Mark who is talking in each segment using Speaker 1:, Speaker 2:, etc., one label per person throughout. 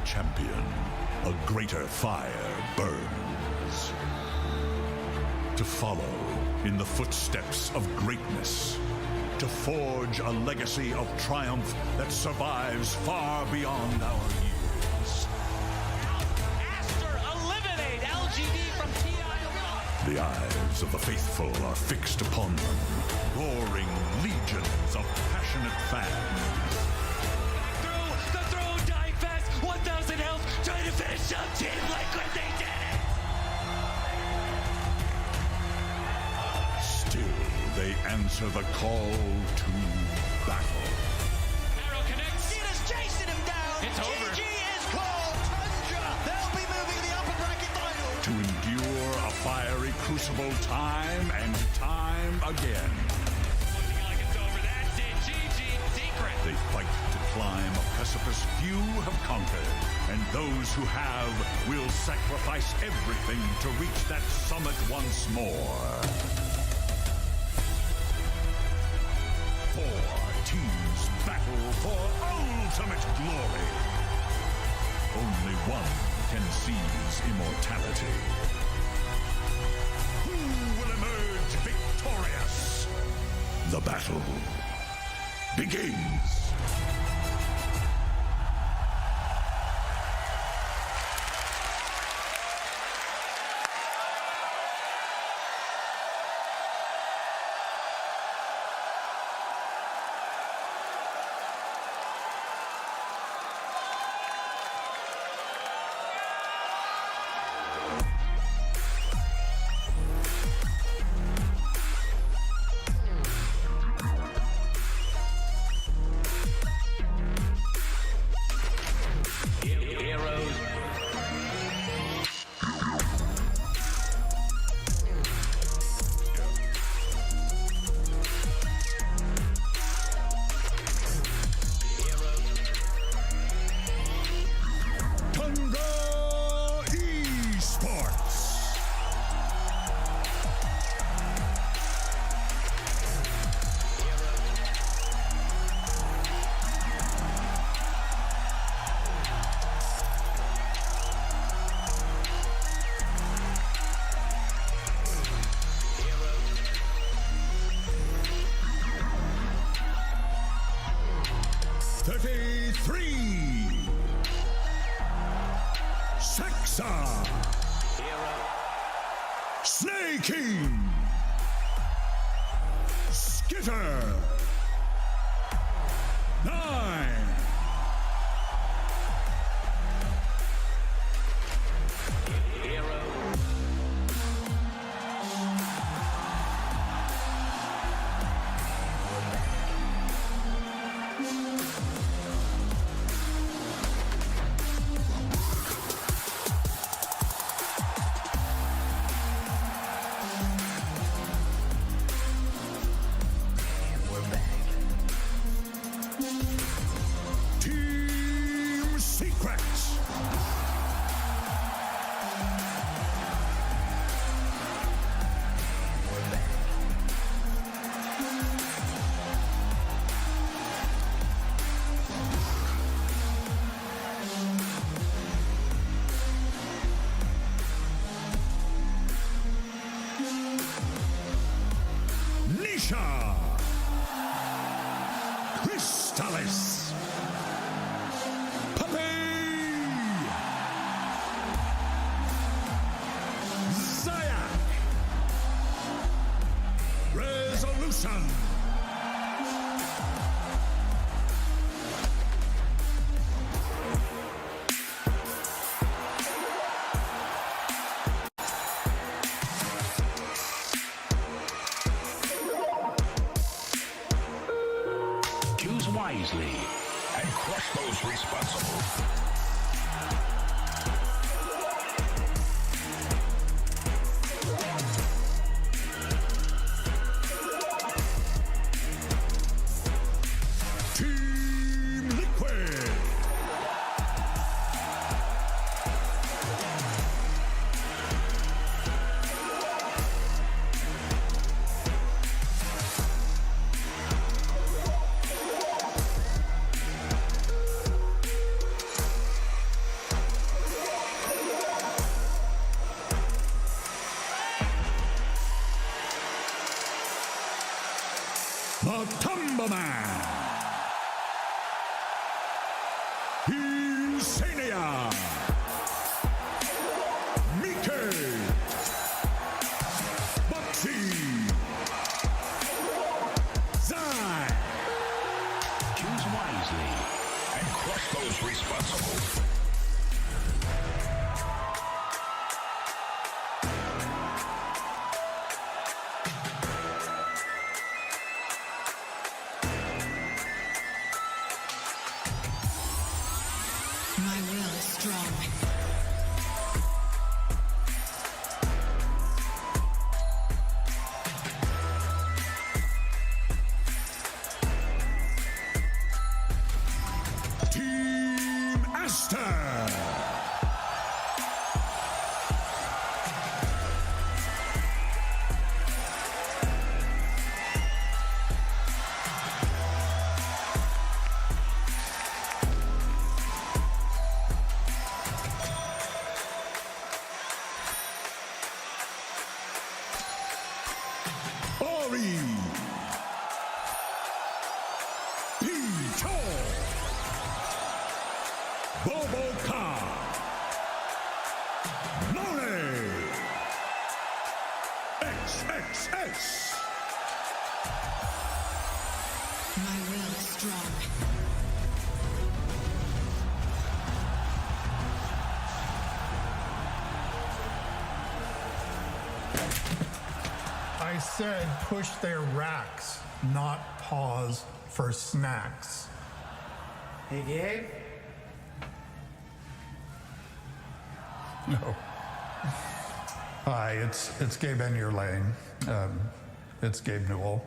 Speaker 1: champion, a greater fire burns. To follow in the footsteps of greatness, to forge a legacy of triumph that survives far beyond our years.
Speaker 2: Aster eliminate LGD from TI.
Speaker 1: The eyes of the faithful are fixed upon them, roaring legions of passionate fans.
Speaker 2: The throw, die fast, 1,000 health, trying to finish up teamliquid, they did it!
Speaker 1: Still, they answer the call to battle.
Speaker 2: Arrow connects.
Speaker 3: Cena's chasing him down.
Speaker 2: It's over.
Speaker 3: GG is called. Tundra. They'll be moving the upper bracket final.
Speaker 1: To endure a fiery crucible time and time again.
Speaker 2: Looking like it's over. That's it. GG secret.
Speaker 1: They fight to climb a precipice few have conquered, and those who have will sacrifice everything to reach that summit once more. 4 teams battle for ultimate glory. Only one can seize immortality. Who will emerge victorious? The battle begins. King, Skitter, 9, Crystallis, Puppy, Zayak, Resolution,
Speaker 4: wisely and crush those responsible.
Speaker 1: Team Liquid. the Tumba Man. Insania. Mike. Buxy. Zai.
Speaker 4: Choose wisely and crush those responsible.
Speaker 5: My will is strong.
Speaker 1: Team Aster. Ori. P-Tor. Boboka. Mone. XXX.
Speaker 5: My will is strong.
Speaker 6: I said push their racks, not pause for snacks.
Speaker 7: Hey, Gabe.
Speaker 6: No. Hi, it's Gabe in your lane. It's Gabe Newell.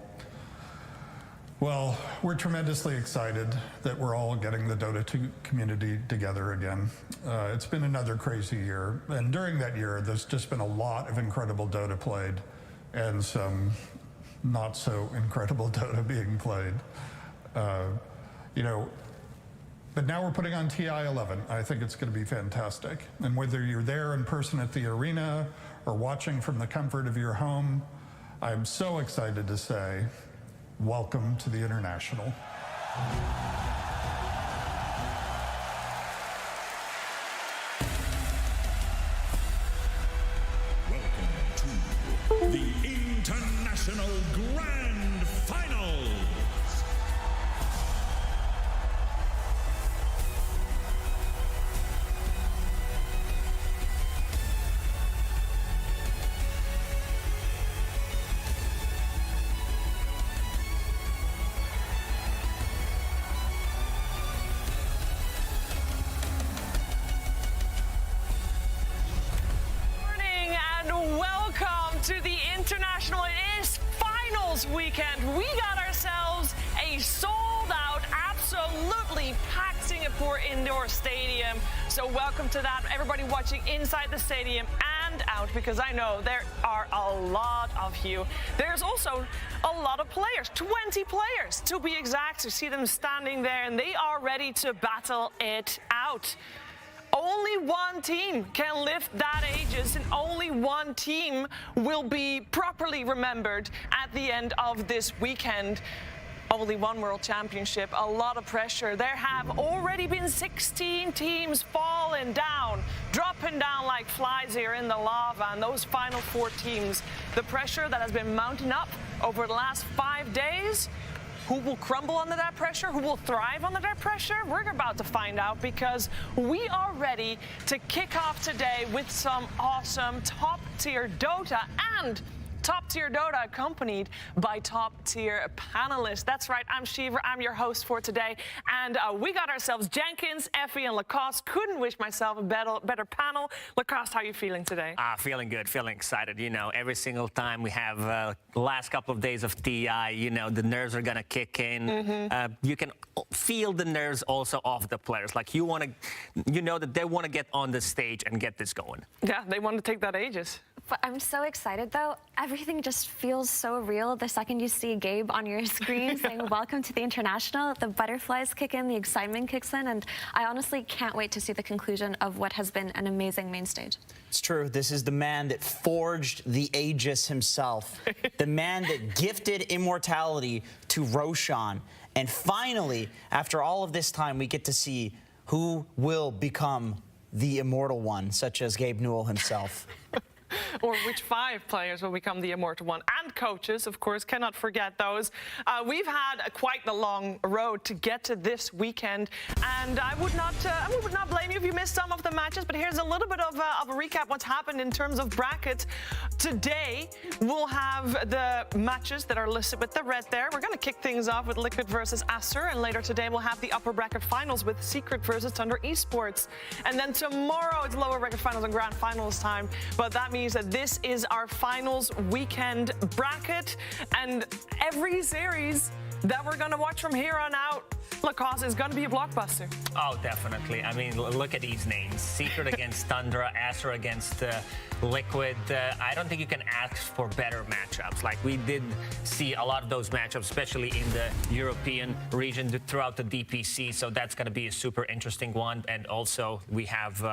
Speaker 6: Well, we're tremendously excited that we're all getting the Dota 2 community together again. It's been another crazy year, and during that year, there's just been a lot of incredible Dota played, and some not so incredible Dota being played. But now we're putting on TI 11. I think it's going to be fantastic. And whether you're there in person at the arena or watching from the comfort of your home, I'm so excited to say, welcome to the International.
Speaker 1: Welcome to the International Grand Finals.
Speaker 8: Morning and welcome to the International. It is finals weekend. We got ourselves a sold-out, absolutely packed Singapore indoor stadium. So welcome to that, everybody watching inside the stadium and out, because I know there are a lot of you. There's also a lot of players, 20 players to be exact. You see them standing there and they are ready to battle it out. Only one team can lift that Aegis, and only one team will be properly remembered at the end of this weekend. Only one World Championship, a lot of pressure. There have already been 16 teams falling down, dropping down like flies here in the lava. And those final 4 teams, the pressure that has been mounting up over the last 5 days, who will crumble under that pressure? Who will thrive under that pressure? We're about to find out, because we are ready to kick off today with some awesome top-tier Dota, and top-tier Dota accompanied by top-tier panelists. That's right, I'm Shiva, I'm your host for today, and we got ourselves Jenkins, Effie, and Lacoste. Couldn't wish myself a better panel. Lacoste, how are you feeling today?
Speaker 9: Feeling good, feeling excited. You know, every single time we have the last couple of days of TI, you know, the nerves are gonna kick in. You can feel the nerves also of the players. Like you know that they want to get on the stage and get this going.
Speaker 8: Yeah, they want to take that Aegis.
Speaker 10: But I'm so excited, though. Every everything just feels so real the second you see Gabe on your screen saying, welcome to the International. The butterflies kick in, the excitement kicks in, and I honestly can't wait to see the conclusion of what has been an amazing main stage.
Speaker 11: It's true. This is the man that forged the Aegis himself, the man that gifted immortality to Roshan. And finally, after all of this time, we get to see who will become the immortal one, such as Gabe Newell himself.
Speaker 8: Or which 5 players will become the immortal one. And coaches, of course, cannot forget those. We've had quite the long road to get to this weekend, and I would not blame you if you missed some of the matches, but here's a little bit of a recap what's happened in terms of brackets. Today, we'll have the matches that are listed with the red there. We're going to kick things off with Liquid versus Aster, and later today we'll have the upper bracket finals with Secret versus Thunder Esports. And then tomorrow it's lower bracket finals and grand finals time, but that means that this is our finals weekend bracket, and every series that we're going to watch from here on out, Lacoste, is going to be a blockbuster.
Speaker 9: Oh, definitely. I mean, look at these names. Secret against Thunder, Aster against Liquid. I don't think you can ask for better matchups. Like, we did see a lot of those matchups, especially in the European region throughout the DPC, so that's going to be a super interesting one. And also, we have,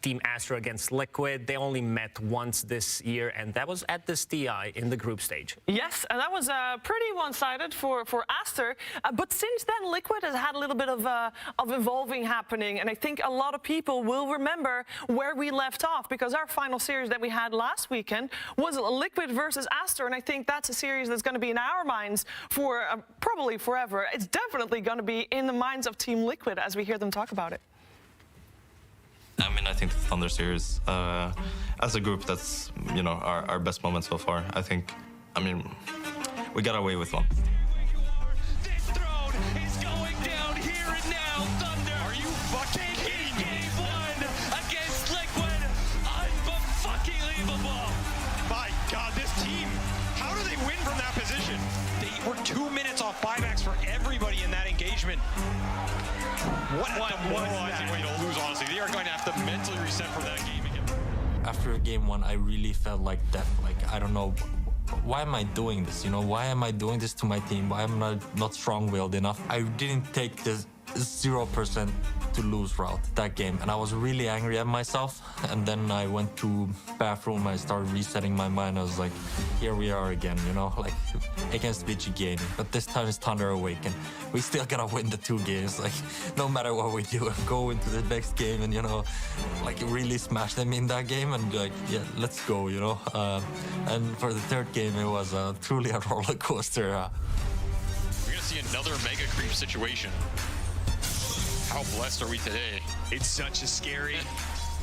Speaker 9: Team Aster against Liquid. They only met once this year, and that was at this TI in the group stage.
Speaker 8: Yes, and that was pretty one-sided for Aster. But since then, Liquid has had a little bit of evolving happening, and I think a lot of people will remember where we left off, because our final series that we had last weekend was Liquid versus Aster, and I think that's a series that's going to be in our minds for probably forever. It's definitely going to be in the minds of Team Liquid as we hear them talk about it.
Speaker 12: I mean, I think the Thunder series, as a group, that's, our best moment so far. We got away with one.
Speaker 2: This throne is going down here and now. Thunder, are you fucking kidding me? Game 1 against Liquid. Unfucking-believable.
Speaker 3: My God, this team, how do they win from that position? They were 2 minutes off buybacks for everybody in that engagement. What a demoralizing way to lose, honestly. They are going to have to mentally reset for that game again.
Speaker 13: After game 1, I really felt like death. Like, I don't know, why am I doing this? Why am I doing this to my team? Why am I not strong-willed enough? I didn't take this 0% to lose route that game, and I was really angry at myself. And then I went to bathroom, I started resetting my mind. I was like, here we are again, like against VG Gaming, but this time it's Thunder Awaken. We still gotta win the 2 games, like no matter what we do, go into the next game and like really smash them in that game, and like, yeah, let's go, and for the 3rd game it was truly a roller coaster.
Speaker 3: We're gonna see another mega creep situation. How blessed are we today?
Speaker 14: It's such a scary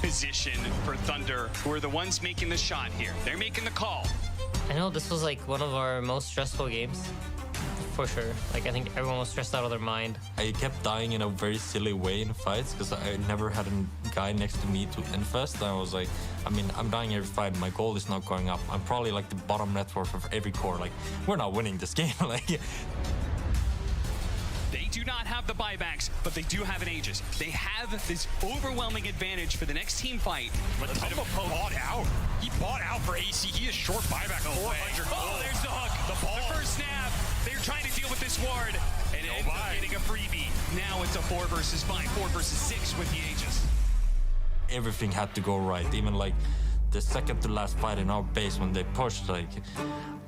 Speaker 14: position for Thunder, who are the ones making the shot here. They're making the call.
Speaker 15: I know this was like one of our most stressful games, for sure. Like, I think everyone was stressed out of their mind.
Speaker 13: I kept dying in a very silly way in fights because I never had a guy next to me to infest. I was like, I'm dying every fight. My gold is not going up. I'm probably like the bottom net worth of every core. Like, we're not winning this game.
Speaker 14: They do not have the buybacks, but they do have an Aegis. They have this overwhelming advantage for the next team fight.
Speaker 3: But Tumba bought out. He bought out for AC. He is short buyback. 400.
Speaker 14: Oh, there's the hook.
Speaker 3: The ball.
Speaker 14: The first snap. They're trying to deal with this ward, and it ends up getting a freebie. Now it's a 4 versus 5, 4 versus 6 with the Aegis.
Speaker 13: Everything had to go right. Even like the second to last fight in our base when they pushed, like,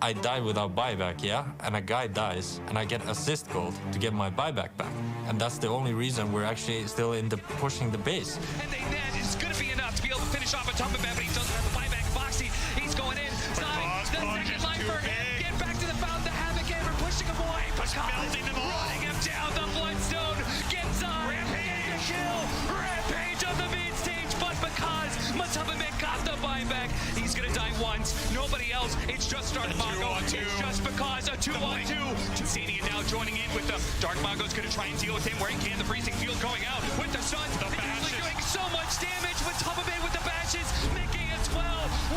Speaker 13: I died without buyback, yeah? And a guy dies, and I get assist gold to get my buyback back. And that's the only reason we're actually still in the pushing the base.
Speaker 14: And that is going to be enough to be able to finish off a Tumba, but he doesn't have the buyback. Foxy, he's going in. Side, the second life for him. Get back to the fountain, the Havoc Hammer, pushing him away.
Speaker 3: Melting them all.
Speaker 14: Running him down, the Bloodstone gets on. Rampage kill. Rampage on the main stage, but because Matumba got the buyback, he's going to die once. Nobody else. It's just Dark Mongo. It's just because a 2-on-2. Sania now joining in with them. Dark Mongo's going to try and deal with him where he can. The freezing field going out with the Suns. The bashes doing so much damage with Tumba with the bashes, making it 12.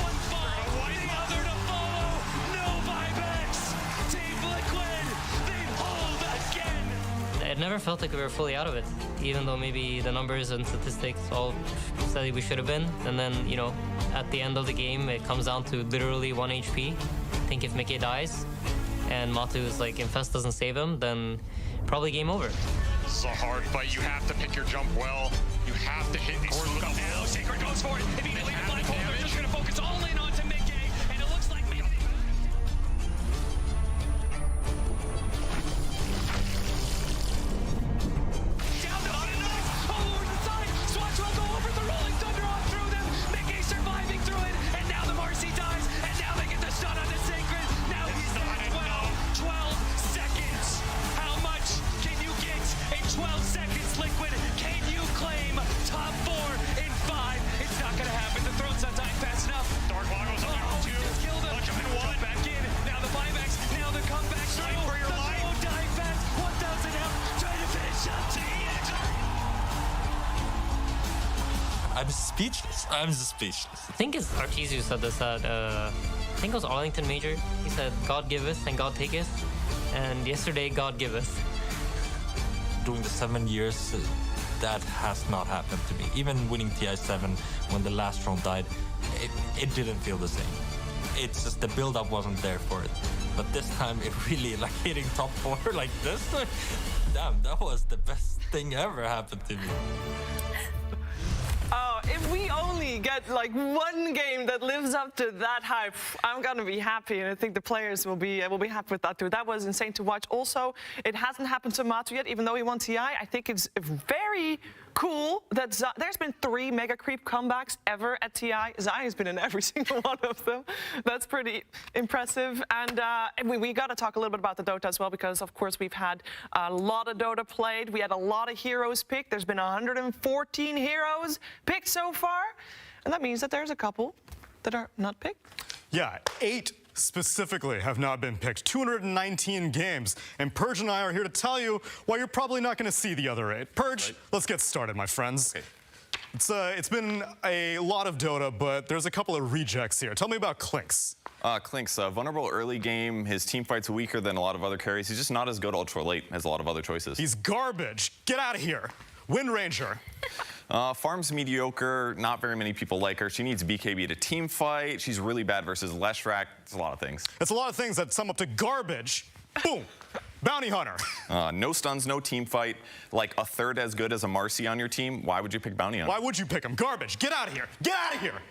Speaker 14: One fall, the other to follow. No buybacks. Team Liquid, they hold again.
Speaker 15: It it never felt like we were fully out of it, even though maybe the numbers and statistics all said we should have been. And then, you know, at the end of the game, it comes down to literally 1 HP. I think if Mickey dies and Matu's like Infest doesn't save him, then probably game over.
Speaker 3: This is a hard fight. You have to pick your jump well. You have to hit these. Look up now. Sacred goes for it. Immediately the black hole. They're just going to focus all in onto Mickey, and it looks like Mickey. Down the nice. Over the side. Swatch will go over the rolling thunder off through them. Mickey surviving through it, and now the Marcy dies, and now they get the stun on the Sacred. Now he's at 12 seconds. How much can you get in 12 seconds, Liquid? Can you claim top 4 in 5? It's not going to happen. The throat's not dying fast enough. Dark Law goes on 2. Just killed him. Punch him in 1. Back in. Now the buybacks. Now the comeback. Fight for your life. Won't die fast. 1,000 health. Trying to finish up.
Speaker 13: I'm speechless. I'm just speechless.
Speaker 15: I think it's Arteezy who said this at, I think it was Arlington Major. He said, God giveth and God taketh. And yesterday, God giveth.
Speaker 13: During the 7 years, that has not happened to me. Even winning TI7 when the last round died, it didn't feel the same. It's just the build-up wasn't there for it. But this time, it really, like hitting top 4 like this, damn, that was the best thing ever happened to me.
Speaker 8: Oh, if we only get like one game that lives up to that hype, I'm gonna be happy, and I think the players will be happy with that too. That was insane to watch. Also, it hasn't happened to Matu yet, even though he won TI. I think it's very cool that there's been 3 Mega Creep comebacks ever at TI. Zai has been in every single one of them. That's pretty impressive. And we got to talk a little bit about the Dota as well, because of course we've had a lot of Dota played. We had a lot of heroes picked. There's been 114 heroes picked so far, and that means that there's a couple that are not picked.
Speaker 16: Yeah, 8 specifically have not been picked. 219 games, and Purge and I are here to tell you why you're probably not going to see the other 8. Purge, let's get started, my friends. Okay. It's been a lot of Dota, but there's a couple of rejects here. Tell me about Clinks.
Speaker 17: Clinks, vulnerable early game. His team fight's weaker than a lot of other carries. He's just not as good ultra late as a lot of other choices.
Speaker 16: He's garbage. Get out of here. Wind Ranger.
Speaker 17: Farm's mediocre. Not very many people like her. She needs BKB to team fight. She's really bad versus Leshrac. It's a lot of things.
Speaker 16: It's a lot of things that sum up to garbage. Boom. Bounty Hunter.
Speaker 17: No stuns, no team fight. Like a third as good as a Marcy on your team. Why would you pick Bounty Hunter?
Speaker 16: Why would you pick him? Garbage. Get out of here. Get out of here.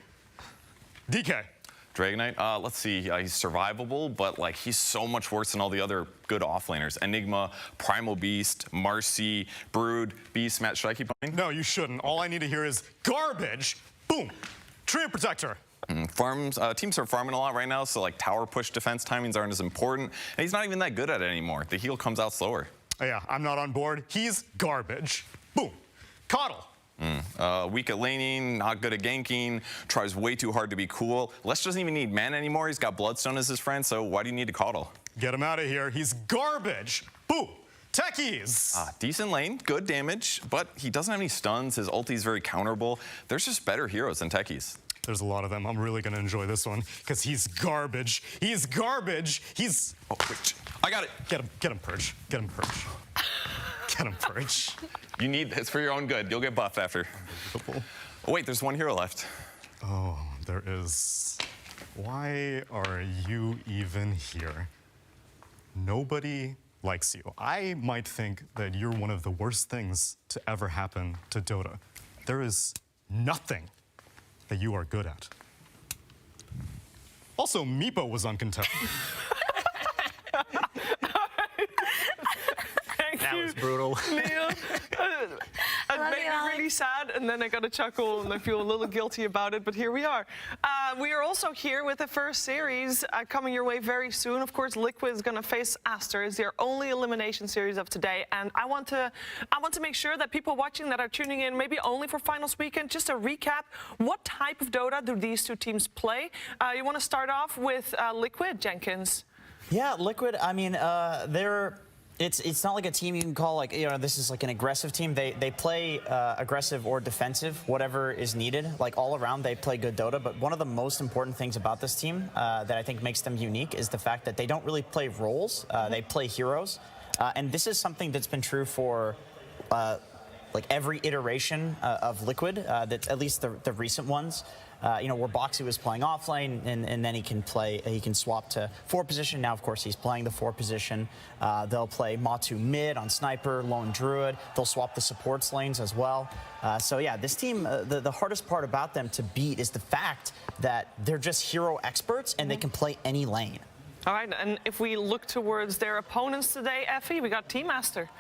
Speaker 16: DK.
Speaker 17: Dragonite, let's see, he's survivable, but like he's so much worse than all the other good offlaners. Enigma, Primal Beast, Marcy, Brood, Beast, Matt, should I keep going?
Speaker 16: No, you shouldn't. All I need to hear is garbage. Boom. Tree Protector.
Speaker 17: Teams are farming a lot right now, so like tower push defense timings aren't as important, and he's not even that good at it anymore. The heal comes out slower.
Speaker 16: Oh, yeah, I'm not on board. He's garbage. Boom. Coddle.
Speaker 17: Weak at laning, not good at ganking, tries way too hard to be cool. Lesh doesn't even need mana anymore. He's got Bloodstone as his friend, so why do you need to coddle?
Speaker 16: Get him out of here. He's garbage. Boom. Techies.
Speaker 17: Decent lane, good damage, but he doesn't have any stuns. His ulti's very counterable. There's just better heroes than Techies.
Speaker 16: There's a lot of them. I'm really going to enjoy this one because he's garbage. He's garbage. He's...
Speaker 17: Oh, wait. I got it.
Speaker 16: Get him, Purge. Get him, Purge. Get him, Purge.
Speaker 17: You need this for your own good. You'll get buffed after. Oh, wait, there's one hero left.
Speaker 16: Oh, there is. Why are you even here? Nobody likes you. I might think that you're one of the worst things to ever happen to Dota. There is nothing that you are good at. Also, Meepo was uncontested.
Speaker 9: That was brutal.
Speaker 8: Neil, it made me really sad, and then I got a chuckle, and I feel a little guilty about it, but here we are. We are also here with the first series coming your way very soon. Of course, Liquid is going to face Aster. It's their only elimination series of today, and I want to make sure that people watching that are tuning in, maybe only for finals weekend, just a recap, what type of Dota do these two teams play? You want to start off with Liquid, Jenkins?
Speaker 11: Yeah, Liquid, I mean, they're... It's not like a team you can call like, you know, this is like an aggressive team. They play aggressive or defensive, whatever is needed. Like all around, they play good Dota. But one of the most important things about this team that I think makes them unique is the fact that they don't really play roles. They play heroes. And this is something that's been true for like every iteration of Liquid, that at least the recent ones. You know, where Boxy was playing offlane, and then he can swap to 4 position. Now, of course, he's playing the 4 position. They'll play Matu mid on Sniper, Lone Druid. They'll swap the supports lanes as well. So yeah, this team, the hardest part about them to beat is the fact that they're just hero experts and they can play any lane.
Speaker 8: All right, and if we look towards their opponents today, Effie, we got teamaster.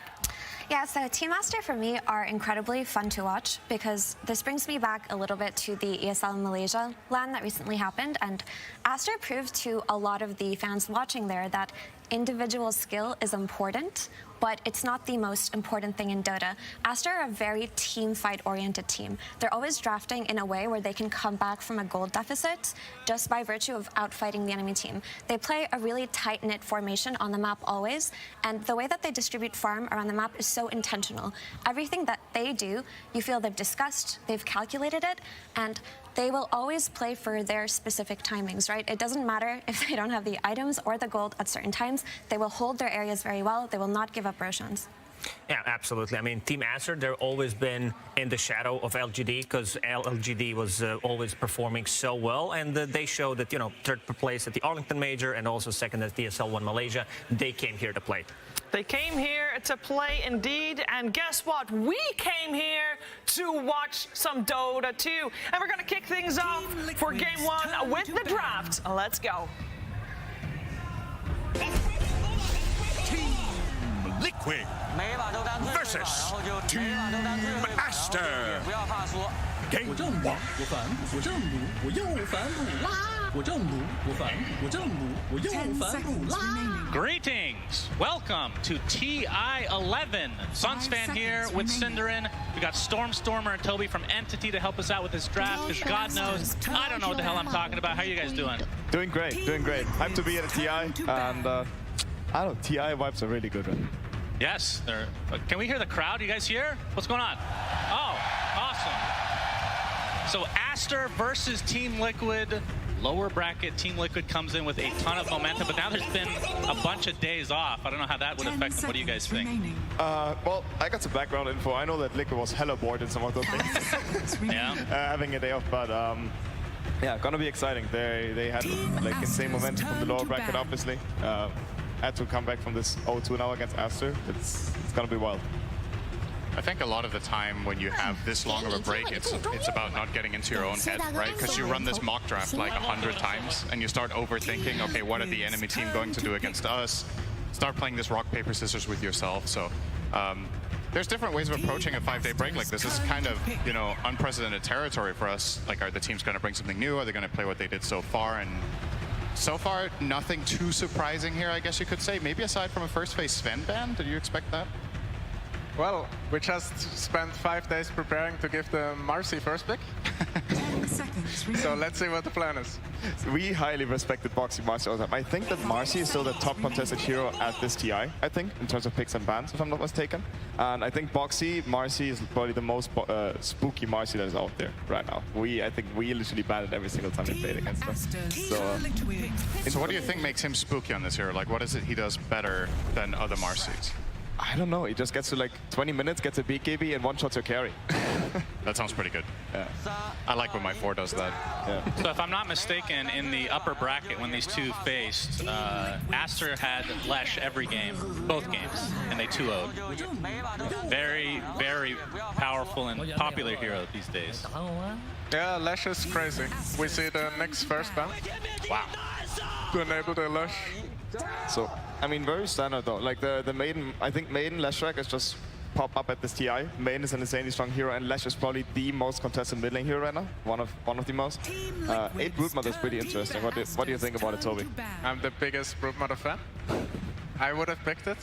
Speaker 10: Yeah, so teamaster for me are incredibly fun to watch because this brings me back a little bit to the ESL Malaysia LAN that recently happened, and Aster proved to a lot of the fans watching there that individual skill is important, but it's not the most important thing in Dota. Aster are a very team fight-oriented team. They're always drafting in a way where they can come back from a gold deficit just by virtue of outfighting the enemy team. They play a really tight-knit formation on the map always, and the way that they distribute farm around the map is so intentional. Everything that they do, you feel they've discussed, they've calculated it, and they will always play for their specific timings, right? It doesn't matter if they don't have the items or the gold at certain times. They will hold their areas very well. They will not give up Roshans.
Speaker 9: Yeah, absolutely. I mean, Team Aster, they've always been in the shadow of LGD because LGD was always performing so well, and they showed that, you know, 3rd place at the Arlington Major and also 2nd at the ESL 1 Malaysia. They came here to play.
Speaker 8: They came here to play indeed, and guess what? We came here to watch some Dota 2. And we're going to kick things off for Game 1 with the draft. Let's go.
Speaker 1: Team Liquid versus Team Aster. Game 1.
Speaker 18: Greetings! Welcome to TI-11. Sunsfan here with Cinderin. We got Stormer and Toby from Entity to help us out with this draft, because God knows, I don't know what the hell I'm talking about. How are you guys doing?
Speaker 19: Doing great, doing great. Hyped to be at a TI, and I don't know, TI vibes are really good, right?
Speaker 18: Yes, they're... Can we hear the crowd? You guys hear? What's going on? Oh, awesome. So Aster versus Team Liquid. Lower bracket, Team Liquid comes in with a ton of momentum, but now there's been a bunch of days off. I don't know how that would affect them. What do you guys think?
Speaker 19: Well, I got some background info. I know that Liquid was hella bored in some of those things.
Speaker 18: Yeah.
Speaker 19: Having a day off, but yeah, gonna be exciting. They had like insane momentum from the lower bracket, obviously. Had to come back from this 0-2 now against Aster. It's gonna be wild.
Speaker 20: I think a lot of the time when you have this long of a break, it's about not getting into your own head, right? Because you run this mock draft like 100 times and you start overthinking, okay, what are the enemy team going to do against us? Start playing this rock, paper, scissors with yourself. So there's different ways of approaching a 5-day break like this. This is kind of, you know, unprecedented territory for us. Like, are the teams going to bring something new? Are they going to play what they did so far? And so far, nothing too surprising here, I guess you could say. Maybe aside from a first phase Sven ban. Did you expect that?
Speaker 21: Well, we just spent 5 days preparing to give the Marcy first pick. So let's see what the plan is.
Speaker 19: We highly respected Boxy Marcy all the time. I think that Marcy is still the top contested hero at this TI, I think, in terms of picks and bans, if I'm not mistaken. And I think Marcy is probably the most spooky Marcy that is out there right now. I think we literally banned it every single time we played against them.
Speaker 20: So what do you think makes him spooky on this hero? Like, what is it he does better than other Marcys?
Speaker 19: I don't know. He just gets to like 20 minutes, gets a BKB, and one-shots your carry.
Speaker 20: That sounds pretty good.
Speaker 19: Yeah.
Speaker 20: I like when my 4 does that.
Speaker 19: Yeah.
Speaker 18: So if I'm not mistaken, in the upper bracket, when these two faced, Aster had Lesh every game, both games, and they 2-0'd. Very, very powerful and popular hero these days.
Speaker 21: Yeah, Lesh is crazy. We see the next first ban.
Speaker 18: Wow.
Speaker 21: To enable the Lesh.
Speaker 19: So, I mean, very standard though. Like the Maiden, I think Maiden Leshrac is just pop up at this TI. Maiden is an insanely strong hero, and Lesh is probably the most contested mid lane hero right now. One of the most. 8 Broodmother is pretty interesting. What do you think about it, Toby?
Speaker 21: I'm the biggest Broodmother fan. I would have picked it.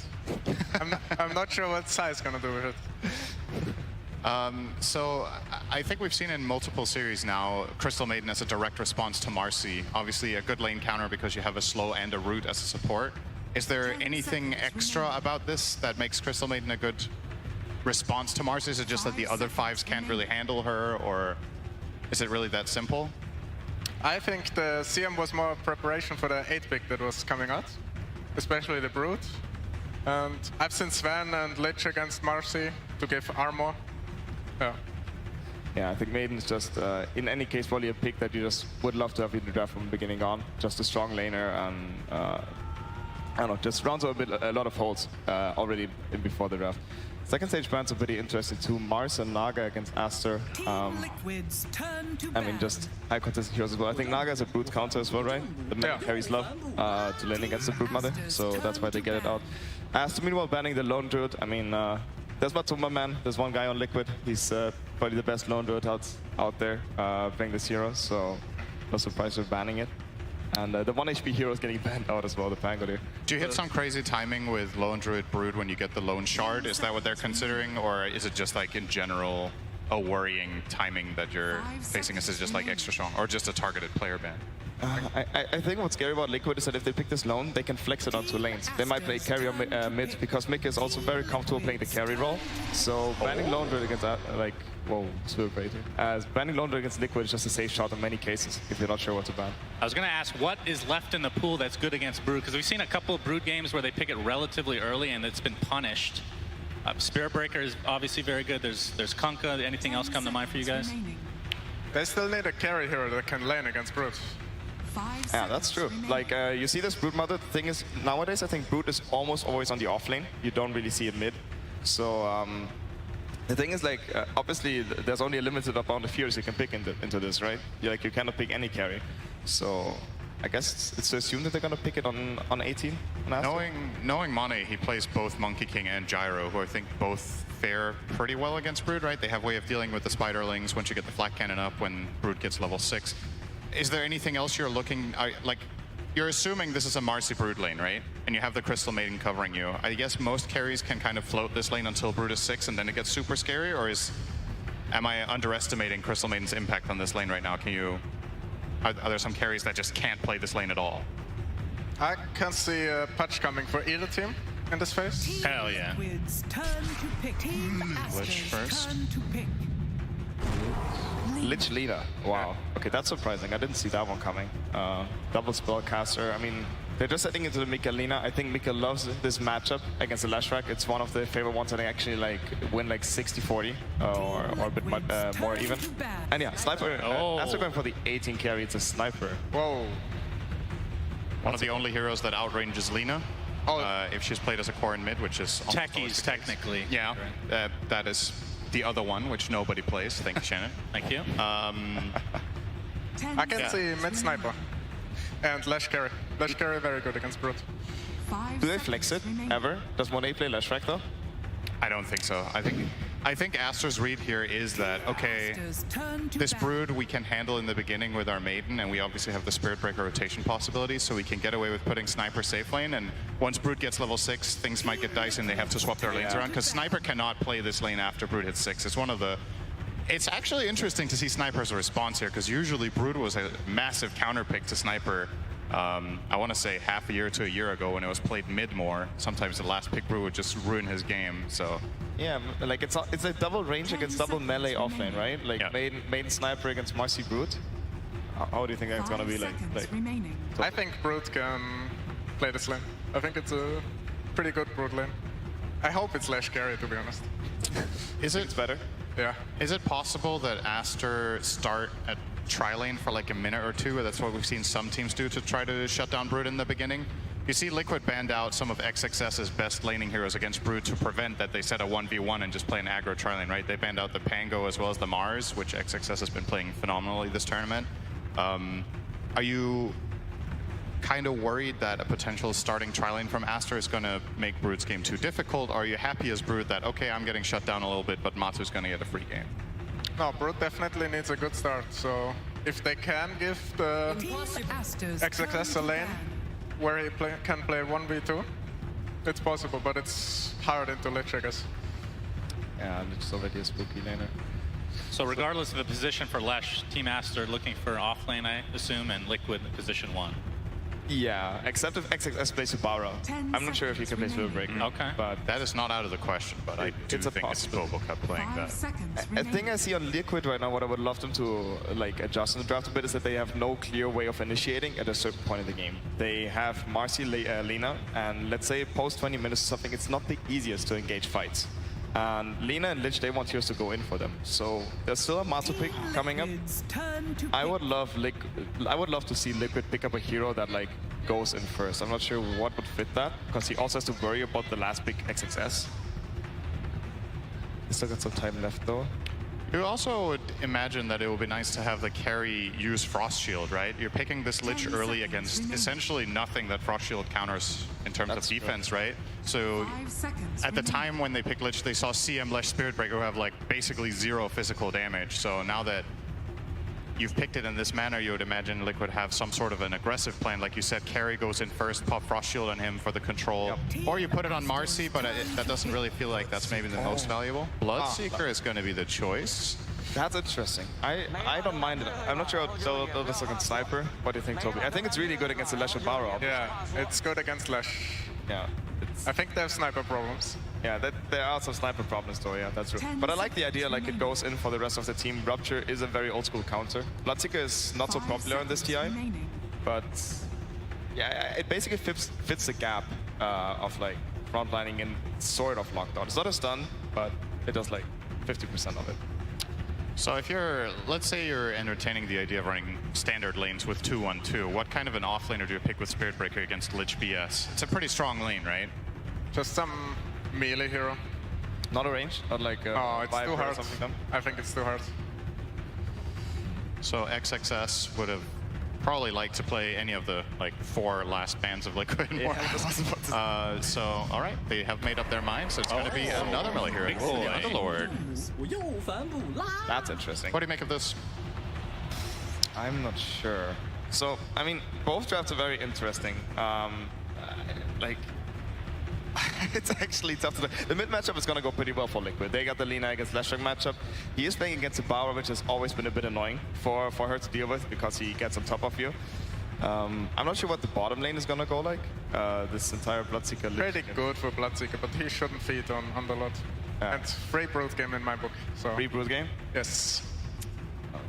Speaker 21: I'm not sure what Sai is gonna do with it.
Speaker 20: So I think we've seen in multiple series now Crystal Maiden as a direct response to Marcy. Obviously a good lane counter because you have a slow and a root as a support. Is there anything extra about this that makes Crystal Maiden a good response to Marcy? Is it just that the other 5s can't really handle her, or is it really that simple?
Speaker 21: I think the CM was more preparation for the 8 pick that was coming out, especially the Brood. And I've seen Sven and Lich against Marcy to give armor. Yeah.
Speaker 19: Yeah, I think Maiden is just, in any case, probably a pick that you just would love to have in the draft from the beginning on. Just a strong laner and, I don't know, just rounds out a lot of holes already before the draft. Second stage bans are pretty interesting too. Mars and Naga against Aster. I mean, just high contested heroes as well. I think Naga is a brute counter as well, right? The many carries love to lane against the brute mother, so that's why they get it out. Aster, meanwhile, banning the lone druid. I mean, there's Matumba, man. There's one guy on Liquid. He's probably the best lone druid out there playing this hero, so no surprise they're banning it. And the 1 HP hero is getting banned out as well, the Pangolier.
Speaker 20: Do you hit some crazy timing with Lone Druid Brood when you get the Lone Shard? Is that what they're considering? Or is it just like in general a worrying timing that you're facing? Is it just like extra strong? Or just a targeted player ban?
Speaker 19: I think what's scary about Liquid is that if they pick this lone, they can flex it onto lanes. They might play carry on mid because Mick is also very comfortable playing the carry role. So banning Lone Druid against like, whoa, super crazy. Banning Lone Druid against Liquid is just a safe shot in many cases if you're not sure what to ban.
Speaker 18: I was going to ask, what is left in the pool that's good against Brood? Because we've seen a couple of Brood games where they pick it relatively early and it's been punished. Spirit Breaker is obviously very good. There's Kunkka. Anything else come to mind for you guys?
Speaker 21: They still need a carry hero that can lane against Brood.
Speaker 19: Yeah, that's true. Like, you see this Brood Mother. The thing is, nowadays, I think Brood is almost always on the off lane. You don't really see it mid. So, the thing is, like, obviously, there's only a limited amount of heroes you can pick into this, right? You cannot pick any carry. So, I guess it's to assume that they're going to pick it on 18.
Speaker 20: Knowing Mane, he plays both Monkey King and Gyro, who I think both fare pretty well against Brood, right? They have a way of dealing with the Spiderlings once you get the Flak Cannon up when Brood gets level 6. Is there anything else you're looking, like, you're assuming this is a Marcy Brood lane, right? And you have the Crystal Maiden covering you. I guess most carries can kind of float this lane until Brood is 6 and then it gets super scary, or am I underestimating Crystal Maiden's impact on this lane right now? Are there some carries that just can't play this lane at all?
Speaker 21: I can see a patch coming for either team in this phase.
Speaker 18: Hell yeah.
Speaker 20: Lich first.
Speaker 19: Lich Lina. Wow. Okay, that's surprising. I didn't see that one coming. Double Spellcaster. I mean, they're just heading into the Mika Lina. I think Mika loves this matchup against the Lashrak. It's one of the favorite ones that they actually like win like 60-40 or a bit more even. And yeah, Sniper. After going for the 18 carry, it's a Sniper.
Speaker 21: Whoa.
Speaker 20: One of the only heroes that outranges Lina. If she's played as a core in mid, which is
Speaker 18: techies technically.
Speaker 20: Yeah, that is the other one, which nobody plays. Thank you, Shannon.
Speaker 18: Thank you.
Speaker 21: I can see mid Sniper and Lash Carry. Lash Carry very good against Brood.
Speaker 19: Do they flex it ever? Does Monet play Lashrak though?
Speaker 20: I don't think so. I think Aster's read here is that, okay, this Brood we can handle in the beginning with our Maiden, and we obviously have the Spirit Breaker rotation possibility, so we can get away with putting Sniper safe lane, and once Brood gets level 6, things might get dicey and they have to swap their lanes around, because Sniper cannot play this lane after Brood hits 6. It's actually interesting to see Sniper as a response here, because usually Brood was a massive counter pick to Sniper. I want to say half a year to a year ago when it was played mid more. Sometimes the last pick Brew would just ruin his game. So
Speaker 19: yeah, like it's a double range against double melee offlane, right? Like main Sniper against Marcy Brood. How do you think that's gonna be like?
Speaker 21: I think Brood can play this lane. I think it's a pretty good Brood lane. I hope it's Lash Carry, to be honest.
Speaker 20: It's
Speaker 19: better?
Speaker 21: Yeah.
Speaker 20: Is it possible that Aster start at tri-lane for like a minute or two? That's what we've seen some teams do to try to shut down Brood in the beginning. You see Liquid banned out some of XXS's best laning heroes against Brood to prevent that they set a 1v1 and just play an aggro tri-lane, right? They banned out the Pango as well as the Mars, which XXS has been playing phenomenally this tournament. Are you kind of worried that a potential starting tri-lane from Aster is going to make Brood's game too difficult? Or are you happy as Brood that, okay, I'm getting shut down a little bit, but Matu's going to get a free game?
Speaker 21: No, Brood definitely needs a good start, so if they can give the XXS a lane where he can play 1v2, it's possible, but it's hard into Lich, I guess.
Speaker 19: Yeah, Lich is already a spooky laner.
Speaker 18: So regardless of the position for Lesh, Team Aster looking for off lane, I assume, and Liquid in position 1.
Speaker 19: Yeah, except if XXS plays Subaru. I'm not sure if he can play Spirit Break.
Speaker 20: Okay,
Speaker 19: but
Speaker 20: that is not out of the question, but I do think it's Boboka playing that.
Speaker 19: A thing I see on Liquid right now, what I would love them to like adjust in the draft a bit, is that they have no clear way of initiating at a certain point in the game. They have Marcy, Lina, and let's say post 20 minutes or something, it's not the easiest to engage fights. And Lina and Lich, they want heroes to go in for them. So there's still a master pick coming up. I would love to see Liquid pick up a hero that like goes in first. I'm not sure what would fit that, because he also has to worry about the last pick XXS. He still got some time left though.
Speaker 20: You also would imagine that it would be nice to have the carry use Frost Shield, right? You're picking this Lich early against essentially nothing that Frost Shield counters in terms of defense, right? So at the time when they picked Lich, they saw CM Lich Spirit Breaker who have like basically 0 physical damage. So now that you've picked it in this manner, you would imagine Liquid have some sort of an aggressive plan. Like you said, carry goes in first, pop Frost Shield on him for the control. Or you put it on Marcy, but that doesn't really feel like that's maybe the most valuable. Bloodseeker is going to be the choice.
Speaker 19: That's interesting. I don't mind it. I'm not sure how they'll just look on Sniper. What do you think, Toby? I think it's really good against the Lash of Barrow.
Speaker 21: Yeah, it's good against Lash.
Speaker 19: Yeah.
Speaker 21: I think they have sniper problems.
Speaker 19: Yeah, there are some sniper problems though, yeah, that's true. But I like the idea, like it goes in for the rest of the team. Rupture is a very old school counter. Bloodseeker is not so popular in this TI, but yeah, it basically fits the gap of like frontlining and sort of lockdown. It's not a stun, but it does like 50% of it.
Speaker 20: So if you're, let's say you're entertaining the idea of running standard lanes with 2-1-2, what kind of an offlaner do you pick with Spirit Breaker against Lich BS? It's a pretty strong lane, right?
Speaker 21: Just some melee hero.
Speaker 19: Not a range? Not like
Speaker 21: oh, it's too hard.
Speaker 19: Something.
Speaker 21: I think it's too hard.
Speaker 20: So XXS would have probably liked to play any of the like 4 last bands of Liquid. Yeah. So, all right, they have made up their minds. So it's going to be another melee hero, the Underlord.
Speaker 19: That's interesting.
Speaker 20: What do you make of this?
Speaker 19: I'm not sure. So, I mean, both drafts are very interesting. Like, it's actually tough to do. The mid matchup is going to go pretty well for Liquid. They got the Lina against Leshrac matchup. He is playing against Subaru, which has always been a bit annoying for her to deal with because he gets on top of you. I'm not sure what the bottom lane is going to go like. This entire Bloodseeker.
Speaker 21: Pretty good for Bloodseeker, but he shouldn't feed on Underlord. Yeah. And free brood game in my book. So.
Speaker 19: Free brood game?
Speaker 21: Yes.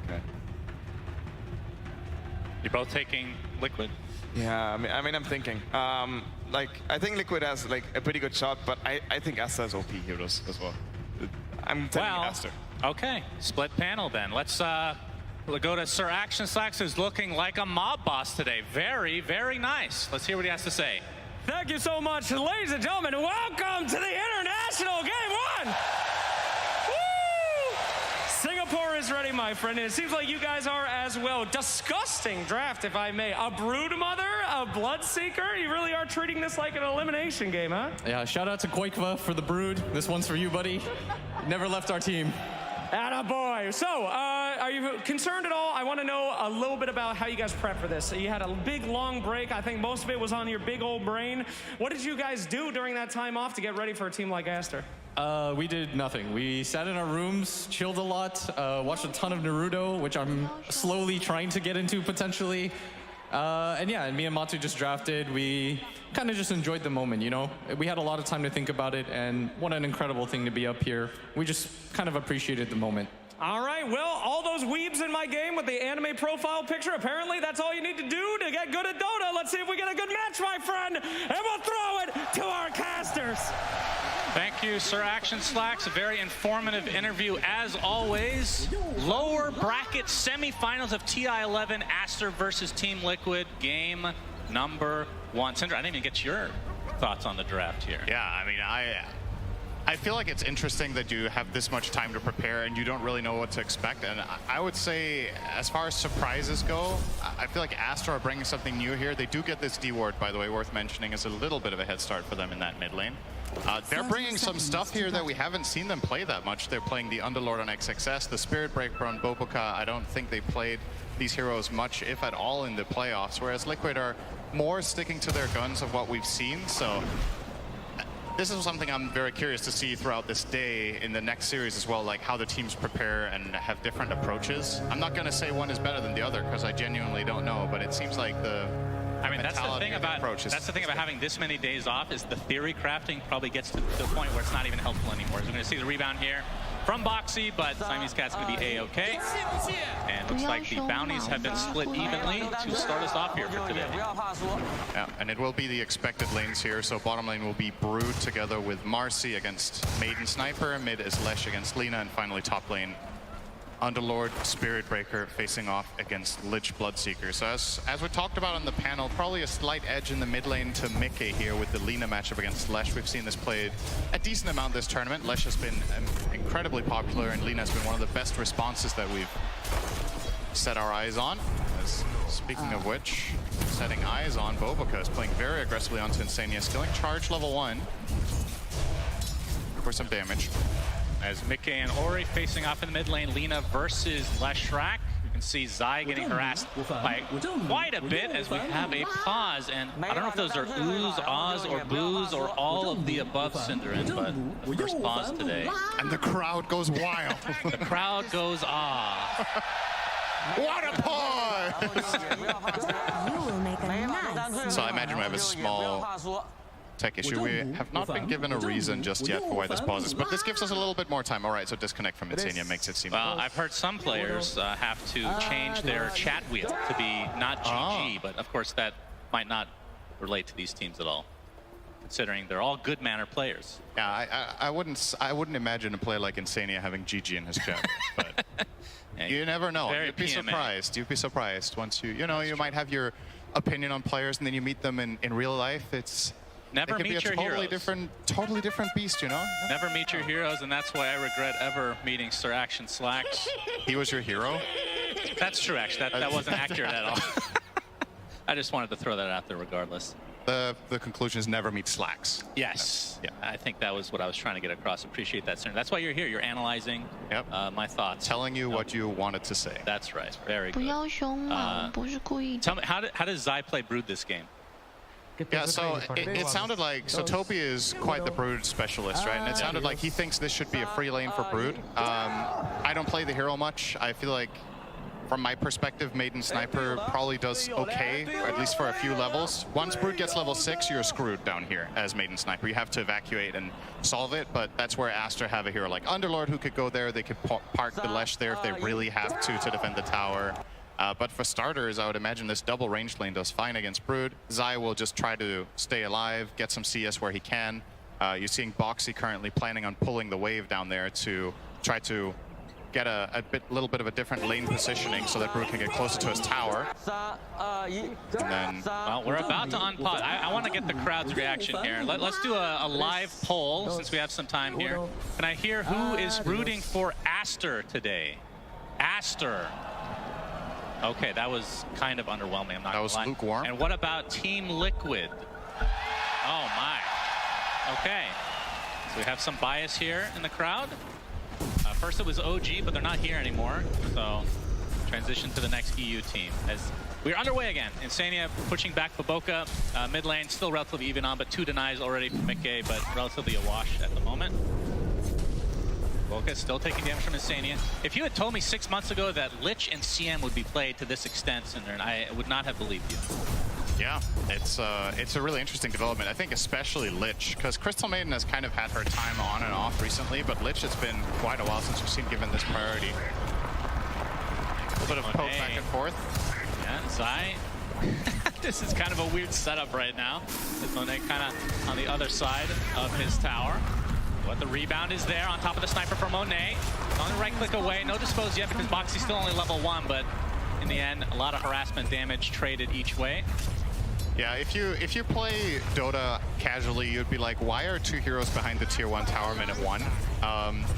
Speaker 19: Okay.
Speaker 18: You're both taking Liquid.
Speaker 19: Yeah, I mean, I'm thinking. Like, I think Liquid has like a pretty good shot, but I think Aster has OP heroes as well. I'm taking Aster.
Speaker 18: Okay, split panel then. Let's go to Sir Action Slacks, who's looking like a mob boss today. Very, very nice. Let's hear what he has to say.
Speaker 4: Thank you so much, ladies and gentlemen. Welcome to the International Game 1! Woo! Singapore is ready, my friend, and it seems like you guys are as well. Disgusting draft, if I may. A Brood Mother, a Bloodseeker. You really are treating this like an elimination game, huh?
Speaker 22: Yeah, shout out to Quakeva for the Brood. This one's for you, buddy. Never left our team.
Speaker 4: Attaboy. So, are you concerned at all? I want to know a little bit about how you guys prep for this. You had a big, long break. I think most of it was on your big old brain. What did you guys do during that time off to get ready for a team like Aster?
Speaker 22: We did nothing. We sat in our rooms, chilled a lot, watched a ton of Naruto, which I'm slowly trying to get into potentially. And yeah, me and Matu just drafted. We kind of just enjoyed the moment, you know? We had a lot of time to think about it, and what an incredible thing to be up here. We just kind of appreciated the moment.
Speaker 4: All right, well, all those weebs in my game with the anime profile picture, apparently that's all you need to do to get good at Dota. Let's see if we get a good match, my friend, and we'll throw it to our casters.
Speaker 18: Thank you, Sir Action Slacks. A very informative interview, as always. Lower bracket semifinals of TI-11, Aster versus Team Liquid, game number 1. Cinder, I didn't even get your thoughts on the draft here.
Speaker 20: Yeah, I mean, I feel like it's interesting that you have this much time to prepare and you don't really know what to expect. And I would say, as far as surprises go, I feel like Aster are bringing something new here. They do get this D-ward, by the way, worth mentioning, as a little bit of a head start for them in that mid lane. They're bringing some stuff here that we haven't seen them play that much. They're playing the Underlord on XXS, the Spirit Breaker on Boboka. I don't think they played these heroes much, if at all, in the playoffs, whereas Liquid are more sticking to their guns of what we've seen. So this is something I'm very curious to see throughout this day in the next series as well, like how the teams prepare and have different approaches. I'm not going to say one is better than the other because I genuinely don't know, but it seems like the
Speaker 18: I mean, that's the thing about having this many days off is the theory crafting probably gets to the point where it's not even helpful anymore. We're going to see the rebound here from Boxy, but Siamese Cat's going to be A-okay. And looks like the bounties have been split evenly to start us off here for today.
Speaker 20: Yeah, and it will be the expected lanes here. So bottom lane will be Brood together with Marcy against Maiden Sniper. Mid is Lesh against Lina, and finally top lane Underlord, Spirit Breaker facing off against Lich Bloodseeker. So as we talked about on the panel, probably a slight edge in the mid lane to Mickey here with the Lina matchup against Lesh. We've seen this played a decent amount this tournament. Lesh has been incredibly popular, and Lina has been one of the best responses that we've set our eyes on. Speaking of which, setting eyes on, Boboka is playing very aggressively onto Insania, skilling charge level 1 for some damage.
Speaker 18: As Mickey and Ori facing off in the mid lane, Lina versus Leshrac. You can see Zai getting harassed by quite a bit as we have a pause. And I don't know if those are oohs, ahs, or boos, or all of the above, Cinderin, but the first pause today.
Speaker 20: And the crowd goes wild.
Speaker 18: The crowd goes ah.
Speaker 20: What a pause! So I imagine we have a small tech issue. We have not been given a reason just yet for why this pauses, but this gives us a little bit more time. All right, so disconnect from Insania makes it seem...
Speaker 18: Well, I've heard some players have to change their chat wheel to be not GG, but of course that might not relate to these teams at all, considering they're all good manner players.
Speaker 20: Yeah, I wouldn't imagine a player like Insania having GG in his chat, but you never know. You'd be surprised. You'd be surprised once you know, you might have your opinion on players, and then you meet them in real life.
Speaker 18: Never meet your heroes.
Speaker 20: Totally different beast, you know?
Speaker 18: Never meet your heroes, and that's why I regret ever meeting Sir Action Slacks.
Speaker 20: He was your hero?
Speaker 18: That's true, actually. That wasn't accurate at all. I just wanted to throw that out there regardless.
Speaker 20: The conclusion is never meet Slacks.
Speaker 18: Yes. Yeah. I think that was what I was trying to get across. Appreciate that, Sir. That's why you're here. You're analyzing my thoughts.
Speaker 20: Telling you what you wanted to say.
Speaker 18: That's right. Very good. Tell me, how does Zai play Brood this game?
Speaker 20: Yeah, so it sounded like, so Toby is quite the Brood specialist, right? And it sounded like he thinks this should be a free lane for Brood. I don't play the hero much. I feel like, from my perspective, Maiden Sniper probably does okay, or at least for a few levels. Once Brood gets level 6, you're screwed down here as Maiden Sniper. You have to evacuate and solve it, but that's where Aster have a hero like Underlord who could go there. They could park the Lesh there if they really have to defend the tower. But for starters, I would imagine this double range lane does fine against Brood. Zai will just try to stay alive, get some CS where he can. You're seeing Boxy currently planning on pulling the wave down there to try to get a little bit of a different lane positioning so that Brood can get closer to his tower. And then...
Speaker 18: Well, we're about to unpause. I want to get the crowd's reaction here. Let's do a live poll since we have some time here. Can I hear who is rooting for Aster today? Aster. Okay, that was kind of underwhelming. I'm not gonna lie.
Speaker 20: That was lukewarm.
Speaker 18: And what about Team Liquid? Oh my. Okay. So we have some bias here in the crowd. First it was OG, but they're not here anymore. So transition to the next EU team. As we're underway again. Insania pushing back Boboka. Mid lane still relatively even on, but 2 denies already from Mickey, but relatively a wash at the moment. Boboka still taking damage from Insania. If you had told me 6 months ago that Lich and CM would be played to this extent, Cinder, I would not have believed you.
Speaker 20: Yeah, it's a really interesting development. I think especially Lich, because Crystal Maiden has kind of had her time on and off recently, but Lich, it's been quite a while since we've seen given this priority. A little bit of poke back and forth.
Speaker 18: Yeah, Zai. This is kind of a weird setup right now. With Monet kind of on the other side of his tower. But the rebound is there on top of the sniper for Monet. On the right click away, no dispose yet because Boxy's still only level 1, but in the end, a lot of harassment damage traded each way.
Speaker 20: Yeah, if you play Dota casually, you'd be like, why are 2 heroes behind the tier 1 tower minute 1?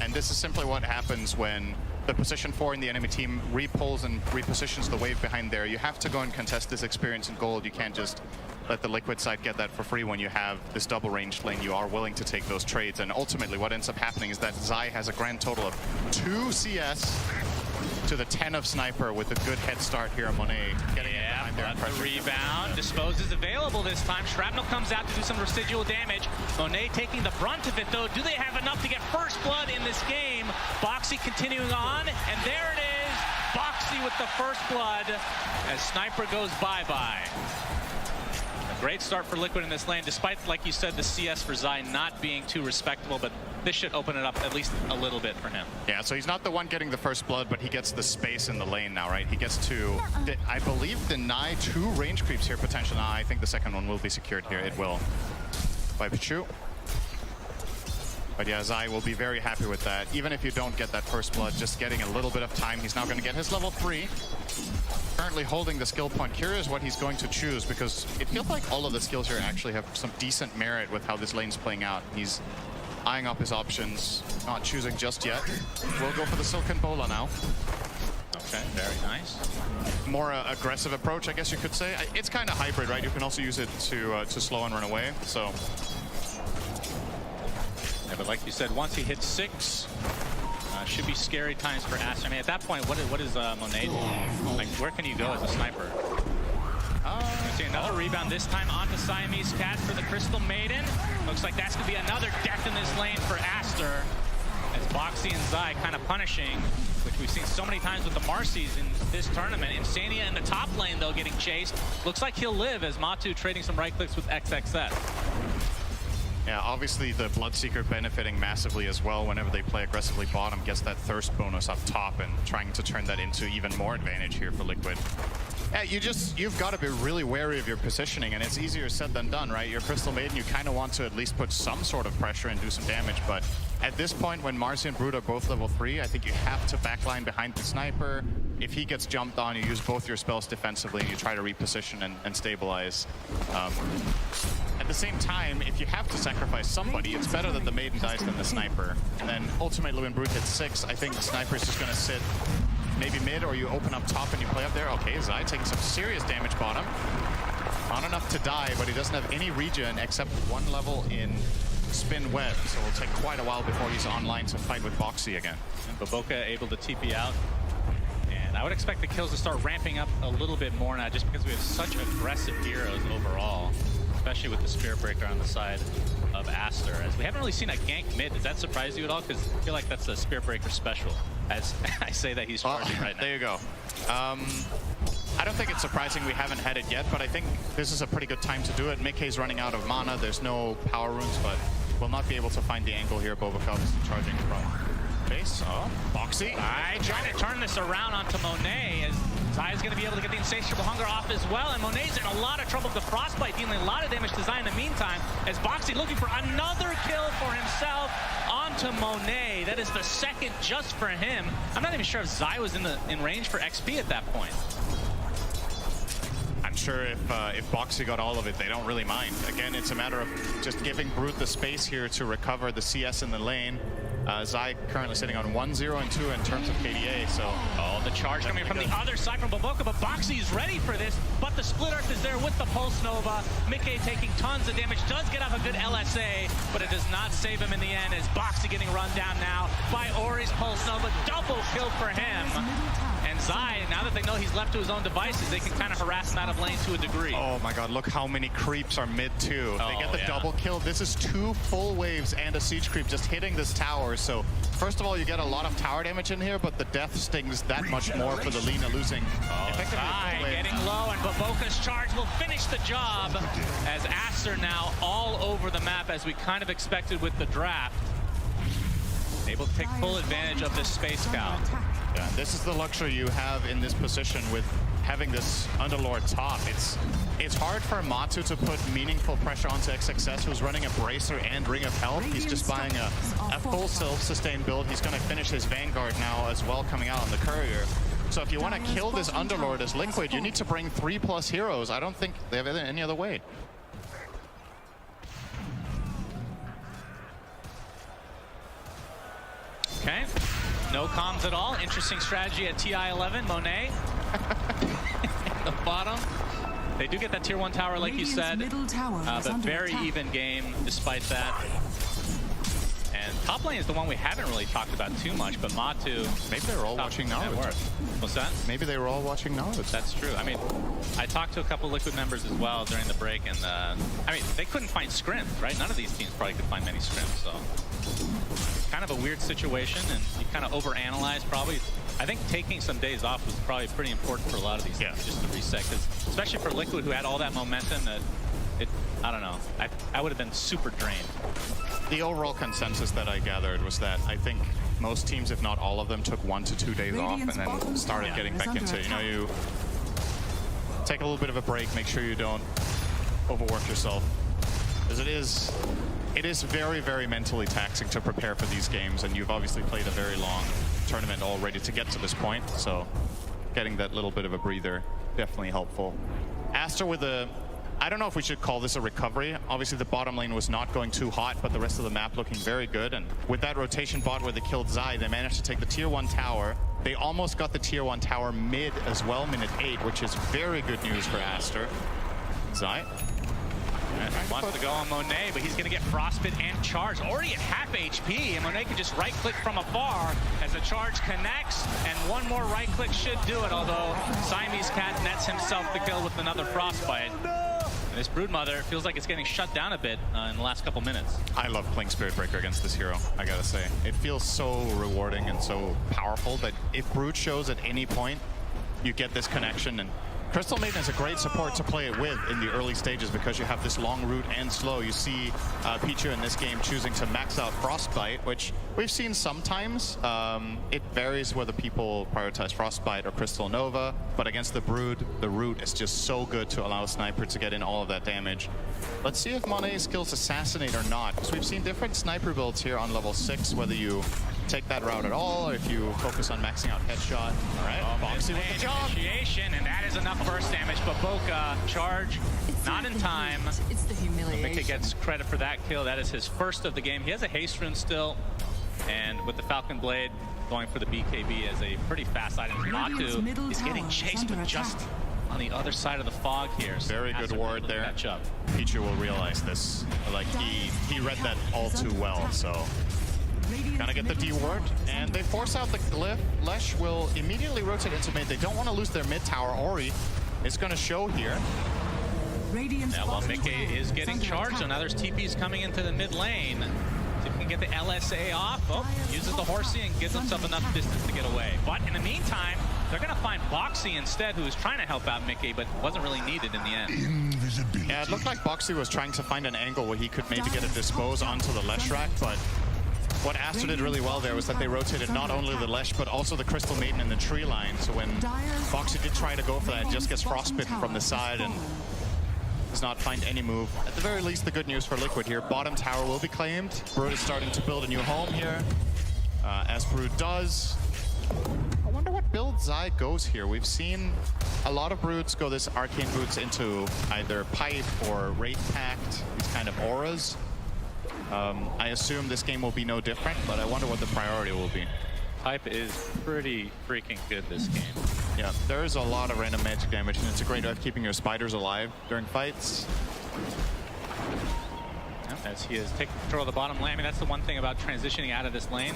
Speaker 20: And this is simply what happens when the position 4 in the enemy team repulls and repositions the wave behind there. You have to go and contest this experience in gold. You can't just let the Liquid side get that for free when you have this double ranged lane. You are willing to take those trades, and ultimately what ends up happening is that Zai has a grand total of 2 CS to the 10 of Sniper with a good head start here on Monet. Getting it behind there.
Speaker 18: The rebound. Dispose is available this time. Shrapnel comes out to do some residual damage. Monet taking the brunt of it, though. Do they have enough to get first blood in this game? Boxy continuing on, and there it is. Boxy with the first blood as Sniper goes bye-bye. Great start for Liquid in this lane, despite, like you said, the CS for Zai not being too respectable, but this should open it up at least a little bit for him.
Speaker 20: Yeah, so he's not the one getting the first blood, but he gets the space in the lane now, right? He gets to, I believe, deny 2 range creeps here potentially. I think the second one will be secured here. It will. By Pichu. But yeah, Zai will be very happy with that. Even if you don't get that first blood, just getting a little bit of time. He's now going to get his level 3. Currently holding the skill point. Curious what he's going to choose, because it feels like all of the skills here actually have some decent merit with how this lane's playing out. He's eyeing up his options, not choosing just yet. We'll go for the Silken Bola now.
Speaker 18: Okay, very nice.
Speaker 20: More aggressive approach, I guess you could say. It's kind of hybrid, right? You can also use it to slow and run away, so...
Speaker 18: Yeah, but like you said, once he hits 6, should be scary times for Aster. I mean, at that point, what is Monet doing? Like, where can you go as a sniper? See another rebound, this time onto Siamese Cat for the Crystal Maiden. Looks like that's going to be another death in this lane for Aster. As Boxy and Zai kind of punishing, which we've seen so many times with the Marcies in this tournament. Insania in the top lane, though, getting chased. Looks like he'll live as Matu trading some right clicks with XXS.
Speaker 20: Yeah, obviously the Bloodseeker benefiting massively as well whenever they play aggressively bottom, gets that thirst bonus up top and trying to turn that into even more advantage here for Liquid. Yeah, you've got to be really wary of your positioning, and it's easier said than done, right? Your Crystal Maiden, you kind of want to at least put some sort of pressure and do some damage, but at this point when Marcy and Brood are both level 3, I think you have to backline behind the sniper. If he gets jumped on, you use both your spells defensively and you try to reposition and stabilize. At the same time, if you have to sacrifice somebody, it's better that the Maiden dies than the sniper. And then ultimately when Brood hits 6, I think the sniper is just going to sit maybe mid, or you open up top and you play up there. Okay, Zai taking some serious damage bottom. Not enough to die, but he doesn't have any regen except 1 level in Spin Web, so it'll take quite a while before he's online to fight with Boxy again.
Speaker 18: And Baboka able to TP out. And I would expect the kills to start ramping up a little bit more now, just because we have such aggressive heroes overall, especially with the Spirit Breaker on the side of Aster. As we haven't really seen a gank mid. Does that surprise you at all? Because I feel like that's a Spirit Breaker special, as I say that he's charging right now.
Speaker 20: There you go. I don't think it's surprising we haven't had it yet, but I think this is a pretty good time to do it. Mickey's running out of mana. There's no power runes, but we'll not be able to find the angle here. Bobakov is charging from base. Oh, Boxy.
Speaker 18: Trying to turn this around onto Monet, as Zai's going to be able to get the Insatiable Hunger off as well, and Monet's in a lot of trouble with the Frostbite, dealing a lot of damage to Zai in the meantime, as Boxy looking for another kill for himself onto Monet. That is the second just for him. I'm not even sure if Zai was in range for XP at that point.
Speaker 20: I'm sure if Boxy got all of it, they don't really mind. Again, it's a matter of just giving Brute the space here to recover the CS in the lane. Zai currently sitting on 1-0 and 2 in terms of KDA, so...
Speaker 18: Oh, the charge coming from the other side from Baboka, but Boxy is ready for this, but the Split Earth is there with the Pulse Nova. Mickey taking tons of damage, does get off a good LSA, but it does not save him in the end, as Boxy getting run down now by Ori's Pulse Nova. Double kill for him. And Zai, now that they know he's left to his own devices, they can kind of harass him out of lane to a degree.
Speaker 20: Oh my god, look how many creeps are mid too. They get the double kill. This is 2 full waves and a siege creep just hitting this tower. So first of all, you get a lot of tower damage in here, but the death stings that much more for the Lina losing.
Speaker 18: Zai getting low, and Baboka's charge will finish the job, as Aster now all over the map, as we kind of expected with the draft. Able to take full advantage of this space scout.
Speaker 20: Yeah, this is the luxury you have in this position with having this Underlord top. It's hard for Matu to put meaningful pressure onto XXS, who's running a Bracer and Ring of Health. He's just buying a full self-sustained build. He's going to finish his Vanguard now as well, coming out on the Courier. So if you want to kill this Underlord as Liquid, you need to bring 3+ heroes. I don't think they have any other way.
Speaker 18: Okay, no comms at all. Interesting strategy at TI-11. Monet in the bottom. They do get that tier 1 tower, like you said, but very even game despite that. And top lane is the one we haven't really talked about too much, but Matu...
Speaker 20: Maybe they were all watching Naruto.
Speaker 18: What's that?
Speaker 20: Maybe they were all watching Naruto.
Speaker 18: That's true. I mean, I talked to a couple Liquid members as well during the break, and I mean, they couldn't find scrim, right? None of these teams probably could find many scrims, so... Kind of a weird situation, and you kind of overanalyze probably. I think taking some days off was probably pretty important for a lot of these teams, just to reset, because especially for Liquid, who had all that momentum that I don't know. I would have been super drained.
Speaker 20: The overall consensus that I gathered was that I think most teams, if not all of them, took 1 to 2 days off and then started getting back into it. You know, you take a little bit of a break, make sure you don't overwork yourself. Because it is very, very mentally taxing to prepare for these games, and you've obviously played a very long tournament already to get to this point, so getting that little bit of a breather, definitely helpful. Aster with a, I don't know if we should call this a recovery. Obviously the bottom lane was not going too hot, but the rest of the map looking very good. And with that rotation bot where they killed Zai, they managed to take the tier 1 tower. They almost got the tier 1 tower mid as well, minute 8, which is very good news for Aster. Zai.
Speaker 18: Wants to go on Monet, but he's going to get frostbit and charge. Already at half HP, and Monet can just right-click from afar as the charge connects, and one more right-click should do it, although Siamese Cat nets himself the kill with another frostbite. And this Broodmother feels like it's getting shut down a bit in the last couple minutes.
Speaker 20: I love playing Spirit Breaker against this hero, I gotta say. It feels so rewarding and so powerful that if Brood shows at any point, you get this connection. And Crystal Maiden is a great support to play it with in the early stages because you have this long route and slow. You see Pichu in this game choosing to max out Frostbite, which we've seen sometimes. It varies whether people prioritize Frostbite or Crystal Nova, but against the Brood, the route is just so good to allow a sniper to get in all of that damage. Let's see if Monet skills Assassinate or not, because we've seen different sniper builds here on level 6, whether you take that route at all, or if you focus on maxing out headshot. All right, Boxy with the job.
Speaker 18: Initiation, and that is enough burst damage, but Boca charge not in time.
Speaker 5: It's the humiliation.
Speaker 18: Mika gets credit for that kill. That is his first of the game. He has a haste rune still, and with the Falcon Blade going for the BKB as a pretty fast item. Matu is getting chased, but just on the other side of the fog here. So
Speaker 20: very good ward there. Pichu will realize this. Like he read that all too well, so. Gonna get the D ward, and they force out the glyph. Lesh will immediately rotate into mid. They don't want to lose their mid tower. Ori is gonna show here.
Speaker 18: Now while Mickey is getting charged, so now there's TPs coming into the mid lane. See if he can get the LSA off. Oh, uses the horsey and gives himself enough distance to get away. But in the meantime, they're gonna find Boxy instead, who is trying to help out Mickey, but wasn't really needed in the end.
Speaker 20: Yeah, it looked like Boxy was trying to find an angle where he could maybe get a dispose onto the Lesh rack, but what Aster did really well there was that they rotated not only the Lesh, but also the Crystal Maiden in the tree line. So when Boxy did try to go for that, just gets frostbitten from the side and does not find any move. At the very least, the good news for Liquid here, bottom tower will be claimed. Brood is starting to build a new home here, as Brood does. I wonder what build Zai goes here. We've seen a lot of Broods go this Arcane Boots into either Pipe or Wraith Pact, these kind of auras. I assume this game will be no different, but I wonder what the priority will be.
Speaker 18: Pipe is pretty freaking good this game.
Speaker 20: Yeah, there is a lot of random magic damage, and it's a great way of keeping your spiders alive during fights.
Speaker 18: As he is taking control of the bottom lane. I mean, that's the one thing about transitioning out of this lane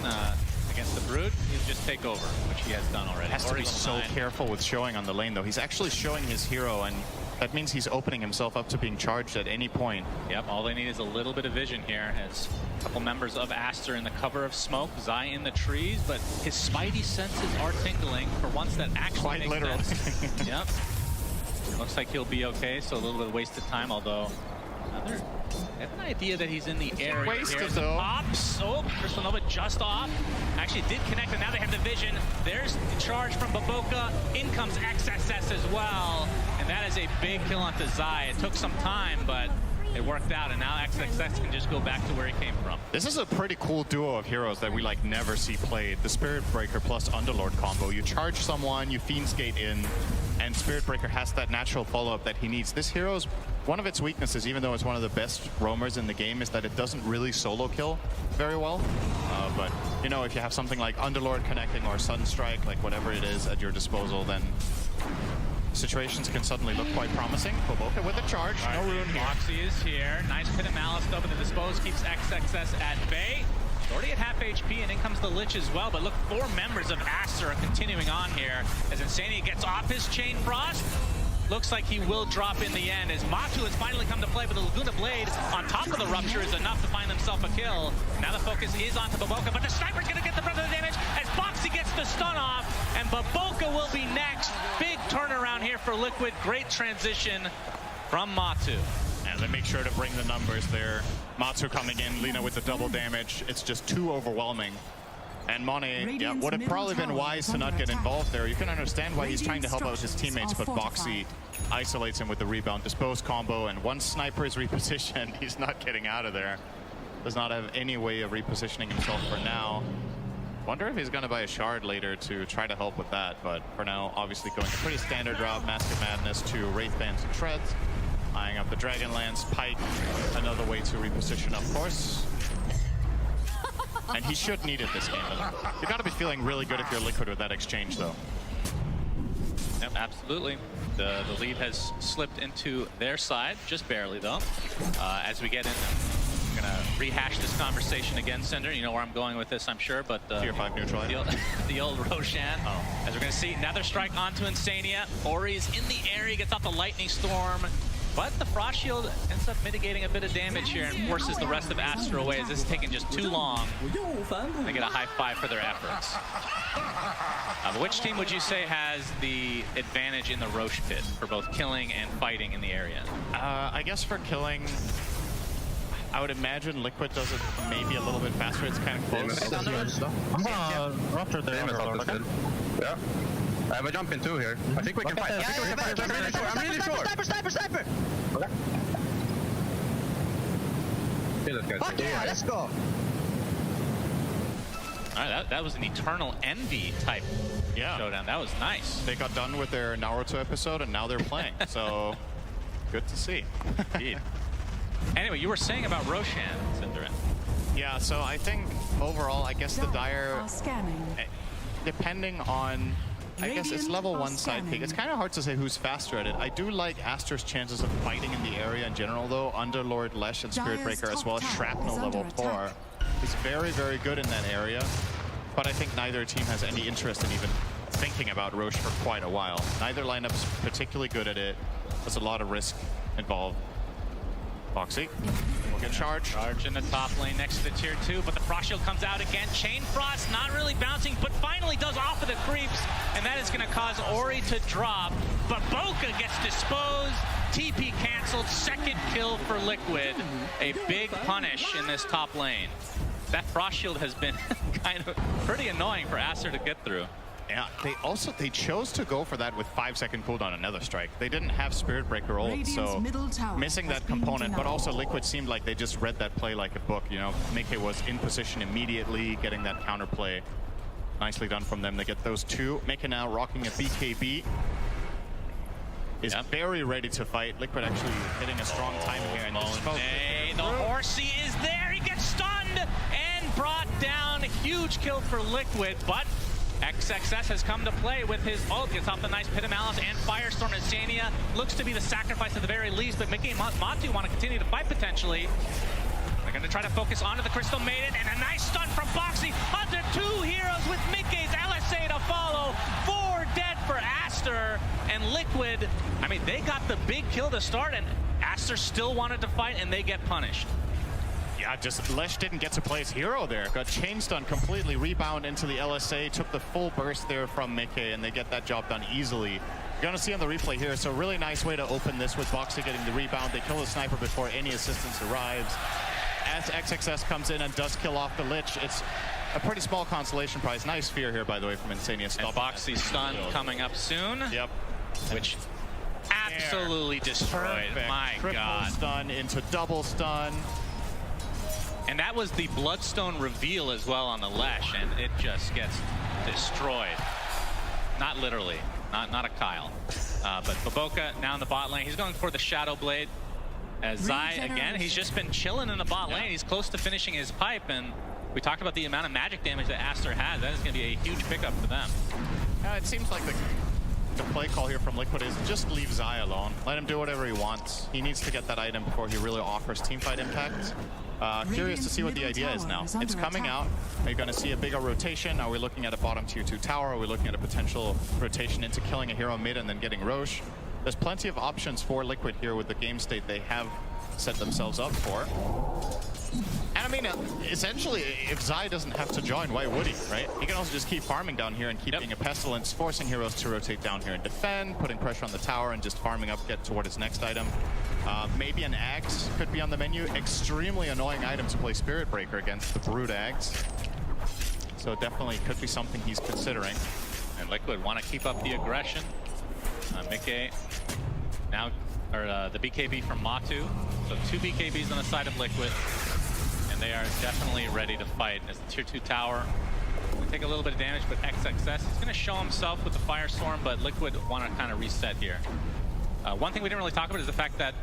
Speaker 18: against the Brood. You just take over, which he has done already.
Speaker 20: Has to be so careful with showing on the lane, though. He's actually showing his hero, and that means he's opening himself up to being charged at any point.
Speaker 18: Yep, all they need is a little bit of vision here as a couple members of Aster in the cover of smoke, Zai in the trees, but his spidey senses are tingling for once that actually makes sense. Yep. Looks like he'll be okay, so a little bit of wasted time, although I have an idea that he's in the area.
Speaker 20: Wasted though.
Speaker 18: Pops. Oh, Crystal Nova just off. Actually did connect, and now they have the vision. There's the charge from Baboka. In comes XSS as well. And that is a big kill onto Zai. It took some time, but it worked out, and now XXX can just go back to where he came from.
Speaker 20: This is a pretty cool duo of heroes that we like never see played. The Spirit Breaker plus Underlord combo. You charge someone, you Fiend's Gate in, and Spirit Breaker has that natural follow-up that he needs. This hero's, one of its weaknesses, even though it's one of the best roamers in the game, is that it doesn't really solo kill very well. But, you know, if you have something like Underlord connecting or Sunstrike, like whatever it is at your disposal, then situations can suddenly look quite promising. Boboka with a charge, no rune here.
Speaker 18: Moxie is here. Nice pit of Malice though, but the dispose keeps XXS at bay. Already at half HP, and in comes the Lich as well. But look, 4 members of Aster are continuing on here as Insania gets off his Chain Frost. Looks like he will drop in the end as Matu has finally come to play, but the Laguna Blade on top of the Rupture is enough to find himself a kill. Now the focus is onto Baboka, but the Sniper's going to get the brunt of the damage as Boxy gets the stun off, and Baboka will be next. Big turnaround here for Liquid. Great transition from Matu.
Speaker 20: And they make sure to bring the numbers there. Matsu coming in, Lina with the double damage. It's just too overwhelming. And Mone, yeah, would have probably been wise to not get involved there. You can understand why he's trying to help out his teammates, but Boxy isolates him with the rebound, dispose combo, and once Sniper is repositioned, he's not getting out of there. Does not have any way of repositioning himself for now. Wonder if he's going to buy a shard later to try to help with that, but for now, obviously going a pretty standard route, Mask of Madness to Wraithbands and Treads, eyeing up the Dragonlance, Pike, another way to reposition, of course. And he should need it this game. You got to be feeling really good if you're Liquid with that exchange, though.
Speaker 18: Yep, absolutely. The lead has slipped into their side, just barely, though. As we get in, I'm going to rehash this conversation again, Cinder. You know where I'm going with this, I'm sure, but...
Speaker 20: Tier 5 neutral.
Speaker 18: The old Roshan.
Speaker 20: Oh.
Speaker 18: As we're going to see another strike onto Insania. Ori's in the area, gets off the Lightning Storm. But the Frost Shield ends up mitigating a bit of damage here and forces the rest of Aster away, as this is taking just too long. They get a high five for their efforts. But which team would you say has the advantage in the Roche pit for both killing and fighting in the area?
Speaker 20: I guess for killing, I would imagine Liquid does it maybe a little bit faster. It's kind of close.
Speaker 5: Yeah. I have a jump in 2 here. I think we can fight. I'm really sure. I'm really sure. Sniper!
Speaker 7: Okay, let's go.
Speaker 18: All right, that was an Eternal Envy type showdown. That was nice.
Speaker 20: They got done with their Naruto episode and now they're playing. So good to see.
Speaker 18: Indeed. Anyway, you were saying about Roshan, Cinderin.
Speaker 20: Yeah, so I think overall, I guess the Dire, depending on, I guess it's level 1 side pick. It's kind of hard to say who's faster at it. I do like Aster's chances of fighting in the area in general, though. Underlord, Lesh, and Spiritbreaker, as well as Shrapnel level 4. He's very, very good in that area. But I think neither team has any interest in even thinking about Roche for quite a while. Neither lineup's particularly good at it. There's a lot of risk involved. Boxy will get charged.
Speaker 18: Charge in the top lane next to the tier 2, but the Frost Shield comes out again. Chain Frost not really bouncing, but finally does off of the creeps, and that is going to cause Ori to drop. But Boca gets disposed. TP canceled. Second kill for Liquid. A big punish in this top lane. That Frost Shield has been kind of pretty annoying for Aster to get through.
Speaker 20: Yeah, they chose to go for that with 5-second cooldown another strike. They didn't have Spiritbreaker ult, so missing that component, but also Liquid seemed like they just read that play like a book, you know. Mike was in position immediately, getting that counterplay. Nicely done from them. They get those 2. Mike now rocking a BKB. Is very ready to fight. Liquid actually hitting a strong timing here. And
Speaker 18: the Horsey is there. He gets stunned and brought down. Huge kill for Liquid, but XXS has come to play with his ult. Gets off the nice Pit of Malice and Firestorm. Insania looks to be the sacrifice at the very least, but Mickey and Matu want to continue to fight potentially. They're going to try to focus onto the Crystal Maiden, and a nice stun from Boxy onto 2 heroes with Mickey's LSA to follow. 4 dead for Aster, and Liquid, I mean, they got the big kill to start, and Aster still wanted to fight, and they get punished.
Speaker 20: Yeah, just Lesh didn't get to play his hero there. Got chain stun completely, rebound into the LSA, took the full burst there from Mickey, and they get that job done easily. You're gonna see on the replay here, so really nice way to open this with Boxy getting the rebound. They kill the sniper before any assistance arrives. As XXS comes in and does kill off the Lich, it's a pretty small consolation prize. Nice fear here, by the way, from Insania.
Speaker 18: And Boxy's stun coming up soon.
Speaker 20: Yep.
Speaker 18: Which absolutely destroyed.
Speaker 20: Perfect.
Speaker 18: My
Speaker 20: Triple
Speaker 18: God.
Speaker 20: Stun into double stun.
Speaker 18: And that was the Bloodstone reveal as well on the Lesh, and it just gets destroyed. Not literally, not a Kyle. But Baboka now in the bot lane. He's going for the Shadow Blade. As Zai, again, he's just been chilling in the bot lane. He's close to finishing his pipe, and we talked about the amount of magic damage that Aster has. That is going to be a huge pickup for them.
Speaker 20: It seems like the play call here from Liquid is just leave Zai alone. Let him do whatever he wants. He needs to get that item before he really offers teamfight impact. Curious to see what the idea is now. It's coming out. Are you going to see a bigger rotation? Are we looking at a bottom tier 2 tower? Are we looking at a potential rotation into killing a hero mid and then getting Roche? There's plenty of options for Liquid here with the game state they have set themselves up for. And mean, essentially, if Zai doesn't have to join, why would he, right? He can also just keep farming down here and keep being a pestilence, forcing heroes to rotate down here and defend, putting pressure on the tower, and just farming up, get toward his next item. Maybe an Axe could be on the menu. Extremely annoying item to play Spirit Breaker against, the Brood Axe. So definitely could be something he's considering.
Speaker 18: And Liquid want to keep up the aggression. Mickey now, or the BKB from Matu. So 2 BKBs on the side of Liquid. And they are definitely ready to fight as the tier 2 tower will take a little bit of damage, but XXS is going to show himself with the Firestorm, but Liquid want to kind of reset here. One thing we didn't really talk about is the fact that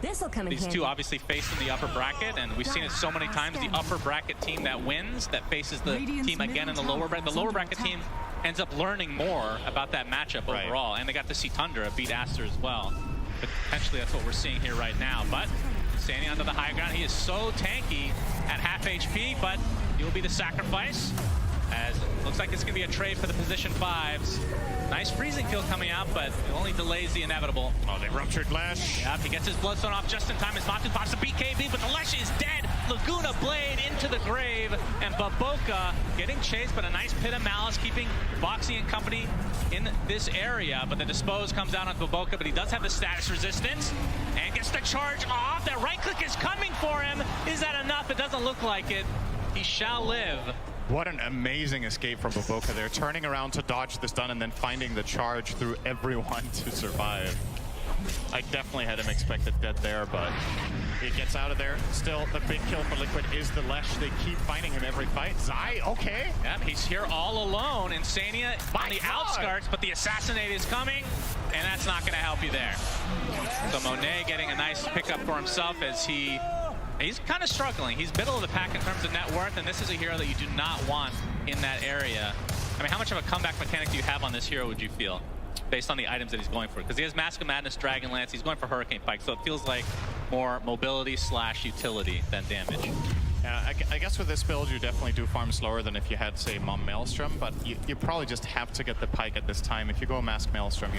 Speaker 18: these two obviously face in the upper bracket, and we've seen it so many times. The upper bracket team that wins, that faces the team again in the lower bracket. The lower bracket team ends up learning more about that matchup overall, and they got to see Tundra beat Aster as well. But potentially that's what we're seeing here right now. But standing onto the high ground, he is so tanky at half HP, but he'll be the sacrifice. As it looks like it's going to be a trade for the position 5s. Nice freezing kill coming out, but it only delays the inevitable.
Speaker 20: Oh, they ruptured Lash.
Speaker 18: Yep, he gets his Bloodstone off just in time as Matu pops the BKB, but the Lash is dead. Laguna Blade into the grave, and Baboka getting chased, but a nice Pit of Malice keeping Boxy and company in this area. But the Dispose comes down on Baboka, but he does have the status resistance and gets the charge off. That right click is coming for him. Is that enough? It doesn't look like it. He shall live.
Speaker 20: What an amazing escape from Baboka there, turning around to dodge the stun and then finding the charge through everyone to survive. I definitely had him expected dead there, but he gets out of there. Still, the big kill for Liquid is the Lesh. They keep finding him every fight. Zai, okay.
Speaker 18: Yep, he's here all alone. Insania on the outskirts, but the Assassinate is coming, and that's not going to help you there. So Monet getting a nice pickup for himself as he's kind of struggling. He's middle of the pack in terms of net worth, and this is a hero that you do not want in that area. I mean, how much of a comeback mechanic do you have on this hero, would you feel, based on the items that he's going for? Because he has Mask of Madness, Dragonlance, he's going for Hurricane Pike, so it feels like more mobility / utility than damage.
Speaker 20: Yeah, I guess with this build, you definitely do farm slower than if you had, say, Mom Maelstrom, but you probably just have to get the Pike at this time. If you go Mask Maelstrom,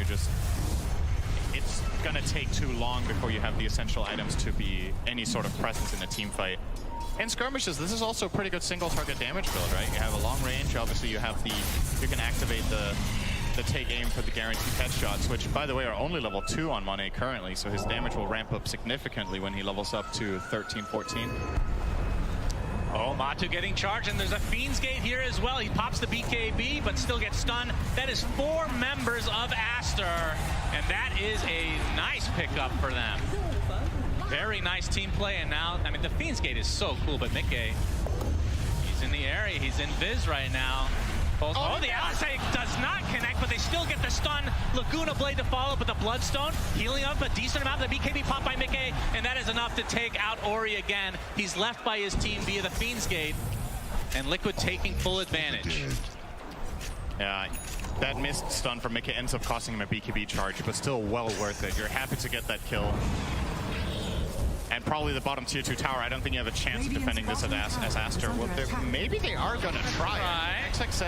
Speaker 20: it's gonna take too long before you have the essential items to be any sort of presence in a team fight. In skirmishes, this is also a pretty good single target damage build, right? You have a long range, obviously you can activate the take aim for the guaranteed headshots, which by the way are only level 2 on Monet currently, so his damage will ramp up significantly when he levels up to 13, 14.
Speaker 18: Oh, Matu getting charged, and there's a Fiend's Gate here as well. He pops the BKB, but still gets stunned. That is 4 members of Aster, and that is a nice pickup for them. Very nice team play, and now, I mean, the Fiend's Gate is so cool, but Mickey, he's in the area. He's in Viz right now. Oh, the Alisei does not connect, but they still get the stun. Laguna Blade to follow, but the Bloodstone healing up a decent amount. The BKB popped by Mickey, and that is enough to take out Ori again. He's left by his team via the Fiend's Gate, and Liquid taking full advantage.
Speaker 20: Yeah, that missed stun from Mickey ends up costing him a BKB charge, but still well worth it. You're happy to get that kill. And probably the bottom tier 2 tower, I don't think you have a chance of defending this as Aster. Well, maybe they are going to try. XXS.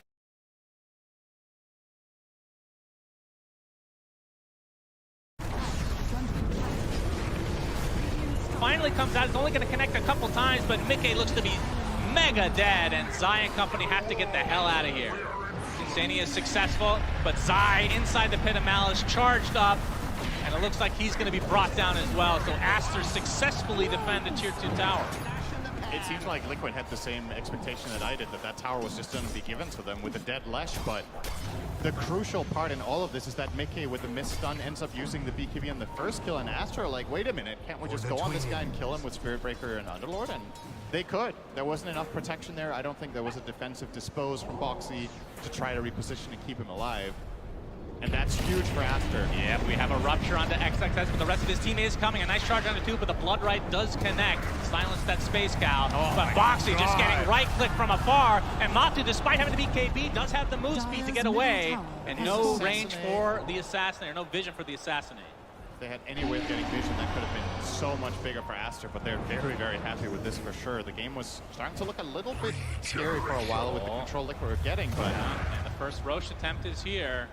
Speaker 18: Finally comes out. It's only going to connect a couple times, but Mickey looks to be mega dead, and Zai and company have to get the hell out of here. Insania is successful, but Zai inside the Pit of Malice charged up, and it looks like he's going to be brought down as well. So Aster successfully defend the tier 2 tower.
Speaker 20: It seems like Liquid had the same expectation that I did, that tower was just going to be given to them with a dead Lesh, but the crucial part in all of this is that Mickey with the missed stun ends up using the BKB on the first kill, and Aster are like, wait a minute, can't we just go on this guy and kill him with Spirit Breaker and Underlord? And they could. There wasn't enough protection there. I don't think there was a defensive dispose from Boxy to try to reposition and keep him alive. And that's huge for Aster.
Speaker 18: Yeah, we have a rupture onto XXS, but the rest of his team is coming. A nice charge onto 2, but the Blood Right does connect. Silence that Space Cow. But Boxy just getting right click from afar. And Matu, despite having the BKB, does have the move speed to get away. And no range for the Assassinate, or no vision for the Assassinate.
Speaker 20: If they had any way of getting vision, that could have been so much bigger for Aster, but they're very, very happy with this for sure. The game was starting to look a little bit scary for a while with the control Liquid were getting, but...
Speaker 18: And the first Roche attempt is here.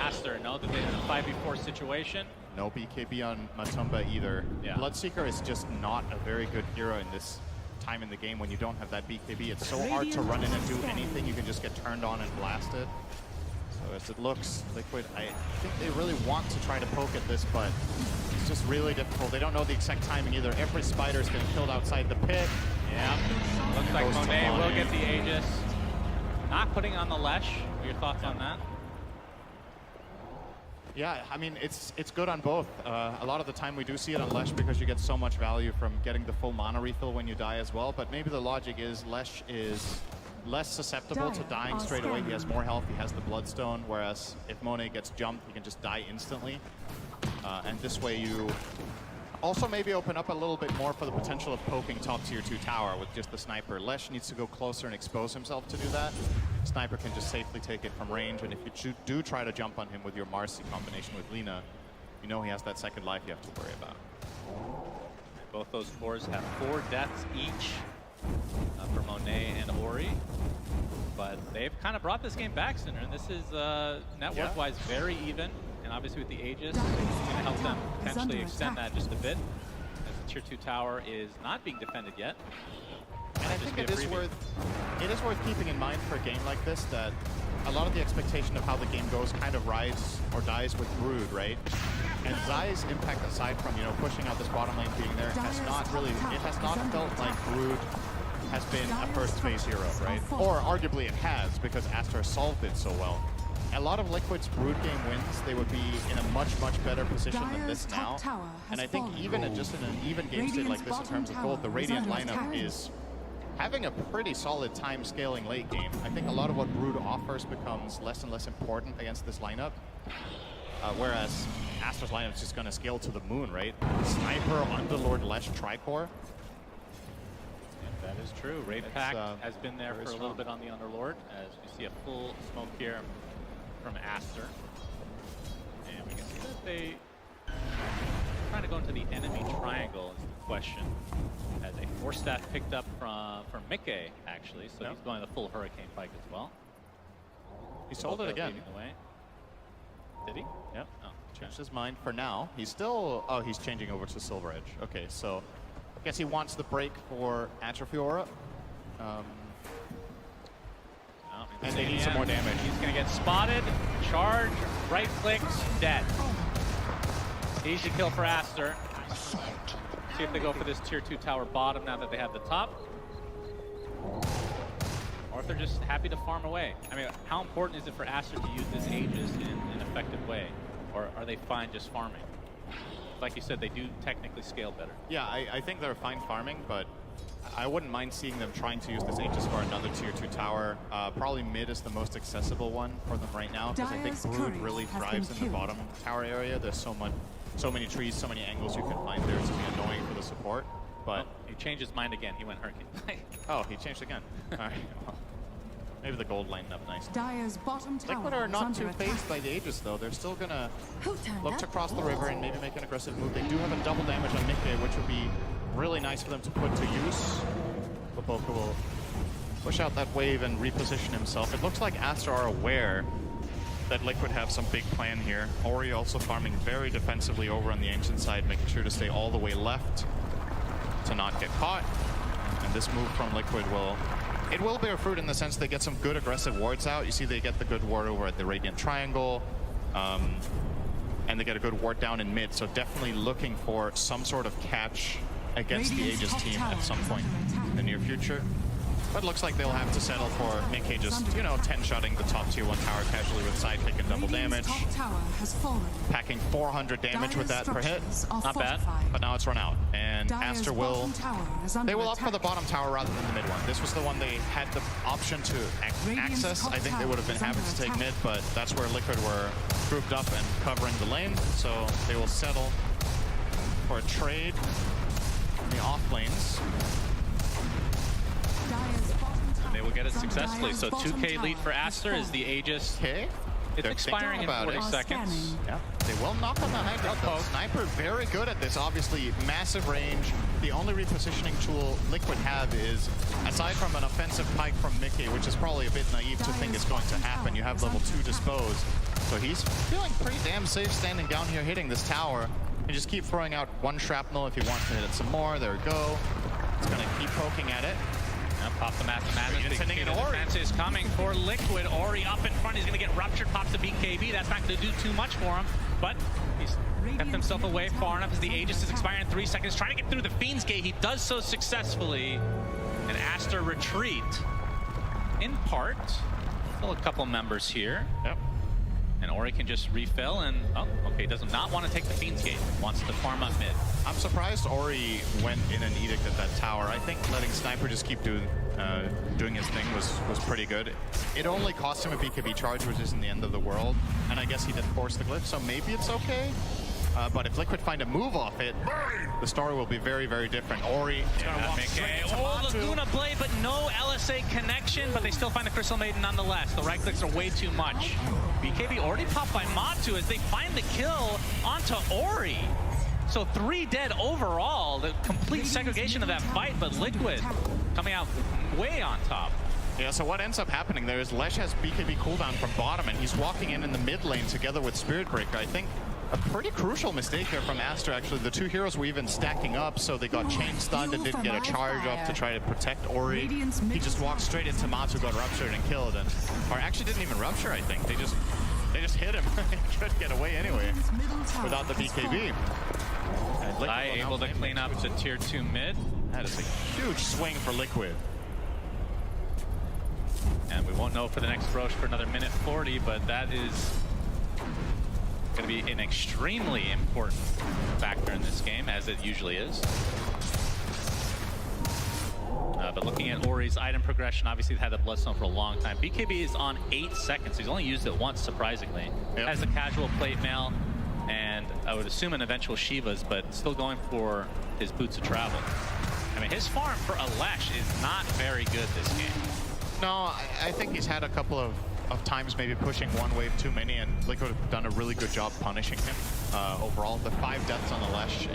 Speaker 18: Aster know that they're in a 5v4 situation.
Speaker 20: No BKB on Matumba either.
Speaker 18: Yeah.
Speaker 20: Bloodseeker is just not a very good hero in this
Speaker 6: time in the game when you don't have that BKB. It's so hard to run in and do anything. You can just get turned on and blasted. So as it looks, Liquid, I think they really want to try to poke at this, but it's just really difficult. They don't know the exact timing either. Every spider is getting killed outside the pit.
Speaker 18: Yeah, looks like Monet will get the Aegis. Not putting on the Lesh. What are your thoughts on that?
Speaker 6: Yeah, I mean, it's good on both. A lot of the time we do see it on Lesh because you get so much value from getting the full mana refill when you die as well, but maybe the logic is Lesh is less susceptible to dying straight away. He has more health, he has the Bloodstone, whereas if Monet gets jumped, he can just die instantly. And this way you also maybe open up a little bit more for the potential of poking top tier 2 tower with just the sniper. Lesh needs to go closer and expose himself to do that. Sniper can just safely take it from range, and if you do try to jump on him with your Marcy combination with Lina, you know he has that second life you have to worry about.
Speaker 18: Both those cores have 4 deaths each for Monet and Ori, but they've kind of brought this game back sooner, and this is net worth-wise very even, and obviously with the Aegis, it's going to help them potentially extend that just a bit, as the tier 2 tower is not being defended yet.
Speaker 6: And I think it is worth keeping in mind for a game like this that a lot of the expectation of how the game goes kind of rides or dies with Brood, right? And Zai's impact, aside from, you know, pushing out this bottom lane being there, has not felt like Brood has been a first phase hero, right? Or arguably it has, because Aster solved it so well. A lot of Liquid's Brood game wins, they would be in a much, much better position than this now. And I think even just in an even game state like this in terms of gold, the Radiant lineup is having a pretty solid time scaling late game. I think a lot of what Brood offers becomes less and less important against this lineup. Whereas Aster's lineup is just going to scale to the moon, right? Sniper, Underlord, Lesh, Tricore.
Speaker 18: That is true. Raid Pack has been there for a little bit on the Underlord, as we see a full smoke here from Aster. And we can see that they trying to go into the enemy triangle is the question. As a force staff picked up from Mickey, actually, so he's going the full Hurricane Pike as well.
Speaker 6: He sold it again.
Speaker 18: The way. Did he?
Speaker 6: Yep. Oh, changed his mind for now. He's still... Oh, he's changing over to Silver Edge. Okay, so I guess he wants the break for Atrophy Aura. And they need some more damage.
Speaker 18: He's going to get spotted, charge, right clicks, dead. Easy kill for Aster. See if they go for this tier 2 tower bottom now that they have the top. Or if they're just happy to farm away. I mean, how important is it for Aster to use this Aegis in an effective way? Or are they fine just farming? Like you said, they do technically scale better.
Speaker 6: Yeah, I think they're fine farming, but I wouldn't mind seeing them trying to use this Aegis for another tier 2 tower. Probably mid is the most accessible one for them right now, because I think Brood really thrives in the bottom tower area. There's so many trees, so many angles you can find there to be annoying for the support. But
Speaker 18: he changed his mind again. He went Hurricane.
Speaker 6: Oh, he changed again. All right. Well, maybe the gold lined up nice.
Speaker 7: Dire's bottom tower
Speaker 6: Liquid are not too phased by the Aegis, though. They're still gonna look to cross the river and maybe make an aggressive move. They do have a double damage on Mickey, which would be really nice for them to put to use. Boboka will push out that wave and reposition himself. It looks like Aster are aware that Liquid have some big plan here. Ori also farming very defensively over on the ancient side, making sure to stay all the way left to not get caught. And this move from Liquid will bear fruit in the sense they get some good aggressive wards out. You see they get the good ward over at the Radiant Triangle, and they get a good ward down in mid, so definitely looking for some sort of catch against the Aegis team at some point in the near future. But it looks like they'll have to settle for Mickey just, you know, 10-shotting the top tier 1 tower casually with sidekick and double damage. Packing 400 damage with that per hit. Not bad, but now it's run out. And Aster will... They will opt for the bottom tower rather than the mid one. This was the one they had the option to access. I think they would have been happy to take mid, but that's where Liquid were grouped up and covering the lane. So they will settle for a trade in the off lanes.
Speaker 18: They will get it successfully. So 2K lead for Aster is the Aegis.
Speaker 6: Okay.
Speaker 18: It's expiring in 40 seconds.
Speaker 6: Yeah, they will knock on the high ground though. Sniper very good at this. Obviously, massive range. The only repositioning tool Liquid have is, aside from an offensive pike from Mickey, which is probably a bit naive to think it's going to happen, you have level 2 disposed. So he's feeling pretty damn safe standing down here hitting this tower. And just keep throwing out one shrapnel if he wants to hit it some more. There we go. It's going to keep poking at it.
Speaker 18: Pop the mathematics.
Speaker 6: Sending it
Speaker 18: The
Speaker 6: Ori.
Speaker 18: defense is coming for Liquid. Ori up in front. He's going to get ruptured. Pops the BKB. That's not going to do too much for him. But he's kept himself away far enough as the Aegis is expiring in 3 seconds. Trying to get through the Fiend's Gate. He does so successfully. And Aster retreat. In part. Still a couple members here.
Speaker 6: Yep.
Speaker 18: And Ori can just refill and, oh, okay, does not want to take the Fiend's Gate. Wants to farm up mid.
Speaker 6: I'm surprised Ori went in an edict at that tower. I think letting Sniper just keep doing his thing was pretty good. It only cost him a BKB charge, which isn't the end of the world. And I guess he didn't force the glyph, so maybe it's okay. But if Liquid find a move off it, the story will be very, very different. Ori is going to walk straight into Matu.
Speaker 18: Laguna Blade, but no LSA connection, but they still find the Crystal Maiden nonetheless. The right clicks are way too much. BKB already popped by Matu as they find the kill onto Ori. So 3 dead overall, the complete segregation of that fight, but Liquid coming out way on top.
Speaker 6: Yeah, so what ends up happening there is Lesh has BKB cooldown from bottom, and he's walking in the mid lane together with Spirit Breaker. I think a pretty crucial mistake there from Aster, actually. The 2 heroes were even stacking up, so they got chain stunned and didn't get a charge off to try to protect Ori. He just walked straight into Matu, got ruptured and killed, or actually didn't even rupture, I think. They just hit him and tried to get away anyway without the BKB.
Speaker 18: Zai able to clean up to tier 2 mid.
Speaker 6: That is a huge swing for Liquid.
Speaker 18: And we won't know for the next Roche for another minute 40, but that is going to be an extremely important factor in this game, as it usually is. But looking at Ori's item progression, obviously he's had the Bloodstone for a long time. BKB is on 8 seconds. He's only used it once, surprisingly.
Speaker 6: Yep.
Speaker 18: Has the casual plate mail, and I would assume an eventual Shiva's, but still going for his boots of travel. I mean, his farm for a Lesh is not very good this game.
Speaker 6: No, I think he's had a couple of times maybe pushing one wave too many, and Liquid have done a really good job punishing him overall. The 5 deaths on the Lesh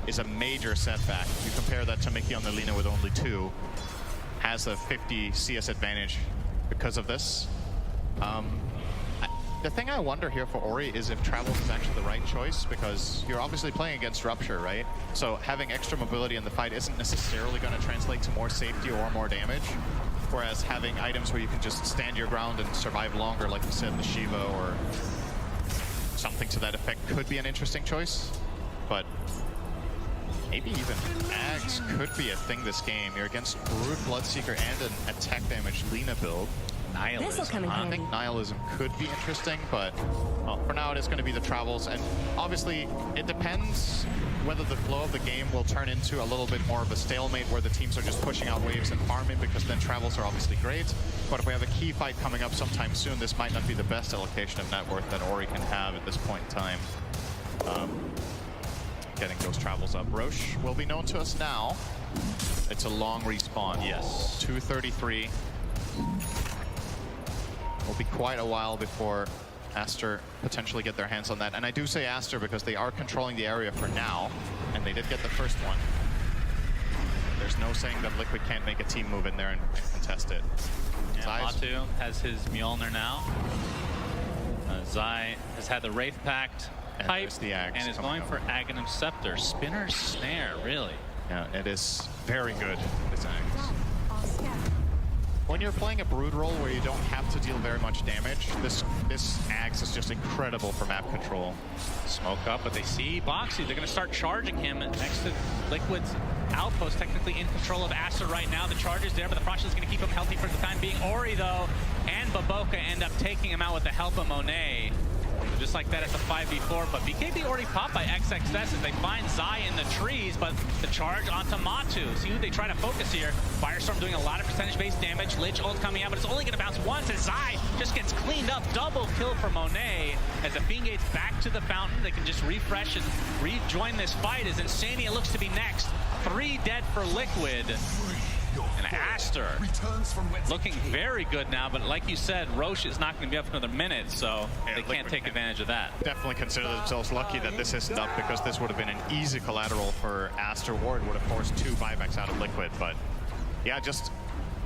Speaker 6: is a major setback. You compare that to Mickey on the Lina with only 2. Has a 50 CS advantage because of this. The thing I wonder here for Ori is if Travels is actually the right choice, because you're obviously playing against Rupture, right? So having extra mobility in the fight isn't necessarily going to translate to more safety or more damage. Whereas having items where you can just stand your ground and survive longer, like you said, the Shiva or something to that effect could be an interesting choice. But maybe even Ags could be a thing this game. You're against Brood, Bloodseeker, and an attack damage Lina build.
Speaker 18: Nihilism.
Speaker 6: I think Nihilism could be interesting, but well, for now it is going to be the Travels. And obviously, it depends whether the flow of the game will turn into a little bit more of a stalemate where the teams are just pushing out waves and farming, because then Travels are obviously great. But if we have a key fight coming up sometime soon, this might not be the best allocation of net worth that Ori can have at this point in time. Getting those Travels up. Roche will be known to us now. It's a long respawn.
Speaker 18: Yes.
Speaker 6: 2:33. Will be quite a while before Aster potentially get their hands on that. And I do say Aster because they are controlling the area for now, and they did get the first one. There's no saying that Liquid can't make a team move in there and contest it.
Speaker 18: Yeah, Matu has his Mjolnir now. Zai has had the Wraith Pact pipe and is going for Aghanim Scepter. Spinner Snare, really.
Speaker 6: Yeah, it is very good, this Axe. When you're playing a Brood role where you don't have to deal very much damage, this Axe is just incredible for map control.
Speaker 18: Smoke up, but they see Boxy. They're going to start charging him next to Liquid's outpost, technically in control of Aster right now. The charge is there, but the Frost is going to keep him healthy for the time being. Ori, though, and Baboka end up taking him out with the help of Monet. Just like that, it's a 5v4, but BKB already popped by XXS as they find Zai in the trees, but the charge onto Matu. See who they try to focus here. Firestorm doing a lot of percentage-based damage. Lich ult coming out, but it's only going to bounce once as Zai just gets cleaned up. Double kill for Monet. As the Fiend Gate's back to the fountain, they can just refresh and rejoin this fight as Insania looks to be next. 3 dead for Liquid. And Aster looking very good now, but like you said, Roche is not going to be up for another minute, so they can't take advantage of that.
Speaker 6: Definitely consider themselves lucky that this isn't up, because this would have been an easy collateral for Aster. Ward would have forced 2 buybacks out of Liquid, but yeah, just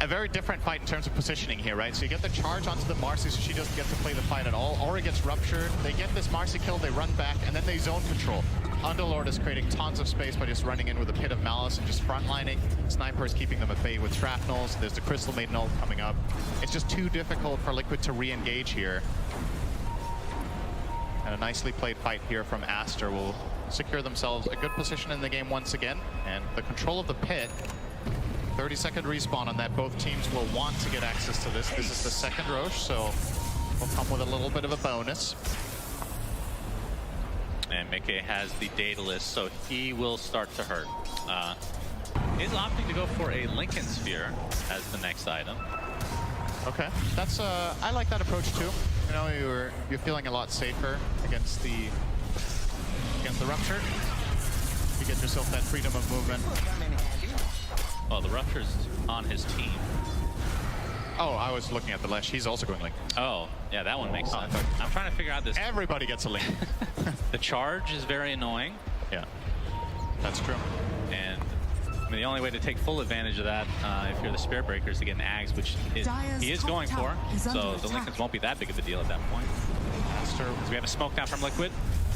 Speaker 6: a very different fight in terms of positioning here, right? So you get the charge onto the Marcy, so she doesn't get to play the fight at all. Ori gets ruptured, they get this Marcy kill, they run back, and then they zone control. Underlord is creating tons of space by just running in with a Pit of Malice and just frontlining. Sniper is keeping them at bay with shrapnels. There's the Crystal Maiden ult coming up. It's just too difficult for Liquid to re-engage here. And a nicely played fight here from Aster will secure themselves a good position in the game once again. And the control of the pit, 30-second respawn on that. Both teams will want to get access to this. This is the second Roche, so will come with a little bit of a bonus.
Speaker 18: And Mickey has the data list, so he will start to hurt. Is opting to go for a Lincoln Sphere as the next item.
Speaker 6: Okay, that's I like that approach too. You know, you're feeling a lot safer against the Rupture. You get yourself that freedom of movement.
Speaker 18: Well, the Rupture's on his team.
Speaker 6: Oh, I was looking at the Lesh. He's also going Link.
Speaker 18: Oh, yeah, that one makes sense. I'm trying to figure out this.
Speaker 6: Everybody gets a Link.
Speaker 18: The charge is very annoying.
Speaker 6: Yeah, that's true.
Speaker 18: And I mean, the only way to take full advantage of that, if you're the Spirit Breaker, is to get an Ags, which he is going for. So the Lincolns won't be that big of a deal at that point.
Speaker 6: Aster,
Speaker 18: so we have a smoke down from Liquid.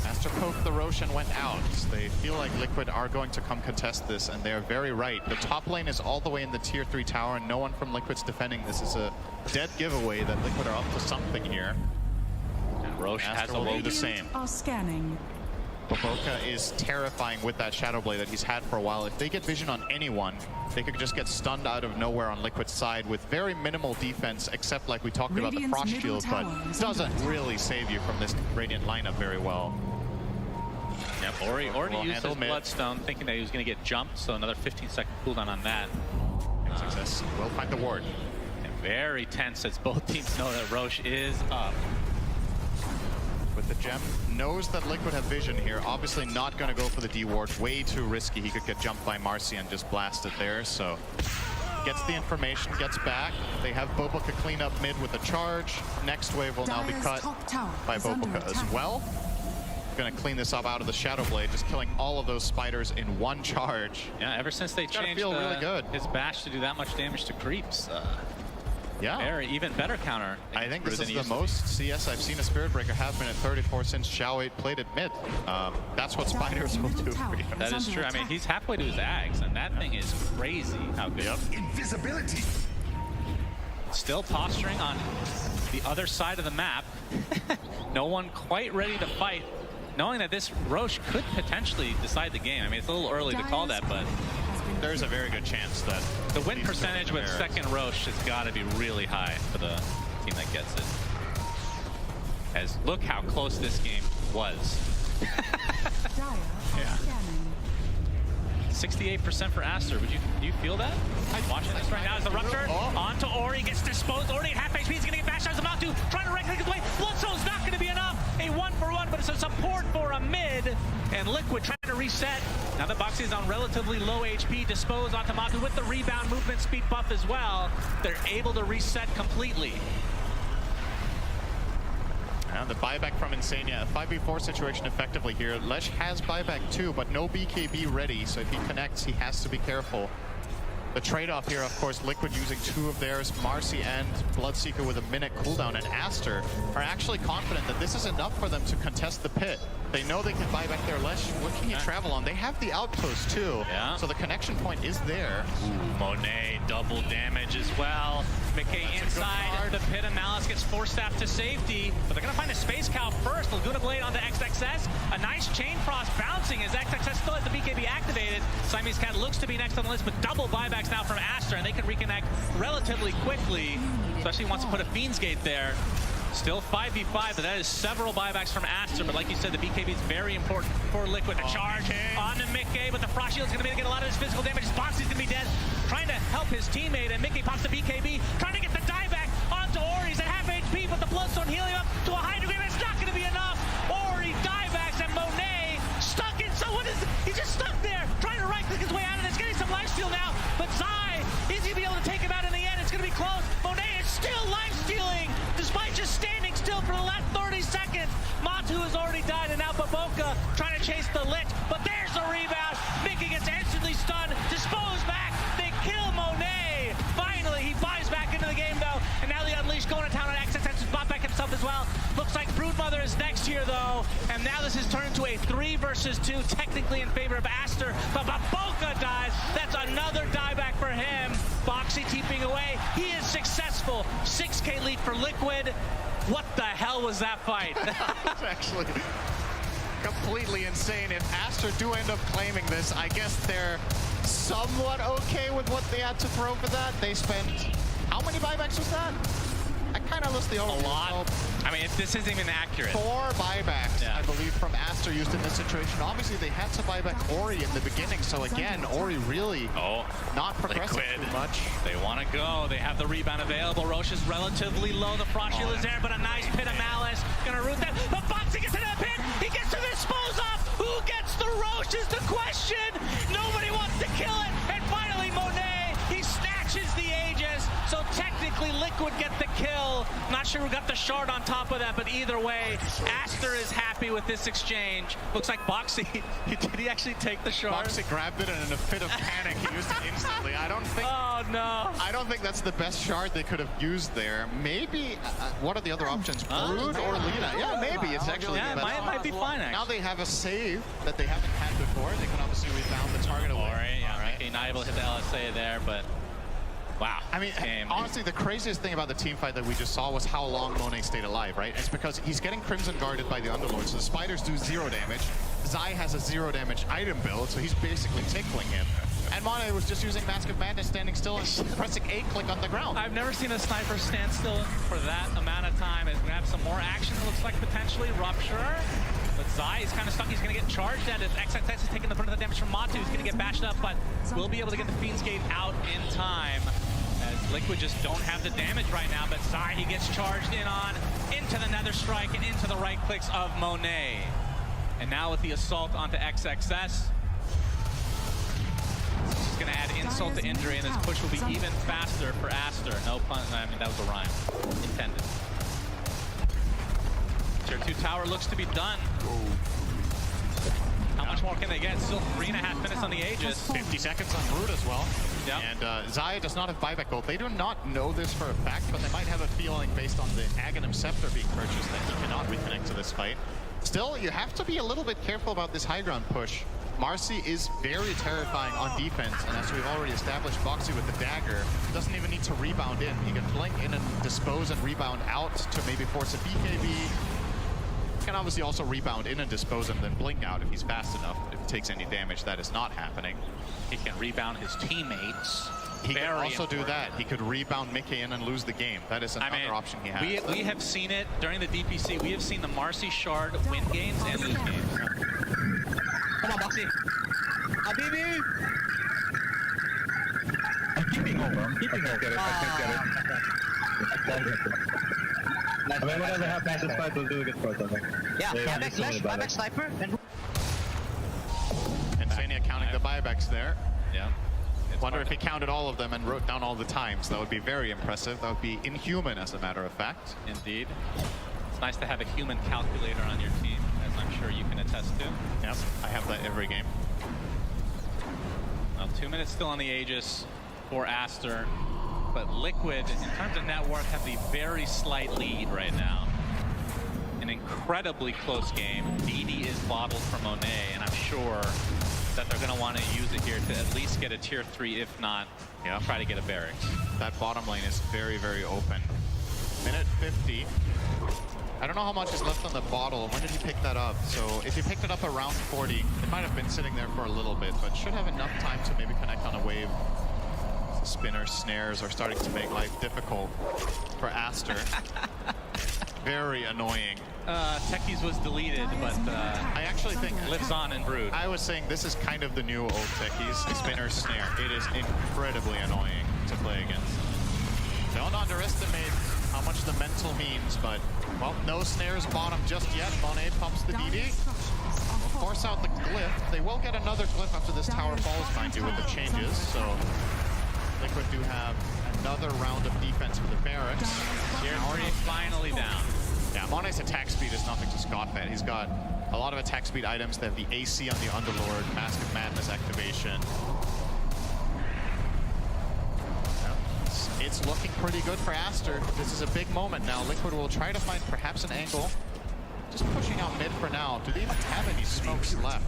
Speaker 6: Aster poked the Roche and went out. They feel like Liquid are going to come contest this, and they're very right. The top lane is all the way in the tier 3 tower, and no one from Liquid's defending. This is a dead giveaway that Liquid are up to something here.
Speaker 18: And Roche has
Speaker 6: will do
Speaker 18: a
Speaker 6: the same.
Speaker 7: Are scanning.
Speaker 6: Baboka is terrifying with that Shadow Blade that he's had for a while. If they get vision on anyone, they could just get stunned out of nowhere on Liquid's side with very minimal defense, except like we talked about the Frost Shield, but doesn't really save you from this Radiant lineup very well.
Speaker 18: Yep, Ori used his Bloodstone thinking that he was going to get jumped, so another 15-second cooldown on that.
Speaker 6: Success. Will find the ward.
Speaker 18: And very tense as both teams know that Roche is up.
Speaker 6: With the gem, knows that Liquid have vision here. Obviously not going to go for the D-ward. Way too risky. He could get jumped by Marcy and just blast it there. So gets the information, gets back. They have Boboka clean up mid with a charge. Next wave will now be cut by Boboka as well. Going to clean this up out of the Shadow Blade, just killing all of those spiders in one charge.
Speaker 18: Yeah, ever since they changed
Speaker 6: really good.
Speaker 18: his bash to do that much damage to creeps.
Speaker 6: Yeah.
Speaker 18: Very even better counter.
Speaker 6: I think this is the most CS I've seen a Spirit Breaker have been at 34 since Xiao 8 played at mid. That's what spiders will do for you.
Speaker 18: That is true. I mean, he's halfway to his Ags, and that thing is crazy how good.
Speaker 6: Yep.
Speaker 1: Invisibility.
Speaker 18: Still posturing on the other side of the map. No one quite ready to fight, knowing that this Roche could potentially decide the game. I mean, it's a little early to call that, but
Speaker 6: there's a very good chance that
Speaker 18: the win percentage with second Roche has got to be really high for the team that gets it. As look how close this game was.
Speaker 6: Yeah.
Speaker 18: 68% for Aster. Do you feel that? Watching this right now as the Rupture onto Ori, gets disposed. Ori at half HP, he's gonna get bashed out as a Matu, trying to right-click his way. Bloodstone's not gonna be enough. A 1-for-1, but it's a support for a mid. And Liquid trying to reset. Now that Boxy is on relatively low HP, disposed onto Matu with the rebound movement speed buff as well. They're able to reset completely.
Speaker 6: And the buyback from Insania, a 5v4 situation effectively here. Lesh has buyback too, but no BKB ready, so if he connects, he has to be careful. The trade-off here, of course, Liquid using 2 of theirs, Marcy and Bloodseeker with a minute cooldown, and Aster are actually confident that this is enough for them to contest the pit. They know they can buy back their Lesh. What can you travel on? They have the outpost too, so the connection point is there.
Speaker 18: Ooh, Monet, double damage as well. McKay inside, the Pit of Malice gets Force Staff to safety, but they're gonna find a Space Cow first. Laguna Blade onto XXS. A nice Chain Frost bouncing as XXS still has the BKB activated. Siamese Cat looks to be next on the list, but double buybacks now from Aster, and they can reconnect relatively quickly, especially once to put a Fiend's Gate there. Still 5v5, but that is several buybacks from Aster. But like you said, the BKB is very important for Liquid. The charge on to Mickey, but the Frost Shield's going to get a lot of his physical damage. Boxy's going to be dead, trying to help his teammate, and Mickey pops the BKB, trying to get the dieback onto Ori. He's at half HP, but the Bloodstone healing up to a high degree, but it's not going to be enough. Ori diebacks, and Monet stuck in. So what is it? He's just stuck there, trying to right-click his way out of this. Getting some lifesteal now, but Zai, is he be able to take him out in the end? It's going to be close. Monet is still lifestealing, despite just standing still for the last 30 seconds. Matu has already died, and now Baboka trying to chase the Lich, but there's the rebound. Mickey gets instantly stunned, disposed back. They kill Monet. Finally, he buys back into the game, though, and now the Unleashed going to town on XXS has bought back himself as well. Looks like Broodmother is next here, though.
Speaker 7: Naruto, and now this has turned into a 3 versus 2, technically in favor of Aster, but Baboka dies. That's another dieback for him. Boxy keeping away. He is successful. 6K lead for Liquid. What the hell was that fight?
Speaker 6: It's actually completely insane. If Aster do end up claiming this, I guess they're somewhat okay with what they had to throw for that. They spent, how many buybacks was that? I kind of lost the overview.
Speaker 18: A lot. I mean, this isn't even accurate.
Speaker 6: 4 buybacks, I believe, from Aster used in this situation. Obviously, they had to buy back Ori in the beginning, so again, Ori really not progressing too much.
Speaker 18: They want to go. They have the rebound available. Roche is relatively low. The Frost Shield is there, but a nice pit of Malice. Gonna root that. But Boxy gets into the pit. He gets to dispose of. Who gets the Roche is the question. Nobody wants to kill it. And finally, Monet, he snatches the Aegis. So technically, Liquid get the kill. Not sure who got the shard on top of that, but either way, Aster is happy with this exchange. Looks like Boxy, did he actually take the shard?
Speaker 6: Boxy grabbed it, and in a fit of panic, he used it instantly. I don't think.
Speaker 7: Oh no!
Speaker 6: I don't think that's the best shard they could have used there. Maybe. What are the other options? Brood or Lina? Yeah, maybe it's actually.
Speaker 18: Yeah,
Speaker 6: the best
Speaker 18: it might be fine. Actually.
Speaker 6: Now they have a save that they haven't had before. They can obviously rebound the target away.
Speaker 18: Okay, not able to hit the LSA there, but. Wow.
Speaker 6: I mean, honestly, the craziest thing about the team fight that we just saw was how long Monet stayed alive, right? It's because he's getting Crimson guarded by the Underlord, so the spiders do 0 damage. Zai has a 0 damage item build, so he's basically tickling him. And Monet was just using Mask of Madness, standing still and pressing A-click on the ground.
Speaker 18: I've never seen a sniper stand still for that amount of time. It's gonna have some more action, it looks like, potentially. Rupture. But Zai is kind of stuck. He's going to get charged at it. XXX is taking the brunt of the damage from Matu. He's going to get bashed up, but will be able to get the Fiend's Gate out in time. As Liquid just don't have the damage right now, but Zai, he gets charged in on, into the Nether Strike and into the right clicks of Monet. And now with the assault onto XXS, he's going to add insult to injury, and this push will be even faster for Aster. No pun, I mean, that was a rhyme. Intended. Tier 2 tower looks to be done. How much more can they get? Still 3.5 minutes on the Aegis.
Speaker 6: 50 seconds on Brood as well.
Speaker 18: Yep.
Speaker 6: And Zaya does not have buyback gold. They do not know this for a fact, but they might have a feeling based on the Aghanim Scepter being purchased that he cannot reconnect to this fight. Still, you have to be a little bit careful about this high ground push. Marcy is very terrifying on defense, and as we've already established, Boxy with the dagger doesn't even need to rebound in. He can blink in and dispose and rebound out to maybe force a BKB. Can obviously also rebound in and dispose him, then blink out if he's fast enough. If he takes any damage, that is not happening.
Speaker 18: He can rebound his teammates.
Speaker 6: He can also do that. He could rebound Mickey in and lose the game. That is another option he has.
Speaker 18: We have seen it during the DPC. We have seen the Marcy Shard win games and lose games. Come on, Boxy. Habibi!
Speaker 5: I'm keeping over. I can't get it. I mean, whatever happens, this fight will do a good for us, I think.
Speaker 12: Yeah, buyback sniper. And
Speaker 6: Sania counting the buybacks there.
Speaker 18: Yeah.
Speaker 6: Wonder if he counted all of them and wrote down all the times. That would be very impressive. That would be inhuman, as a matter of fact.
Speaker 18: Indeed. It's nice to have a human calculator on your team, as I'm sure you can attest to.
Speaker 6: Yep, I have that every game.
Speaker 18: Well, 2 minutes still on the Aegis for Aster. But Liquid, in terms of net worth, have the very slight lead right now. An incredibly close game. DD is bottled for Monet, and I'm sure that they're going to want to use it here to at least get a tier 3, if not, try to get a barracks.
Speaker 6: That bottom lane is very, very open. Minute 50. I don't know how much is left on the bottle. When did he pick that up? So if he picked it up around 40, it might have been sitting there for a little bit, but should have enough time to maybe connect on a wave. Spinner snares are starting to make life difficult for Aster. Very annoying.
Speaker 18: Techies was deleted, but
Speaker 6: I actually think
Speaker 18: lives on in Brood.
Speaker 6: I was saying this is kind of the new old Techies, Spinner snare. It is incredibly annoying to play against. Don't underestimate how much the mental means, but well, no snares bottom just yet. Monet pumps the DD. Will force out the glyph. They will get another glyph after this tower falls, mind you, with the changes. So Liquid do have another round of defense with the barracks.
Speaker 18: Tier 3 finally down.
Speaker 6: Yeah, Monet's attack speed is nothing to scoff at. He's got a lot of attack speed items. They have the AC on the Underlord, Mask of Madness activation. Yeah, it's looking pretty good for Aster. This is a big moment now. Liquid will try to find perhaps an angle just pushing out mid for now. Do they even have any smokes left?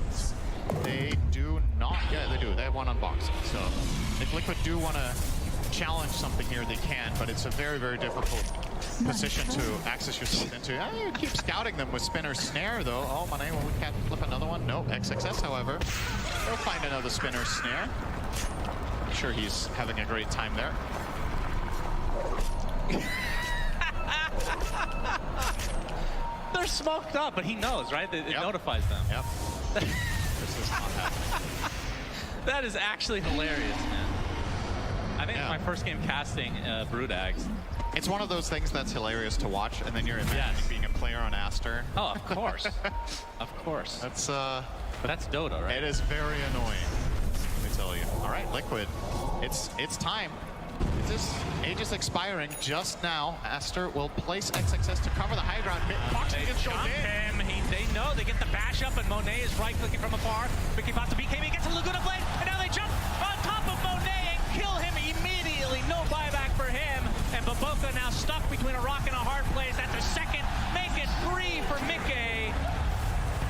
Speaker 6: They do not. Yeah, they do. They have one on box. So if Liquid do want to challenge something here, they can, but it's a very, very difficult position to access yourself into. You keep scouting them with spinner snare, though. Oh, Monet, well, we can't flip another one. No, XXS, however. They'll find another spinner snare. I'm sure he's having a great time there.
Speaker 18: They're smoked up, but he knows, right? It notifies them.
Speaker 6: Yep. This is not happening.
Speaker 18: That is actually hilarious, man. I think it's my first game casting Brewdags.
Speaker 6: It's one of those things that's hilarious to watch, and then you're imagining being a player on Aster.
Speaker 18: Oh, of course. Of course.
Speaker 6: That's
Speaker 18: But that's Dota, right?
Speaker 6: It is very annoying, let me tell you. All right, Liquid, it's time. Aegis expiring just now. Aster will place XXS to cover the high ground. Foxy
Speaker 7: They
Speaker 6: gets
Speaker 7: jump
Speaker 6: goes in.
Speaker 7: him. They know they get the bash up, and Monet is right-clicking from afar. Mickey pops the BKB, gets a Laguna Blade, and now they jump on top of Monet and kill him immediately. No buyback for him. And Baboka now stuck between a rock and a hard place. That's a second. Make it 3 for Mickey.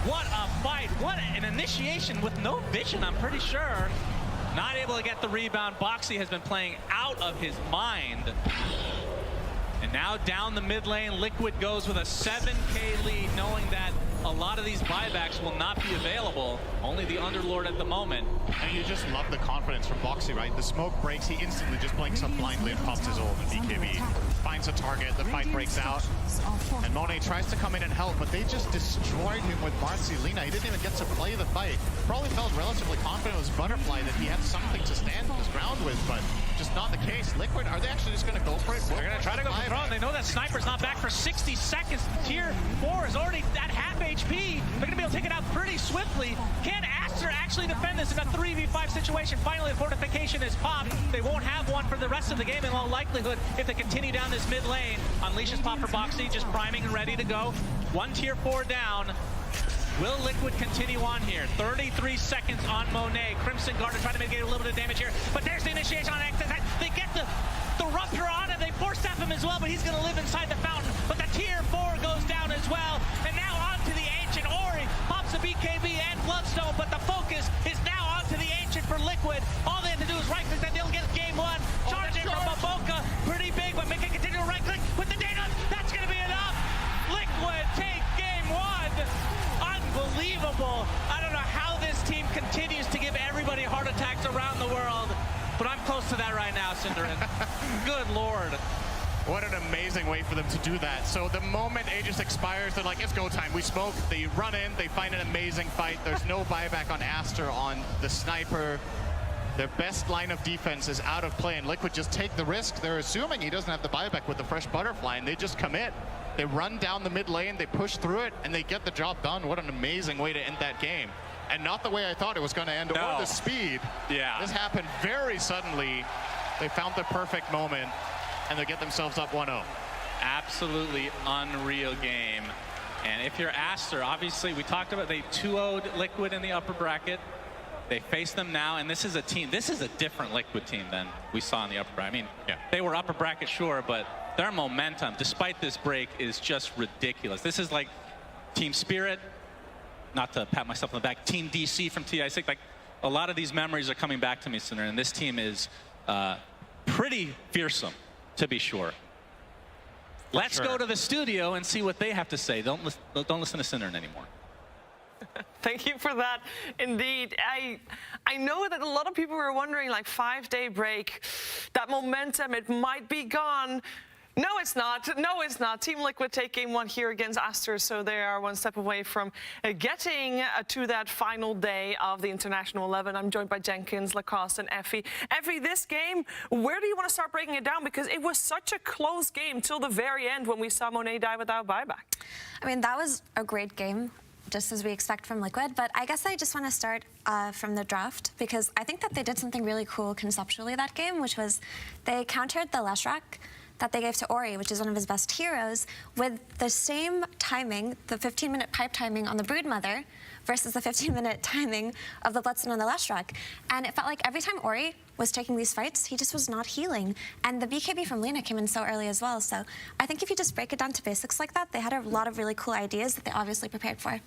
Speaker 7: What a fight. What an initiation with no vision, I'm pretty sure. Not able to get the rebound. Boxy has been playing out of his mind. And now down the mid lane, Liquid goes with a 7K lead, knowing that a lot of these buybacks will not be available. Only the Underlord at the moment.
Speaker 6: And you just love the confidence from Boxy, right? The smoke breaks, he instantly just blinks up blindly and pops his ult, and BKB finds a target, the fight breaks out. And Monet tries to come in and help, but they just destroyed him with Marcelina. He didn't even get to play the fight. Probably felt relatively confident with his Butterfly that he had something to stand his ground with, but just not the case. Liquid, are they actually just going to go for it?
Speaker 7: They're going to try to go for the throne. They know that Sniper's not back for 60 seconds. Tier 4 is already at half HP. They're going to be able to take it out pretty swiftly. Can Aster actually defend this in a 3v5 situation? Finally, the fortification is popped. They won't have one for the rest of the game in all likelihood if they continue down this mid lane. Unleashes pop for Boxy, just priming and ready to go. One tier 4 down. Will Liquid continue on here? 33 seconds on Monet. Crimson Guard trying to mitigate a little bit of damage here, but there's the initiation on X. They get the Rupture on him. They force tap him as well, but he's going to live inside the fountain. But the tier 4 goes down as well. And now onto the Ancient. Ori pops the BKB and Bloodstone, but the focus is now onto the Ancient for Liquid. All they have to do is right-click that they'll get game 1. Charge in from Baboka. Pretty big, but Mickey continue to right-click with the data. That's going to be enough. Liquid take game 1. Unbelievable. I don't know how this team continues to give everybody heart attacks around the world, but I'm close to that right now, Cinderin. Good Lord.
Speaker 6: What an amazing way for them to do that. So the moment Aegis expires, they're like, it's go time. We smoke, they run in, they find an amazing fight. There's no buyback on Aster on the Sniper. Their best line of defense is out of play, and Liquid just take the risk. They're assuming he doesn't have the buyback with the fresh Butterfly, and they just commit. They run down the mid lane, they push through it, and they get the job done. What an amazing way to end that game. And not the way I thought it was going to end, or the speed.
Speaker 18: Yeah.
Speaker 6: This happened very suddenly. They found the perfect moment, and they get themselves up 1-0.
Speaker 18: Absolutely unreal game. And if you're Aster, obviously we talked about they 2-0'd Liquid in the upper bracket. They face them now, and this is a team, this is a different Liquid team than we saw in the upper bracket. I mean, they were upper bracket, sure, but their momentum, despite this break, is just ridiculous. This is like Team Spirit, not to pat myself on the back, Team DC from TI6. Like, a lot of these memories are coming back to me, Sinner, and this team is pretty fearsome, to be sure. Let's go to the studio and see what they have to say. Don't listen to Sinner anymore.
Speaker 8: Thank you for that. Indeed, I know that a lot of people were wondering, like, 5-day break, that momentum, it might be gone. No, it's not. No, it's not. Team Liquid take game 1 here against Aster, so they are one step away from getting to that final day of the International 11. I'm joined by Jenkins, Lacoste, and Effie. Effie, this game, where do you want to start breaking it down? Because it was such a close game till the very end when we saw Monet die without buyback.
Speaker 10: I mean, that was a great game, just as we expect from Liquid, but I guess I just want to start from the draft, because I think that they did something really cool conceptually that game, which was they countered the Leshrac. that they gave to Ori, which is one of his best heroes, with the same timing, the 15-minute pipe timing on the Broodmother versus the 15-minute timing of the Blitzen on the Leshrac. And it felt like every time Ori was taking these fights, he just was not healing. And the BKB from Lina came in so early as well. So I think if you just break it down to basics like that, they had a lot of really cool ideas that they obviously prepared for.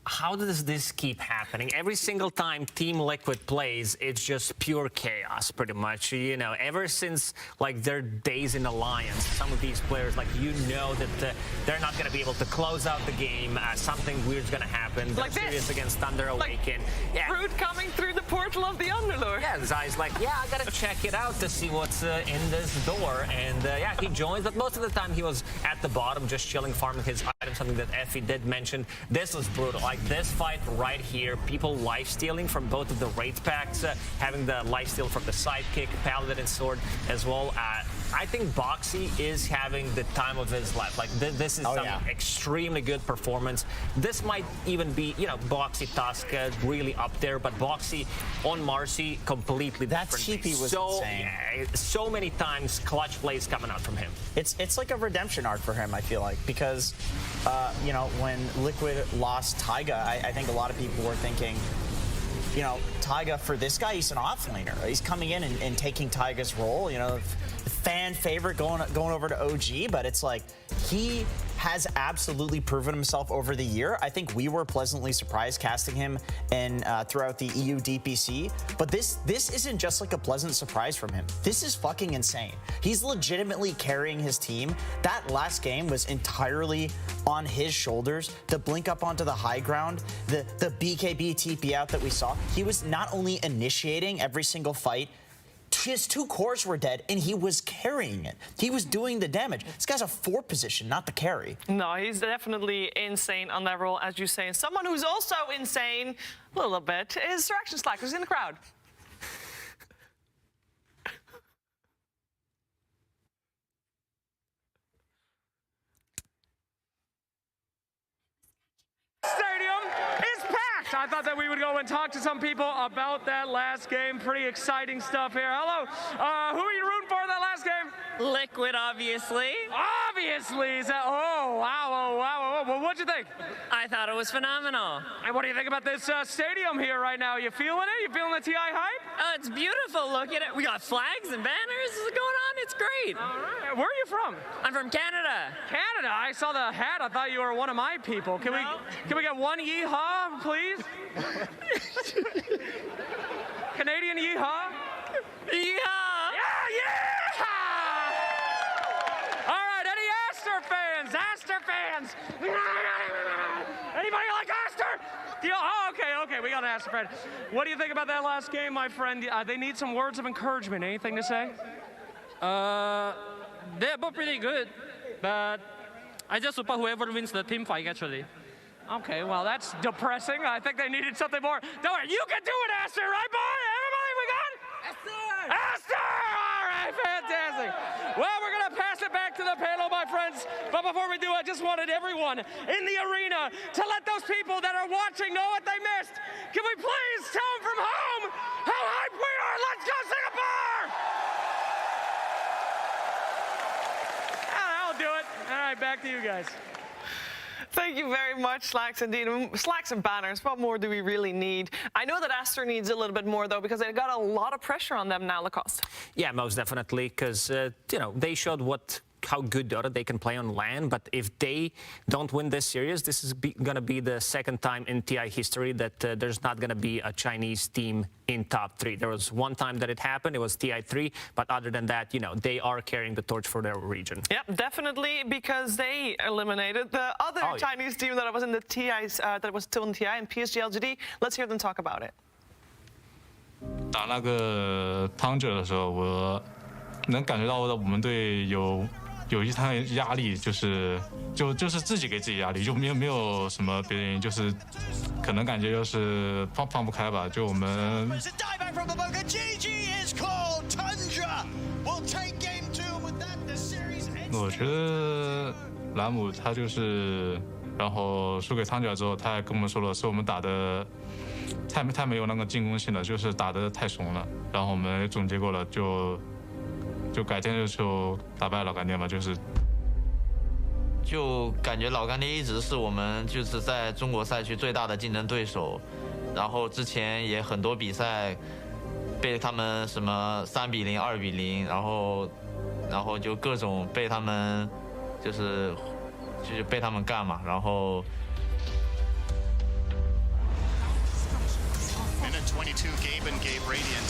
Speaker 9: How does this keep happening? Every single time Team Liquid plays, it's just pure chaos, pretty much. You know, ever since like their days in Alliance, some of these players, like that they're not going to be able to close out the game. Something weird's going to happen.
Speaker 8: Like
Speaker 9: they're serious against Thunder Awaken.
Speaker 8: Yeah. Brood coming through the portal of the Underlord.
Speaker 9: Yeah, Zai's like, yeah, I got to check it out to see what's in this door. And yeah, he joins, but most of the time he was at the bottom, just chilling, farming his items, something that Effie did mention. This was brutal. Like this fight right here, people life-stealing from both of the Wraith packs, having the life-steal from the sidekick, Paladin and Sword as well. I think Boxy is having the time of his life. Like this is extremely good performance. This might even be, you know, Boxy Tusk really up there, but Boxy on Marcy completely
Speaker 11: that
Speaker 9: different.
Speaker 11: TP was insane.
Speaker 9: Yeah, so many times clutch plays coming out from him.
Speaker 11: It's like a redemption arc for him, I feel like, because you know, when Liquid lost Taiga, I think a lot of people were thinking, you know, Taiga, for this guy, he's an offlaner. He's coming in and taking Taiga's role, you know, fan favorite going over to OG, but it's like he has absolutely proven himself over the year. I think we were pleasantly surprised casting him in throughout the EU DPC, but this isn't just like a pleasant surprise from him. This is fucking insane. He's legitimately carrying his team. That last game was entirely on his shoulders. The blink up onto the high ground, the BKB TP out that we saw, he was not only initiating every single fight, his 2 cores were dead, and he was carrying it. He was doing the damage. This guy's a 4 position, not the carry.
Speaker 8: No, he's definitely insane on that role, as you say. And someone who's also insane, a little bit, is Sir Slack, who's in the crowd.
Speaker 4: Stadium is packed. I thought that we would go and talk to some people about that last game. Pretty exciting stuff here. Hello, who are you rooting for in that last game?
Speaker 2: Liquid, obviously.
Speaker 4: Obviously, oh wow. Well, what'd you think?
Speaker 2: I thought it was phenomenal.
Speaker 4: And what do you think about this stadium here right now? You feeling it? You feeling the TI hype?
Speaker 2: Oh, it's beautiful. Look at it. We got flags and banners going on. It's great.
Speaker 4: All right. Where are you from?
Speaker 2: I'm from Canada.
Speaker 4: Canada? I saw the hat. I thought you were one of my people. Can we get one yeehaw, please? Canadian yeehaw?
Speaker 2: Yeehaw!
Speaker 4: Yeah! All right, any Aster fans? Aster fans? Anybody like Aster? Oh, okay, we got an Aster fan. What do you think about that last game, my friend? They need some words of encouragement. Anything to say?
Speaker 14: They're both pretty good, but I just support whoever wins the team fight, actually.
Speaker 4: Okay, well, that's depressing. I think they needed something more. Don't worry, you can do it, Aster, right, boy? Everybody, we got it? Aster! Aster! All right, fantastic. Well, we're going to pass it back to the panel, my friends. But before we do, I just wanted everyone in the arena to let those people that are watching know what they missed. Can we please tell them from home how hyped we are? Let's go, Singapore! I'll do it. All right, back to you guys.
Speaker 8: Thank you very much, Slacks. Indeed, Slacks and banners. What more do we really need? I know that Aster needs a little bit more, though, because they got a lot of pressure on them now, Lacoste.
Speaker 9: Yeah, most definitely, because, you know, they showed how good Dota they can play on LAN, but if they don't win this series, this is going to be the second time in TI history that there's not going to be a Chinese team in top 3. There was one time that it happened, it was TI3, but other than that, you know, they are carrying the torch for their region.
Speaker 8: Yep, definitely, because they eliminated the other Chinese team that was in the TIs, that was still in TI, and PSG LGD. Let's hear them talk about it.
Speaker 13: 打那个汤者的时候，我能感觉到我们队有一趟压力，就是自己给自己压力，就没有什么别的原因，就是可能感觉就是放不开吧，就我们。我觉得兰姆他就是，然后输给汤角之后，他还跟我们说了，是我们打的太没有那个进攻性了，就是打得太怂了。然后我们总结过了，就就改天就打败老干爹嘛，
Speaker 3: 就感觉老干爹一直是我们就是在中国赛区最大的竞争对手，然后之前也很多比赛被他们什么3比0、2比0，然后就各种被他们就是被他们干嘛，然后。
Speaker 20: Minute 22, Gabe and Gabe Radiant,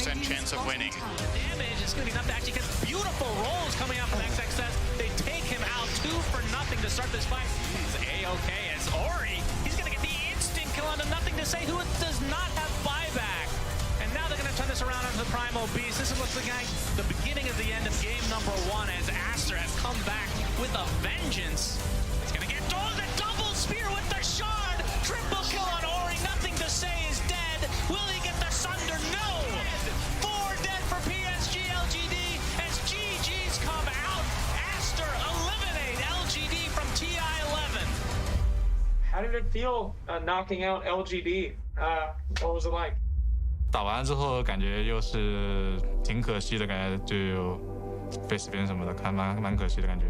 Speaker 20: 88% chance of winning.
Speaker 7: Damage is good enough to actually get beautiful rolls coming out from XXS. They take him out 2-0 to start this fight. He's A-OK as Ori. He's going to get the instant kill onto Nothing to Say, who does not have buyback. And now they're going to turn this around onto the Primal Beast. This looks like the beginning of the end of game number 1 as Aster has come back with a vengeance. He's going to get the double spear with the shard. Triple kill on Ori. Nothing to Say is dead. Will he get the Sunder? No. 4 dead for PSG LGD as GG's come out. Aster eliminate LGD from TI11.
Speaker 4: How did it feel knocking out LGD? What was it like?
Speaker 13: 打完之后感觉又是挺可惜的感觉，就有face spin什么的，还蛮可惜的感觉。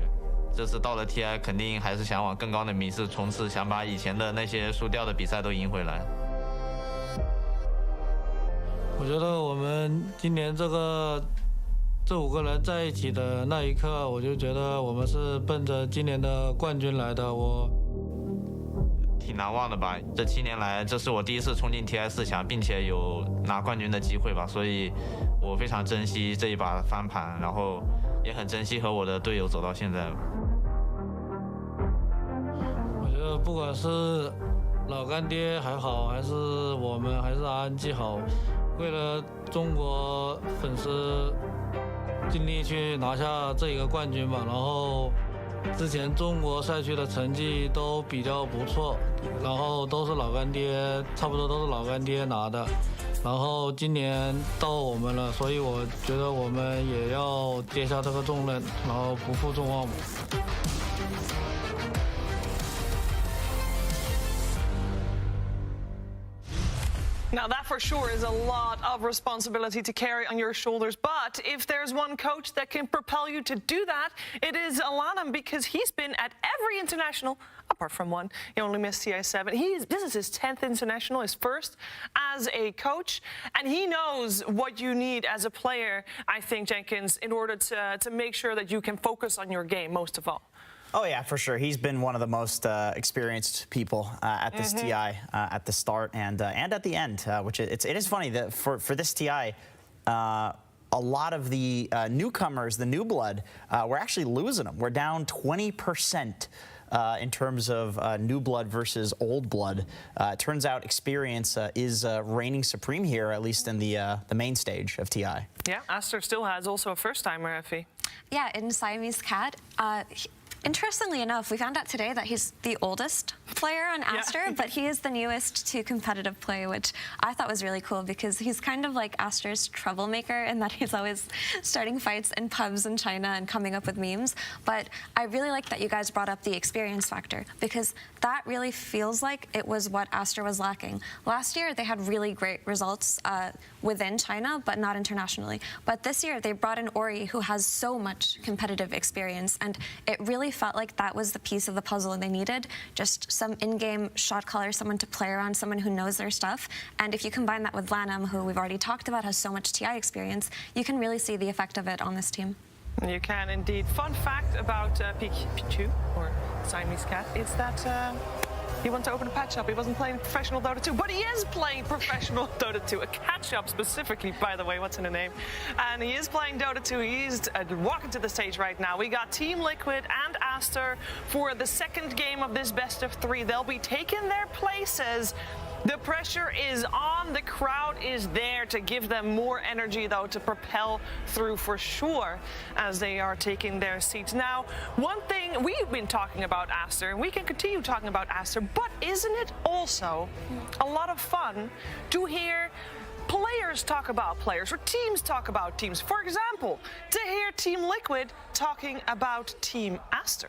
Speaker 3: 这次到了 TI， 肯定还是想往更高的名次冲刺，想把以前的那些输掉的比赛都赢回来。
Speaker 15: 我觉得我们今年这5个人在一起的那一刻，我就觉得我们是奔着今年的冠军来的。我
Speaker 3: 挺难忘的吧，这7年来，这是我第一次冲进 TI 4强，并且有拿冠军的机会吧，所以我非常珍惜这一把翻盘，然后也很珍惜和我的队友走到现在。
Speaker 15: 我觉得不管是老干爹还好，还是我们，还是RNG好，为了中国粉丝尽力去拿下这一个冠军吧。然后之前中国赛区的成绩都比较不错，然后都是老干爹，差不多都是老干爹拿的。然后今年到我们了，所以我觉得我们也要接下这个重任，然后不负众望。
Speaker 8: Now that for sure is a lot of responsibility to carry on your shoulders, but if there's one coach that can propel you to do that, it is Alanam, because he's been at every international apart from one. He only missed TI7. This is his 10th international, his first as a coach, and he knows what you need as a player, I think, Jenkins, in order to make sure that you can focus on your game most of all.
Speaker 11: Oh yeah, for sure. He's been one of the most experienced people at this TI at the start and at the end, which it is funny that for this TI, a lot of the newcomers, the new blood, we're actually losing them. We're down 20%. In terms of new blood versus old blood. It turns out experience is reigning supreme here, at least in the main stage of TI.
Speaker 8: Yeah, Aster still has also a first-timer, Effie.
Speaker 10: Yeah, in Siamese Cat. Interestingly enough, we found out today that he's the oldest player on Aster, but he is the newest to competitive play, which I thought was really cool because he's kind of like Aster's troublemaker in that he's always starting fights in pubs in China and coming up with memes. But I really like that you guys brought up the experience factor because that really feels like it was what Aster was lacking. Last year, they had really great results within China, but not internationally. But this year, they brought in Ori, who has so much competitive experience, and it really felt like that was the piece of the puzzle and they needed, just some in-game shot caller, someone to play around, someone who knows their stuff. And if you combine that with Lanham, who we've already talked about has so much TI experience, you can really see the effect of it on this team.
Speaker 8: You can indeed. Fun fact about Pichu, or Siamese Cat, is that he wants to open a pet shop. He wasn't playing professional Dota 2, but he is playing professional Dota 2. A cat shop specifically, by the way, what's in the name? And he is playing Dota 2. He's walking to the stage right now. We got Team Liquid and Aster for the second game of this best of 3. They'll be taking their places. The pressure is on. The crowd is there to give them more energy, though, to propel through for sure as they are taking their seats. Now, one thing we've been talking about Aster, and we can continue talking about Aster, but isn't it also a lot of fun to hear players talk about players or teams talk about teams? For example, to hear Team Liquid talking about Team Aster.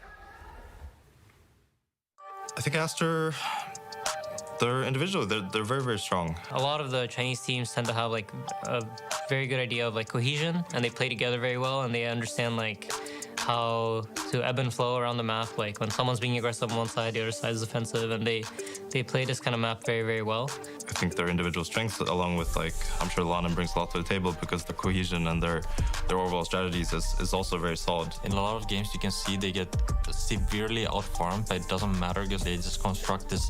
Speaker 16: I think Aster
Speaker 13: They're individually, they're very, very strong.
Speaker 17: A lot of the Chinese teams tend to have like a very good idea of like cohesion, and they play together very well, and they understand like how to ebb and flow around the map. Like when someone's being aggressive on one side, the other side is defensive, and they play this kind of map very, very well.
Speaker 13: I think their individual strengths, along with like, I'm sure Lanen brings a lot to the table because the cohesion and their overall strategies is also very solid. In a lot of games, you can see they get severely outfarmed, but it doesn't matter because they just construct this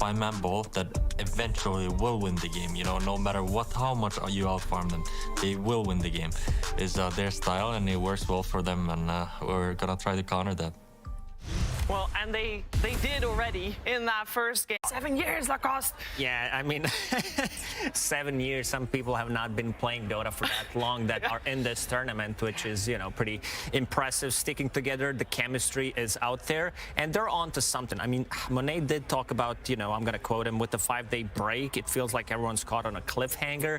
Speaker 13: five-man ball that eventually will win the game. You know, no matter how much you outfarm them, they will win the game. It's their style, and it works well for them, and we're gonna try to counter that.
Speaker 8: Well, and they did already in that first game. 7 years, Lacoste.
Speaker 9: Yeah, I mean, 7 years. Some people have not been playing Dota for that long that are in this tournament, which is, you know, pretty impressive. Sticking together, the chemistry is out there, and they're on to something. I mean, Monet did talk about, you know, I'm going to quote him, with the 5-day break, it feels like everyone's caught on a cliffhanger.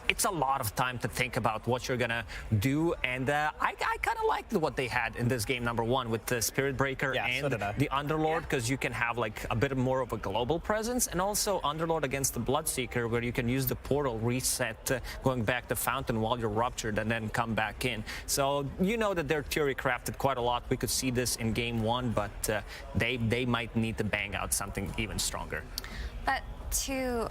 Speaker 9: It's a lot of time to think about what you're gonna do, and I kind of liked what they had in this game, number one, with the Spirit Breaker and the Underlord, because you can have like a bit more of a global presence, and also Underlord against the Bloodseeker, where you can use the portal reset, going back to Fountain while you're ruptured, and then come back in. So you know that they're theory crafted quite a lot. We could see this in game one, but they might need to bang out something even stronger.
Speaker 10: But to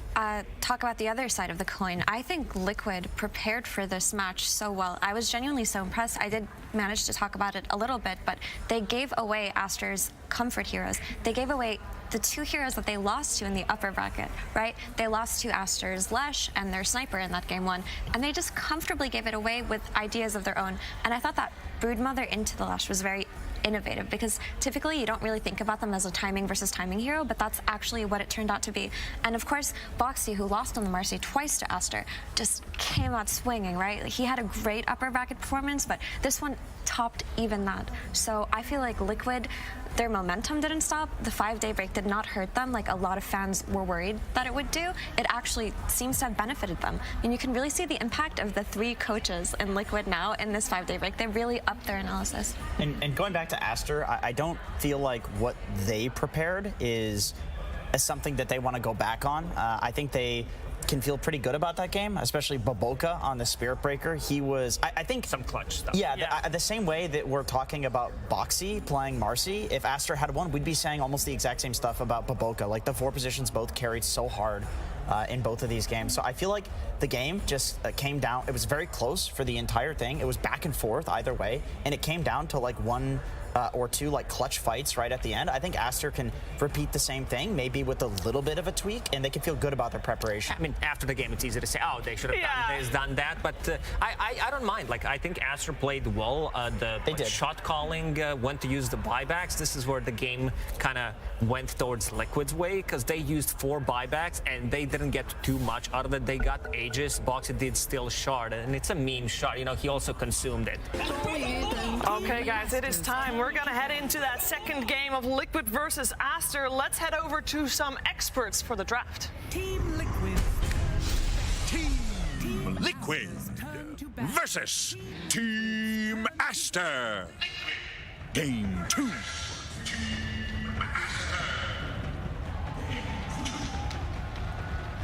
Speaker 10: talk about the other side of the coin, I think Liquid prepared for this match so well. I was genuinely so impressed. I did manage to talk about it a little bit, but they gave away Aster's comfort heroes. They gave away the 2 heroes that they lost to in the upper bracket, right? They lost to Aster's Lesh and their Sniper in that game 1, and they just comfortably gave it away with ideas of their own. And I thought that Broodmother into the Lesh was very innovative, because typically you don't really think about them as a timing versus timing hero, but that's actually what it turned out to be. And of course, Boxy, who lost on the Marcy twice to Aster, just came out swinging, right? He had a great upper bracket performance, but this one topped even that. So I feel like Liquid, their momentum didn't stop. The 5-day break did not hurt them like a lot of fans were worried that it would do. It actually seems to have benefited them. And you can really see the impact of the 3 coaches in Liquid now in this 5-day break. They really upped their analysis.
Speaker 11: And going back to Aster, I don't feel like what they prepared is something that they want to go back on. I think they can feel pretty good about that game, especially Baboka on the Spirit Breaker. He was, I think,
Speaker 9: some clutch stuff.
Speaker 11: Yeah, the same way that we're talking about Boxy playing Marcy, if Aster had won, we'd be saying almost the exact same stuff about Baboka. Like, the 4 positions both carried so hard in both of these games. So I feel like the game just came down. It was very close for the entire thing. It was back and forth either way, and it came down to like 1 or 2 like clutch fights right at the end. I think Aster can repeat the same thing, maybe with a little bit of a tweak, and they can feel good about their preparation.
Speaker 9: I mean, after the game, it's easy to say, oh, they should have done this, done that, but I don't mind. Like, I think Aster played well. They did. Shot calling, went to use the buybacks. This is where the game kind of went towards Liquid's way, because they used 4 buybacks, and they didn't get too much out of it. They got Aegis. Boxy did steal Shard, and it's a mean shot. You know, he also consumed it.
Speaker 8: Okay, guys, it is time. We're going to head into that second game of Liquid versus Aster. Let's head over to some experts for the draft.
Speaker 1: Team Liquid. Team Liquid versus Team Aster. Game 2.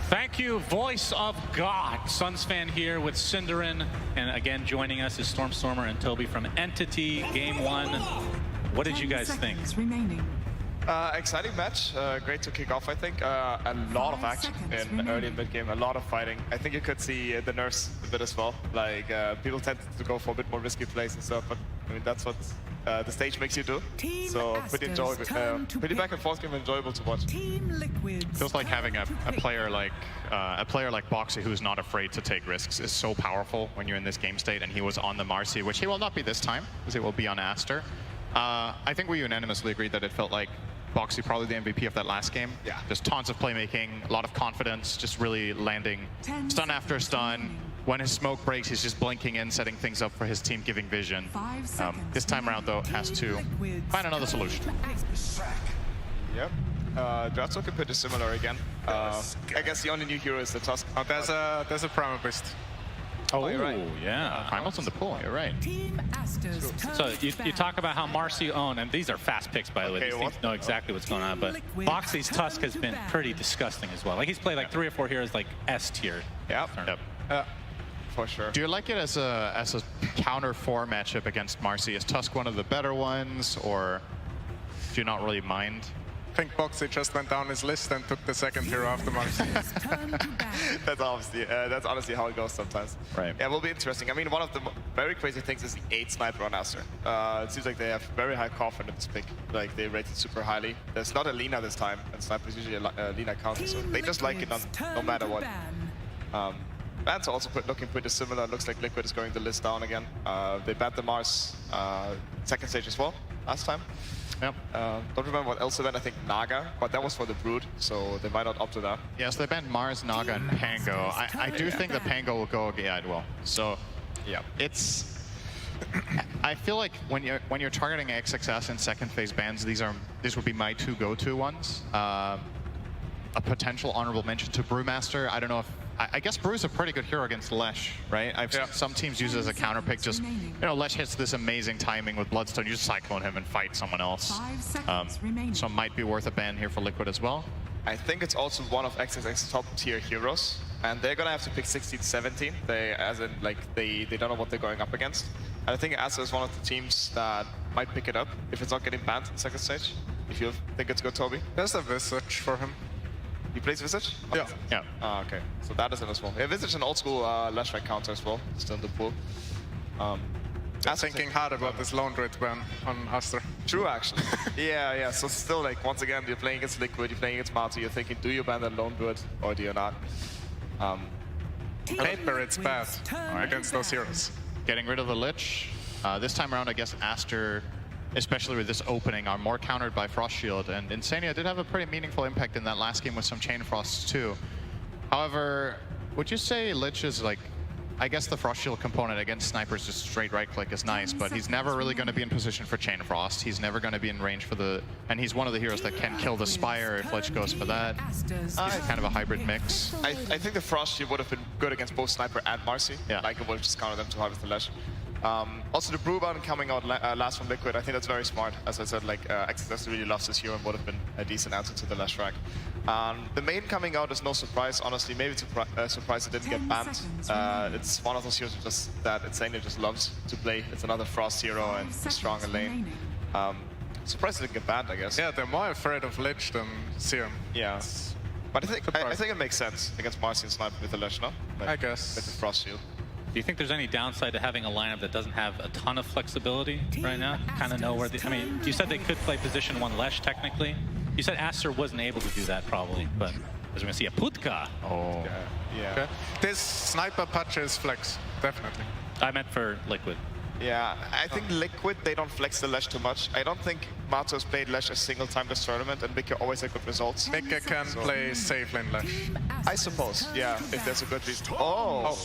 Speaker 18: Thank you, voice of God. Suns fan here with Cinderin, and again joining us is Stormstormer and Toby from Entity. Game 1. What did you guys think?
Speaker 19: Exciting match. Great to kick off, I think. A lot of action in early and mid game, a lot of fighting. I think you could see the nerfs a bit as well. Like, people tend to go for a bit more risky plays and stuff, but I mean, that's what the stage makes you do. So pretty enjoyable, pretty back and forth game, enjoyable to watch.
Speaker 20: Feels like having a player like Boxy who's not afraid to take risks is so powerful when you're in this game state, and he was on the Marcy, which he will not be this time, because it will be on Aster. I think we unanimously agreed that it felt like Boxy probably the MVP of that last game. Yeah. Just tons of playmaking, a lot of confidence, just really landing stun after stun. When his smoke breaks, he's just blinking in, setting things up for his team, giving vision. This time around, though, has to find another solution.
Speaker 19: Yep. Draft's looking pretty similar again. I guess the only new hero is the Tusk.
Speaker 20: Oh, there's a Primal Beast.
Speaker 18: Oh, you're right. Yeah, Primal's in the pool. You're right. So you talk about how Marcy own, and these are fast picks, by the way. These teams know exactly what's going on. But Boxy's Tusk has been pretty disgusting as well. Like he's played like 3 or 4 heroes like S tier.
Speaker 19: Yep. For sure.
Speaker 20: Do you like it as a counter 4 matchup against Marcy? Is Tusk one of the better ones, or do you not really mind?
Speaker 21: I think Boxy just went down his list and took the second hero after Marcy.
Speaker 19: That's honestly how it goes sometimes.
Speaker 20: Right.
Speaker 19: Yeah, it will be interesting. I mean, one of the very crazy things is the 8 sniper on Aster. It seems like they have very high confidence pick. Like they rate it super highly. There's not a Lina this time, and sniper is usually a Lina counter, so they just like it no matter what. Bans are also looking pretty similar. It looks like Liquid is going the list down again. They banned the Mars second stage as well last time.
Speaker 20: Yep.
Speaker 19: Don't remember what else they banned. I think Naga, but that was for the Brood, so they might not opt to that.
Speaker 20: Yes, they banned Mars, Naga, and Pango. I do think the Pango will go. Yeah, it will. So, yeah, it's. I feel like when you're targeting XXS in second phase bans, these would be my 2 go-to ones. A potential honorable mention to Brewmaster. I don't know if. I guess Brew's a pretty good hero against Lesh, right? I've seen some teams use it as a counter pick. Just, Lesh hits this amazing timing with Bloodstone. You just cyclone him and fight someone else. So it might be worth a ban here for Liquid as well.
Speaker 19: I think it's also one of XXX's top tier heroes, and they're gonna have to pick 16, 17. They don't know what they're going up against. And I think Aster is one of the teams that might pick it up if it's not getting banned in second stage. If you think it's good, Toby.
Speaker 21: There's a Visage for him.
Speaker 19: He plays Visage?
Speaker 21: Yeah.
Speaker 20: Yeah.
Speaker 19: Okay. So that is it as well. Yeah, Visage an old school Lash rank counter as well. Still in the pool.
Speaker 21: Thinking hard about this lone druid ban on Aster.
Speaker 19: True, actually. yeah. So still, like, once again, you're playing against Liquid, you're playing against Marty, you're thinking, do you ban that lone druid or do you not?
Speaker 21: Paper, it's bad against those heroes.
Speaker 20: Getting rid of the Lich. This time around, I guess Aster, especially with this opening, are more countered by Frost Shield, and Insania did have a pretty meaningful impact in that last game with some Chain Frosts too. However, would you say Lich is like, I guess the Frost Shield component against snipers, just straight right click is nice, but he's never really going to be in position for Chain Frost. He's never going to be in range for the, and he's one of the heroes that can kill the Spire if Lich goes for that. Kind of a hybrid mix.
Speaker 19: I think the Frost Shield would have been good against both Sniper and Marcy.
Speaker 20: Yeah.
Speaker 19: Like it would have just countered them too hard with the Lash. Also, the Brew ban coming out last from Liquid, I think that's very smart. As I said, like XXS really loves this hero and would have been a decent answer to the Lash rack. The main coming out is no surprise, honestly. Maybe it's a surprise it didn't get banned. It's one of those heroes that Insania just loves to play. It's another Frost hero and a stronger lane. Surprised it didn't get banned, I guess.
Speaker 21: Yeah, they're more afraid of Lich than Serum.
Speaker 19: Yeah. But I think it makes sense against Marcy and Sniper with the Lich, no? Like,
Speaker 21: I guess.
Speaker 19: With the Frost Shield.
Speaker 18: Do you think there's any downside to having a lineup that doesn't have a ton of flexibility right now? Kind of know where I mean, you said they could play position 1 Lesh technically. You said Aster wasn't able to do that probably, but as we're gonna see a Putka.
Speaker 20: Oh.
Speaker 19: Yeah.
Speaker 21: Okay. This sniper patch is flex, definitely.
Speaker 18: I meant for Liquid.
Speaker 19: Yeah, I think Liquid, they don't flex the Lash too much. I don't think Matos played Lash a single time this tournament, and Mika always had good results.
Speaker 21: Mika can play safe lane Lash.
Speaker 19: I suppose, yeah, if there's a good reason. Oh!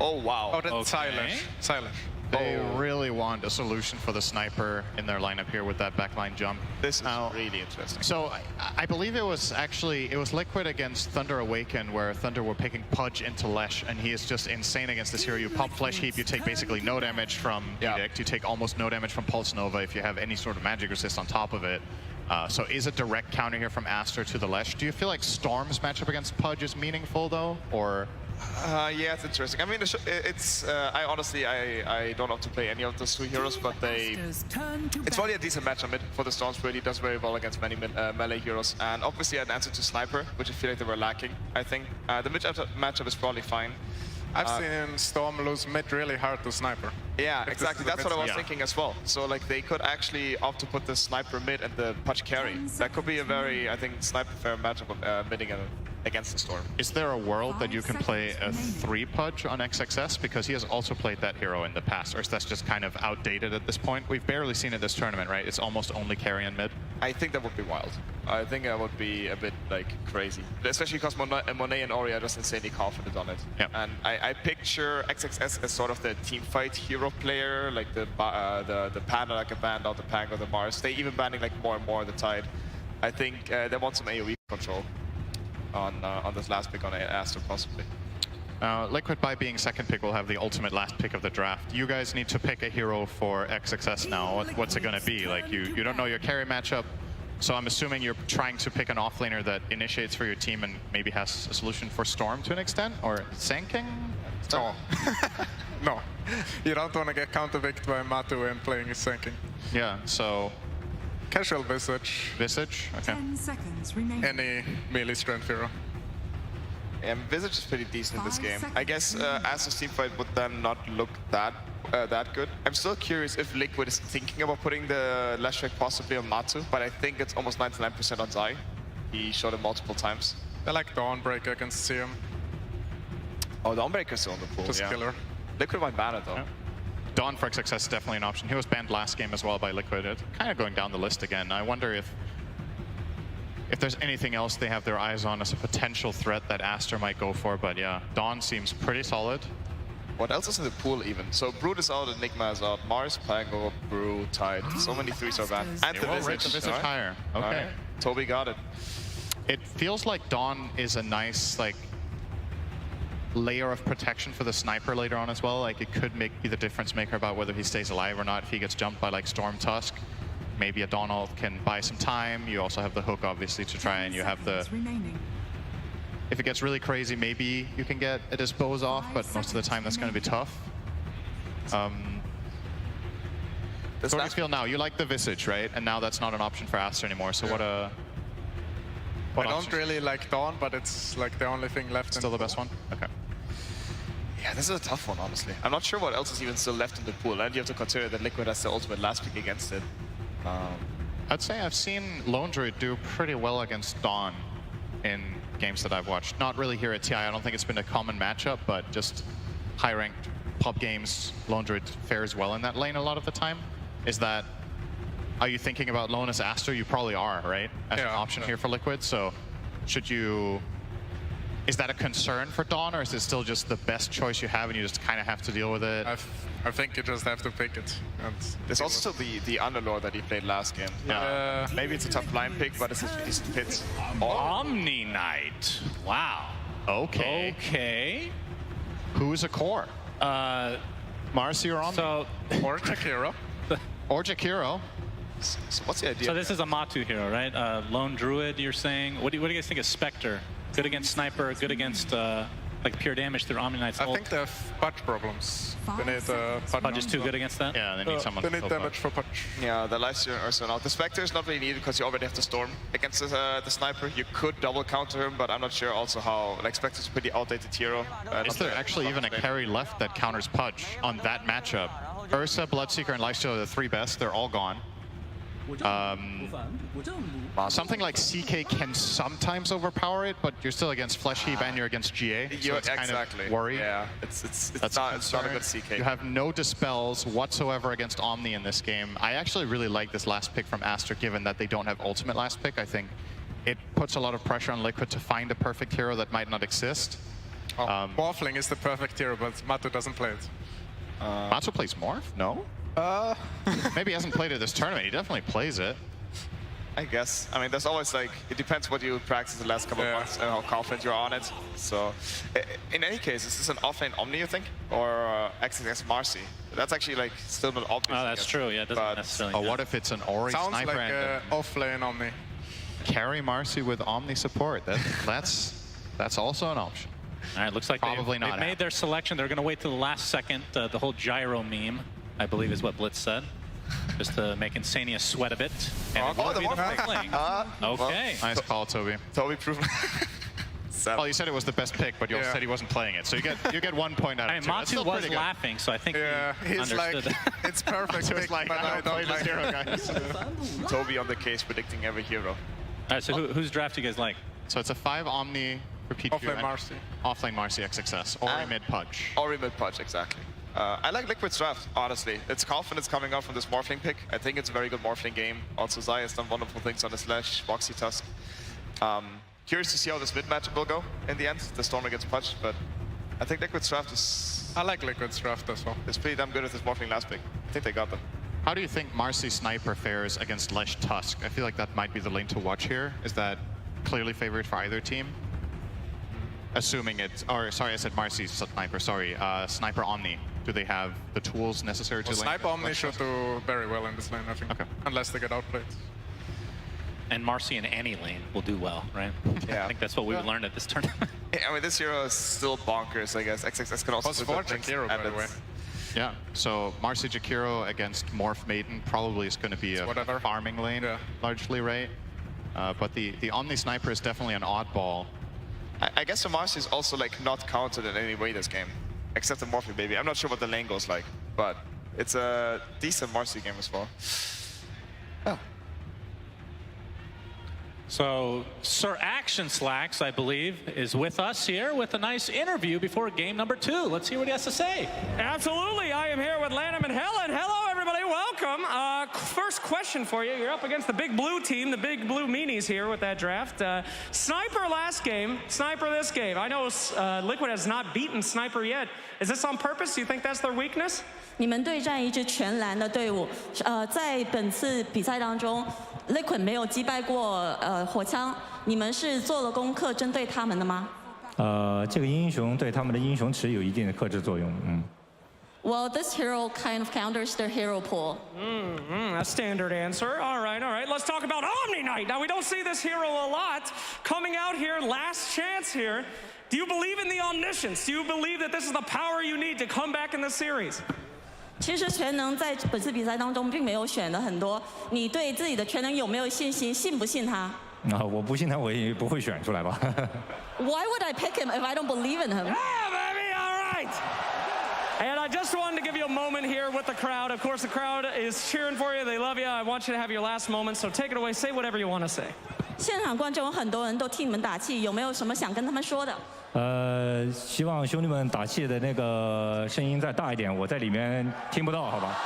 Speaker 19: Oh, wow.
Speaker 21: Oh, that's Silash. Silash.
Speaker 20: They really want a solution for the Sniper in their lineup here with that backline jump.
Speaker 19: This is really interesting.
Speaker 20: So I believe it was Liquid against Thunder Awaken, where Thunder were picking Pudge into Lesh, and he is just insane against this hero. You pop Flesh Heap, you take basically no damage from Edict, you take almost no damage from Pulse Nova if you have any sort of magic resist on top of it. So is a direct counter here from Aster to the Lesh. Do you feel like Storm's matchup against Pudge is meaningful though, or?
Speaker 19: Yeah, it's interesting. I mean, it's I honestly don't have to play any of those 2 heroes, but it's probably a decent matchup for the Storms. Really does very well against many melee heroes, and obviously an answer to Sniper, which I feel like they were lacking. I think the mid matchup is probably fine.
Speaker 21: I've seen Storm lose mid really hard to Sniper.
Speaker 19: Yeah, exactly. That's what I was thinking as well. So like they could actually opt to put the Sniper mid and the Pudge carry. That could be a very, I think, Sniper fair matchup of midding against the Storm.
Speaker 20: Is there a world that you can play a 3 Pudge on XXS? Because he has also played that hero in the past, or is that just kind of outdated at this point? We've barely seen it this tournament, right? It's almost only carry and mid.
Speaker 19: I think that would be wild. I think that would be a bit like crazy, especially because Monet and Ori are just insanely confident on it.
Speaker 20: Yeah.
Speaker 19: And I picture XXS as sort of the team fight hero player, like the Panda that can ban out the Pango, the Mars. They even banning like more and more the Tide. I think they want some AoE control on this last pick on Aster possibly.
Speaker 20: Liquid, by being second pick, will have the ultimate last pick of the draft. You guys need to pick a hero for XXS now. What's it going to be? Like, you don't know your carry matchup, so I'm assuming you're trying to pick an offlaner that initiates for your team and maybe has a solution for Storm to an extent, or Sanking?
Speaker 21: No. No. You don't want to get counterpicked by Matu and playing his Sanking.
Speaker 20: Yeah, so...
Speaker 21: Casual Visage.
Speaker 20: Visage? Okay.
Speaker 5: 10 seconds remaining.
Speaker 21: Any melee strength hero.
Speaker 19: Yeah, Visage is pretty decent in this game. I guess Aster's teamfight would then not look that good. I'm still curious if Liquid is thinking about putting the Lash Strike possibly on Matu, but I think it's almost 99% on Zai. He shot him multiple times.
Speaker 21: I like Dawnbreaker against CM.
Speaker 19: Oh, Dawnbreaker's still on the pool,
Speaker 21: Just
Speaker 19: yeah.
Speaker 21: killer.
Speaker 19: Liquid might ban it though.
Speaker 20: Yeah. Dawn for XXS is definitely an option. He was banned last game as well by Liquid. It's kind of going down the list again. I wonder if there's anything else they have their eyes on as a potential threat that Aster might go for, but yeah, Dawn seems pretty solid.
Speaker 19: What else is in the pool even? So Brood is out, Enigma is out, Mars, Pango, Brew, Tide. So many threes are banned. And the Visage.
Speaker 20: The Visage higher. Okay.
Speaker 19: Right. Toby got it.
Speaker 20: It feels like Dawn is a nice, like, layer of protection for the sniper later on as well. Like, it could be the difference maker about whether he stays alive or not if he gets jumped by like Storm Tusk. Maybe a Dawn ult can buy some time. You also have the hook obviously to try, and you have the... If it gets really crazy, maybe you can get a dispose off, but most of the time that's going to be tough. So what do you feel now? You like the Visage, right? And now that's not an option for Aster anymore. So
Speaker 21: yeah. I don't really like Dawn, but it's like the only thing left.
Speaker 20: Still the best one? Okay.
Speaker 19: Yeah, this is a tough one, honestly. I'm not sure what else is even still left in the pool, and you have to consider that Liquid has the ultimate last pick against it.
Speaker 20: I'd say I've seen Lone Druid do pretty well against Dawn in games that I've watched. Not really here at TI. I don't think it's been a common matchup, but just high-ranked pub games, Lone Druid fares well in that lane a lot of the time. Are you thinking about Lone as Aster? You probably are, right? As an option here for Liquid. So is that a concern for Dawn, or is it still just the best choice you have and you just kind of have to deal with it?
Speaker 21: I think you just have to pick it.
Speaker 19: There's also the Underlord that he played last game.
Speaker 20: Yeah.
Speaker 19: Maybe it's a tough line pick, but it's a decent hit.
Speaker 18: Omni Knight. Wow.
Speaker 20: Okay.
Speaker 18: Okay.
Speaker 20: Who's a core? Marcy or Omni?
Speaker 21: Or Jakiro.
Speaker 20: Or Jakiro.
Speaker 19: So what's the idea?
Speaker 18: So this is a Matu hero, right? Lone Druid, you're saying. What do you guys think of Spectre? Good against Sniper, good against like pure damage through Omni Knight's ult.
Speaker 21: I think they have Pudge problems. They need
Speaker 18: Pudge is too good against that?
Speaker 20: Yeah, they need someone
Speaker 21: They
Speaker 20: to
Speaker 21: need damage for Pudge.
Speaker 19: Yeah, the Lifesteal also not. The Spectre is not really needed because you already have the Storm against the Sniper. You could double counter him, but I'm not sure also how, like, Spectre's a pretty outdated hero.
Speaker 20: Is there actually even a carry left that counters Pudge on that matchup? Ursa, Bloodseeker, and Lifesteal are the three best. They're all gone. Something like CK can sometimes overpower it, but you're still against Flesh Heap and you're against GA. So it's kind of worry.
Speaker 19: Yeah, it's not a good CK.
Speaker 20: You have no dispels whatsoever against Omni in this game. I actually really like this last pick from Aster, given that they don't have ultimate last pick. I think it puts a lot of pressure on Liquid to find a perfect hero that might not exist.
Speaker 21: Morphling is the perfect hero, but Matu doesn't play it.
Speaker 20: Matu plays Morph? No? Maybe he hasn't played it this tournament. He definitely plays it.
Speaker 19: I guess. I mean, there's always like, it depends what you practice the last couple of months and how confident you're on it. So, in any case, is this an offlane Omni, you think? Or XXS Marcy? That's actually like still not obvious.
Speaker 18: Oh, that's true. Yeah, it doesn't necessarily.
Speaker 20: What if it's an Ori
Speaker 21: Sounds
Speaker 20: Sniper
Speaker 21: like
Speaker 20: and
Speaker 21: offlane Omni.
Speaker 20: Carry Marcy with Omni support? That's also an option.
Speaker 18: All right, looks like
Speaker 20: Probably
Speaker 18: they've
Speaker 20: not
Speaker 18: made their selection. They're going to wait till the last second. The whole gyro meme, I believe, is what Blitz said. Just to make Insania sweat a bit. And
Speaker 19: the
Speaker 18: Morph. Okay.
Speaker 20: Nice call, Toby.
Speaker 19: Toby proven.
Speaker 20: Well, you said it was the best pick, but you also said he wasn't playing it. So you get 1 point out of 2.
Speaker 18: Matu was laughing, so I think he
Speaker 21: he's
Speaker 18: understood.
Speaker 21: like, it's perfect pick,
Speaker 20: like,
Speaker 21: but I don't like
Speaker 20: hero, guys.
Speaker 19: Toby on the case predicting every hero.
Speaker 18: All right, so whose draft do you guys like?
Speaker 20: So it's a 5 Omni for P2.
Speaker 21: Offlane Marcy.
Speaker 20: Offlane Marcy XXS. Ori mid Pudge.
Speaker 19: Ori mid Pudge, exactly. I like Liquid's draft, honestly. It's confidence coming out from this Morphling pick. I think it's a very good Morphling game. Also, Zai has done wonderful things on the Slash, Boxy Tusk. Curious to see how this mid matchup will go in the end. The Storm against Pudge, but I think Liquid's draft is...
Speaker 21: I like Liquid's draft as well.
Speaker 19: It's pretty damn good with this Morphling last pick. I think they got them.
Speaker 20: How do you think Marcy Sniper fares against Lesh Tusk? I feel like that might be the lane to watch here. Is that clearly favored for either team? assuming it's, or sorry, I said Marcy's sniper, sorry, Sniper Omni. Do they have the tools necessary to lane?
Speaker 21: Sniper Omni should do very well in this lane, I think. Okay. Unless they get outplayed.
Speaker 18: And Marcy in any lane will do well, right?
Speaker 19: Yeah.
Speaker 18: I think that's what we learned at this tournament.
Speaker 19: Yeah, I mean, this hero is still bonkers, I guess. XXX can also do good things.
Speaker 21: Jakiro, by the way.
Speaker 20: Yeah, so Marcy Jakiro against Morph Maiden probably is going to be a farming lane, largely, right? But the Omni Sniper is definitely an oddball.
Speaker 19: I guess the Marcy is also like not counted in any way this game, except the Morphe baby. I'm not sure what the lane goes like, but it's a decent Marcy game as well. Oh.
Speaker 18: So Sir Action Slacks, I believe, is with us here with a nice interview before game number 2. Let's hear what he has to say.
Speaker 4: Absolutely. I am here with Lanham and Helen. Hello, everybody. Welcome. First question for you. You're up against the big blue team, the big blue meanies here with that draft. Sniper last game, Sniper this game. I know Liquid has not beaten Sniper yet. Is this on purpose? Do you think that's their weakness?
Speaker 5: 你们对战一支全蓝的队伍，在本次比赛当中 ，Liquid 没有击败过火枪，你们是做了功课针对他们的吗？
Speaker 22: 这个英雄对他们的英雄池有一定的克制作用，Well,
Speaker 5: this hero kind of counters their hero pool.
Speaker 4: A standard answer. All right. Let's talk about Omni Knight. Now, we don't see this hero a lot. Coming out here, last chance here. Do you believe in the omniscience? Do you believe that this is the power you need to come back in the series?
Speaker 5: 其实全能在本次比赛当中并没有选的很多，你对自己的全能有没有信心？信不信他？
Speaker 22: 我不信他，我也不会选出来吧。
Speaker 5: Why would I pick him if I don't believe in him?
Speaker 4: Yeah, baby. All right. And I just wanted to give you a moment here with the crowd. Of course, the crowd is cheering for you. They love you. I want you to have your last moment. So take it away. Say whatever you want to say.
Speaker 5: 现场观众有很多人都替你们打气，有没有什么想跟他们说的？
Speaker 22: 希望兄弟们打气的那个声音再大一点，我在里面听不到，好吧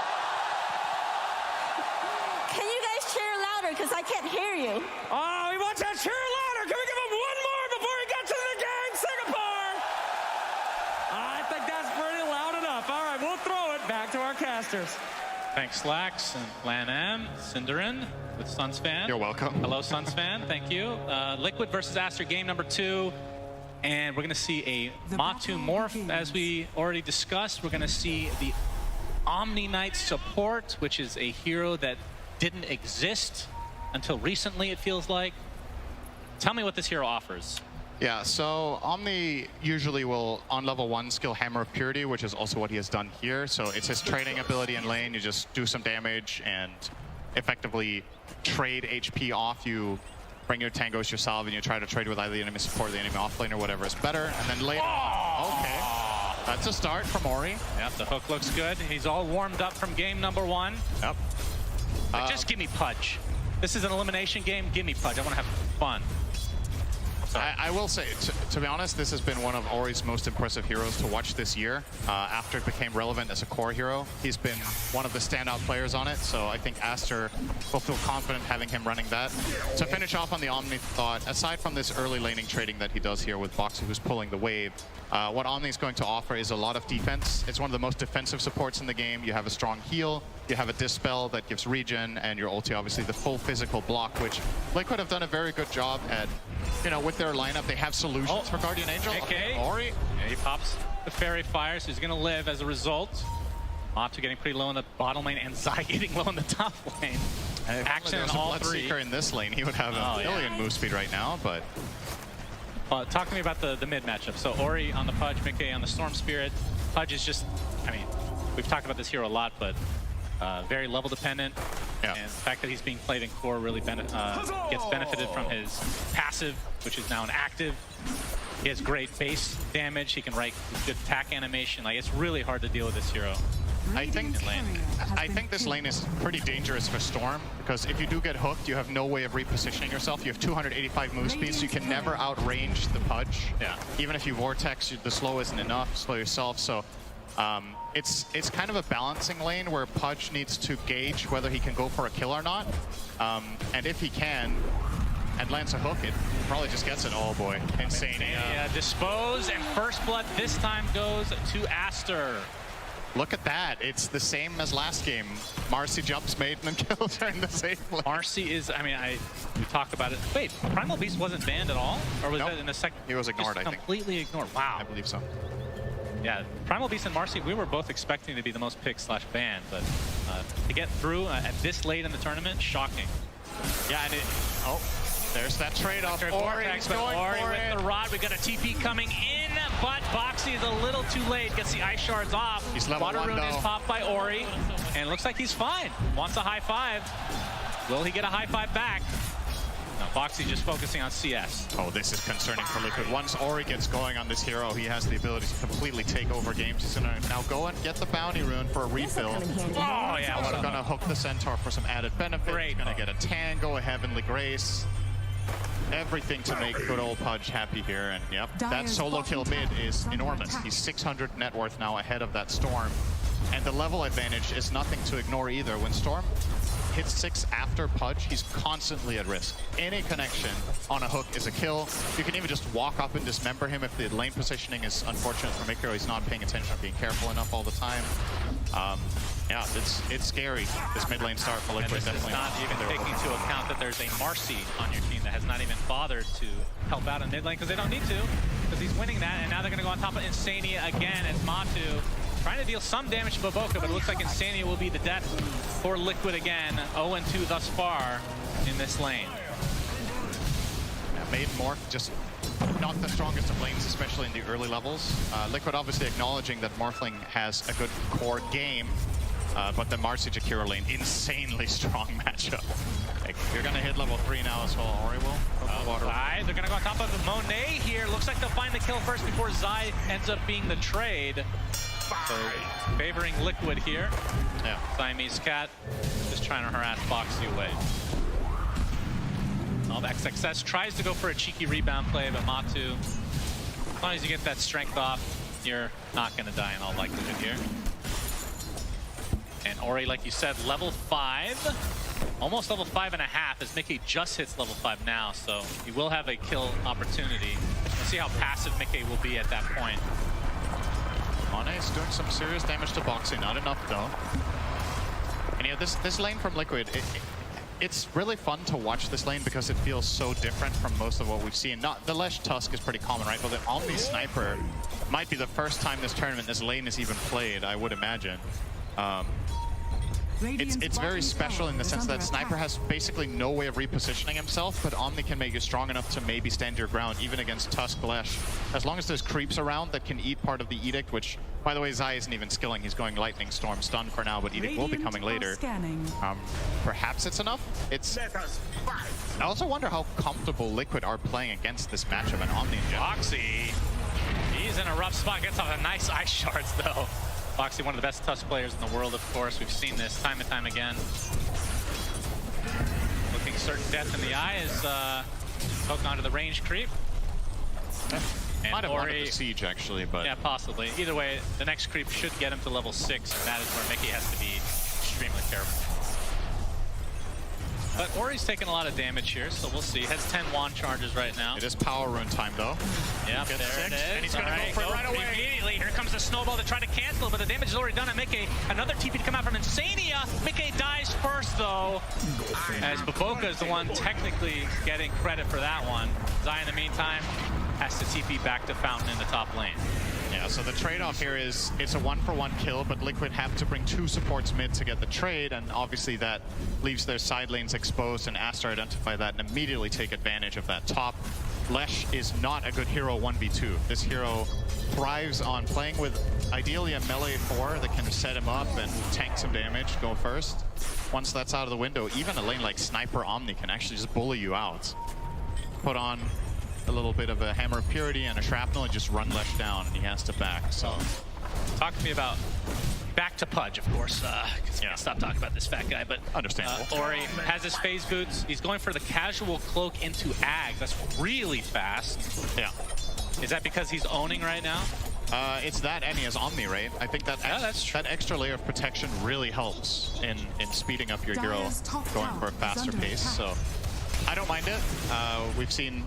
Speaker 5: ？Can you guys cheer louder? Because I can't hear you.
Speaker 4: Oh, he wants that cheer louder. Can we give him one more before he gets to the game, Singapore? I think that's pretty loud enough. All right, we'll throw it back to our casters.
Speaker 18: Thanks, Slacks and Lan M, Cinderin with Sunsfan.
Speaker 20: You're welcome.
Speaker 18: Hello, Sunsfan. Thank you. Liquid versus Aster, game number 2. And we're going to see a Matu Morph, as we already discussed. We're going to see the Omni Knight support, which is a hero that didn't exist until recently, it feels like. Tell me what this hero offers.
Speaker 20: Yeah, so Omni usually will, on level 1, skill Hammer of Purity, which is also what he has done here. So it's his trading ability in lane. You just do some damage and effectively trade HP off you. Bring your tangos yourself, and you try to trade with either the enemy support or the enemy offlane or whatever is better. And then later, okay, that's a start from Ori.
Speaker 18: Yep, the hook looks good. He's all warmed up from game number 1.
Speaker 20: Yep.
Speaker 18: Just give me Pudge. This is an elimination game. Give me Pudge. I want to have fun.
Speaker 20: I will say, to be honest, this has been one of Ori's most impressive heroes to watch this year. After it became relevant as a core hero, he's been one of the standout players on it, so I think Aster will feel confident having him running that. To finish off on the Omni thought, aside from this early laning trading that he does here with Boxy, who's pulling the wave, what Omni is going to offer is a lot of defense. It's one of the most defensive supports in the game. You have a strong heal, you have a Dispel that gives regen, and your ulti, obviously, the full physical block, which Liquid have done a very good job at, with their lineup. They have solutions for Guardian Angel.
Speaker 18: Okay.
Speaker 20: Ori.
Speaker 18: Yeah, he pops the Fairy Fire, so he's going to live as a result. Matu getting pretty low in the bottom lane, and Zai getting low in the top lane. Action in all 3.
Speaker 20: Seeker in this lane, he would have a million move speed right now, but...
Speaker 18: talk to me about the mid matchup. So Ori on the Pudge, Mickey on the Storm Spirit. Pudge is just, we've talked about this hero a lot, but very level dependent.
Speaker 20: Yeah.
Speaker 18: And the fact that he's being played in core really gets benefited from his passive, which is now an active. He has great base damage. He can write good attack animation. Like, it's really hard to deal with this hero.
Speaker 20: I think this lane is pretty dangerous for Storm, because if you do get hooked, you have no way of repositioning yourself. You have 285 move speed, so you can never outrange the Pudge.
Speaker 18: Yeah.
Speaker 20: Even if you Vortex, the slow isn't enough, slow yourself. So it's kind of a balancing lane where Pudge needs to gauge whether he can go for a kill or not. And if he can, and lands a hook, it probably just gets it. Oh boy, insane.
Speaker 18: Dispose, and first blood this time goes to Aster.
Speaker 20: Look at that. It's the same as last game. Marcy jumps maiden and kills her in the same place.
Speaker 18: Marcy is, I mean, we talked about it. Wait, Primal Beast wasn't banned at all? Or was that in the second?
Speaker 20: He was ignored, I think.
Speaker 18: Completely ignored. Wow.
Speaker 20: I believe so.
Speaker 18: Yeah, Primal Beast and Marcy, we were both expecting to be the most picked / banned, but to get through at this late in the tournament, shocking.
Speaker 20: Yeah, and oh, there's that trade-off.
Speaker 18: Ori with the rod. We got a TP coming in, but Boxy is a little too late. Gets the ice shards off.
Speaker 20: He's level
Speaker 18: Water
Speaker 20: 1
Speaker 18: Rune
Speaker 20: though.
Speaker 18: is popped by Ori, and it looks like he's fine. Wants a high five. Will he get a high five back? No, Boxy just focusing on CS.
Speaker 20: Oh, this is concerning for Liquid. Once Ori gets going on this hero, he has the ability to completely take over games. He's gonna now go and get the bounty rune for a refill.
Speaker 18: Oh, yeah.
Speaker 20: Also gonna hook the Centaur for some added benefit.
Speaker 18: Great.
Speaker 20: Gonna get a Tango, a Heavenly Grace. Everything to make good old Pudge happy here. And yep, that solo kill mid is enormous. He's 600 net worth now ahead of that Storm. And the level advantage is nothing to ignore either. When Storm hits 6 after Pudge, he's constantly at risk. Any connection on a hook is a kill. You can even just walk up and dismember him if the lane positioning is unfortunate for Mikko. He's not paying attention, being careful enough all the time. Yeah, it's scary, this mid lane start for Liquid.
Speaker 18: And this
Speaker 20: definitely
Speaker 18: is not even taking into account that there's a Marcy on your team that has not even bothered to help out in mid lane because they don't need to, because he's winning that, and now they're going to go on top of Insania again as Matu trying to deal some damage to Boboka, but it looks like Insania will be the death for Liquid again. 0-2 thus far in this lane.
Speaker 20: Yeah, Maiden Morph just not the strongest of lanes, especially in the early levels. Liquid obviously acknowledging that Morphling has a good core game, but the Marcy Jakiro lane, insanely strong matchup. Like, you're gonna hit level 3 now as well. Ori will.
Speaker 18: They're gonna go on top of Monet here. Looks like they'll find the kill first before Zai ends up being the trade. So favoring Liquid here.
Speaker 20: Yeah.
Speaker 18: Siamese Cat just trying to harass Boxy away. XXS tries to go for a cheeky rebound play, but Matu, as long as you get that strength off, you're not going to die in all likelihood here. And Ori, like you said, level 5, almost level 5.5, as Mickey just hits level 5 now, so he will have a kill opportunity. Let's see how passive Mickey will be at that point.
Speaker 20: Monet is doing some serious damage to Boxy, not enough though. And yeah, this lane from Liquid, it's really fun to watch this lane because it feels so different from most of what we've seen. Not the Lesh Tusk is pretty common, right? But the Omni Sniper might be the first time this tournament this lane is even played, I would imagine. It's very special in the sense that Sniper has basically no way of repositioning himself, but Omni can make you strong enough to maybe stand your ground, even against Tusk Lesh. As long as there's creeps around that can eat part of the Edict, which, by the way, Zai isn't even skilling. He's going Lightning Storm stun for now, but Edict will be coming later. Perhaps it's enough. I also wonder how comfortable Liquid are playing against this matchup and Omni in general.
Speaker 18: Boxy, he's in a rough spot. Gets off a nice ice shards, though. Boxy, one of the best Tusk players in the world, of course. We've seen this time and time again. Looking certain death in the eye is poking onto the range creep. And
Speaker 20: Might have
Speaker 18: Ori,
Speaker 20: wanted the siege, actually, but...
Speaker 18: Yeah, possibly. Either way, the next creep should get him to level 6, and that is where Mickey has to be extremely careful. But Ori's taking a lot of damage here, so we'll see. Has 10 wand charges right now.
Speaker 20: It is power rune time, though.
Speaker 18: Yeah, there it is.
Speaker 20: And he's going to go for it right away.
Speaker 18: Immediately, here comes the snowball to try to cancel, but the damage is already done on Mickey. Another TP to come out from Insania. Mickey dies first, though, as Boboka is the one technically getting credit for that one. Zai, in the meantime, has to TP back to Fountain in the top lane.
Speaker 20: Yeah, so the trade-off here is it's a 1-for-1 kill, but Liquid have to bring 2 supports mid to get the trade, and obviously that leaves their side lanes exposed, and Aster identify that and immediately take advantage of that top. Lesh is not a good hero 1v2. This hero thrives on playing with ideally a melee 4 that can set him up and tank some damage, go first. Once that's out of the window, even a lane like Sniper Omni can actually just bully you out. Put on a little bit of a Hammer of Purity and a Shrapnel and just run Lesh down, and he has to back. So,
Speaker 18: talk to me about back to Pudge, of course, because I can't stop talking about this fat guy, but
Speaker 20: understandable.
Speaker 18: Ori has his phase boots. He's going for the casual cloak into Ag. That's really fast.
Speaker 20: Yeah.
Speaker 18: Is that because he's owning right now?
Speaker 20: It's that, and he has Omni, right? I think that that extra layer of protection really helps in speeding up your hero going for a faster pace. So I don't mind it. We've seen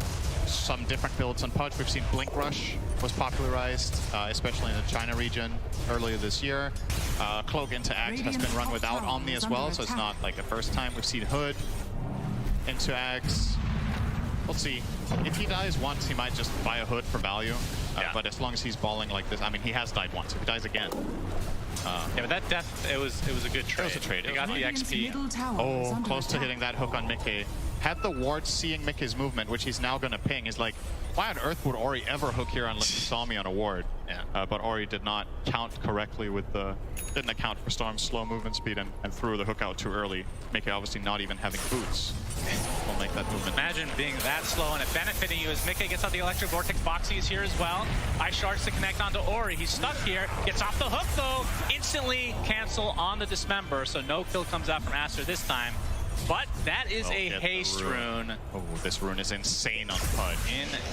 Speaker 20: some different builds on Pudge. We've seen Blink Rush was popularized, especially in the China region earlier this year. Cloak into Axe has been run without Omni as well, so it's not like the first time. We've seen Hood into Axe. We'll see. If he dies once, he might just buy a Hood for value. But as long as he's balling like this, I mean, he has died once. If he dies again.
Speaker 18: Yeah, but that death, it was a good trade.
Speaker 20: It was a trade.
Speaker 18: He got the XP.
Speaker 20: Oh, close to hitting that hook on Mickey. Had the ward seeing Mickey's movement, which he's now going to ping, is like, why on earth would Ori ever hook here unless he saw me on a ward?
Speaker 18: Yeah.
Speaker 20: But Ori did not count correctly with the, didn't account for Storm's slow movement speed and threw the hook out too early. Mickey obviously not even having boots will make that movement.
Speaker 18: Imagine being that slow and it benefiting you as Mickey gets out the Electric Vortex. Boxy is here as well. Ice Shards to connect onto Ori. He's stuck here. Gets off the hook though. Instantly cancel on the Dismember, so no kill comes out from Aster this time. But that is a haste rune.
Speaker 20: Oh, this rune is insane on Pudge.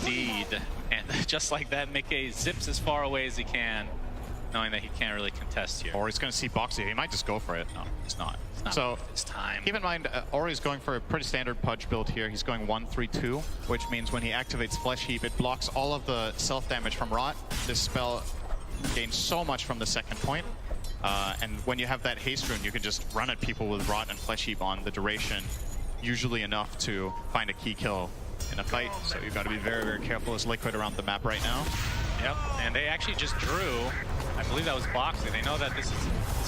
Speaker 18: Indeed. And just like that, Mickey zips as far away as he can, knowing that he can't really contest here.
Speaker 20: Or he's going to see Boxy. He might just go for it. No, he's not.
Speaker 18: So this time.
Speaker 20: Keep in mind, Ori's going for a pretty standard Pudge build here. He's going 1-3-2, which means when he activates Flesh Heap, it blocks all of the self-damage from Rot. This spell gains so much from the second point. And when you have that haste rune, you can just run at people with Rot and Flesh Heap on the duration, usually enough to find a key kill in a fight. So you've got to be very, very careful as Liquid around the map right now.
Speaker 18: Yep, and they actually just drew. I believe that was Boxy. They know that this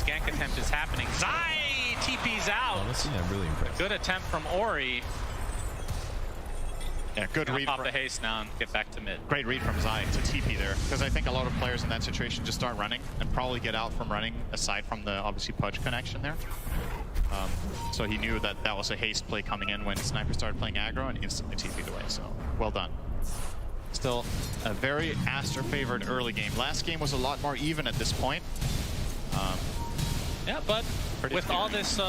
Speaker 18: gank attempt is happening. Zai TP's out.
Speaker 6: Honestly, I'm really impressed.
Speaker 18: Good attempt from Ori.
Speaker 20: Yeah, good read.
Speaker 18: Pop the haste now and get back to mid.
Speaker 20: Great read from Zai to TP there, because I think a lot of players in that situation just start running and probably get out from running, aside from the obviously Pudge connection there. So he knew that that was a haste play coming in when Sniper started playing aggro and instantly TP'd away, so well done. Still a very Aster favored early game. Last game was a lot more even at this point.
Speaker 18: Yeah, but with all this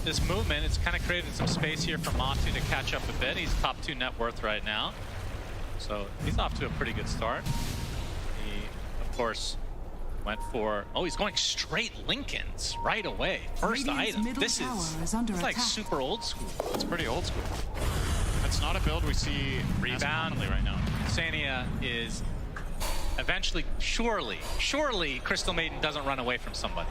Speaker 18: this movement, it's kind of created some space here for Matu to catch up a bit. He's top 2 net worth right now, so he's off to a pretty good start. He, of course, went for, oh, he's going straight Lincolns right away. First item. This is like super old school.
Speaker 20: It's pretty old school. It's not a build we see
Speaker 18: rebound
Speaker 20: right now.
Speaker 18: Sania is eventually, surely Crystal Maiden doesn't run away from somebody.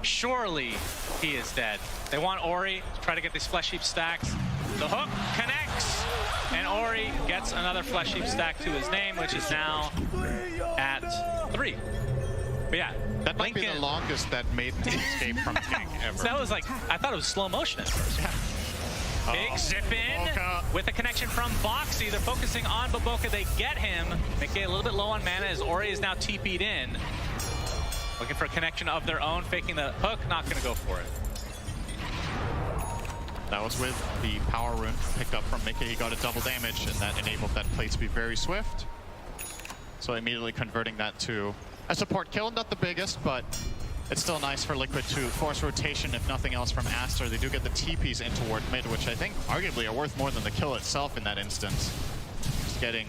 Speaker 18: Surely he is dead. They want Ori to try to get these Flesh Heap stacks. The hook connects, and Ori gets another Flesh Heap stack to his name, which is now at 3. But yeah,
Speaker 20: that might be the longest that Maiden escaped from gank ever.
Speaker 18: So that was like, I thought it was slow motion at first. Yeah. Big zip in with a connection from Boxy. They're focusing on Baboka. They get him. Mickey a little bit low on mana as Ori is now TP'd in. Looking for a connection of their own, faking the hook, not going to go for it.
Speaker 20: That was with the power rune picked up from Mickey. He got a double damage, and that enabled that play to be very swift. So immediately converting that to a support kill. Not the biggest, but it's still nice for Liquid to force rotation, if nothing else, from Aster. They do get the TPs in toward mid, which I think arguably are worth more than the kill itself in that instance. Just getting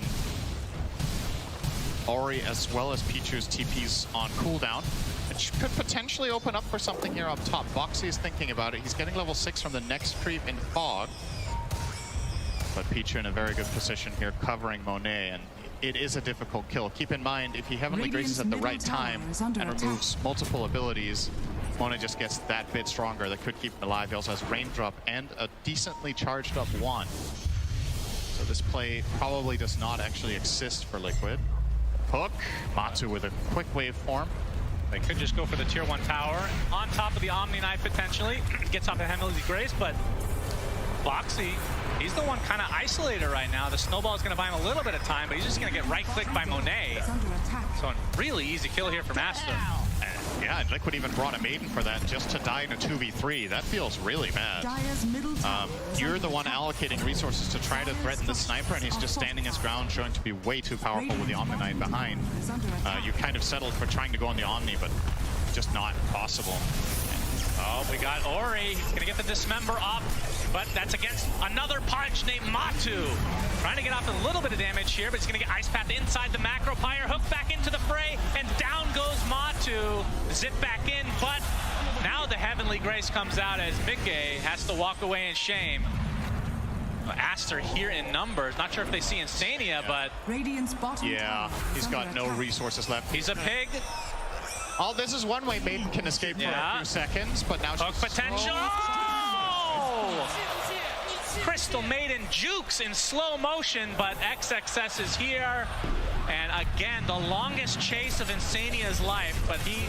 Speaker 20: Ori as well as Pichu's TPs on cooldown, which could potentially open up for something here up top. Boxy is thinking about it. He's getting level 6 from the next creep in Fog. But Pichu in a very good position here, covering Monet, and it is a difficult kill. Keep in mind, if he Heavenly Graces at the right time and removes multiple abilities, Monet just gets that bit stronger. That could keep him alive. He also has Raindrop and a decently charged up wand. So this play probably does not actually exist for Liquid. Hook, Matu with a quick wave form.
Speaker 18: They could just go for the tier 1 tower on top of the Omni Knife potentially. Gets off the Heavenly Grace, but Boxy, he's the one kind of isolated right now. The snowball is going to buy him a little bit of time, but he's just going to get right-clicked by Monet. So a really easy kill here from Aster.
Speaker 20: Yeah, and Liquid even brought a Maiden for that just to die in a 2v3. That feels really bad. You're the one allocating resources to try to threaten the Sniper, and he's just standing his ground, showing to be way too powerful with the Omni Knight behind. You kind of settled for trying to go on the Omni, but just not possible.
Speaker 18: Oh, we got Ori. He's going to get the Dismember up, but that's against another punch named Matu. Trying to get off a little bit of damage here, but he's going to get Ice Path inside the Macro Pyre. Hook back into the fray, and down goes Matu. Zip back in, but now the Heavenly Grace comes out as Mickey has to walk away in shame. Aster here in numbers. Not sure if they see Insania, but
Speaker 20: yeah, he's got no resources left.
Speaker 18: He's a pig.
Speaker 20: Oh, this is one way Maiden can escape for a few seconds, but now
Speaker 18: Hook
Speaker 20: she's
Speaker 18: potential. Oh! Crystal Maiden jukes in slow motion, but XXS is here. And again, the longest chase of Insania's life, but he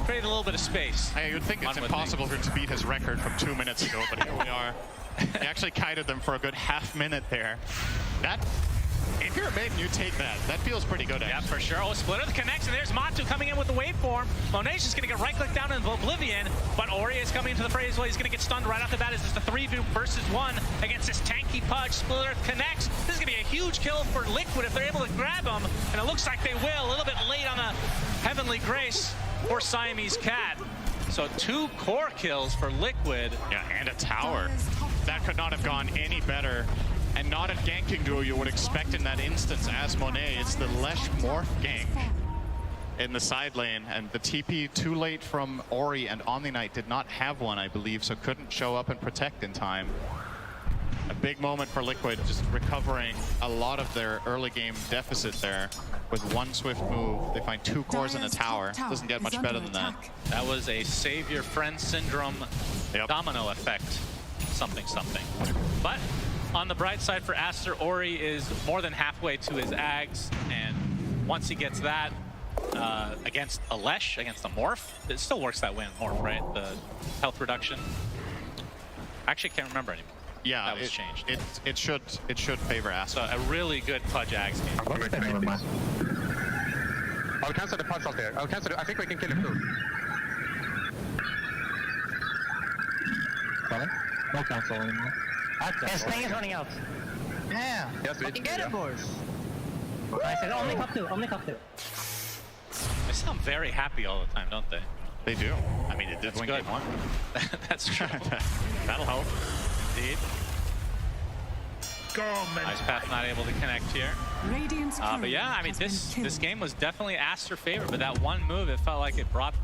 Speaker 18: created a little bit of space.
Speaker 20: I would think it's impossible for him to beat his record from 2 minutes ago, but here we are. He actually kited them for a good half minute there. That, if you're a Maiden, you take that. That feels pretty good, actually.
Speaker 18: Yeah, for sure. Oh, Splitter the connects, and there's Matu coming in with the waveform. Monet's just going to get right-click down in Oblivion, but Ori is coming into the fray as well. He's going to get stunned right off the bat. It's just a 3v1 against this tanky Pudge. Splitter connects. This is going to be a huge kill for Liquid if they're able to grab him, and it looks like they will. A little bit late on a Heavenly Grace for Siamese Cat. So 2 core kills for Liquid.
Speaker 20: Yeah, and a tower. That could not have gone any better. And not a ganking duo you would expect in that instance as Monet. It's the Lesh Morph gank in the side lane. And the TP too late from Ori, and Omni Knight did not have one, I believe, so couldn't show up and protect in time. A big moment for Liquid, just recovering a lot of their early game deficit there with one swift move. They find 2 cores in a tower. Doesn't get much better than that.
Speaker 18: That was a savior friend syndrome domino effect. Something. But on the bright side for Aster, Ori is more than halfway to his Ags, and once he gets that against a Lesh, against a Morph, it still works that way in Morph, right? The health reduction. Actually, can't remember anymore.
Speaker 20: Yeah,
Speaker 18: that was changed.
Speaker 20: It should favor Aster.
Speaker 18: So a really good Pudge Ags game.
Speaker 6: I'll cancel the Pudge out there. I'll cancel it. I think we can kill him too.
Speaker 15: No cancel anymore.
Speaker 12: His thing is running out. Yeah.
Speaker 6: Yes,
Speaker 12: Fucking get it, boys. I said only cup 2.
Speaker 18: They sound very happy all the time, don't they?
Speaker 20: They do. I mean, it did win game 1.
Speaker 18: That's true. That'll help. Indeed. Nice path not able to connect here. But yeah, I mean, this game was definitely Aster favor, but that one move, it felt like it brought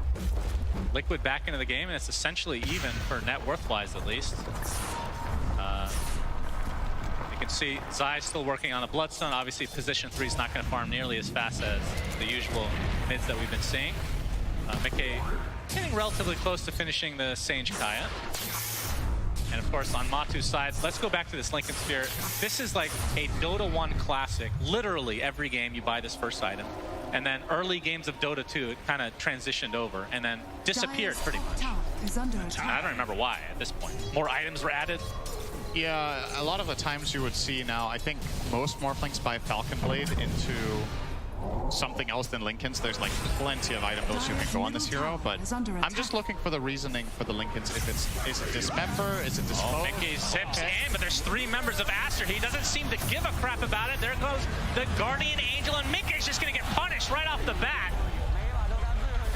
Speaker 18: Liquid back into the game, and it's essentially even for net worth-wise, at least. You can see Zai still working on the Bloodstone. Obviously, position 3 is not going to farm nearly as fast as the usual mids that we've been seeing. Mickey getting relatively close to finishing the Sage Kaya. And of course, on Matu's side, let's go back to this Lincoln Sphere. This is like a Dota 1 classic. Literally every game you buy this first item. And then early games of Dota 2, it kind of transitioned over and then disappeared pretty much. I don't remember why at this point. More items were added.
Speaker 20: Yeah, a lot of the times you would see now, I think most Morphlings buy Falcon Blade into something else than Lincolns. There's like plenty of item builds you can go on this hero, but I'm just looking for the reasoning for the Lincolns. If is it Dismember, is it Dispose?
Speaker 18: Mickey zips in, but there's 3 members of Aster. He doesn't seem to give a crap about it. There goes the Guardian Angel, and Mickey's just gonna get punished right off the bat.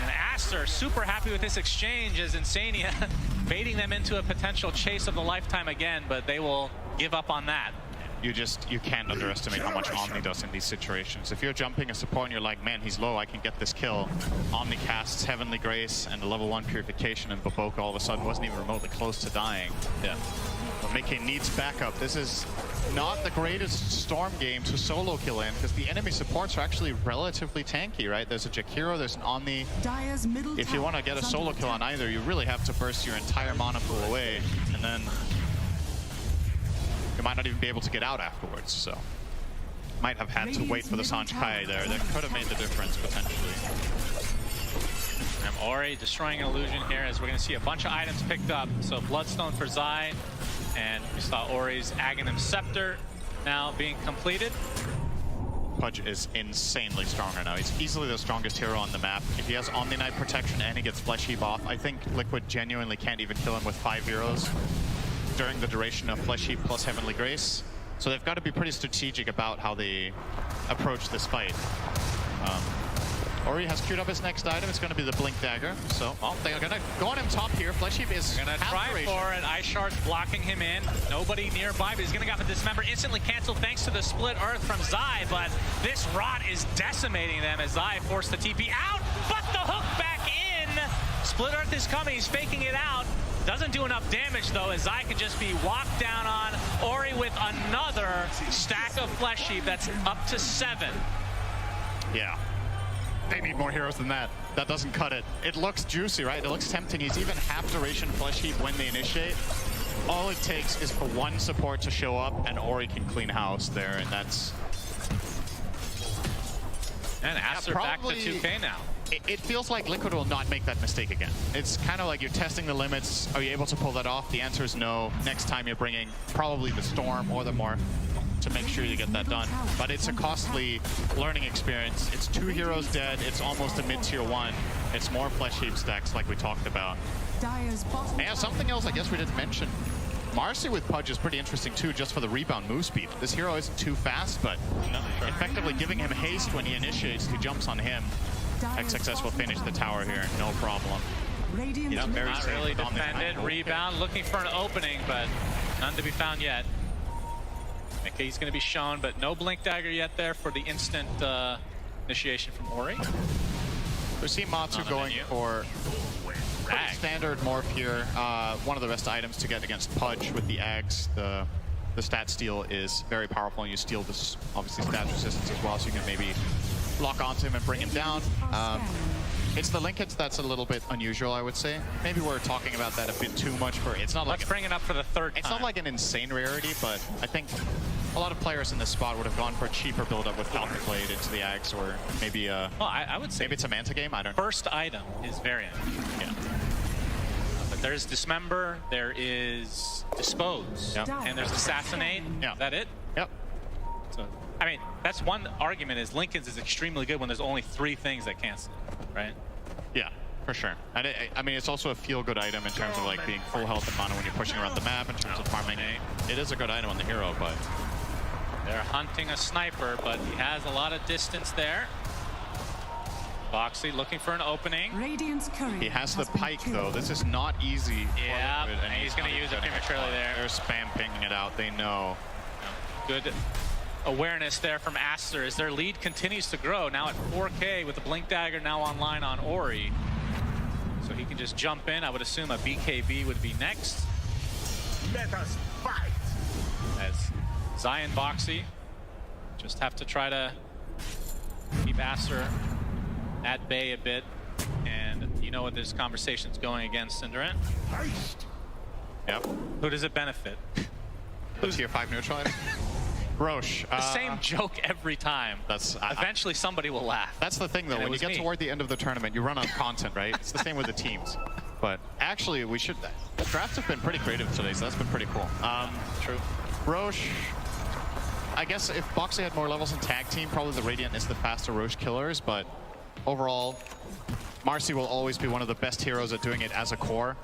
Speaker 18: And Aster super happy with this exchange as Insania baiting them into a potential chase of the lifetime again, but they will give up on that.
Speaker 20: You can't underestimate how much Omni does in these situations. If you're jumping a support and you're like, man, he's low, I can get this kill. Omni casts Heavenly Grace and a level 1 Purification, and Baboka all of a sudden wasn't even remotely close to dying.
Speaker 18: Yeah.
Speaker 20: But Mickey needs backup. This is not the greatest Storm game to solo kill in, because the enemy supports are actually relatively tanky, right? There's a Jakiro, there's an Omni. If you want to get a solo kill on either, you really have to burst your entire mana pool away, and then you might not even be able to get out afterwards, so might have had to wait for the Sanj Kai there. That could have made the difference, potentially.
Speaker 18: And Ori destroying an illusion here as we're going to see a bunch of items picked up. So Bloodstone for Zai, and we saw Ori's Aghanim Scepter now being completed.
Speaker 20: Pudge is insanely strong right now. He's easily the strongest hero on the map. If he has Omni Knight protection and he gets Flesh Heap off, I think Liquid genuinely can't even kill him with 5 heroes during the duration of Flesh Heap plus Heavenly Grace. So they've got to be pretty strategic about how they approach this fight. Ori has queued up his next item. It's going to be the Blink Dagger. So, well, they're going to go on him top here. Flesh Heap is
Speaker 18: going to try for it. Ice Shard's blocking him in. Nobody nearby, but he's going to get the Dismember instantly canceled thanks to the Split Earth from Zai. But this Rot is decimating them as Zai forced the TP out, but the hook back in. Split Earth is coming. He's faking it out.
Speaker 7: Doesn't do enough damage, though, as Zai can just be walked down on. Ori with another stack of Flesh Heap. That's up to 7.
Speaker 2: Yeah. They need more heroes than that. That doesn't cut it. It looks juicy, right? It looks tempting. He's even half duration Flesh Heap when they initiate. All it takes is for one support to show up, and Ori can clean house there, and that's...
Speaker 7: And Aster back to 2K now.
Speaker 2: It feels like Liquid will not make that mistake again. It's kind of like you're testing the limits. Are you able to pull that off? The answer is no. Next time you're bringing probably the Storm or the Morph to make sure you get that done. But it's a costly learning experience. It's 2 heroes dead. It's almost a mid-tier 1. It's more Flesh Heap stacks like we talked about. And something else I guess we didn't mention. Marcy with Pudge is pretty interesting too, just for the rebound move speed. This hero isn't too fast, but effectively giving him haste when he initiates, he jumps on him. XXS will finish the tower here, no problem.
Speaker 7: Yep, not really defended. Rebound, looking for an opening, but none to be found yet. Okay, he's going to be shown, but no Blink Dagger yet there for the instant initiation from Ori.
Speaker 2: We see Matsu going for pretty standard morph here. One of the best items to get against Pudge with the Ags. The stat steal is very powerful, and you steal this obviously stat resistance as well, so you can maybe lock onto him and bring him down. It's the link hits that's a little bit unusual, I would say. Maybe we're talking about that a bit too much for it's not like
Speaker 7: let's bring it up for the 3rd time.
Speaker 2: It's not like an insane rarity, but I think a lot of players in this spot would have gone for a cheaper build-up with Falcon Blade into the Ags, or maybe
Speaker 7: well, I would say
Speaker 2: maybe it's a Manta game. I don't know.
Speaker 7: First item is variant. Yeah. But there's Dismember, there is Dispose, and there's Assassinate.
Speaker 2: Yeah.
Speaker 7: Is that it?
Speaker 2: Yep.
Speaker 7: So, I mean, that's one argument is Linken's is extremely good when there's only 3 things that cancel, right?
Speaker 2: Yeah, for sure. And I mean, it's also a feel-good item in terms of like being full health and mana when you're pushing around the map, in terms of farming. It is a good item on the hero, but...
Speaker 7: They're hunting a sniper, but he has a lot of distance there. Boxy looking for an opening.
Speaker 2: He has the pike, though. This is not easy.
Speaker 7: Yeah, and he's going to use it prematurely there.
Speaker 2: They're spam pinging it out. They know.
Speaker 7: Good awareness there from Aster as their lead continues to grow. Now at 4K with the Blink Dagger now online on Ori. So he can just jump in. I would assume a BKB would be next.
Speaker 1: Let us fight.
Speaker 7: As Zai and Boxy just have to try to keep Aster at bay a bit. And you know what this conversation's going against, Cinderant.
Speaker 2: Yep.
Speaker 7: Who does it benefit?
Speaker 2: The tier 5 neutral item? Roche.
Speaker 7: The same joke every time. Eventually somebody will laugh.
Speaker 2: That's the thing, though. When you get toward the end of the tournament, you run out of content, right? It's the same with the teams. But actually, the drafts have been pretty creative today, so that's been pretty cool.
Speaker 7: True.
Speaker 2: Roche, I guess if Boxy had more levels in tag team, probably the Radiant is the faster Roche killers, but overall, Marcy will always be one of the best heroes at doing it as a core.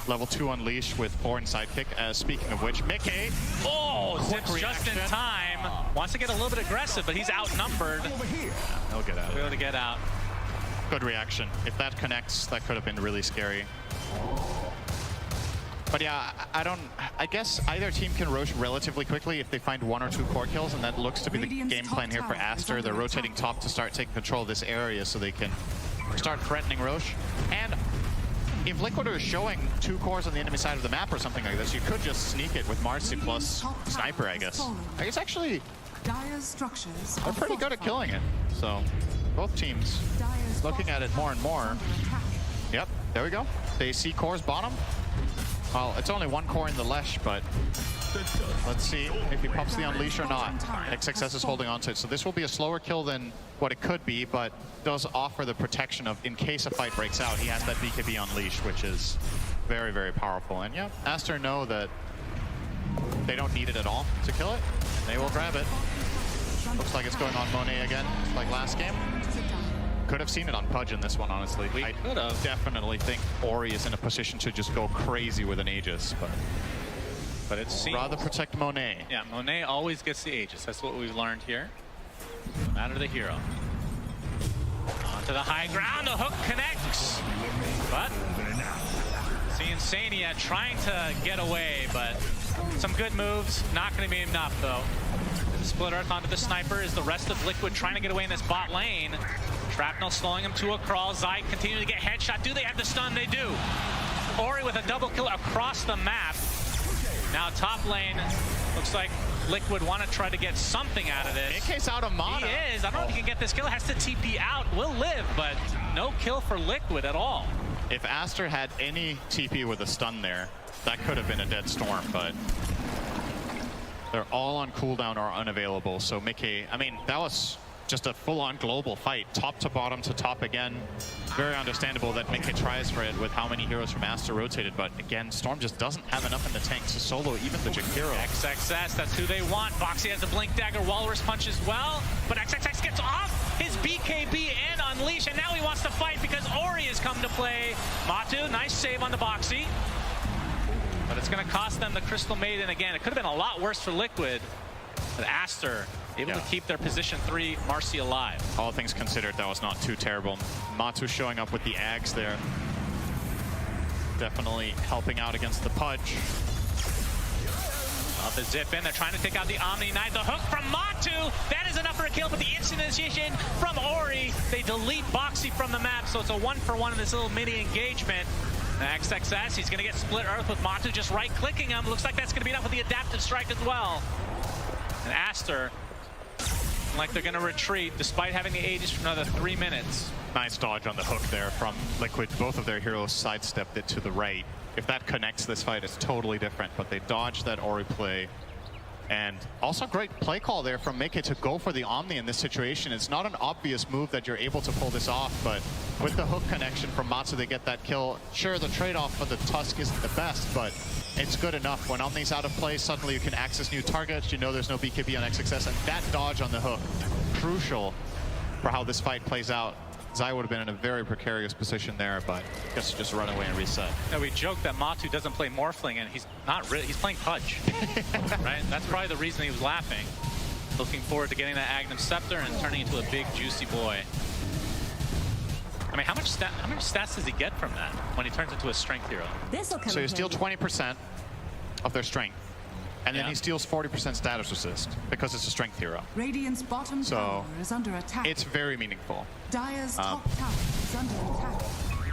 Speaker 2: Level 2 Unleash with 4 in sidekick. Speaking of which, Mickey.
Speaker 7: Oh, zips just in time. Wants to get a little bit aggressive, but he's outnumbered.
Speaker 2: He'll get out.
Speaker 7: He'll be able to get out.
Speaker 2: Good reaction. If that connects, that could have been really scary. But yeah, I guess either team can Roche relatively quickly if they find 1 or 2 core kills, and that looks to be the game plan here for Aster. They're rotating top to start taking control of this area so they can start threatening Roche. And if Liquid are showing 2 cores on the enemy side of the map or something like this, you could just sneak it with Marcy plus Sniper, I guess. I guess actually, they're pretty good at killing it. So, both teams looking at it more and more. Yep, there we go. They see cores bottom. Well, it's only 1 core in the Lesh, but let's see if he pops the Unleash or not. XXS is holding on to it, so this will be a slower kill than what it could be, but does offer the protection of, in case a fight breaks out, he has that BKB Unleash, which is very, very powerful. And yeah, Aster know that they don't need it at all to kill it. They will grab it. Looks like it's going on Monet again, like last game. Could have seen it on Pudge in this one, honestly. I definitely think Ori is in a position to just go crazy with an Aegis, but it seems... Rather protect Monet.
Speaker 7: Yeah, Monet always gets the Aegis. That's what we've learned here. No matter the hero. Onto the high ground, the hook connects. But see Insania trying to get away, but some good moves. Not going to be enough, though. The split arc onto the sniper is the rest of Liquid trying to get away in this bot lane. Shrapnel slowing him to a crawl. Zai continue to get headshot. Do they have the stun? They do. Ori with a double kill across the map. Now top lane, looks like Liquid want to try to get something out of this.
Speaker 2: AK's out of mana.
Speaker 7: He is. I don't know if he can get this kill. Has to TP out. Will live, but no kill for Liquid at all.
Speaker 2: If Aster had any TP with a stun there, that could have been a dead storm, but they're all on cooldown or unavailable. So Mickey, I mean, that was just a full-on global fight, top to bottom to top again. Very understandable that Mickey tries for it with how many heroes from Aster rotated, but again, Storm just doesn't have enough in the tank to solo even the Jakiro.
Speaker 7: XXS, that's who they want. Boxy has a Blink Dagger, Walrus Punch as well, but XXS gets off his BKB and Unleash, and now he wants to fight because Ori has come to play. Matu, nice save on the Boxy, but it's going to cost them the Crystal Maiden again. It could have been a lot worse for Liquid, but Aster able to keep their position 3 Marcy alive.
Speaker 2: All things considered, that was not too terrible. Matu showing up with the Ags there. Definitely helping out against the Pudge.
Speaker 7: Off the zip in, they're trying to take out the Omni Knight. The hook from Matu, that is enough for a kill, but the instant initiation from Ori. They delete Boxy from the map, so it's a 1-for-1 in this little mini engagement. XXS, he's gonna get split earth with Matu just right-clicking him. Looks like that's gonna be enough with the adaptive strike as well. And Aster, like they're going to retreat despite having the Aegis for another 3 minutes.
Speaker 2: Nice dodge on the hook there from Liquid. Both of their heroes sidestepped it to the right. If that connects this fight, it's totally different, but they dodged that Ori play. And also great play call there from Mickey to go for the Omni in this situation. It's not an obvious move that you're able to pull this off, but with the hook connection from Matsu, they get that kill. Sure, the trade-off for the Tusk isn't the best, but it's good enough. When Omni's out of play, suddenly you can access new targets. You know there's no BKB on XXS, and that dodge on the hook, crucial for how this fight plays out. Zai would have been in a very precarious position there, but gets to just run away and reset.
Speaker 7: Now we joke that Matu doesn't play Morphling, and he's not really, he's playing Pudge, right? That's probably the reason he was laughing. Looking forward to getting that Agnum Scepter and turning into a big, juicy boy. I mean, how much stats does he get from that when he turns into a strength hero?
Speaker 2: So you steal 20% of their strength, and then he steals 40% status resist because it's a strength hero.
Speaker 3: Radiant's bottom tower is under attack.
Speaker 2: It's very meaningful.
Speaker 3: Dire's top tower is under attack.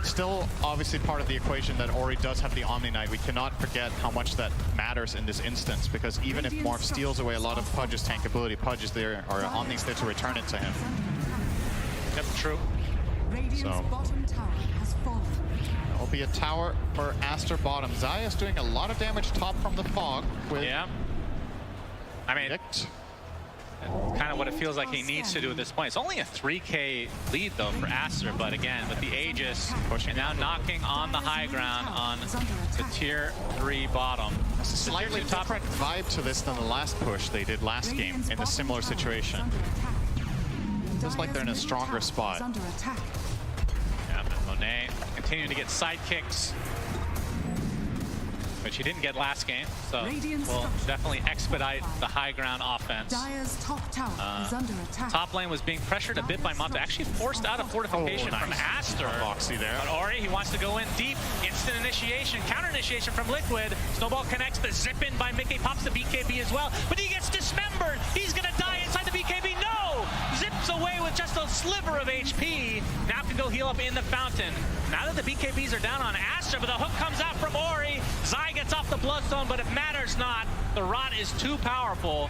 Speaker 2: Still, obviously, part of the equation that Ori does have the Omni Knight. We cannot forget how much that matters in this instance, because even if Morph steals away a lot of Pudge's tank ability, Pudge is there, or Omni's there to return it to him.
Speaker 7: That's true.
Speaker 3: Radiant's bottom tower has fallen.
Speaker 2: It'll be a tower for Aster bottom. Zaya's doing a lot of damage top from the fog. With
Speaker 7: I mean, kind of what it feels like he needs to do at this point. It's only a 3K lead, though, for Aster, but again, with the Aegis, and now knocking on the high ground on the tier 3 bottom.
Speaker 2: It's a slightly different vibe to this than the last push they did last game in a similar situation. Just like they're in a stronger spot.
Speaker 7: Yeah, but Monet continuing to get sidekicks, which he didn't get last game, so we'll definitely expedite the high ground offense.
Speaker 3: Dire's top tower is under attack.
Speaker 7: Top lane was being pressured a bit by Mata, actually forced out a fortification from Aster.
Speaker 2: Boxy there.
Speaker 7: But Ori, he wants to go in deep. Instant initiation, counter initiation from Liquid. Snowball connects, the zip in by Mickey, pops the BKB as well, but he gets dismembered. He's gonna die inside the BKB. No! Zips away with just a sliver of HP. Now can go heal up in the fountain. Now that the BKBs are down on Aster, but the hook comes out from Ori. Zai gets off the Bloodstone, but it matters not. The rot is too powerful.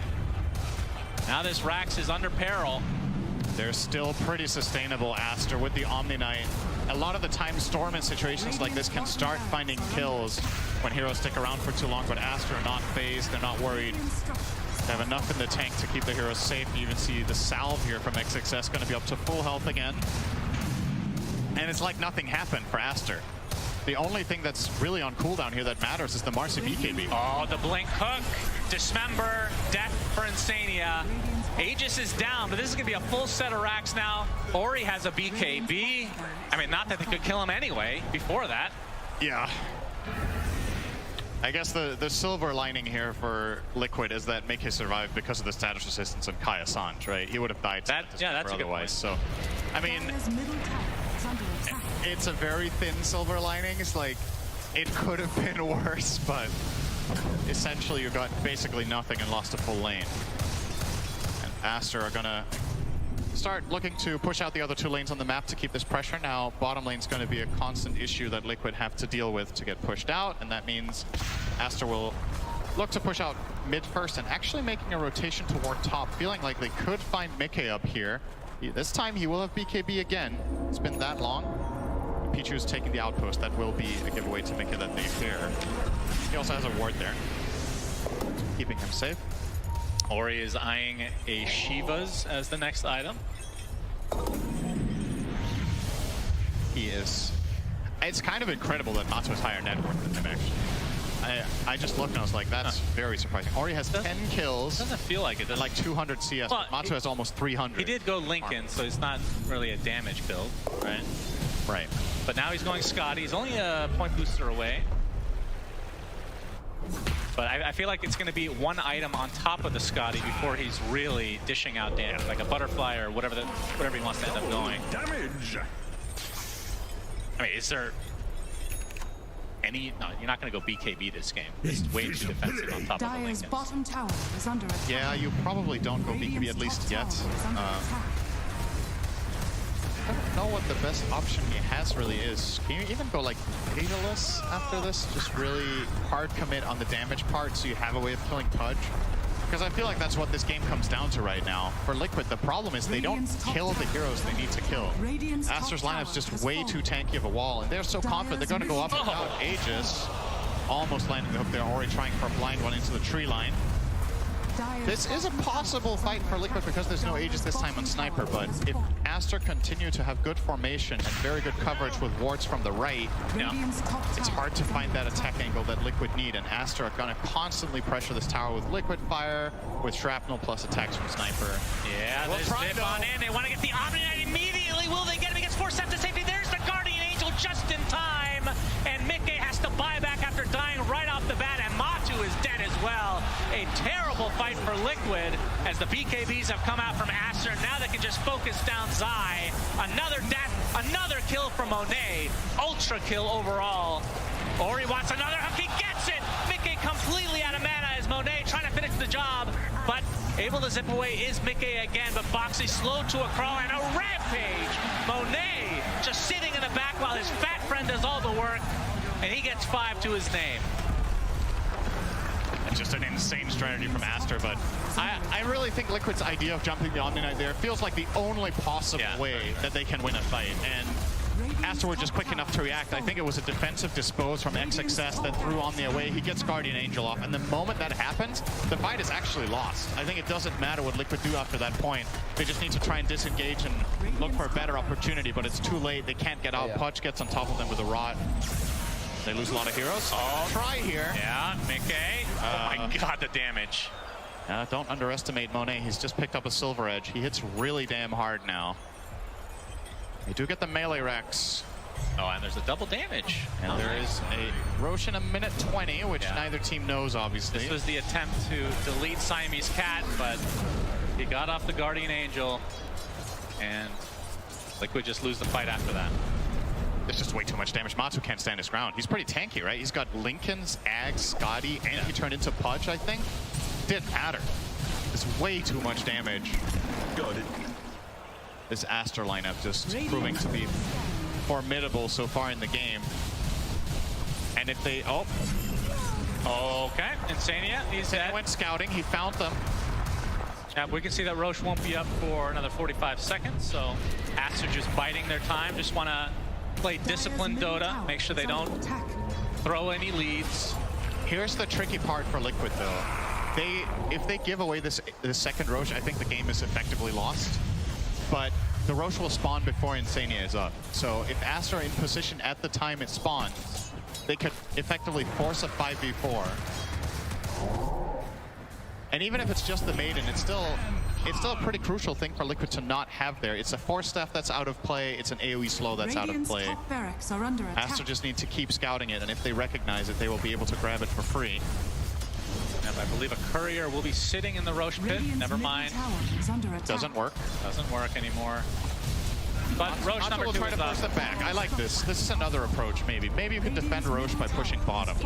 Speaker 7: Now this Rax is under peril.
Speaker 2: They're still pretty sustainable, Aster, with the Omni Knight. A lot of the time, Storm in situations like this can start finding kills when heroes stick around for too long, but Aster are not phased, they're not worried. They have enough in the tank to keep the heroes safe. You even see the salve here from XXS going to be up to full health again. And it's like nothing happened for Aster. The only thing that's really on cooldown here that matters is the Marcy BKB.
Speaker 7: Oh, the blink hook, dismember, death for Insania. Aegis is down, but this is gonna be a full set of racks now. Ori has a BKB. I mean, not that they could kill him anyway before that.
Speaker 2: Yeah. I guess the silver lining here for Liquid is that Mickey survived because of the status resistance and Kai Assange, right? He would have died
Speaker 7: that's a good point.
Speaker 2: So, I mean, it's a very thin silver lining. It's like, it could have been worse, but essentially you got basically nothing and lost a full lane. And Aster are gonna start looking to push out the other 2 lanes on the map to keep this pressure. Now, bottom lane's going to be a constant issue that Liquid have to deal with to get pushed out, and that means Aster will look to push out mid first and actually making a rotation toward top, feeling like they could find Mickey up here. This time he will have BKB again. It's been that long. Pichu's taking the outpost. That will be a giveaway to Mickey that they fear. He also has a ward there, keeping him safe.
Speaker 18: Ori is eyeing a Shiva's as the next item.
Speaker 2: He is. It's kind of incredible that Matu is higher net worth than him, actually. I just looked and I was like, that's very surprising. Ori has 10 kills.
Speaker 18: Doesn't feel like it.
Speaker 2: And like 200 CS.
Speaker 18: Well,
Speaker 2: Matu has almost 300.
Speaker 18: He did go Lincoln, so it's not really a damage build, right?
Speaker 2: Right.
Speaker 18: But now he's going Scotty. He's only a point booster away. But I feel like it's going to be one item on top of the Scotty before he's really dishing out damage, like a butterfly or whatever he wants to end up going.
Speaker 1: Damage.
Speaker 18: I mean, is there any? No, you're not going to go BKB this game. It's way too defensive on top of the
Speaker 3: Dire's
Speaker 18: Lincolns.
Speaker 3: bottom tower is under attack.
Speaker 2: Yeah, you probably don't go BKB at least yet. I don't know what the best option he has really is. Can you even go like Daedalus after this? Just really hard commit on the damage part so you have a way of killing Pudge? Because I feel like that's what this game comes down to right now. For Liquid, the problem is they don't kill the heroes they need to kill. Aster's lineup's just way too tanky of a wall, and they're so confident they're going to go up without Aegis. Almost landing the hook there, already trying for a blind one into the tree line. This is a possible fight for Liquid because there's no Aegis this time on Sniper, but if Aster continue to have good formation and very good coverage with wards from the right, it's hard to find that attack angle that Liquid need, and Aster are going to constantly pressure this tower with Liquid Fire, with Shrapnel plus attacks from Sniper.
Speaker 7: Yeah, they zip on in. They want to get the Omni Knight immediately. Will they get him? He gets 4 steps to safety. There's the Guardian Angel just in time, and Mickey has to buy back after dying right off the bat, and Matu is dead as well. A terrible fight for Liquid as the BKBs have come out from Aster. Now they can just focus down Zai. Another death, another kill from Monet. Ultra kill overall. Ori wants another hook, he gets it! Mickey completely out of mana as Monet trying to finish the job, but able to zip away is Mickey again, but Boxy slow to a crawl and a rampage! Monet just sitting in the back while his fat friend does all the work, and he gets 5 to his name.
Speaker 2: Just an insane strategy from Aster, but I really think Liquid's idea of jumping the Omni Knight there feels like the only possible way that they can win a fight, and Aster were just quick enough to react. I think it was a defensive dispose from XXS that threw Omni away. He gets Guardian Angel off, and the moment that happens, the fight is actually lost. I think it doesn't matter what Liquid do after that point. They just need to try and disengage and look for a better opportunity, but it's too late. They can't get out. Pudge gets on top of them with a rot. They lose a lot of heroes. Oh, try here.
Speaker 18: Yeah, Mickey. Oh my god, the damage.
Speaker 2: Don't underestimate Monet. He's just picked up a Silver Edge. He hits really damn hard now. They do get the melee Rex.
Speaker 18: Oh, and there's a double damage.
Speaker 2: And there is a Roshan a minute 20, which neither team knows, obviously.
Speaker 18: This was the attempt to delete Siamese Cat, but he got off the Guardian Angel, and Liquid just lose the fight after that.
Speaker 2: There's just way too much damage. Matu can't stand his ground. He's pretty tanky, right? He's got Lincolns, Ag, Scotty, and he turned into Pudge, I think. Didn't matter. It's way too much damage. Got it. This Aster lineup just proving to be formidable so far in the game. And if they... Oh.
Speaker 18: Okay. Insania. He
Speaker 2: went scouting. He found them.
Speaker 18: Yeah, we can see that Roche won't be up for another 45 seconds, so Aster just biding their time. Just want to play disciplined Dota, make sure they don't throw any leads.
Speaker 2: Here's the tricky part for Liquid, though. If they give away this second Roche, I think the game is effectively lost. But the Roche will spawn before Insania is up. So if Aster are in position at the time it spawns, they could effectively force a 5v4. And even if it's just the Maiden, it's still a pretty crucial thing for Liquid to not have there. It's a Force Staff that's out of play, it's an AoE slow that's out of play. Aster just need to keep scouting it, and if they recognize it, they will be able to grab it for free.
Speaker 18: And I believe a courier will be sitting in the Roche pit. Never mind.
Speaker 2: Doesn't work.
Speaker 18: Doesn't work anymore. But Roche number 2
Speaker 2: will try to force them back. I like this. This is another approach, maybe. Maybe you can defend Roche by pushing bottom.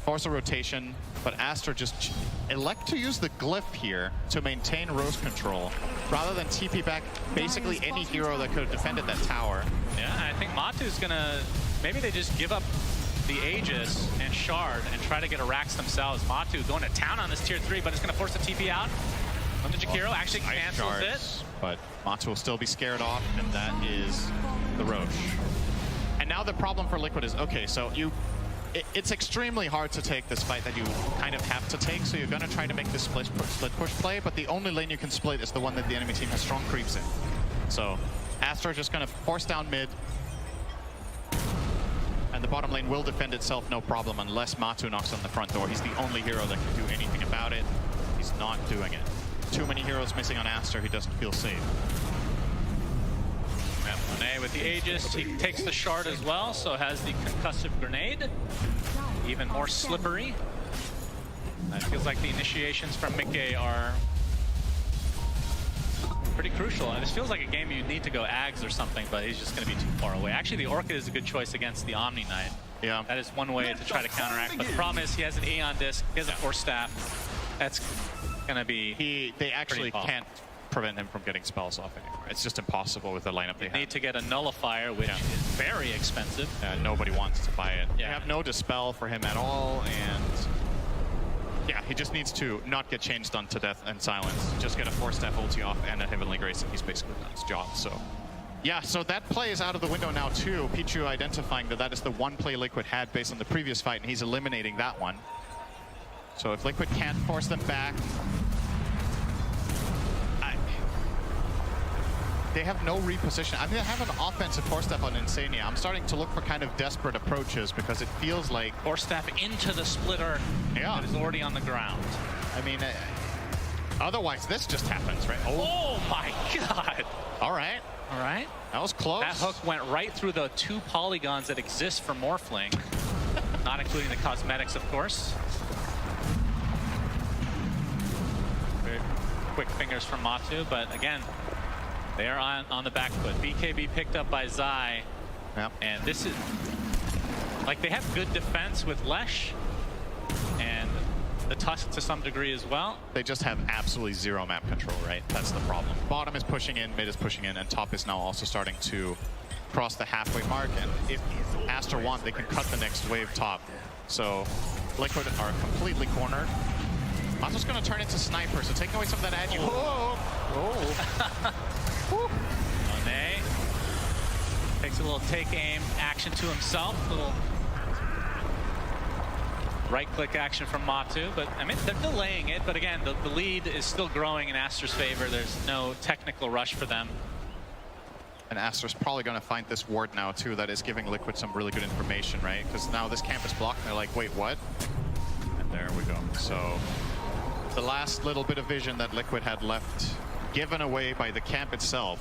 Speaker 2: force a rotation, but Aster just elect to use the glyph here to maintain roast control, rather than TP back basically any hero that could have defended that tower.
Speaker 18: Yeah, I think Matu's gonna, maybe they just give up the Aegis and Shard and try to get a Rax themselves. Matu going to town on this tier 3, but it's gonna force the TP out. Under Jakiro actually cancels it.
Speaker 2: But Matu will still be scared off, and that is the Roche. And now the problem for Liquid is, okay, so it's extremely hard to take this fight that you kind of have to take, so you're going to try to make this split push play, but the only lane you can split is the one that the enemy team has strong creeps in. So Aster just going to force down mid, and the bottom lane will defend itself no problem unless Matu knocks on the front door. He's the only hero that can do anything about it. He's not doing it. Too many heroes missing on Aster, he doesn't feel safe.
Speaker 18: Monet with the Aegis, he takes the Shard as well, so has the concussive grenade. Even more slippery. It feels like the initiations from Mickey are pretty crucial. And this feels like a game you need to go Ags or something, but he's just going to be too far away. Actually, the Orchid is a good choice against the Omni Knight.
Speaker 2: Yeah.
Speaker 18: That is one way to try to counteract. But the problem is he has an Aeon Disc, he has a Force Staff. That's going to be
Speaker 2: They actually can't prevent him from getting spells off anymore. It's just impossible with the lineup they have.
Speaker 18: Need to get a Nullifier, which is very expensive.
Speaker 2: Nobody wants to buy it. They have no Dispel for him at all, and yeah, he just needs to not get chain stunned to death and silence. Just get a Force Staff ulti off and a Heavenly Grace, and he's basically done his job. So yeah, so that play is out of the window now too. Pichu identifying that that is the one play Liquid had based on the previous fight, and he's eliminating that one. So if Liquid can't force them back, they have no reposition. I mean, they have an offensive Force Staff on Insania. I'm starting to look for kind of desperate approaches because it feels like
Speaker 18: Force Staff into the splitter that is already on the ground.
Speaker 2: I mean, otherwise this just happens, right?
Speaker 18: Oh my god!
Speaker 2: All right.
Speaker 18: All right.
Speaker 2: That was close.
Speaker 18: That hook went right through the 2 polygons that exist for Morphling, not including the cosmetics, of course. Very quick fingers from Matu, but again, they are on the back foot. BKB picked up by Zai.
Speaker 2: Yep.
Speaker 18: And this is, like, they have good defense with Lesh and the Tusk to some degree as well.
Speaker 2: They just have absolutely zero map control, right? That's the problem. Bottom is pushing in, mid is pushing in, and top is now also starting to cross the halfway mark. And if Aster want, they can cut the next wave top. So Liquid are completely cornered. Matu's going to turn into Sniper, so taking away some of that agi.
Speaker 18: Monet takes a little take aim action to himself, little right-click action from Matu, but I mean, they're delaying it, but again, the lead is still growing in Aster's favor. There's no technical rush for them.
Speaker 2: And Aster's probably going to find this ward now, too, that is giving Liquid some really good information, right? Because now this camp is blocked, and they're like, wait, what? And there we go. So the last little bit of vision that Liquid had left, given away by the camp itself.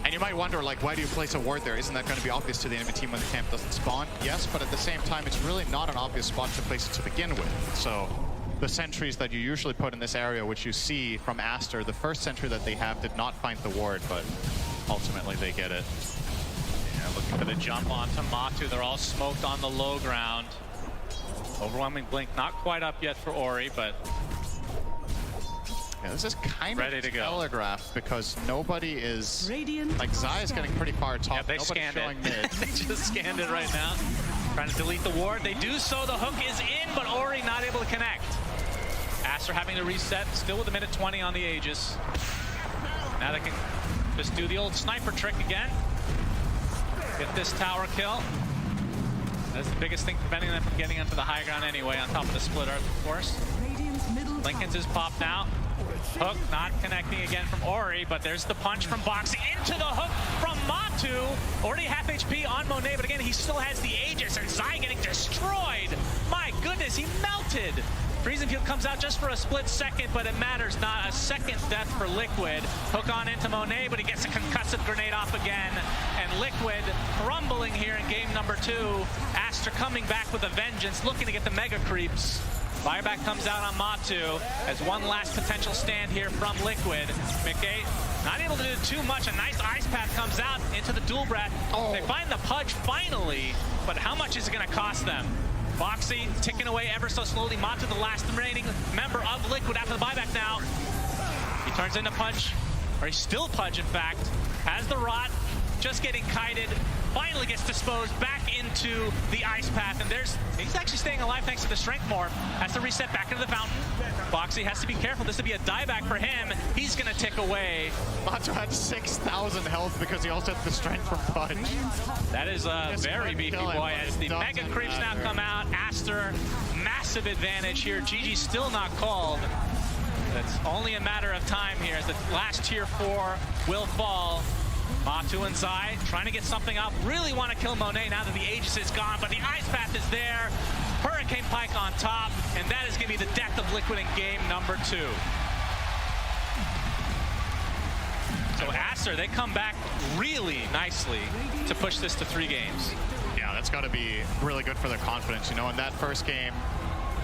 Speaker 2: And you might wonder, like, why do you place a ward there? Isn't that going to be obvious to the enemy team when the camp doesn't spawn? Yes, but at the same time, it's really not an obvious spot to place it to begin with. So the sentries that you usually put in this area, which you see from Aster, the first sentry that they have did not find the ward, but ultimately they get it.
Speaker 18: Yeah, looking for the jump onto Matu. They're all smoked on the low ground. Overwhelming blink, not quite up yet for Ori, but
Speaker 2: yeah, this is kind
Speaker 18: ready
Speaker 2: of
Speaker 18: to go.
Speaker 2: telegraphed because nobody is, like, Zai is getting pretty far top.
Speaker 18: Yeah, they
Speaker 2: Nobody's
Speaker 18: scanned
Speaker 2: showing
Speaker 18: it.
Speaker 2: mid.
Speaker 18: They just scanned it right now. Trying to delete the ward. They do so. The hook is in, but Ori not able to connect. Aster having to reset, still with a minute 20 on the Aegis. Now they can just do the old sniper trick again. Get this tower kill. That's the biggest thing preventing them from getting onto the high ground anyway, on top of the splitter, of course. Linken's is popped now. Hook not connecting again from Ori, but there's the punch from Boxy into the hook from Matu. Already half HP on Monet, but again, he still has the Aegis, and Zai getting destroyed. My goodness, he melted. Freezing Field comes out just for a split second, but it matters not. A second death for Liquid. Hook on into Monet, but he gets a concussive grenade off again. And Liquid crumbling here in game number 2. Aster coming back with a vengeance, looking to get the mega creeps. Buyback comes out on Matu as one last potential stand here from Liquid. Mickey not able to do too much. A nice ice path comes out into the dual brat. They find the Pudge finally, but how much is it going to cost them?
Speaker 7: Boxy ticking away ever so slowly. Matu, the last remaining member of Liquid after the buyback now. He turns into Punch, or he's still Punch, in fact. Has the Rot, just getting kited. Finally gets disposed back into the ice path, and he's actually staying alive thanks to the strength morph. Has to reset back into the fountain. Boxy has to be careful. This would be a dieback for him. He's gonna tick away.
Speaker 2: Matu had 6,000 health because he also had the strength from Punch.
Speaker 7: That is a very beefy boy as the mega creeps now come out. Aster, massive advantage here. GG still not called. It's only a matter of time here as the last tier 4 will fall. Matu and Zai trying to get something up. Really want to kill Monet now that the Aegis is gone, but the ice path is there. Hurricane Pike on top, and that is going to be the death of Liquid in game number 2. So Aster, they come back really nicely to push this to 3 games.
Speaker 2: Yeah, that's got to be really good for their confidence. You know, in that first game,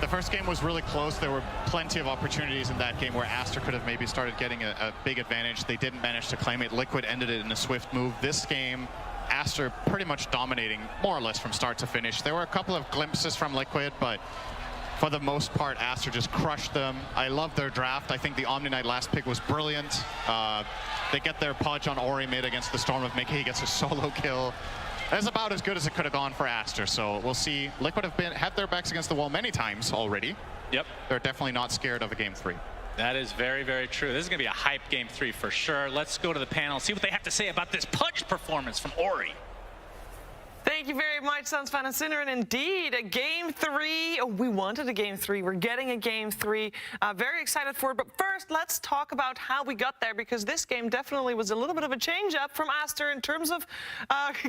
Speaker 2: the first game was really close. There were plenty of opportunities in that game where Aster could have maybe started getting a big advantage. They didn't manage to claim it. Liquid ended it in a swift move. This game, Aster pretty much dominating more or less from start to finish. There were a couple of glimpses from Liquid, but for the most part, Aster just crushed them. I love their draft. I think the Omni Knight last pick was brilliant. They get their Pudge on Ori mid against the Storm of Mickey. He gets a solo kill. That's about as good as it could have gone for Aster, so we'll see. Liquid have had their backs against the wall many times already.
Speaker 18: Yep.
Speaker 2: They're definitely not scared of a game 3.
Speaker 18: That is very, very true. This is going to be a hype game 3 for sure. Let's go to the panel and see what they have to say about this Pudge performance from Ori.
Speaker 8: Thank you very much, Sunsfan and Sinner. And indeed, a game 3. We wanted a game 3. We're getting a game 3. Very excited for it. But first, let's talk about how we got there, because this game definitely was a little bit of a change up from Aster in terms of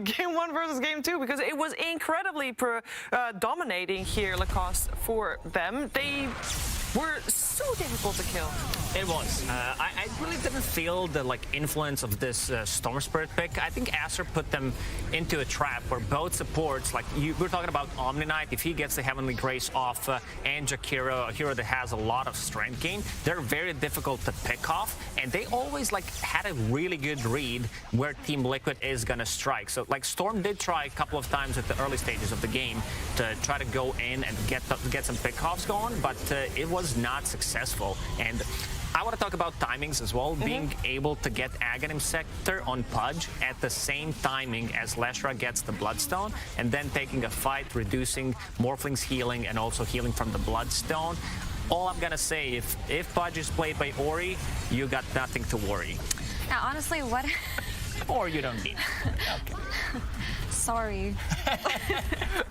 Speaker 8: game 1 versus game 2, because it was incredibly dominating here, Lacoste, for them. They were so difficult to kill.
Speaker 9: It was. I really didn't feel the influence of this Storm Spirit pick. I think Aster put them into a trap where both supports, we're talking about Omni Knight, if he gets the Heavenly Grace off and Jakiro, a hero that has a lot of strength gain, they're very difficult to pick off, and they always had a really good read where Team Liquid is gonna strike. So Storm did try a couple of times at the early stages of the game to try to go in and get some pick-offs going, but it was not successful. And I want to talk about timings as well. Being able to get Aghanim Scepter on Pudge at the same timing as Leshra gets the Bloodstone, and then taking a fight, reducing Morphling's healing and also healing from the Bloodstone. All I'm going to say, if Pudge is played by Ori, you got nothing to worry.
Speaker 10: Now, honestly, what...
Speaker 9: Or you don't need it. Okay.
Speaker 10: Sorry.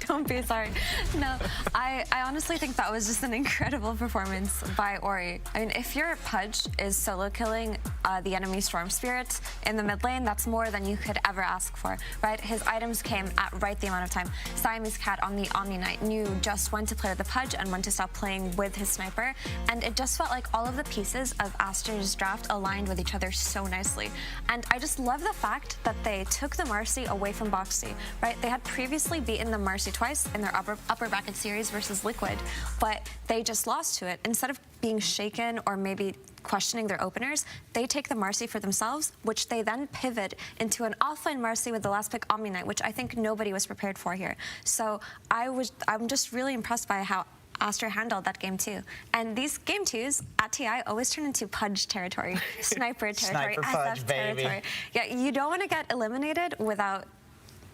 Speaker 10: Don't be sorry. No, I honestly think that was just an incredible performance by Ori. I mean, if your Pudge is solo killing the enemy Storm Spirits in the mid lane, that's more than you could ever ask for, right? His items came at right the amount of time. Siamese Cat on the Omni Knight knew just when to play with the Pudge and when to stop playing with his sniper, and it just felt like all of the pieces of Aster's draft aligned with each other so nicely. And I just love the fact that they took the Mercy away from Boxy, right? They had previously beaten the Mercy twice in their upper bracket series versus Liquid, but they just lost to it. Instead of being shaken or maybe questioning their openers, they take the Mercy for themselves, which they then pivot into an offline Mercy with the last pick Omni Knight, which I think nobody was prepared for here. So I'm just really impressed by how Aster handled that game 2. And these game 2s at TI always turn into Pudge territory, Sniper territory,
Speaker 11: Sniper
Speaker 10: SF
Speaker 11: Pudge,
Speaker 10: territory.
Speaker 11: baby.
Speaker 10: Yeah, you don't want to get eliminated without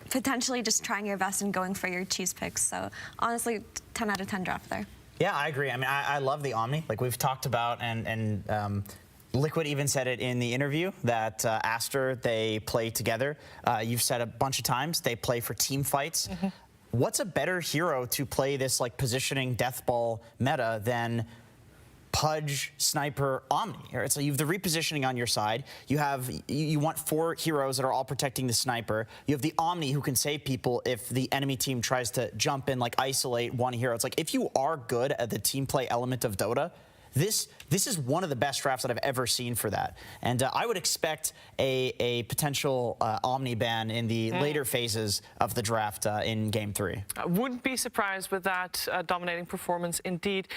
Speaker 10: potentially just trying your best and going for your cheese picks. So honestly, 10 out of 10 draft there.
Speaker 11: Yeah, I agree. I mean, I love the Omni. Like we've talked about, and Liquid even said it in the interview that Aster, they play together. You've said a bunch of times they play for team fights. What's a better hero to play this positioning death ball meta than Pudge, Sniper, Omni? Right? So you have the repositioning on your side. You want 4 heroes that are all protecting the Sniper. You have the Omni who can save people if the enemy team tries to jump in, isolate one hero. It's if you are good at the team play element of Dota, this is one of the best drafts that I've ever seen for that. And I would expect a potential Omni ban in the later phases of the draft in Game 3.
Speaker 8: I wouldn't be surprised with that dominating performance indeed.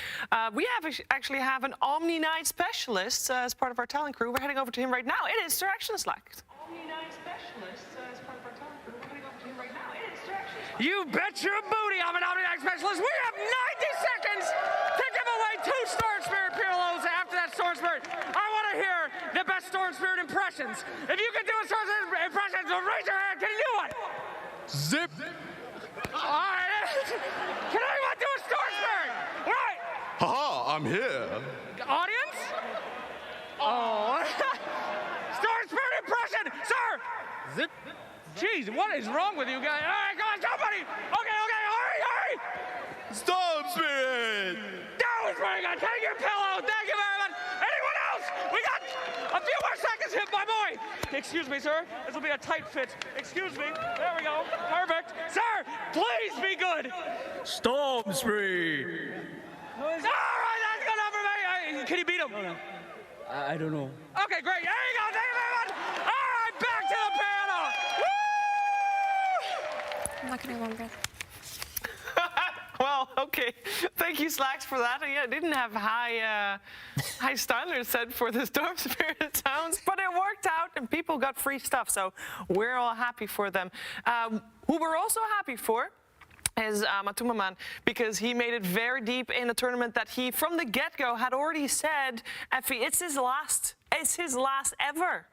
Speaker 8: We actually have an Omni Knight specialist as part of our talent crew. We're heading over to him right now. It is Sir Action Slack. Omni Knight specialist as part of our talent crew. We're heading over to him right now. It is Sir Action Slack.
Speaker 4: You bet your booty I'm an Omniac Specialist. We have 90 seconds to give away 2 Storm Spirit Pillows after that Storm Spirit. I want to hear the best Storm Spirit impressions. If you can do a Storm Spirit impression, so raise your hand. Can you do one?
Speaker 21: Zip.
Speaker 4: All right. Can anyone do a Storm Spirit? Right.
Speaker 21: Haha, I'm here.
Speaker 4: Audience? Oh. Storm Spirit impression, sir.
Speaker 21: Zip.
Speaker 4: Jeez, what is wrong with you guys? All right, come on, somebody. Okay, hurry.
Speaker 21: Storm Spirit.
Speaker 4: That was very good. Take your pillow. Thank you very much. Anyone else? We got a few more seconds here, my boy. Excuse me, sir. This will be a tight fit. Excuse me. There we go. Perfect. Sir, please be good.
Speaker 21: Storm Spirit.
Speaker 4: All right, that's good enough for me. Can you beat him?
Speaker 14: I don't know.
Speaker 4: Okay, great. There you go. Thank you very much. All right, back to the panel. Woo!
Speaker 10: I'm not going to remember.
Speaker 8: Well, okay. Thank you, Slacks, for that. Yeah, I didn't have high standards set for the Storm Spirit sounds, but it worked out and people got free stuff, so we're all happy for them. Who we're also happy for is Matumaman, because he made it very deep in a tournament that he, from the get-go, had already said, Effie, it's his last ever.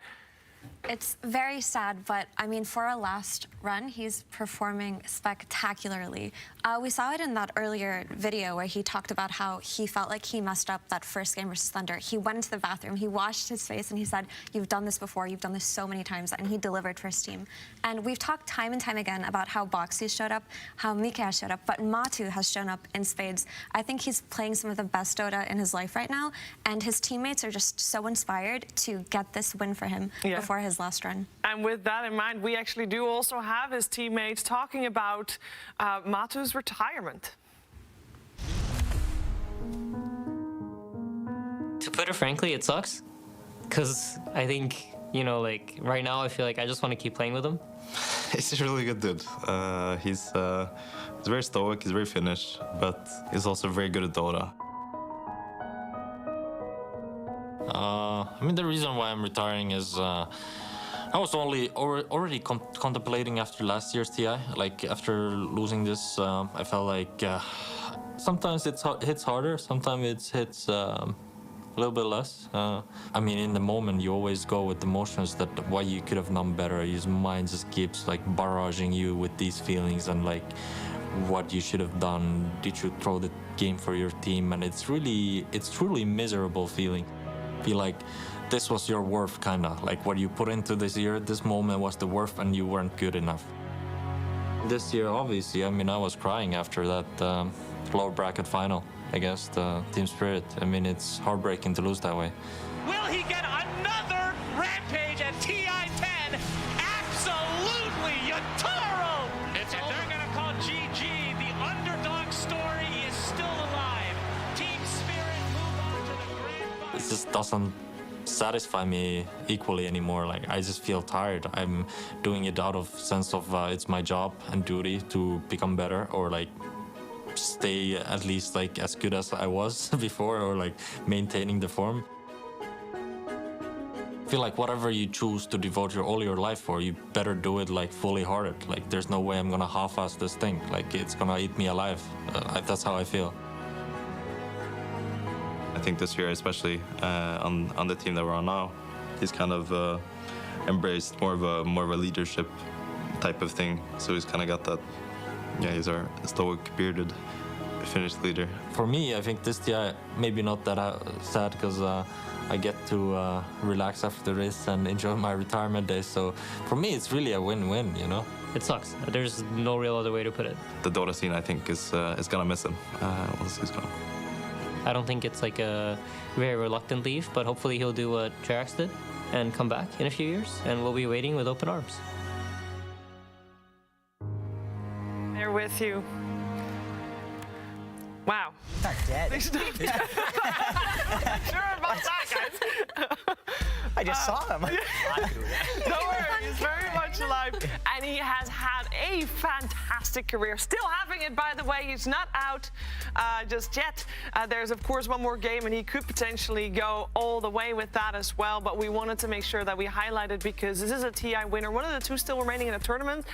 Speaker 10: It's very sad, but I mean, for a last run, he's performing spectacularly. We saw it in that earlier video where he talked about how he felt like he messed up that first game versus Thunder. He went into the bathroom, he washed his face, and he said, you've done this before, you've done this so many times, and he delivered for his team. And we've talked time and time again about how Boxy showed up, how Mika has showed up, but Matu has shown up in spades. I think he's playing some of the best Dota in his life right now, and his teammates are just so inspired to get this win for him before his last run.
Speaker 8: And with that in mind, we actually do also have his teammates talking about Matu's retirement.
Speaker 17: To put it frankly, it sucks. Because I think, you know, like, right now I feel like I just want to keep playing with him.
Speaker 16: He's a really good dude. He's very stoic, he's very finished, but he's also very good at Dota.
Speaker 13: I mean, the reason why I'm retiring is I was already contemplating after last year's TI. Like, after losing this, I felt like sometimes it hits harder, sometimes it hits a little bit less. I mean, in the moment, you always go with emotions that why you could have done better. Your mind just keeps like barraging you with these feelings and like what you should have done. Did you throw the game for your team? And it's truly miserable feeling. Feel like this was your worth, kinda. Like what you put into this year, this moment was the worth and you weren't good enough. This year, obviously, I mean, I was crying after that lower bracket final against Team Spirit. I mean, it's heartbreaking to lose that way.
Speaker 7: Will he get another rampage at TI-10? Absolutely, Yatoro! They're gonna call GG. The underdog story is still alive. Team Spirit move on to the grand final.
Speaker 13: It just doesn't satisfy me equally anymore. Like, I just feel tired. I'm doing it out of sense of it's my job and duty to become better, or like stay at least like as good as I was before, or like maintaining the form. I feel like whatever you choose to devote all your life for, you better do it like fully hearted. Like, there's no way I'm gonna half-ass this thing. Like, it's gonna eat me alive. That's how I feel.
Speaker 16: I think this year, especially on the team that we're on now, he's kind of embraced more of a leadership type of thing. So he's kind of got that. Yeah, he's our stoic, bearded, Finnish leader.
Speaker 13: For me, I think this TI maybe not that sad because I get to relax after this and enjoy my retirement days. So for me, it's really a win-win, you know?
Speaker 17: It sucks. There's no real other way to put it.
Speaker 16: The Dota scene, I think, is gonna miss him once he's gone.
Speaker 17: I don't think it's like a very reluctant leave, but hopefully he'll do what Jerax did and come back in a few years, and we'll be waiting with open arms.
Speaker 8: They're with you. Wow.
Speaker 11: Not dead.
Speaker 8: They still sure about that, guys.
Speaker 11: I just saw him.
Speaker 8: Don't worry, he's very much much alive. And he has had a fantastic career. Still having it, by the way. He's not out just yet. There's, of course, one more game, and he could potentially go all the way with that as well. But we wanted to make sure that we highlighted because this is a TI winner, one of the two still remaining in the tournament.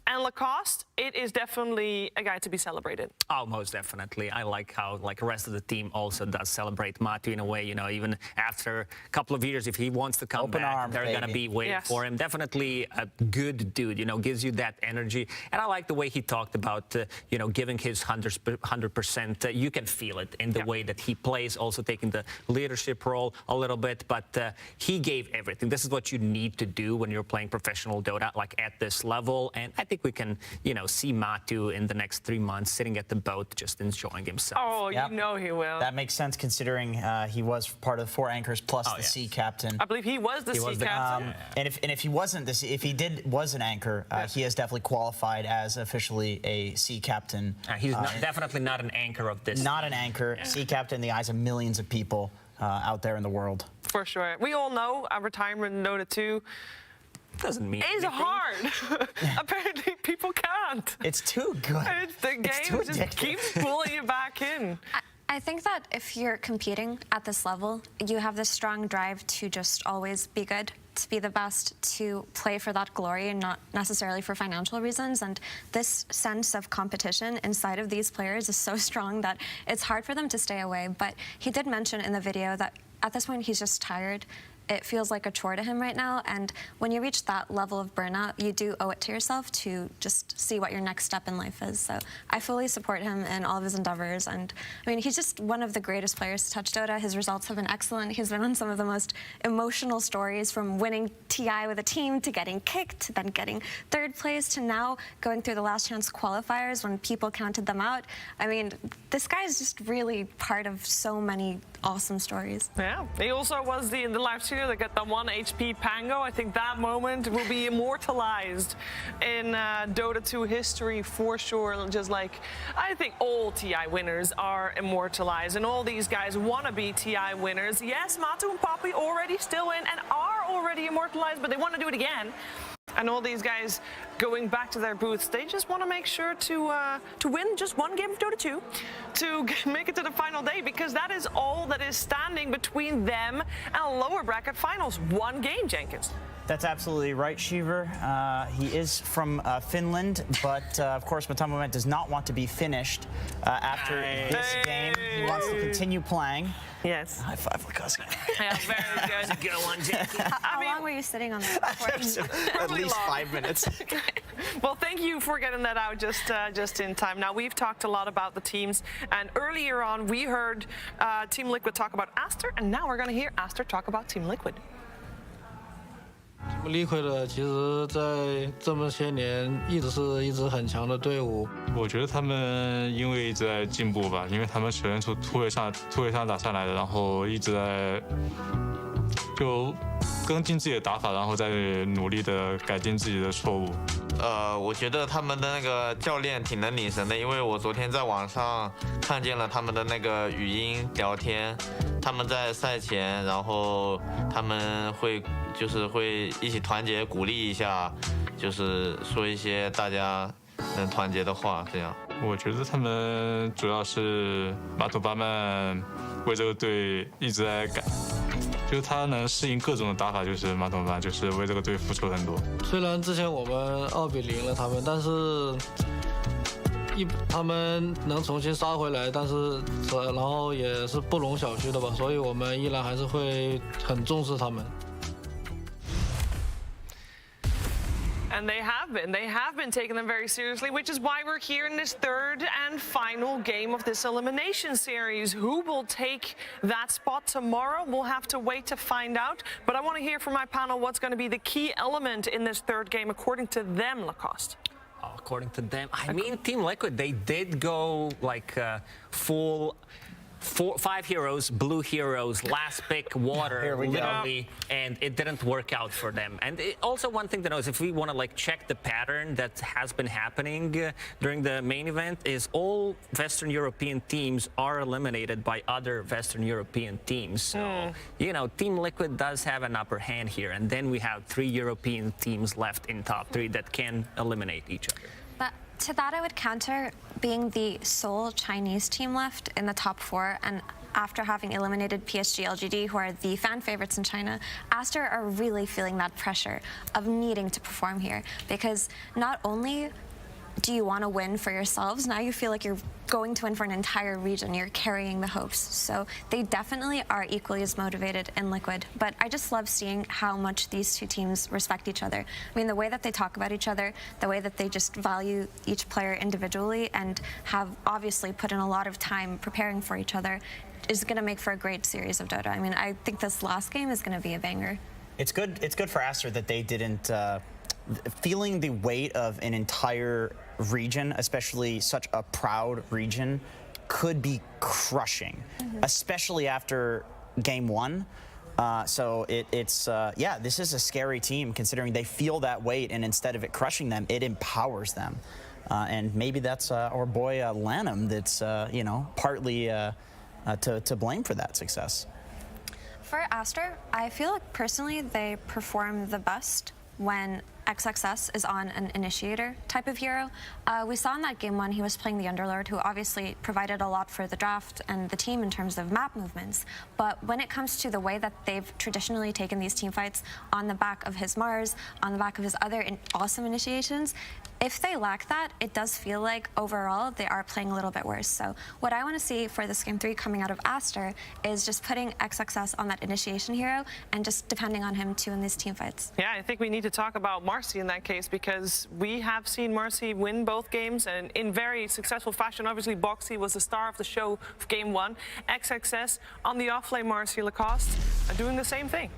Speaker 8: And Lacoste, it is definitely a guy to be celebrated.
Speaker 9: Oh, most definitely. I like how the rest of the team also does celebrate Matu in a way. You know, even after a couple of years, if he wants to come back, they're going to be waiting for him. Definitely a good dude, you know, gives you that energy. And I like the way he talked about, you know, giving his 100%. You can feel it in the way that he plays, also taking the leadership role a little bit. But he gave everything. This is what you need to do when you're playing professional Dota, like at this level. And I think we can, you know, see Matu in the next 3 months sitting at the boat, just enjoying himself.
Speaker 8: Oh, you know he will.
Speaker 11: That makes sense considering he was part of the 4 anchors plus the C captain.
Speaker 8: I believe he was the C captain.
Speaker 11: And if he wasn't if he was an anchor, he has definitely qualified as officially a C captain.
Speaker 9: He's definitely not an anchor of this.
Speaker 11: Not an anchor. C captain in the eyes of millions of people out there in the world.
Speaker 8: For sure. We all know retirement in Dota 2
Speaker 9: doesn't mean
Speaker 8: it's
Speaker 9: anything.
Speaker 8: Hard. Apparently people can't.
Speaker 11: It's too good.
Speaker 8: The game just keeps pulling you back in.
Speaker 10: I think that if you're competing at this level, you have this strong drive to just always be good, to be the best, to play for that glory and not necessarily for financial reasons. And this sense of competition inside of these players is so strong that it's hard for them to stay away. But he did mention in the video that at this point he's just tired. It feels like a chore to him right now, and when you reach that level of burnout, you do owe it to yourself to just see what your next step in life is. So I fully support him in all of his endeavors, and I mean, he's just one of the greatest players to touch Dota. His results have been excellent. He's been on some of the most emotional stories, from winning TI with a team to getting kicked, to then getting 3rd place, to now going through the last chance qualifiers when people counted them out. I mean, this guy is just really part of so many awesome stories.
Speaker 8: Yeah, he also was in the live studio that got the 1 HP Pango. I think that moment will be immortalized in Dota 2 history for sure. Just like I think all TI winners are immortalized, and all these guys want to be TI winners. Yes, Matu and Poppy already still in and are already immortalized, but they want to do it again. And all these guys going back to their booths, they just want to make sure to win just 1 game of Dota 2 to make it to the final day, because that is all that is standing between them and a lower bracket finals. 1 game, Jenkins.
Speaker 11: That's absolutely right, Shiver. He is from Finland, but of course, Matamoment does not want to be finished after this game. He wants to continue playing.
Speaker 8: Yes.
Speaker 11: High five, Lacoste.
Speaker 8: Yeah, very good.
Speaker 9: Go on, Jackie.
Speaker 10: How long were you sitting on that?
Speaker 11: At least 5 minutes.
Speaker 8: Well, thank you for getting that out just in time. Now, we've talked a lot about the teams, and earlier on, we heard Team Liquid talk about Aster, and now we're going to hear Aster talk about Team Liquid.
Speaker 15: Liquid 其实在这么些年一直是一支很强的队伍。
Speaker 13: 我觉得他们因为一直在进步吧，因为他们首先从突围上打上来的，然后一直在就跟进自己的打法，然后再努力的改进自己的错误。
Speaker 19: 我觉得他们的那个教练挺能领神的，因为我昨天在网上看见了他们的那个语音聊天，他们在赛前，然后他们会一起团结鼓励一下，就是说一些大家能团结的话，这样。
Speaker 13: 我觉得他们主要是马图巴曼为这个队一直在改。就是他能适应各种的打法，就是马桶巴，就是为这个队付出很多。
Speaker 15: 虽然之前我们2比0了他们，但是他们能重新杀回来，但是然后也是不容小觑的吧，所以我们依然还是会很重视他们。
Speaker 8: And they have been taking them very seriously, which is why we're here in this 3rd and final game of this elimination series. Who will take that spot tomorrow? We'll have to wait to find out. But I want to hear from my panel what's going to be the key element in this 3rd game, according to them, Lacoste.
Speaker 9: According to them, I mean, Team Liquid, they did go like full 5 heroes, blue heroes, last pick, water,
Speaker 11: Here we go.
Speaker 9: literally, and it didn't work out for them. And also one thing to know is if we want to like check the pattern that has been happening during the main event is all Western European teams are eliminated by other Western European teams. So, you know, Team Liquid does have an upper hand here. And then we have 3 European teams left in top 3 that can eliminate each other.
Speaker 10: But to that, I would counter being the sole Chinese team left in the top 4, and after having eliminated PSG LGD, who are the fan favorites in China, Aster are really feeling that pressure of needing to perform here, because not only do you want to win for yourselves, now you feel like you're going to win for an entire region. You're carrying the hopes. So they definitely are equally as motivated in Liquid. But I just love seeing how much these two teams respect each other. I mean, the way that they talk about each other, the way that they just value each player individually and have obviously put in a lot of time preparing for each other is going to make for a great series of Dota. I mean, I think this last game is going to be a banger.
Speaker 11: It's good for Aster that they didn't... feeling the weight of an entire region, especially such a proud region, could be crushing, especially after game 1. So yeah, this is a scary team considering they feel that weight, and instead of it crushing them, it empowers them. And maybe that's our boy Lanham that's, you know, partly to blame for that success.
Speaker 10: For Aster, I feel like personally they perform the best when XXS is on an initiator type of hero. We saw in that game 1 he was playing the Underlord, who obviously provided a lot for the draft and the team in terms of map movements. But when it comes to the way that they've traditionally taken these team fights on the back of his Mars, on the back of his other awesome initiations, if they lack that, it does feel like overall they are playing a little bit worse. So what I want to see for this game 3 coming out of Aster is just putting XXS on that initiation hero and just depending on him to win these team fights.
Speaker 8: Yeah, I think we need to talk about Marcy in that case, because we have seen Marcy win both games and in very successful fashion. Obviously, Boxy was the star of the show for game 1. XXS on the offlane Marcy Lacoste are doing the same thing.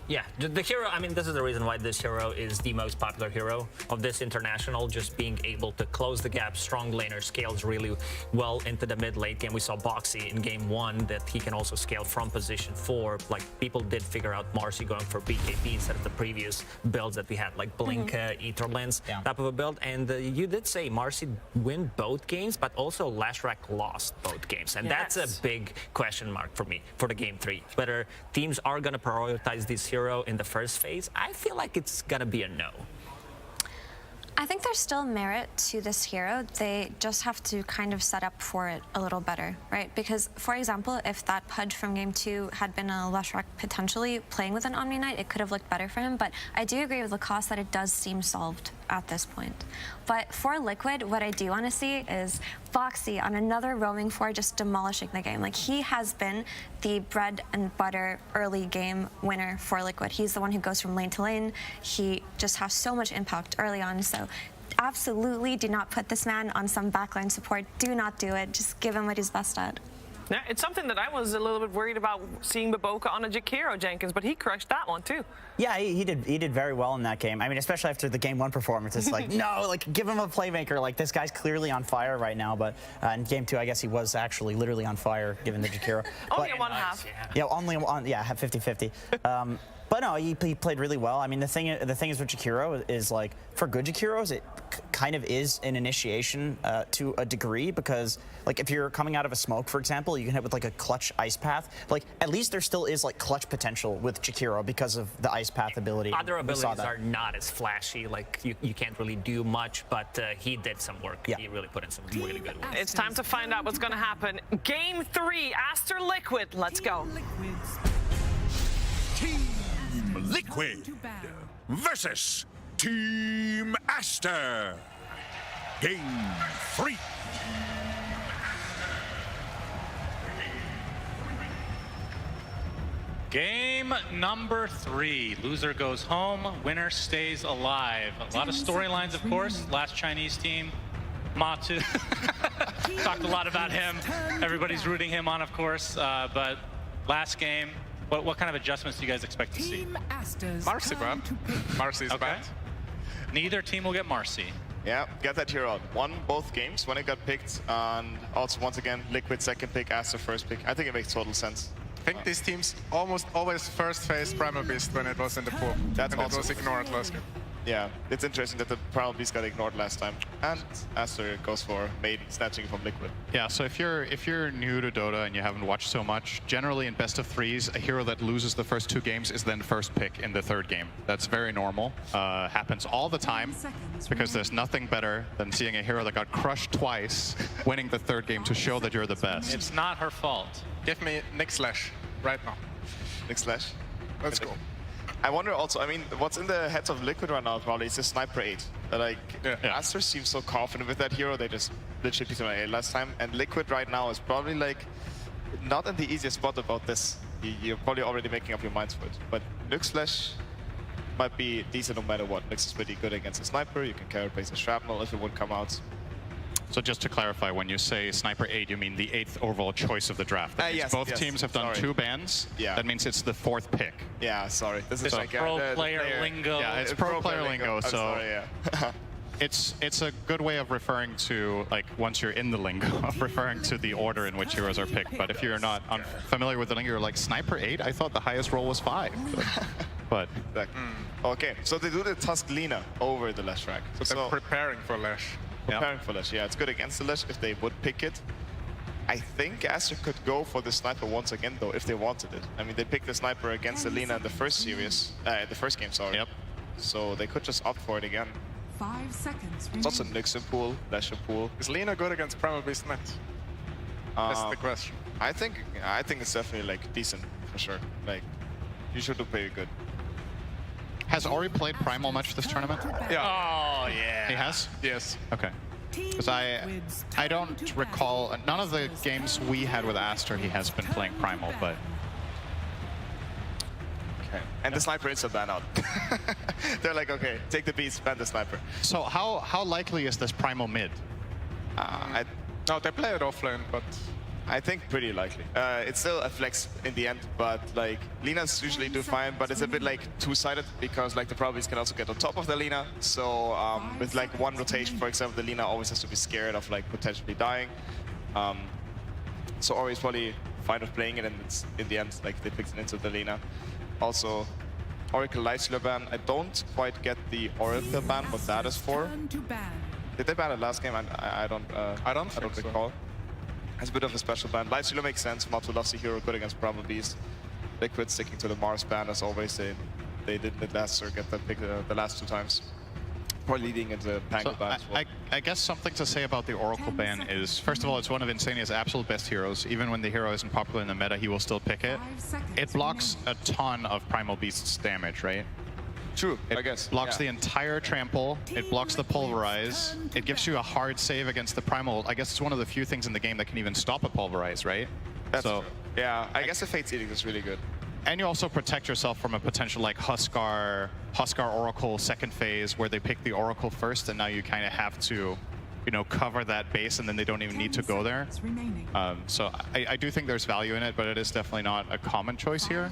Speaker 9: Yeah, the hero, I mean, this is the reason why this hero is the most popular hero of this international, just being able to close the gap. Strong laner scales really well into the mid-late game. We saw Boxy in game 1 that he can also scale from position 4. Like, people did figure out Marcy going for BKB instead of the previous builds that we had, like Blink, Etherlands type of a build. And you did say Marcy win both games, but also Lashrak lost both games. And that's a big question mark for me for the game 3. Whether teams are going to prioritize this hero in the first phase, I feel like it's gonna be a no.
Speaker 10: I think there's still merit to this hero. They just have to kind of set up for it a little better, right? Because, for example, if that Pudge from game 2 had been a Lashrak potentially playing with an Omni Knight, it could have looked better for him. But I do agree with Lacoste that it does seem solved at this point. But for Liquid, what I do want to see is Boxy on another roaming 4 just demolishing the game. Like, he has been the bread and butter early game winner for Liquid. He's the one who goes from lane to lane. He just has so much impact early on. So absolutely do not put this man on some backline support. Do not do it. Just give him what he's best at.
Speaker 8: Yeah, it's something that I was a little bit worried about seeing Baboka on a Jakiro, Jenkins, but he crushed that one too.
Speaker 11: Yeah, he did very well in that game. I mean, especially after the game 1 performance, it's like, no, like, give him a playmaker. Like, this guy's clearly on fire right now. But in game 2, I guess he was actually literally on fire, given the Jakiro.
Speaker 8: Only one half.
Speaker 11: Yeah, only one. Yeah, 50-50. But no, he played really well. I mean, the thing is with Jakiro is, like, for good Jakiros, it kind of is an initiation to a degree, because, like, if you're coming out of a smoke, for example, you can hit with, like, a clutch ice path. Like, at least there still is, like, clutch potential with Jakiro because of the ice path ability.
Speaker 9: Other abilities are not as flashy. Like, you can't really do much, but he did some work. Yeah. He really put in some really good work.
Speaker 8: It's time to find out what's going to happen. Game 3, Aster Liquid. Let's go.
Speaker 1: Team Liquid versus Team Aster. Game 3.
Speaker 18: Game number 3. Loser goes home, winner stays alive. A lot of storylines, of course. Last Chinese team, Matu. Talked a lot about him. Everybody's rooting him on, of course. But last game, what kind of adjustments do you guys expect to see?
Speaker 21: Marcy, man. Marcy's bad.
Speaker 18: Neither team will get Marcy.
Speaker 5: Yeah, get that hero out. Won both games when it got picked, and also once again, Liquid second pick, Aster first pick. I think it makes total sense.
Speaker 21: I think these teams almost always first faced Primal Beast when it was in the pool.
Speaker 5: That's
Speaker 21: and
Speaker 5: also
Speaker 21: it was ignored last game.
Speaker 5: Yeah, it's interesting that the Primal Beast got ignored last time, and Aster goes for Maiden, snatching from Liquid.
Speaker 2: Yeah, so if you're new to Dota and you haven't watched so much, generally in best of threes, a hero that loses the first 2 games is then first pick in the 3rd game. That's very normal. Happens all the time, because there's nothing better than seeing a hero that got crushed twice, winning the 3rd game to show that you're the best.
Speaker 18: It's not her fault.
Speaker 21: Give me Nick Slash right now.
Speaker 5: Nick Slash?
Speaker 21: Let's go.
Speaker 5: I wonder also, I mean, what's in the heads of Liquid right now probably is the Sniper 8. Like, Aster seems so confident with that hero, they just literally picked him at 8 last time. And Liquid right now is probably like, not in the easiest spot about this. You're probably already making up your minds for it. But Nick Slash might be decent no matter what. Nix is pretty good against a Sniper, you can carry place a Shrapnel if it would come out.
Speaker 2: So just to clarify, when you say Sniper 8, you mean the 8th overall choice of the draft. That means
Speaker 5: yes,
Speaker 2: both teams have done 2 bans.
Speaker 5: Yeah.
Speaker 2: That means it's the 4th pick.
Speaker 5: Yeah, sorry. This is like
Speaker 18: pro player lingo.
Speaker 2: Yeah, it's pro player lingo. So
Speaker 5: sorry, yeah.
Speaker 2: it's a good way of referring to, like, once you're in the lingo, of referring to the order in which heroes are picked. But if you're not familiar with the lingo, you're like, Sniper 8? I thought the highest roll was 5. But
Speaker 5: Okay, so they do the Tusk Lina over the Lash rack.
Speaker 21: So they're preparing for Lash.
Speaker 5: Preparing for Lash, yeah. It's good against the Lash if they would pick it. I think Aster could go for the Sniper once again, though, if they wanted it. I mean, they picked the Sniper against the Lina in the first series, the first game, sorry.
Speaker 2: Yep.
Speaker 5: So they could just opt for it again.
Speaker 3: 5 seconds.
Speaker 5: It's also Nix in pool, Lash in pool.
Speaker 21: Is Lina good against Primal Beast net? That's the question.
Speaker 5: I think it's definitely like decent for sure. Like, you should do pretty good.
Speaker 2: Has Ori played Primal much this tournament?
Speaker 21: Yeah.
Speaker 5: Oh yeah.
Speaker 2: He has?
Speaker 21: Yes.
Speaker 2: Okay. Because I don't recall, none of the games we had with Aster he has been playing Primal, but...
Speaker 5: Okay. And the Sniper instant ban out. They're like, okay, take the Beast, ban the Sniper.
Speaker 2: So how likely is this Primal mid?
Speaker 21: No, they play it offlane, but...
Speaker 5: I think pretty likely. It's still a flex in the end, but like Linas usually do fine, but it's a bit like two-sided because like the Probabilities can also get on top of the Lina. So with like one rotation, for example, the Lina always has to be scared of like potentially dying. So Ori is probably fine with playing it, and it's in the end like they picked it into the Lina. Also, Oracle Lightstealer ban. I don't quite get the Oracle ban, what that is for. Did they ban it last game? I don't recall. It's a bit of a special ban. Lightstealer makes sense. Matu loves the hero, good against Primal Beast. Liquid sticking to the Mars ban as always. They didn't last or get that pick the last 2 times. Probably leading into Pango ban as well.
Speaker 2: I guess something to say about the Oracle ban is, first of all, it's one of Insania's absolute best heroes. Even when the hero isn't popular in the meta, he will still pick it. It blocks a ton of Primal Beast's damage, right?
Speaker 5: True,
Speaker 2: I
Speaker 5: guess.
Speaker 2: It blocks the entire trample, it blocks the pulverize, it gives you a hard save against the primal. I guess it's one of the few things in the game that can even stop a pulverize, right?
Speaker 5: That's true. Yeah, I guess the Fate's Edict is really good.
Speaker 2: And you also protect yourself from a potential like Huskar Oracle second phase where they pick the Oracle first and now you kind of have to, you know, cover that base and then they don't even need to go there. So I do think there's value in it, but it is definitely not a common choice here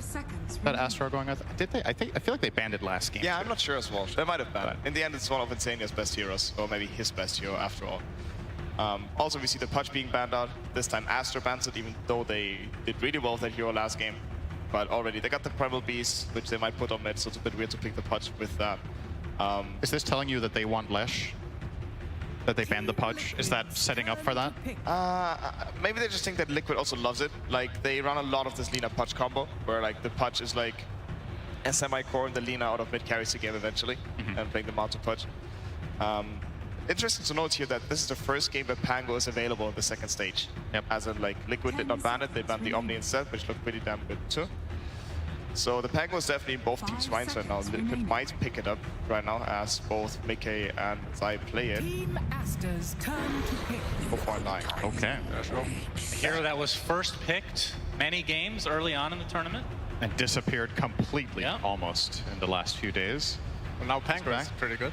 Speaker 2: that Aster are going with. Did they? I feel like they banned it last game.
Speaker 5: Yeah, I'm not sure as well. They might have banned it. In the end, it's one of Insania's best heroes, or maybe his best hero after all. Also, we see the Pudge being banned out. This time Aster bans it, even though they did really well with that hero last game. But already they got the Primal Beast, which they might put on mid, so it's a bit weird to pick the Pudge with that.
Speaker 2: Is this telling you that they want Lesh? That they banned the Pudge? Is that setting up for that?
Speaker 5: Maybe they just think that Liquid also loves it. Like, they run a lot of this Lina Pudge combo, where like the Pudge is like a semi-core and the Lina out of mid carries the game eventually, and playing the Mount Pudge. Interesting to note here that this is the first game where Pango is available in the second stage.
Speaker 2: Yep.
Speaker 5: As in, like, Liquid did not ban it, they banned the Omni instead, which looked pretty damn good too. So the Pango is definitely in both teams' minds right now. Liquid might pick it up right now as both Mickey and Zai play it.
Speaker 3: Team Aster's turn to pick.
Speaker 5: 4.9.
Speaker 2: Okay.
Speaker 18: A hero that was first picked many games early on in the tournament.
Speaker 2: And disappeared completely, almost, in the last few days.
Speaker 21: Well, now Pango is pretty good.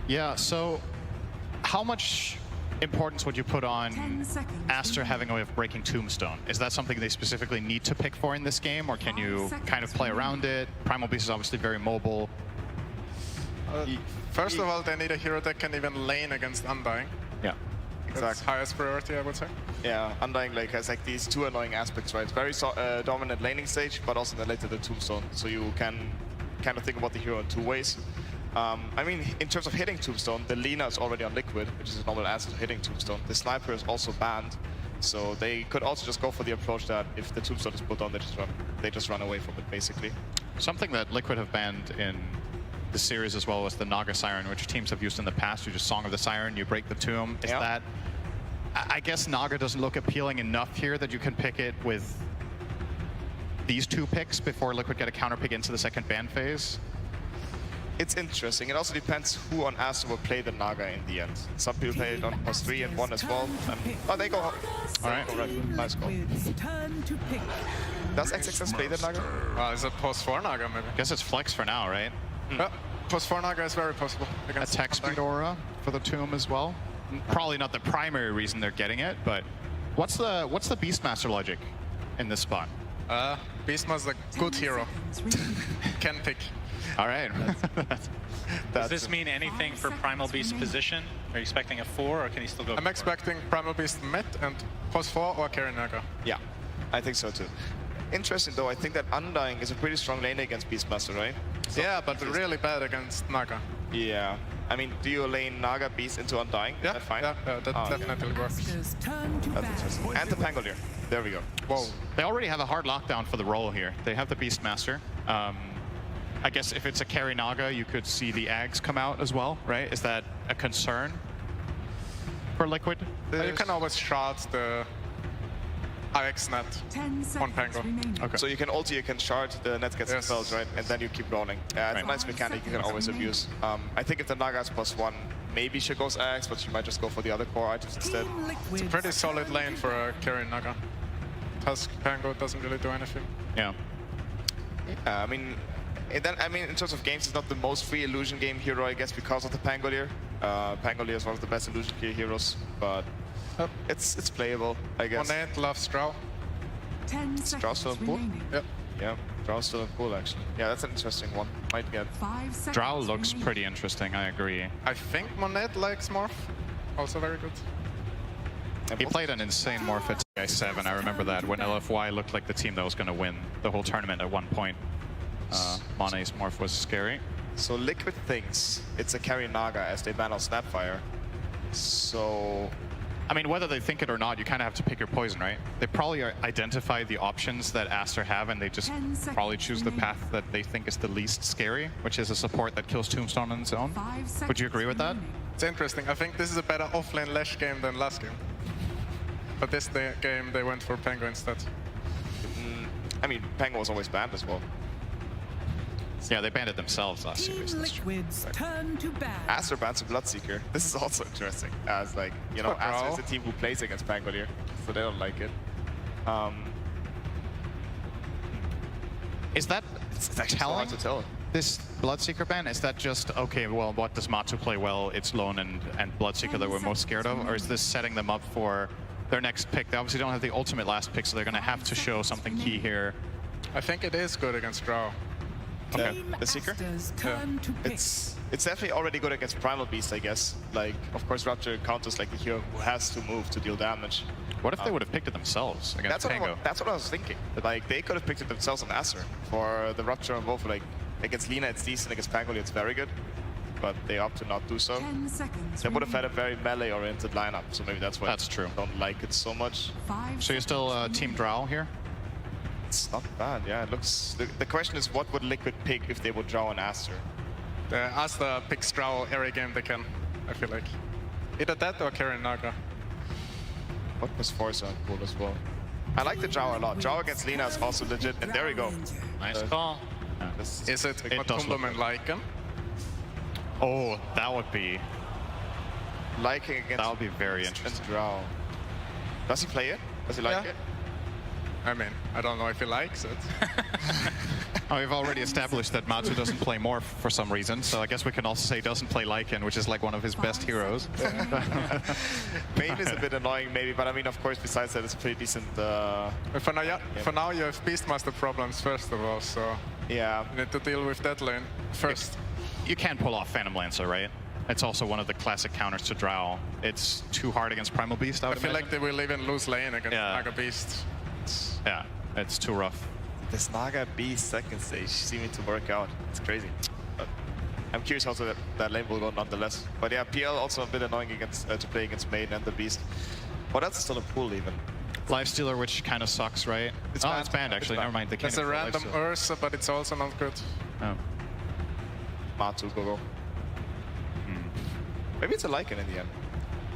Speaker 2: Yeah, so how much importance would you put on Aster having a way of breaking Tombstone? Is that something they specifically need to pick for in this game, or can you kind of play around it? Primal Beast is obviously very mobile.
Speaker 21: First of all, they need a hero that can even lane against Undying.
Speaker 2: Yeah.
Speaker 21: That's
Speaker 5: Exactly.
Speaker 21: highest priority, I would say.
Speaker 5: Yeah, Undying like has like these two annoying aspects, right? It's very dominant laning stage, but also then later the Tombstone. So you can kind of think about the hero in two ways. I mean, in terms of hitting Tombstone, the Lina is already on Liquid, which is a normal answer to hitting Tombstone. The Sniper is also banned, so they could also just go for the approach that if the Tombstone is put on, they just run away from it, basically.
Speaker 2: Something that Liquid have banned in the series as well was the Naga Siren, which teams have used in the past. You just Song of the Siren, you break the tomb. Is that... I guess Naga doesn't look appealing enough here that you can pick it with these two picks before Liquid get a counter pick into the second ban phase.
Speaker 5: It's interesting. It also depends who on Aster will play the Naga in the end. Some people play it on +3 and 1 as well. Oh, they go. All right. Nice call. Does XXS play the Naga?
Speaker 21: Is it +4 Naga maybe?
Speaker 2: I guess it's flex for now, right?
Speaker 21: Yeah, +4 Naga is very possible.
Speaker 2: Attack speed aura for the tomb as well. Probably not the primary reason they're getting it, but what's the Beastmaster logic in this spot?
Speaker 21: Beastmaster, good hero. Can pick.
Speaker 2: All right.
Speaker 18: Does this mean anything for Primal Beast's position? Are you expecting a 4, or can he still go?
Speaker 21: I'm expecting Primal Beast mid and +4 or carry Naga.
Speaker 5: Yeah, I think so too. Interesting though, I think that Undying is a pretty strong lane against Beastmaster, right? So
Speaker 21: yeah, but really bad against Naga.
Speaker 5: Yeah. I mean, do you lane Naga Beast into Undying?
Speaker 21: Yeah,
Speaker 5: that's fine.
Speaker 21: that definitely works.
Speaker 5: That's interesting. And the Pangolier. There we go.
Speaker 21: Whoa.
Speaker 2: They already have a hard lockdown for the role here. They have the Beastmaster. I guess if it's a carry Naga, you could see the Ags come out as well, right? Is that a concern for Liquid?
Speaker 21: You can always shard the IX net on Pango.
Speaker 2: Okay.
Speaker 5: So you can ulti, you can shard, the net gets spells, right? And then you keep rolling. It's a nice mechanic you can always abuse. I think if the Naga is +1, maybe she goes Axe, but she might just go for the other core items instead.
Speaker 21: It's a pretty solid lane for a carry Naga. Tusk Pango doesn't really do anything.
Speaker 2: Yeah.
Speaker 5: I mean, in terms of games, it's not the most free illusion game hero, I guess, because of the Pangolier. Pangolier is one of the best illusion gear heroes, but it's playable, I guess.
Speaker 21: Monet loves Drow.
Speaker 3: 10
Speaker 5: Draw's still in pool?
Speaker 21: Yep.
Speaker 5: Yeah, Draw's still in pool, actually. Yeah, that's an interesting one. Might get.
Speaker 2: Drow looks pretty interesting, I agree.
Speaker 21: I think Monet likes Morph. Also very good.
Speaker 2: He played an insane morph at TI7. I remember that when LFY looked like the team that was going to win the whole tournament at one point. Monet's morph was scary.
Speaker 5: So Liquid thinks it's a carry Naga as they ban on Snapfire. So...
Speaker 2: I mean, whether they think it or not, you kind of have to pick your poison, right? They probably identify the options that Aster have, and they just probably choose the path that they think is the least scary, which is a support that kills Tombstone on its own. Would you agree with that?
Speaker 21: It's interesting. I think this is a better offlane Lash game than last game. But this game, they went for Pango instead.
Speaker 5: I mean, Pango was always banned as well.
Speaker 2: Yeah, they banned it themselves last series.
Speaker 3: Liquid's turn to ban.
Speaker 5: Aster bans a Bloodseeker. This is also interesting, as like, you know, Aster is a team who plays against Pangolier, so they don't like it.
Speaker 2: Is that telling?
Speaker 5: So to tell.
Speaker 2: This Bloodseeker ban, is that just, okay, well, what does Matu play well? It's Lone and Bloodseeker that we're most scared of? Or is this setting them up for their next pick? They obviously don't have the ultimate last pick, so they're going to have to show something key here.
Speaker 21: I think it is good against Drow.
Speaker 5: Okay, the Seeker?
Speaker 21: Yeah.
Speaker 5: It's definitely already good against Primal Beast, I guess. Like, of course, Rupture counters like the hero who has to move to deal damage.
Speaker 2: What if they would have picked it themselves against Pango?
Speaker 5: That's what I was thinking. Like, they could have picked it themselves on Aster. For the Rupture on both, like, against Lina it's decent, against Pangolier it's very good. But they opt to not do so.
Speaker 3: 10 seconds
Speaker 5: They would have had a very melee-oriented lineup, so maybe that's why I don't like it so much.
Speaker 2: So you're still Team Drow here?
Speaker 5: It's not bad, yeah. It looks. The question is, what would Liquid pick if they would draw an Aster?
Speaker 21: Aster picks Drow every game they can, I feel like. Either that or carry Naga.
Speaker 5: What was Forza cool as well? I like the Drow a lot. Drow against Lina is also legit, and there we go.
Speaker 2: Nice call.
Speaker 21: Is it Matumblum and Lycan?
Speaker 2: Oh, that would be...
Speaker 5: Lycan against...
Speaker 2: That would be very interesting.
Speaker 5: Drow. Does he play it? Does he like it?
Speaker 21: I mean, I don't know if he likes it.
Speaker 2: Oh, we've already established that Matu doesn't play Morph for some reason, so I guess we can also say he doesn't play Lycan, which is like one of his best heroes.
Speaker 5: Main is a bit annoying maybe, but I mean, of course, besides that, it's pretty decent.
Speaker 21: For now, you have Beastmaster problems first of all, so
Speaker 5: yeah,
Speaker 21: you need to deal with that lane first.
Speaker 2: you can't pull off Phantom Lancer, right? It's also one of the classic counters to Drow. It's too hard against Primal Beast, I
Speaker 21: feel like they will even lose lane against Naga Beast.
Speaker 2: Yeah, it's too rough.
Speaker 5: This Naga Beast second stage seeming to work out. It's crazy. But I'm curious how that lane will go nonetheless. But yeah, PL also a bit annoying against to play against Maiden and the Beast. What else is still a pool even?
Speaker 2: Lifestealer, which kind of sucks, right? It's banned actually. Never mind. They can't
Speaker 21: It's a random Ursa, but it's also not good.
Speaker 2: Oh.
Speaker 5: Matu go. Maybe it's a Lycan in the end.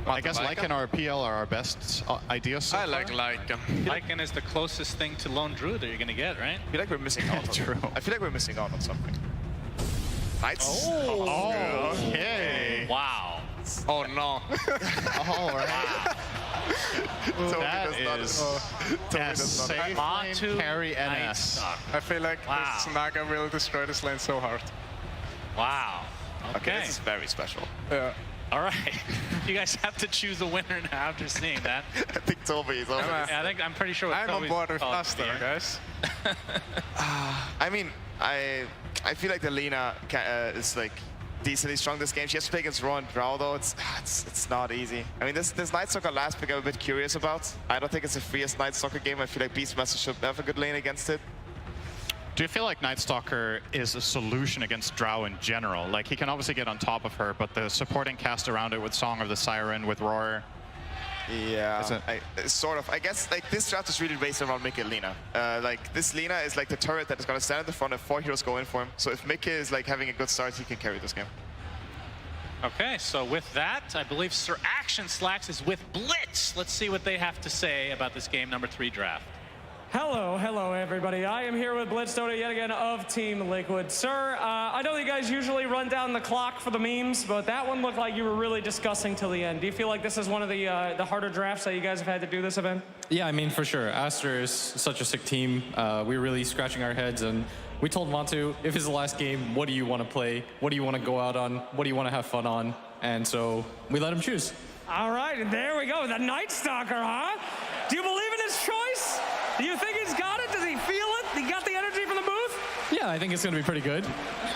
Speaker 2: I guess Lycan or PL are our best ideas so
Speaker 21: I like
Speaker 2: far.
Speaker 21: Lycan.
Speaker 18: Lycan is the closest thing to Lone Druid that you're going to get, right?
Speaker 5: I feel like we're missing out on
Speaker 2: True.
Speaker 5: I feel like we're missing out on something. Knights?
Speaker 2: Oh, okay.
Speaker 18: Wow.
Speaker 21: Oh no.
Speaker 2: All right. That is a safe lane carry NS.
Speaker 21: I feel like this Naga will destroy this lane so hard.
Speaker 18: Wow.
Speaker 5: Okay, this is very special.
Speaker 21: Yeah.
Speaker 18: All right. You guys have to choose a winner now after seeing that.
Speaker 5: I think Toby is over.
Speaker 18: Yeah, I'm pretty sure
Speaker 21: I'm on board with Aster, guys.
Speaker 5: I mean, I feel like the Lina is like decently strong this game. She has to play against Raw and Drow though. It's not easy. I mean, this Night Stalker last pick I'm a bit curious about. I don't think it's the freest Night Stalker game. I feel like Beastmaster should have a good lane against it.
Speaker 2: Do you feel like Night Stalker is a solution against Drow in general? Like, he can obviously get on top of her, but the supporting cast around it with Song of the Siren, with Roar.
Speaker 5: Yeah, sort of. I guess like this draft is really based around Mickey and Lina. Like this Lina is like the turret that is going to stand at the front and 4 heroes go in for him. So if Mickey is like having a good start, he can carry this game.
Speaker 18: Okay, so with that, I believe Sir Action Slacks is with Blitz. Let's see what they have to say about this game number 3 draft.
Speaker 4: Hello everybody. I am here with Blitz Dota yet again of Team Liquid. Sir, I know you guys usually run down the clock for the memes, but that one looked like you were really discussing till the end. Do you feel like this is one of the harder drafts that you guys have had to do this event?
Speaker 6: Yeah, I mean, for sure. Aster is such a sick team. We were really scratching our heads, and we told Matu, if it's the last game, what do you want to play? What do you want to go out on? What do you want to have fun on? And so we let him choose.
Speaker 4: All right, there we go. The Night Stalker, huh? Do you believe in his choice? Do you think he's got it? Does he feel it? He got the energy from the booth?
Speaker 6: Yeah, I think it's going to be pretty good.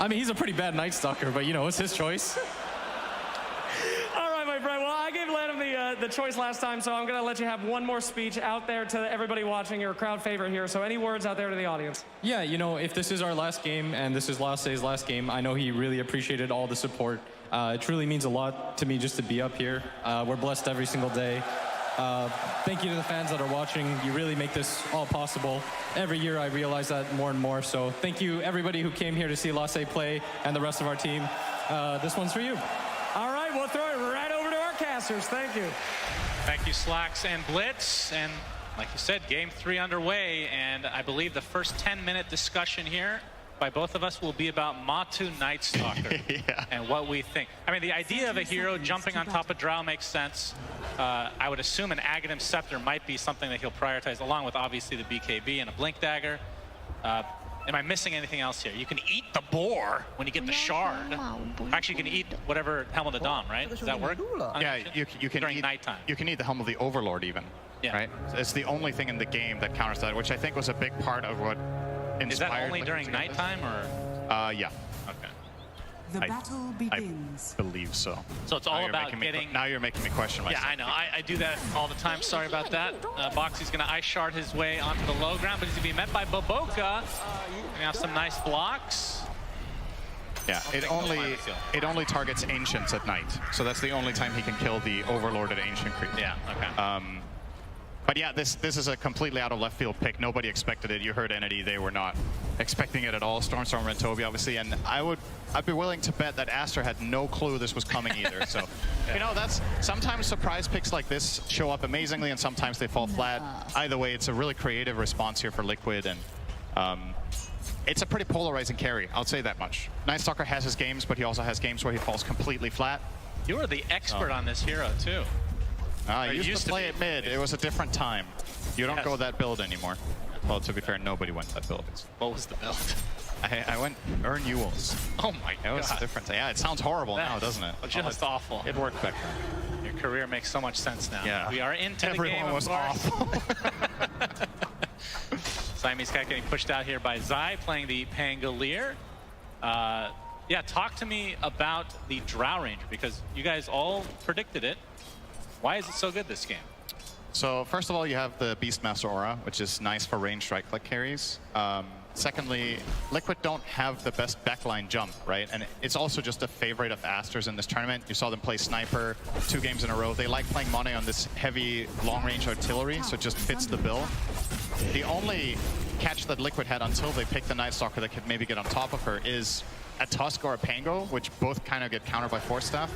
Speaker 6: I mean, he's a pretty bad Night Stalker, but, you know, it's his choice.
Speaker 4: All right, my friend. Well, I gave Lanham the choice last time, so I'm going to let you have one more speech out there to everybody watching. You're a crowd favorite here, so any words out there to the audience?
Speaker 6: Yeah, you know, if this is our last game and this is Lasse's last game, I know he really appreciated all the support. It truly means a lot to me just to be up here. We're blessed every single day. Thank you to the fans that are watching. You really make this all possible. Every year I realize that more and more. So thank you everybody who came here to see Lasse play and the rest of our team. This one's for you.
Speaker 4: All right, we'll throw it right over to our casters. Thank you.
Speaker 18: Thank you, Slacks and Blitz. And like you said, game 3 underway. And I believe the first 10-minute discussion here by both of us will be about Matu Night Stalker and what we think. I mean, the idea of a hero jumping on top of Drow makes sense. I would assume an Aghanim Scepter might be something that he'll prioritize, along with obviously the BKB and a Blink Dagger. Am I missing anything else here? You can eat the boar when you get the shard. Actually, you can eat whatever Helm of the Dawn, right? Does that work?
Speaker 2: Yeah, you can
Speaker 18: during
Speaker 2: eat,
Speaker 18: nighttime.
Speaker 2: You can eat the Helm of the Overlord even, right? It's the only thing in the game that counters that, which I think was a big part of what inspired.
Speaker 18: Is that only during nighttime, or?
Speaker 2: Yeah.
Speaker 18: Okay.
Speaker 3: The battle begins.
Speaker 2: I believe so.
Speaker 18: So it's all about getting...
Speaker 2: Now you're making me question myself.
Speaker 18: Yeah, I know. I do that all the time. Sorry about that. Boxy's going to ice shard his way onto the low ground, but he's going to be met by Boboka. Going to have some nice blocks.
Speaker 2: Yeah, it only targets Ancients at night. So that's the only time he can kill the Overlord at Ancient Creep.
Speaker 18: Yeah, okay.
Speaker 2: But yeah, this is a completely out of left field pick. Nobody expected it. You heard Entity, they were not expecting it at all. Stormstormer and Toby, obviously, and I'd be willing to bet that Aster had no clue this was coming either. So, you know, that's sometimes surprise picks like this show up amazingly, and sometimes they fall flat. Either way, it's a really creative response here for Liquid, and it's a pretty polarizing carry. I'll say that much. Night Stalker has his games, but he also has games where he falls completely flat.
Speaker 18: You are the expert on this hero too.
Speaker 2: I used to play it mid. It was a different time. You don't go that build anymore. Well, to be fair, nobody went that build.
Speaker 18: What was the build?
Speaker 2: I went Earn Ewells.
Speaker 18: Oh my god.
Speaker 2: It was different. Yeah, it sounds horrible now, doesn't it?
Speaker 18: Just awful.
Speaker 2: It worked back then.
Speaker 18: Your career makes so much sense now.
Speaker 2: Yeah.
Speaker 18: We are into
Speaker 2: Everyone
Speaker 18: the game,
Speaker 2: was
Speaker 18: of course.
Speaker 2: awful.
Speaker 18: Siamese Cat getting pushed out here by Zai, playing the Pangolier. Yeah, talk to me about the Drow Ranger, because you guys all predicted it. Why is it so good this game?
Speaker 2: So first of all, you have the Beastmaster aura, which is nice for ranged right-click carries. Secondly, Liquid don't have the best backline jump, right? And it's also just a favorite of Aster's in this tournament. You saw them play Sniper 2 games in a row. They like playing Monet on this heavy long-range artillery, so it just fits the bill. The only catch that Liquid had until they picked the Night Stalker that could maybe get on top of her is a Tusk or a Pango, which both kind of get countered by Force Staff.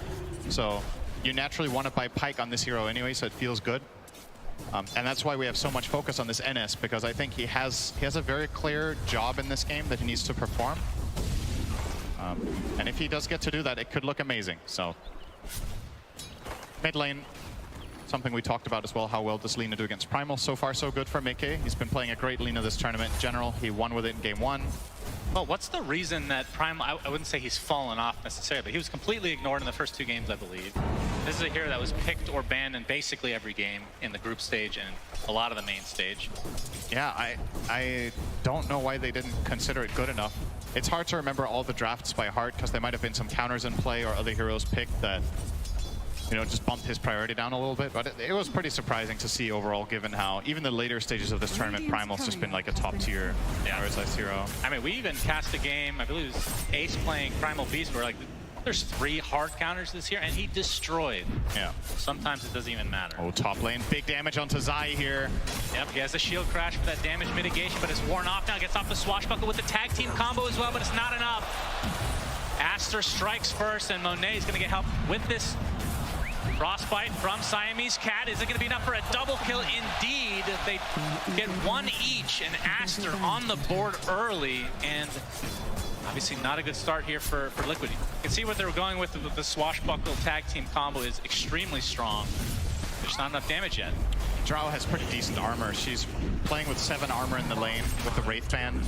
Speaker 2: So you naturally want to buy Pike on this hero anyway, so it feels good. And that's why we have so much focus on this NS, because I think he has a very clear job in this game that he needs to perform. And if he does get to do that, it could look amazing. So mid lane, something we talked about as well, how well does Lina do against Primal? So far, so good for Mickey. He's been playing a great Lina this tournament in general. He won with it in game 1.
Speaker 18: Well, what's the reason that Primal, I wouldn't say he's fallen off necessarily, but he was completely ignored in the first 2 games, I believe. This is a hero that was picked or banned in basically every game in the group stage and a lot of the main stage.
Speaker 2: Yeah, I don't know why they didn't consider it good enough. It's hard to remember all the drafts by heart, because there might have been some counters in play or other heroes picked that, you know, just bumped his priority down a little bit. But it was pretty surprising to see overall, given how even the later stages of this tournament, Primal's just been like a top tier prioritized hero.
Speaker 18: I mean, we even cast a game, I believe it was Ace playing Primal Beast, where like there's 3 hard counters this year, and he destroyed.
Speaker 2: Yeah.
Speaker 18: Sometimes it doesn't even matter.
Speaker 2: Oh, top lane, big damage onto Zai here.
Speaker 18: Yep, he has the shield crash for that damage mitigation, but it's worn off now. Gets off the swashbuckle with the tag team combo as well, but it's not enough. Aster strikes first, and Monet is going to get help with this Frostbite from Siamese Cat. Is it going to be enough for a double kill? Indeed. They get 1 each, and Aster on the board early, and obviously not a good start here for Liquid. You can see what they were going with the swashbuckle tag team combo is extremely strong. There's not enough damage yet.
Speaker 2: Drow has pretty decent armor. She's playing with 7 armor in the lane with the Wraith Band.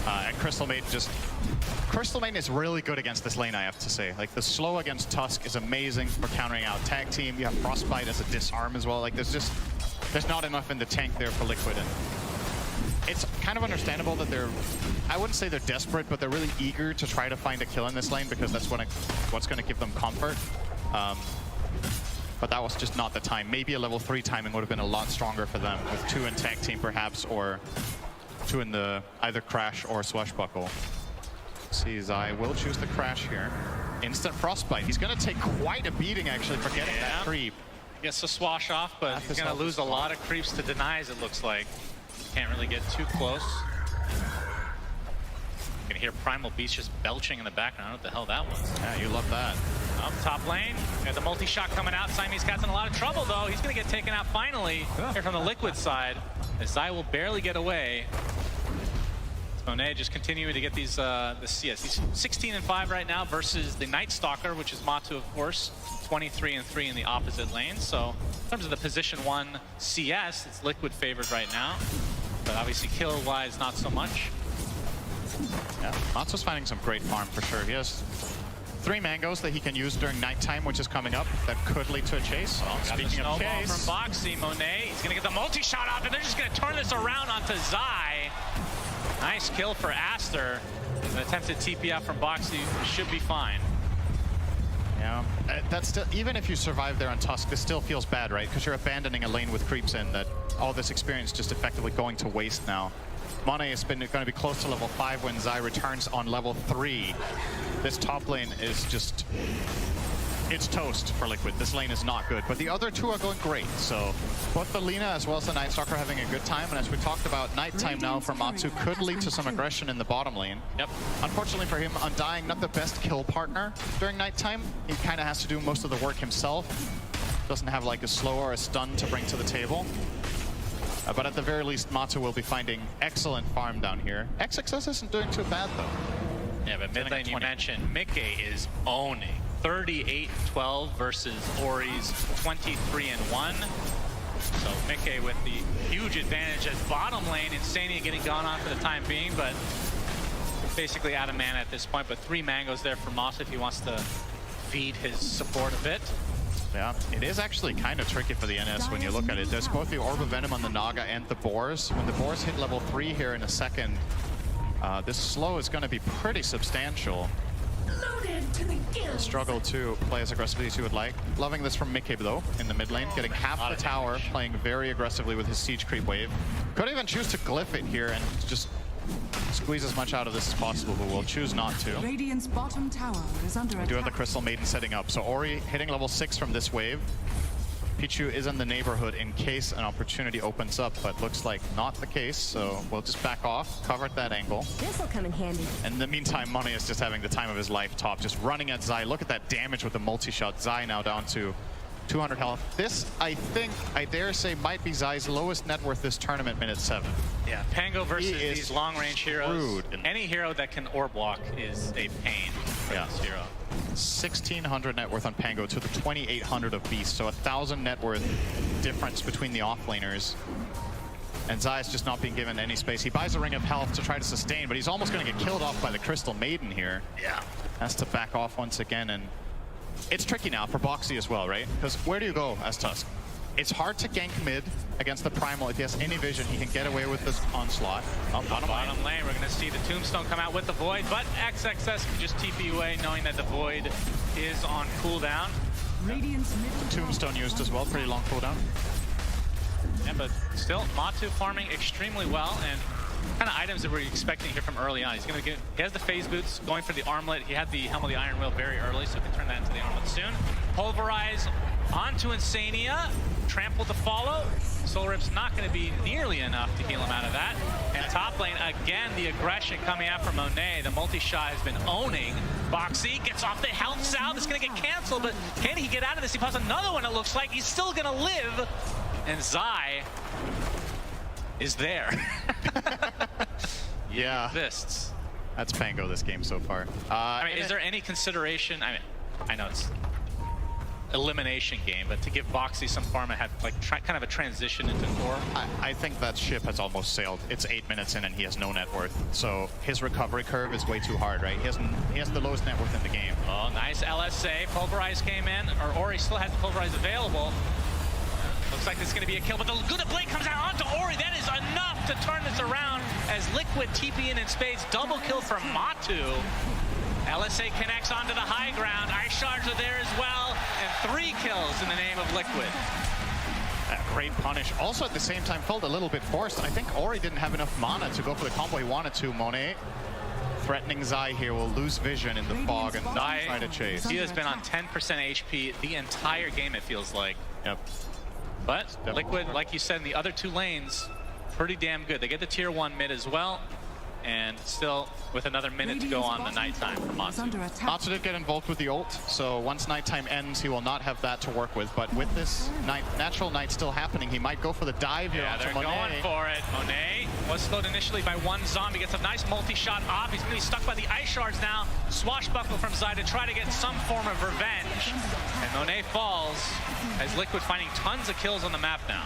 Speaker 2: And Crystal Maiden is really good against this lane, I have to say. Like, the slow against Tusk is amazing for countering out tag team. You have Frostbite as a disarm as well. Like, there's not enough in the tank there for Liquid. And it's kind of understandable that I wouldn't say they're desperate, but they're really eager to try to find a kill in this lane, because that's what's going to give them comfort. But that was just not the time. Maybe a level 3 timing would have been a lot stronger for them, with 2 in tag team perhaps, or 2 in the either crash or swashbuckle. See, Zai will choose the crash here. Instant frostbite. He's going to take quite a beating actually for getting that creep.
Speaker 18: Gets the swash off, but he's going to lose a lot of creeps to denies, it looks like. Can't really get too close. You can hear Primal Beast just belching in the background. What the hell that was?
Speaker 2: Yeah, you love that.
Speaker 18: Up top lane, got the multi-shot coming out. Siamese Cat's in a lot of trouble, though. He's going to get taken out finally here from the Liquid side. As Zai will barely get away. Monet just continuing to get these CS. He's 16-5 right now versus the Night Stalker, which is Matu, of course, 23-3 in the opposite lane. So in terms of the position 1 CS, it's Liquid favored right now. But obviously kill-wise, not so much.
Speaker 2: Yeah, Matu's finding some great farm for sure. He has 3 mangoes that he can use during nighttime, which is coming up. That could lead to a chase.
Speaker 18: Oh,
Speaker 2: speaking of chase,
Speaker 18: from Boxy, Monet, he's gonna get the multi-shot off, and they're just gonna turn this around onto Zai. Nice kill for Aster. An attempted TP out from Boxy should be fine.
Speaker 2: Yeah, that's still, even if you survive there on Tusk, this still feels bad, right? Because you're abandoning a lane with creeps in, that all this experience just effectively going to waste now. Monet has been going to be close to level 5 when Zai returns on level 3. This top lane is just, it's toast for Liquid. This lane is not good, but the other 2 are going great. So both the Lina as well as the Night Stalker are having a good time. And as we talked about, nighttime now for Matu could lead to some aggression in the bottom lane.
Speaker 18: Yep.
Speaker 2: Unfortunately for him, Undying, not the best kill partner during nighttime. He kind of has to do most of the work himself. Doesn't have like a slow or a stun to bring to the table. But at the very least, Matu will be finding excellent farm down here. XXS isn't doing too bad though.
Speaker 18: Yeah, but mid lane you mentioned, Mickey is owning. 38-12 versus Ori's 23-1. So Mickey with the huge advantage at bottom lane. Insania getting gone on for the time being, but basically out of mana at this point. But 3 mangoes there for Moss if he wants to feed his support a bit.
Speaker 2: Yeah, it is actually kind of tricky for the NS when you look at it. There's both the Orb of Venom on the Naga and the Boars. When the Boars hit level 3 here in a second, this slow is going to be pretty substantial. Struggle to play as aggressively as he would like. Loving this from Mickey though, in the mid lane, getting half the tower, playing very aggressively with his siege creep wave. Could even choose to glyph it here and just squeeze as much out of this as possible, but we'll choose not to.
Speaker 3: Radiant's bottom tower is under
Speaker 2: We do have the
Speaker 3: attack.
Speaker 2: Crystal Maiden setting up. So Ori hitting level 6 from this wave. Pichu is in the neighborhood in case an opportunity opens up, but looks like not the case, so we'll just back off, cover at that angle.
Speaker 12: This'll come in handy.
Speaker 2: And in the meantime, Money is just having the time of his life top, just running at Zai. Look at that damage with the multi-shot. Zai now down to 200 health. This, I think, I dare say, might be Zai's lowest net worth this tournament, minute 7.
Speaker 18: Yeah, Pango versus these long-range heroes. Any hero that can orb walk is a pain for this hero.
Speaker 2: 1,600 net worth on Pango to the 2,800 of Beast, so 1,000 net worth difference between the offlaners. And Zai is just not being given any space. He buys a Ring of Health to try to sustain, but he's almost going to get killed off by the Crystal Maiden here.
Speaker 18: Yeah.
Speaker 2: Has to back off once again, and it's tricky now for Boxy as well, right? Because where do you go as Tusk? It's hard to gank mid against the Primal. If he has any vision, he can get away with this onslaught.
Speaker 18: Bottom lane, we're going to see the Tombstone come out with the Void, but XXS can just TP away, knowing that the Void is on cooldown.
Speaker 3: Radiant's
Speaker 2: Tombstone used as well, pretty long cooldown.
Speaker 18: Yeah, but still, Matu farming extremely well, and kind of items that we're expecting here from early on. He's going to get, he has the phase boots, going for the armlet. He had the Helm of the Iron Will very early, so he can turn that into the armlet soon. Pulverize onto Insania, trample to follow. Soul Rip's not going to be nearly enough to heal him out of that. And top lane, again, the aggression coming out from Monet. The multi-shot has been owning. Boxy gets off the health salve. It's going to get canceled, but can he get out of this? He pops another one, it looks like. He's still going to live. And Zai is there.
Speaker 2: Yeah.
Speaker 18: Exists.
Speaker 2: That's Pango this game so far.
Speaker 18: I mean, is there any consideration? I mean, I know it's elimination game, but to give Boxy some farm and have like kind of a transition into core.
Speaker 2: I think that ship has almost sailed. It's 8 minutes in and he has no net worth. So his recovery curve is way too hard, right? He has the lowest net worth in the game.
Speaker 18: Oh, nice LSA. Pulverize came in, or Ori still has the Pulverize available. Looks like this is going to be a kill, but the Laguna Blade comes out onto Ori. That is enough to turn this around as Liquid TP in spades. Double kill from Matu. LSA connects onto the high ground. Ice Shards are there as well. And 3 kills in the name of Liquid.
Speaker 2: Great punish. Also at the same time felt a little bit forced. I think Ori didn't have enough mana to go for the combo he wanted to. Monet threatening Zai here, will lose vision in the fog and not try to chase.
Speaker 18: He has been on 10% HP the entire game, it feels like.
Speaker 2: Yep.
Speaker 18: But Liquid, like you said, in the other 2 lanes, pretty damn good. They get the tier 1 mid as well. And still with another minute to go on the nighttime for Matsu.
Speaker 2: Matsu did get involved with the ult, so once nighttime ends, he will not have that to work with. But with this natural night still happening, he might go for the dive here.
Speaker 18: Yeah, they're going for it. Monet was slowed initially by 1 zombie, gets a nice multi-shot off. He's going to be stuck by the Ice Shards now. Swashbuckle from Zai to try to get some form of revenge. And Monet falls as Liquid finding tons of kills on the map now.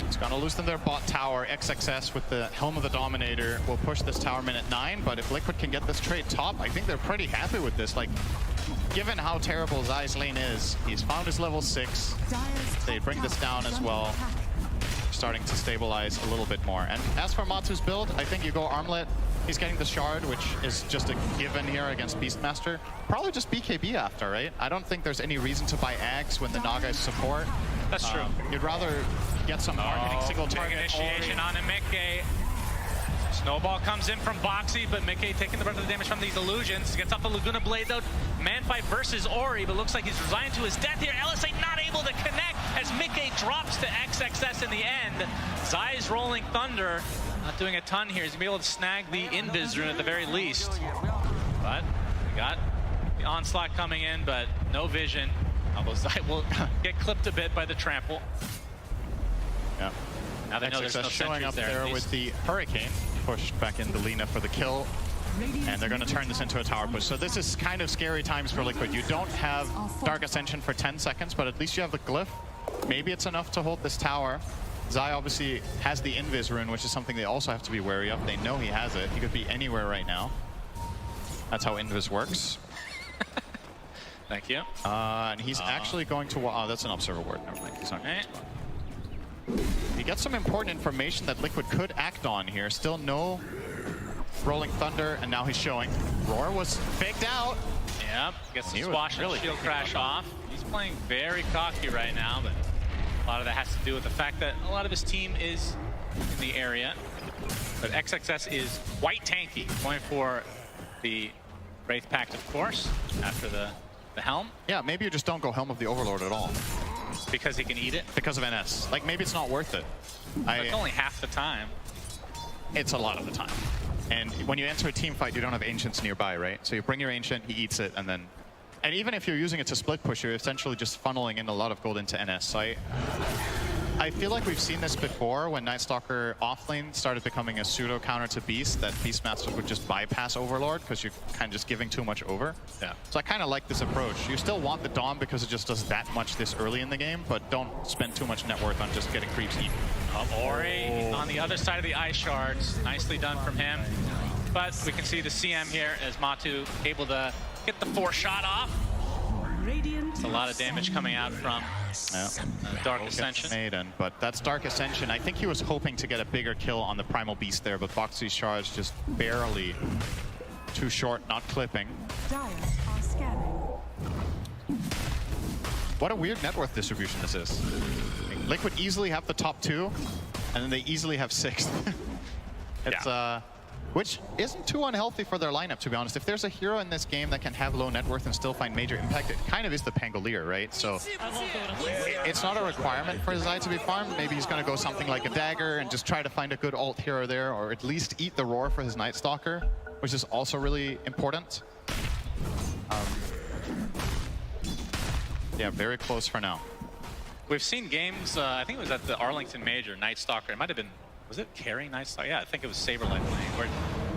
Speaker 2: It's going to loosen their bot tower. XXS with the Helm of the Dominator will push this tower minute 9, but if Liquid can get this trade top, I think they're pretty happy with this. Like, given how terrible Zai's lane is, he's found his level 6. They bring this down as well, starting to stabilize a little bit more. And as for Matsu's build, I think you go Armlet. He's getting the Shard, which is just a given here against Beastmaster. Probably just BKB after, right? I don't think there's any reason to buy Ags when the Naga is support.
Speaker 18: That's true.
Speaker 2: You'd rather get some hard-hitting single target.
Speaker 18: Initiation on Mickey. Snowball comes in from Boxy, but Mickey taking the brunt of the damage from these illusions. Gets off the Laguna Blade though. Man fight versus Ori, but looks like he's resigned to his death here. LSA not able to connect as Mickey drops to XXS in the end. Zai's rolling Thunder. Not doing a ton here. He's gonna be able to snag the Invis rune at the very least. But we got the onslaught coming in, but no vision. Although Zai will get clipped a bit by the trample.
Speaker 2: Yeah.
Speaker 18: Now they know there's no
Speaker 2: showing up
Speaker 18: there
Speaker 2: with the Hurricane. Pushed back into Lina for the kill. And they're going to turn this into a tower push. So this is kind of scary times for Liquid. You don't have Dark Ascension for 10 seconds, but at least you have the Glyph. Maybe it's enough to hold this tower. Zai obviously has the Invis rune, which is something they also have to be wary of. They know he has it. He could be anywhere right now. That's how Invis works.
Speaker 18: Thank you.
Speaker 2: And he's actually going to... Oh, that's an Observer Ward. Never mind. He's not going to respond. He gets some important information that Liquid could act on here. Still no Rolling Thunder, and now he's showing. Roar was faked out.
Speaker 18: Yep, gets the squash and shield crash off. He's playing very cocky right now, but a lot of that has to do with the fact that a lot of his team is in the area. But XXS is quite tanky, going for the Wraith Pact, of course, after the Helm.
Speaker 2: Yeah, maybe you just don't go Helm of the Overlord at all.
Speaker 18: Because he can eat it?
Speaker 2: Because of NS. Like, maybe it's not worth it.
Speaker 18: It's only half the time.
Speaker 2: It's a lot of the time. And when you enter a team fight, you don't have Ancients nearby, right? So you bring your Ancient, he eats it, and then... And even if you're using it to split push, you're essentially just funneling in a lot of gold into NS. So I feel like we've seen this before when Night Stalker offlane started becoming a pseudo counter to Beast, that Beastmaster would just bypass Overlord because you're kind of just giving too much over.
Speaker 18: Yeah.
Speaker 2: So I kind of like this approach. You still want the Dom because it just does that much this early in the game, but don't spend too much net worth on just getting creeps eaten.
Speaker 18: Ori on the other side of the Ice Shards. Nicely done from him. But we can see the CM here as Matu able to get the 4-shot off. It's a lot of damage coming out from Dark Ascension.
Speaker 2: Maiden, but that's Dark Ascension. I think he was hoping to get a bigger kill on the Primal Beast there, but Boxy's charge just barely too short, not clipping.
Speaker 3: Dire are scanning.
Speaker 2: What a weird net worth distribution this is. Liquid easily have the top 2, and then they easily have 6th. It's which isn't too unhealthy for their lineup, to be honest. If there's a hero in this game that can have low net worth and still find major impact, it kind of is the Pangolier, right? So it's not a requirement for Zai to be farmed. Maybe he's going to go something like a Dagger and just try to find a good ult hero there, or at least eat the Roar for his Night Stalker, which is also really important. Yeah, very close for now.
Speaker 18: We've seen games, I think it was at the Arlington Major, Night Stalker. It might have been, was it carry Night Stalker? Yeah, I think it was Saberlight playing, where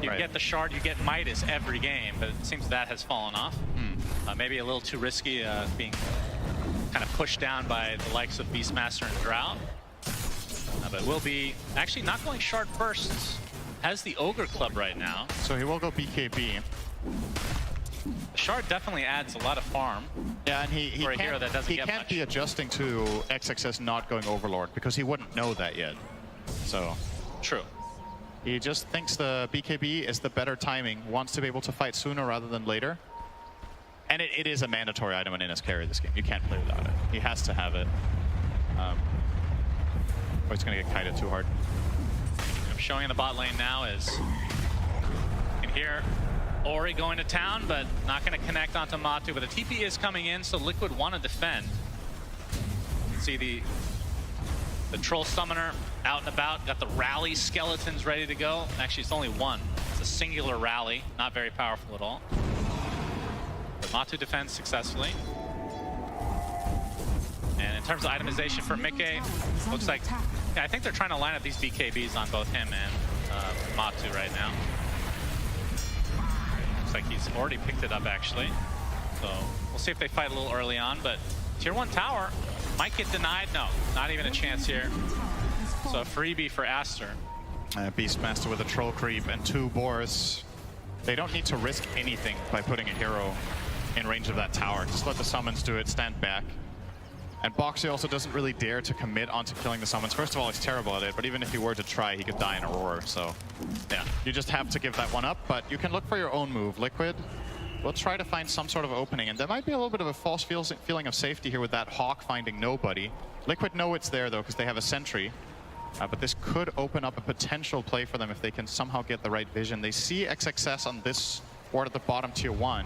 Speaker 18: you get the Shard, you get Midas every game, but it seems that has fallen off. Maybe a little too risky, being kind of pushed down by the likes of Beastmaster and Drought. But will be actually not going Shard first, has the Ogre Club right now.
Speaker 2: So he will go BKB.
Speaker 18: The Shard definitely adds a lot of farm.
Speaker 2: Yeah, and he
Speaker 18: for a hero that doesn't get
Speaker 2: can't
Speaker 18: much.
Speaker 2: be adjusting to XXS not going Overlord because he wouldn't know that yet. So
Speaker 18: true.
Speaker 2: He just thinks the BKB is the better timing, wants to be able to fight sooner rather than later. And it is a mandatory item in NS carry this game. You can't play without it. He has to have it. Or he's going to get kited too hard.
Speaker 18: I'm showing in the bot lane now is you can hear Ori going to town, but not going to connect onto Matu. But the TP is coming in, so Liquid want to defend. You can see the Troll Summoner out and about, got the rally skeletons ready to go. Actually, it's only one. It's a singular rally, not very powerful at all. But Matu defends successfly. And in terms of itemization for Mickey, looks like, I think they're trying to line up these BKBs on both him and Matu right now. Looks like he's already picked it up, actually. So we'll see if they fight a little early on, but Tier 1 tower might get denied. No, not even a chance here. So a freebie for Aster.
Speaker 2: Beastmaster with a troll creep and 2 boars. They don't need to risk anything by putting a hero in range of that tower. Just let the summons do it, stand back. And Boxy also doesn't really dare to commit onto killing the summons. First of all, he's terrible at it, but even if he were to try, he could die in a roar. So yeah, you just have to give that one up, but you can look for your own move. Liquid will try to find some sort of opening, and there might be a little bit of a false feeling of safety here with that Hawk finding nobody. Liquid know it's there though, because they have a sentry. But this could open up a potential play for them if they can somehow get the right vision. They see XXS on this ward at the bottom Tier 1.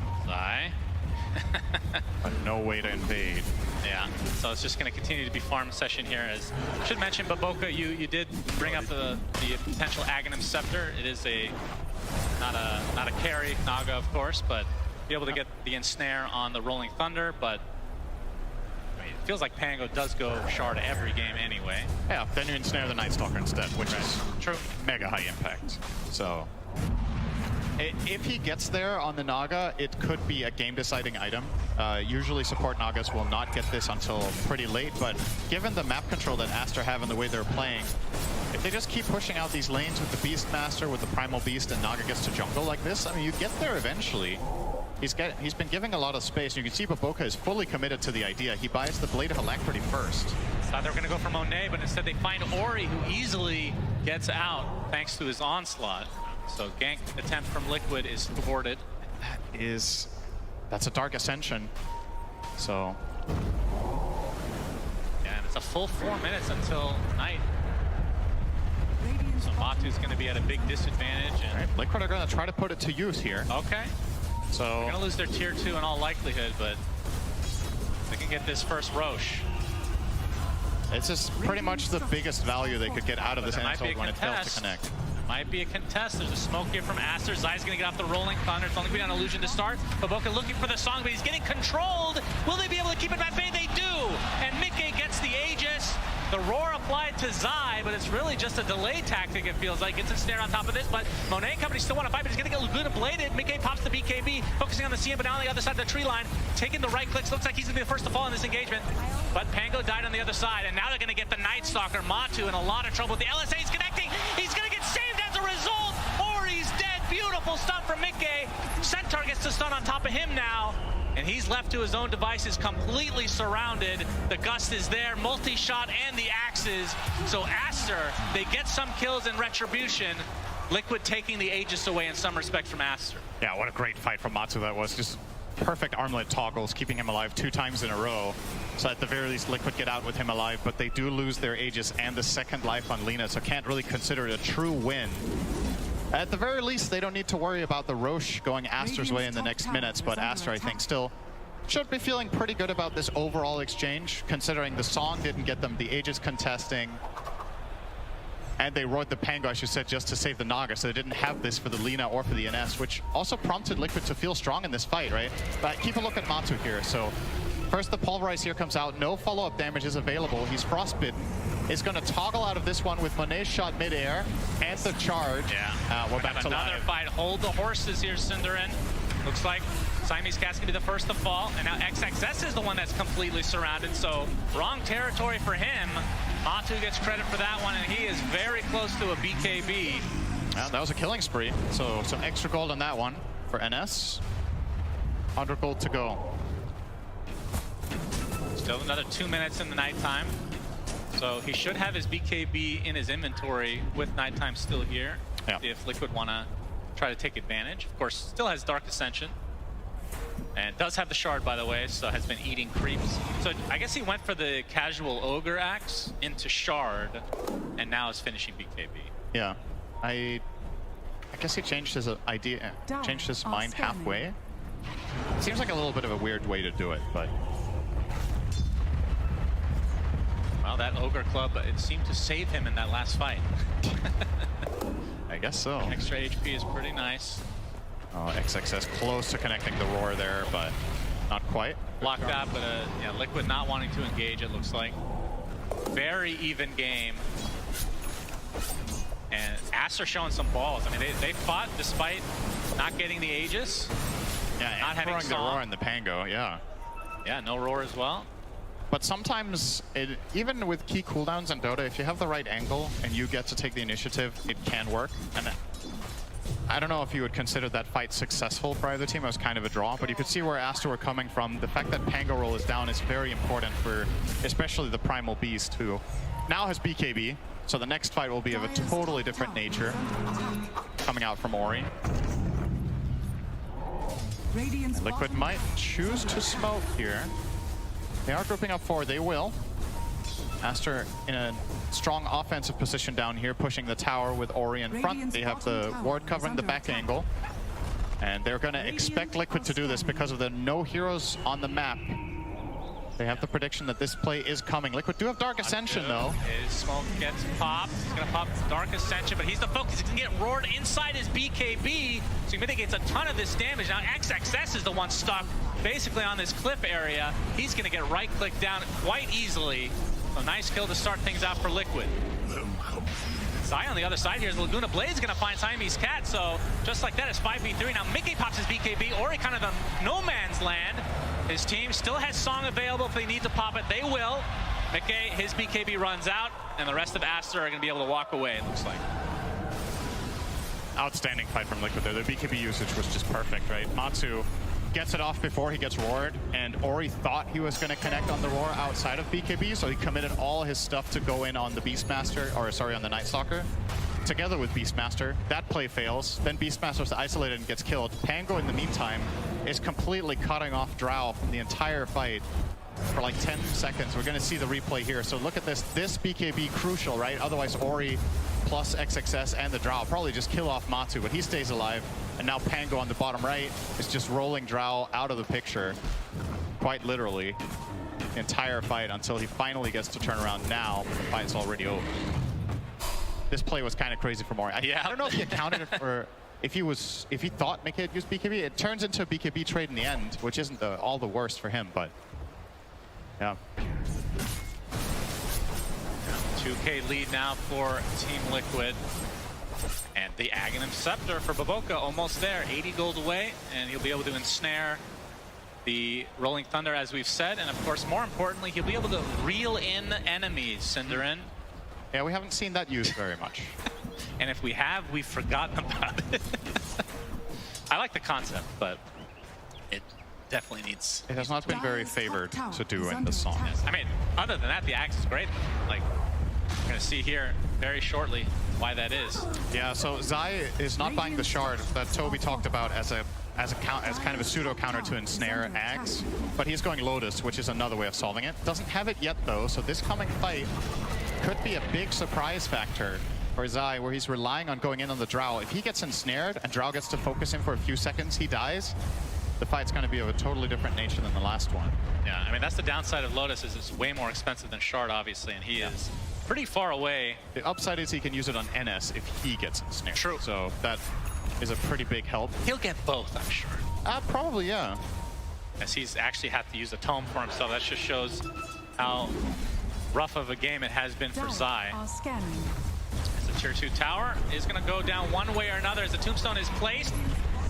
Speaker 2: But no way to invade.
Speaker 18: Yeah, so it's just going to continue to be farm session here. As I should mention, Baboka, you did bring up the potential Aghanim Scepter. It is not a carry Naga, of course, but be able to get the ensnare on the Rolling Thunder. But I mean, it feels like Pango does go Shard every game anyway.
Speaker 2: Yeah, then you ensnare the Night Stalker instead, which is true, mega high impact. So if he gets there on the Naga, it could be a game-deciding item. Usually support Nagas will not get this until pretty late, but given the map control that Aster have and the way they're playing, if they just keep pushing out these lanes with the Beastmaster, with the Primal Beast, and Naga gets to jungle like this, I mean, you get there eventually. He's been giving a lot of space. You can see Baboka is fully committed to the idea. He buys the Blade of Alacrity first.
Speaker 18: Thought they were going to go for Monet, but instead they find Ori, who easily gets out thanks to his onslaught. So gank attempt from Liquid is thwarted.
Speaker 2: That is That's a Dark Ascension. So...
Speaker 18: Yeah, and it's a full 4 minutes until night. So Matu's going to be at a big disadvantage. And
Speaker 2: right, Liquid are going to try to put it to use here.
Speaker 18: Okay.
Speaker 2: So
Speaker 18: they're going to lose their tier 2 in all likelihood, but they can get this first Roche.
Speaker 2: It's just pretty much the biggest value they could get out of this insult when it fails to connect.
Speaker 18: Might be a contest. There's a smoke here from Aster. Zai's going to get off the Rolling Thunder. It's only been an illusion to start. Boca looking for the song, but he's getting controlled. Will they be able to keep it at bay? They do. And Mickey gets the Aegis. The roar applied to Zai, but it's really just a delay tactic, it feels like. Gets ensnared on top of this, but Monet Company still want to fight, but he's going to get Laguna bladed. Mickey pops the BKB, focusing on the CM, but now on the other side of the tree line, taking the right clicks. Looks like he's going to be the first to fall in this engagement. But Pango died on the other side, and now they're going to get the Night Stalker. Matu in a lot of trouble with the LSA. He's connecting. He's going to get saved as a result, or he's dead. Beautiful stun from Mickey. Centaur gets to stun on top of him now. And he's left to his own devices, completely surrounded. The Gust is there, multi-shot, and the axes. So Aster, they get some kills in retribution. Liquid taking the Aegis away in some respects from Aster.
Speaker 2: Yeah, what a great fight from Matu that was. Just perfect armlet toggles, keeping him alive 2 times in a row. So at the very least, Liquid get out with him alive, but they do lose their Aegis and the second life on Lina, so can't really consider it a true win. At the very least, they don't need to worry about the Roche going Aster's way in the next minutes, but Aster, I think, still should be feeling pretty good about this overall exchange, considering the song didn't get them the Aegis contesting, and they roared the Pango, I should say, just to save the Naga, so they didn't have this for the Lina or for the NS, which also prompted Liquid to feel strong in this fight, right? But keep a look at Matu here. So first the Pulverize here comes out, no follow-up damage is available, he's frostbitten. Is going to toggle out of this one with Monet's shot midair and the charge.
Speaker 18: Yeah,
Speaker 2: we're back to
Speaker 18: another
Speaker 2: live.
Speaker 18: fight. Hold the horses here, Cinderin. Looks like Siamese Cat's going to be the first to fall, and now XXS is the one that's completely surrounded, so wrong territory for him. Matu gets credit for that one, and he is very close to a BKB.
Speaker 2: Yeah, that was a killing spree, so some extra gold on that one for NS. 100 gold to go.
Speaker 18: Still another 2 minutes in the nighttime. So he should have his BKB in his inventory with nighttime still here.
Speaker 2: Yeah.
Speaker 18: If Liquid want to try to take advantage. Of course, still has Dark Ascension. And does have the Shard, by the way, so has been eating creeps. So I guess he went for the casual Ogre Axe into Shard, and now is finishing BKB.
Speaker 2: Yeah. I guess he changed his idea, changed his mind halfway. Seems like a little bit of a weird way to do it, but...
Speaker 18: Well, that Ogre Club, it seemed to save him in that last fight.
Speaker 2: I guess so.
Speaker 18: Extra HP is pretty nice.
Speaker 2: Oh, XXS close to connecting the roar there, but not quite.
Speaker 18: Blocked that, but yeah, Liquid not wanting to engage, it looks like. Very even game. And Aster showing some balls. I mean, they fought despite not getting the Aegis.
Speaker 2: Yeah,
Speaker 18: not
Speaker 2: and
Speaker 18: having
Speaker 2: throwing the roar and the Pango, yeah.
Speaker 18: Yeah, no roar as well.
Speaker 2: But sometimes, even with key cooldowns in Dota, if you have the right angle and you get to take the initiative, it can work. And I don't know if you would consider that fight successful for either team. It was kind of a draw, but you could see where Aster were coming from. The fact that Pango roll is down is very important for especially the Primal Beast, who now has BKB. So the next fight will be of a totally different nature coming out from Ori. Liquid might choose to smoke here. They are grouping up 4, they will. Aster in a strong offensive position down here, pushing the tower with Ori in front. They have the ward covering the back angle. And they're gonna expect Liquid to do this because of the no heroes on the map. They have the prediction that this play is coming. Liquid do have Dark Ascension though.
Speaker 18: His smoke gets popped. He's gonna pop Dark Ascension, but he's the focus. He can get roared inside his BKB, so he mitigates a ton of this damage. Now XXS is the one stuck basically on this cliff area. He's gonna get right click down quite easily. A nice kill to start things out for Liquid. Zai on the other side here is Laguna Blade's gonna find Siamese Cat, so just like that, it's 5v3. Now Mickey pops his BKB, Ori kind of in no man's land. His team still has Song available if they need to pop it, they will. Mickey, his BKB runs out, and the rest of Aster are gonna be able to walk away, it looks like.
Speaker 2: Outstanding fight from Liquid there. The BKB usage was just perfect, right? Matsu gets it off before he gets roared, and Ori thought he was going to connect on the roar outside of BKB, so he committed all his stuff to go in on the Beastmaster, or sorry, on the Night Stalker. together with Beastmaster. That play fails. Then Beastmaster's isolated and gets killed. Pango, in the meantime, is completely cutting off Drow from the entire fight for like 10 seconds. We're going to see the replay here. So look at this. This BKB crucial, right? Otherwise, Ori plus XXS and the Drow probably just kill off Matu, but he stays alive. And now Pango on the bottom right is just rolling Drow out of the picture, quite literally, the entire fight until he finally gets to turn around now. The fight's already over. This play was kind of crazy for Ori. I don't know if he accounted for if he thought Mickey had used BKB. It turns into a BKB trade in the end, which isn't all the worst for him, but yeah.
Speaker 18: 2K lead now for Team Liquid. And the Aghanim Scepter for Baboka almost there. 80 gold away, and he'll be able to ensnare the Rolling Thunder, as we've said. And of course, more importantly, he'll be able to reel in enemies, Cinderin.
Speaker 2: Yeah, we haven't seen that used very much.
Speaker 18: And if we have, we've forgotten about it. I like the concept, but it definitely needs...
Speaker 2: It has not been very favored to do in the song.
Speaker 18: Yes. I mean, other than that, the axe is great. Like, we're going to see here very shortly why that is.
Speaker 2: Yeah, so Zai is not buying the shard that Toby talked about as kind of a pseudo counter to ensnare Axe, but he's going Lotus, which is another way of solving it. Doesn't have it yet though, so this coming fight could be a big surprise factor for Zai, where he's relying on going in on the Drow. If he gets ensnared and Drow gets to focus him for a few seconds, he dies. The fight's going to be of a totally different nature than the last one.
Speaker 18: Yeah, I mean, that's the downside of Lotus, is it's way more expensive than Shard, obviously, and he is pretty far away.
Speaker 2: The upside is he can use it on NS if he gets ensnared.
Speaker 18: True.
Speaker 2: So that is a pretty big help.
Speaker 18: He'll get both, I'm sure.
Speaker 2: Probably, yeah.
Speaker 18: As he's actually had to use a tome for himself. That just shows how rough of a game it has been for Zai. As the tier 2 tower is going to go down one way or another as the tombstone is placed.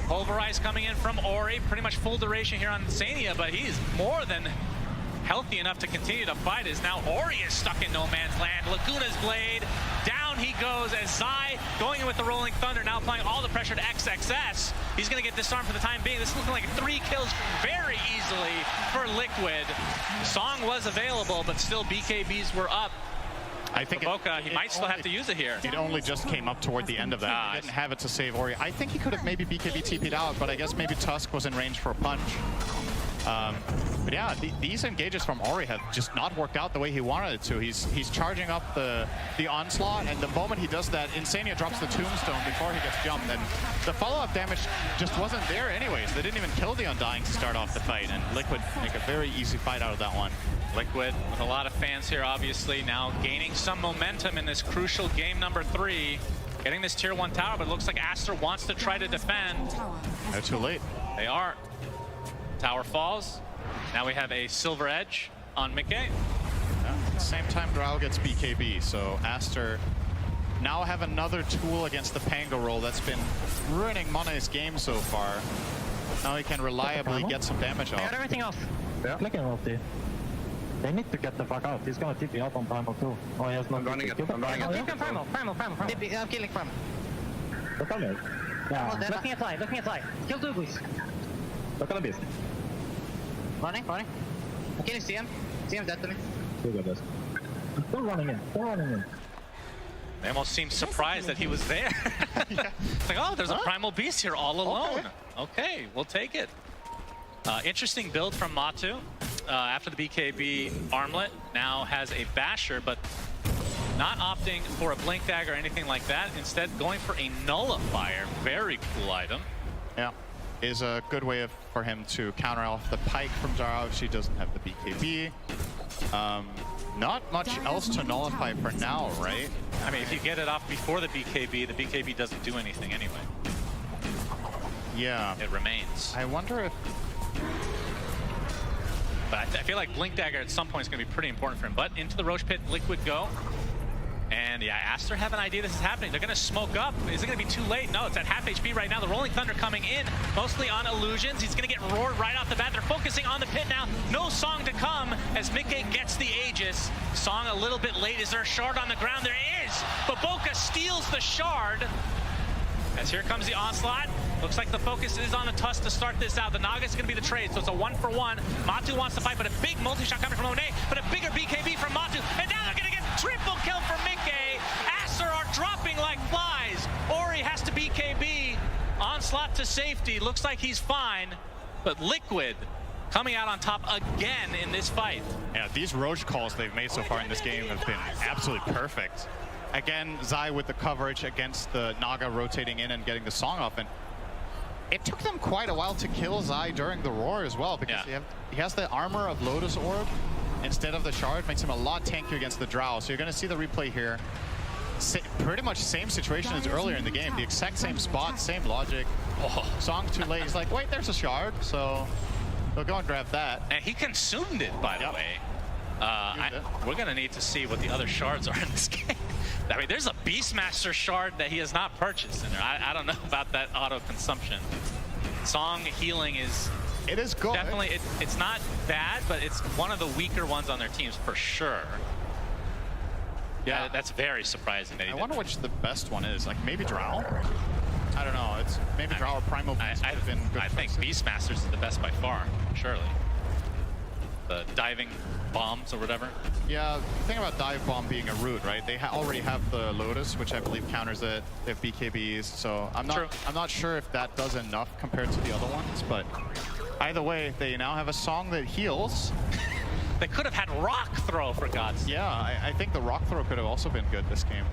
Speaker 18: Pulverize coming in from Ori, pretty much full duration here on Sania, but he's more than healthy enough to continue to fight, as now Ori is stuck in no man's land. Laguna's Blade, down he goes as Zai going in with the Rolling Thunder, now applying all the pressure to XXS. He's going to get disarmed for the time being. This is looking like 3 kills very easily for Liquid. The song was available, but still BKBs were up.
Speaker 2: I think
Speaker 18: Baboka, he might still have to use it here.
Speaker 2: It only just came up toward the end of that. He didn't have it to save Ori. I think he could have maybe BKB TP'd out, but I guess maybe Tusk was in range for a punch. But yeah, these engages from Ori have just not worked out the way he wanted it to. He's charging up the onslaught, and the moment he does that, Insania drops the tombstone before he gets jumped, and the follow-up damage just wasn't there anyways. They didn't even kill the Undying to start off the fight, and Liquid make a very easy fight out of that one.
Speaker 18: Liquid with a lot of fans here, obviously, now gaining some momentum in this crucial game number 3. Getting this tier 1 tower, but it looks like Aster wants to try to defend.
Speaker 2: They're too late.
Speaker 18: They are. Tower falls. Now we have a Silver Edge on Mickey.
Speaker 2: At the same time, Drow gets BKB, so Aster now have another tool against the Pango roll that's been ruining Mone's game so far. Now he can reliably get some damage off.
Speaker 12: I got everything off.
Speaker 22: Yeah. Flick him off, dude. They need to get the fuck out. He's gonna TP out on Primal too. Oh, he has no.
Speaker 12: I'm running it. I'm running it. Primal. I'm killing Primal.
Speaker 22: Look at it. Yeah.
Speaker 12: Looking at side. Kill 2 boys.
Speaker 22: Look at the beast.
Speaker 12: Running. I'm killing CM. CM dead to me.
Speaker 22: Look at this. Still running in.
Speaker 18: They almost seemed surprised that he was there. It's like, oh, there's a Primal Beast here all alone. Okay, we'll take it. Interesting build from Matu. After the BKB armlet, now has a Basher, but not opting for a Blink Dagger or anything like that. Instead, going for a Nullifier. Very cool item.
Speaker 2: Yeah, is a good way for him to counter off the Pike from Zara if she doesn't have the BKB. Not much else to nullify for now, right?
Speaker 18: I mean, if you get it off before the BKB doesn't do anything anyway.
Speaker 2: Yeah.
Speaker 18: It remains.
Speaker 2: I wonder if...
Speaker 18: But I feel like Blink Dagger at some point is going to be pretty important for him. But into the Roche Pit, Liquid go. And yeah, Aster have an idea this is happening. They're going to smoke up. Is it going to be too late? No, it's at half HP right now. The Rolling Thunder coming in, mostly on illusions. He's going to get roared right off the bat. They're focusing on the pit now. No Song to come as Mickey gets the Aegis. Song a little bit late. Is there a shard on the ground? There is. Baboka steals the shard. As here comes the onslaught. Looks like the focus is on the Tusk to start this out. The Naga's going to be the trade, so it's a 1-for-1. Matu wants to fight, but a big multi-shot coming from Monet, but a bigger BKB from Matu. And now they're going to get triple kill for Mickey. Aster are
Speaker 7: dropping like flies. Ori has to BKB. Onslaught to safety. Looks like he's fine. But Liquid coming out on top again in this fight.
Speaker 2: Yeah, these Roche calls they've made so far in this game have been absolutely perfect. Again, Zai with the coverage against the Naga rotating in and getting the song off. And it took them quite a while to kill Zai during the Roar as well, because he has the armor of Lotus Orb instead of the Shard. Makes him a lot tankier against the Drow. So you're going to see the replay here. Pretty much same situation as earlier in the game. The exact same spot, same logic. Oh, song too late. He's like, wait, there's a Shard. So they'll go and grab that.
Speaker 18: And he consumed it, by the way. We're going to need to see what the other shards are in this game. I mean, there's a Beastmaster shard that he has not purchased in there. I don't know about that auto-consumption. Song healing is...
Speaker 2: It is good.
Speaker 18: Definitely, it's not bad, but it's one of the weaker ones on their teams for sure. Yeah, that's very surprising. That he
Speaker 2: I wonder which the best one is. Like, maybe Drow? I don't know. It's maybe Drow or Primal Beast have been good.
Speaker 18: I think Beastmasters is the best by far, surely. The diving bombs or whatever.
Speaker 2: Yeah, the thing about dive bomb being a root, right? They already have the Lotus, which I believe counters it. They have BKBs, so I'm not sure if that does enough compared to the other ones. But either way, they now have a song that heals.
Speaker 18: They could have had Rock Throw, for God's sake.
Speaker 2: Yeah, I think the Rock Throw could have also been good this game.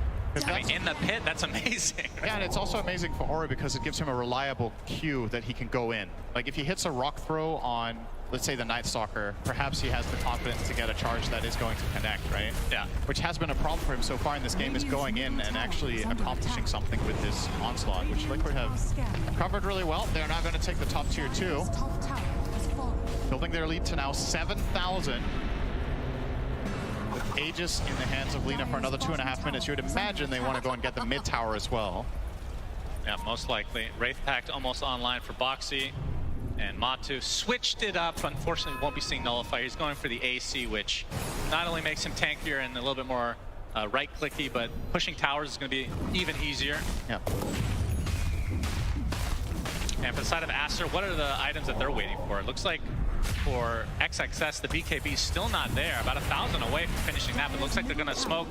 Speaker 18: I mean, in the pit, that's amazing.
Speaker 2: Yeah, and it's also amazing for Ori because it gives him a reliable Q that he can go in. Like, if he hits a Rock Throw on, let's say, the Night Stalker, perhaps he has the confidence to get a charge that is going to connect, right?
Speaker 18: Yeah.
Speaker 2: Which has been a problem for him so far in this game, is going in and actually accomplishing something with his Onslaught, which Liquid have covered really well. They're now going to take the top tier 2, building their lead to now 7,000. With Aegis in the hands of Lina for another 2.5 minutes, you would imagine they want to go and get the mid tower as well.
Speaker 18: Yeah, most likely. Wraith Pact almost online for Boxy. And Matu switched it up. Unfortunately, won't be seeing Nullify. He's going for the AC, which not only makes him tankier and a little bit more right-clicky, but pushing towers is going to be even easier.
Speaker 2: Yeah.
Speaker 18: And for the side of Aster, what are the items that they're waiting for? It looks like for XXS, the BKB is still not there. About 1,000 away from finishing that, but it looks like they're going to smoke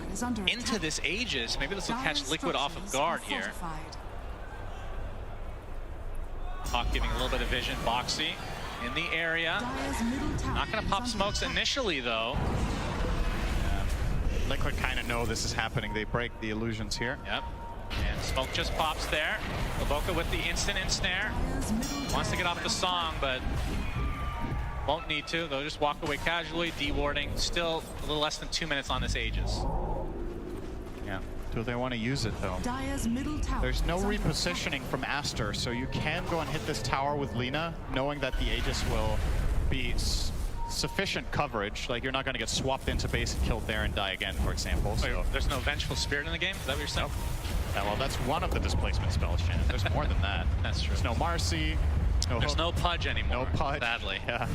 Speaker 18: into this Aegis. Maybe this will catch Liquid off of guard here. Hawk giving a little bit of vision. Boxy in the area. Not going to pop smokes initially, though.
Speaker 2: Liquid kind of know this is happening. They break the illusions here.
Speaker 18: Yep. And smoke just pops there. Laboka with the instant ensnare. Wants to get off the song, but won't need to. They'll just walk away casually. D-warding. Still a little less than 2 minutes on this Aegis.
Speaker 2: Yeah. Do they want to use it, though? There's no repositioning from Aster, so you can go and hit this tower with Lina, knowing that the Aegis will be sufficient coverage. Like, you're not going to get swapped into base and killed there and die again, for example.
Speaker 18: Wait, so there's no Vengeful Spirit in the game? Is that what you're saying?
Speaker 2: Yeah, well, that's one of the displacement spells, Shannon. There's more than that.
Speaker 18: That's true.
Speaker 2: There's no Marcy.
Speaker 18: There's no Pudge anymore.
Speaker 2: No Pudge.
Speaker 18: Sadly.
Speaker 2: Yeah.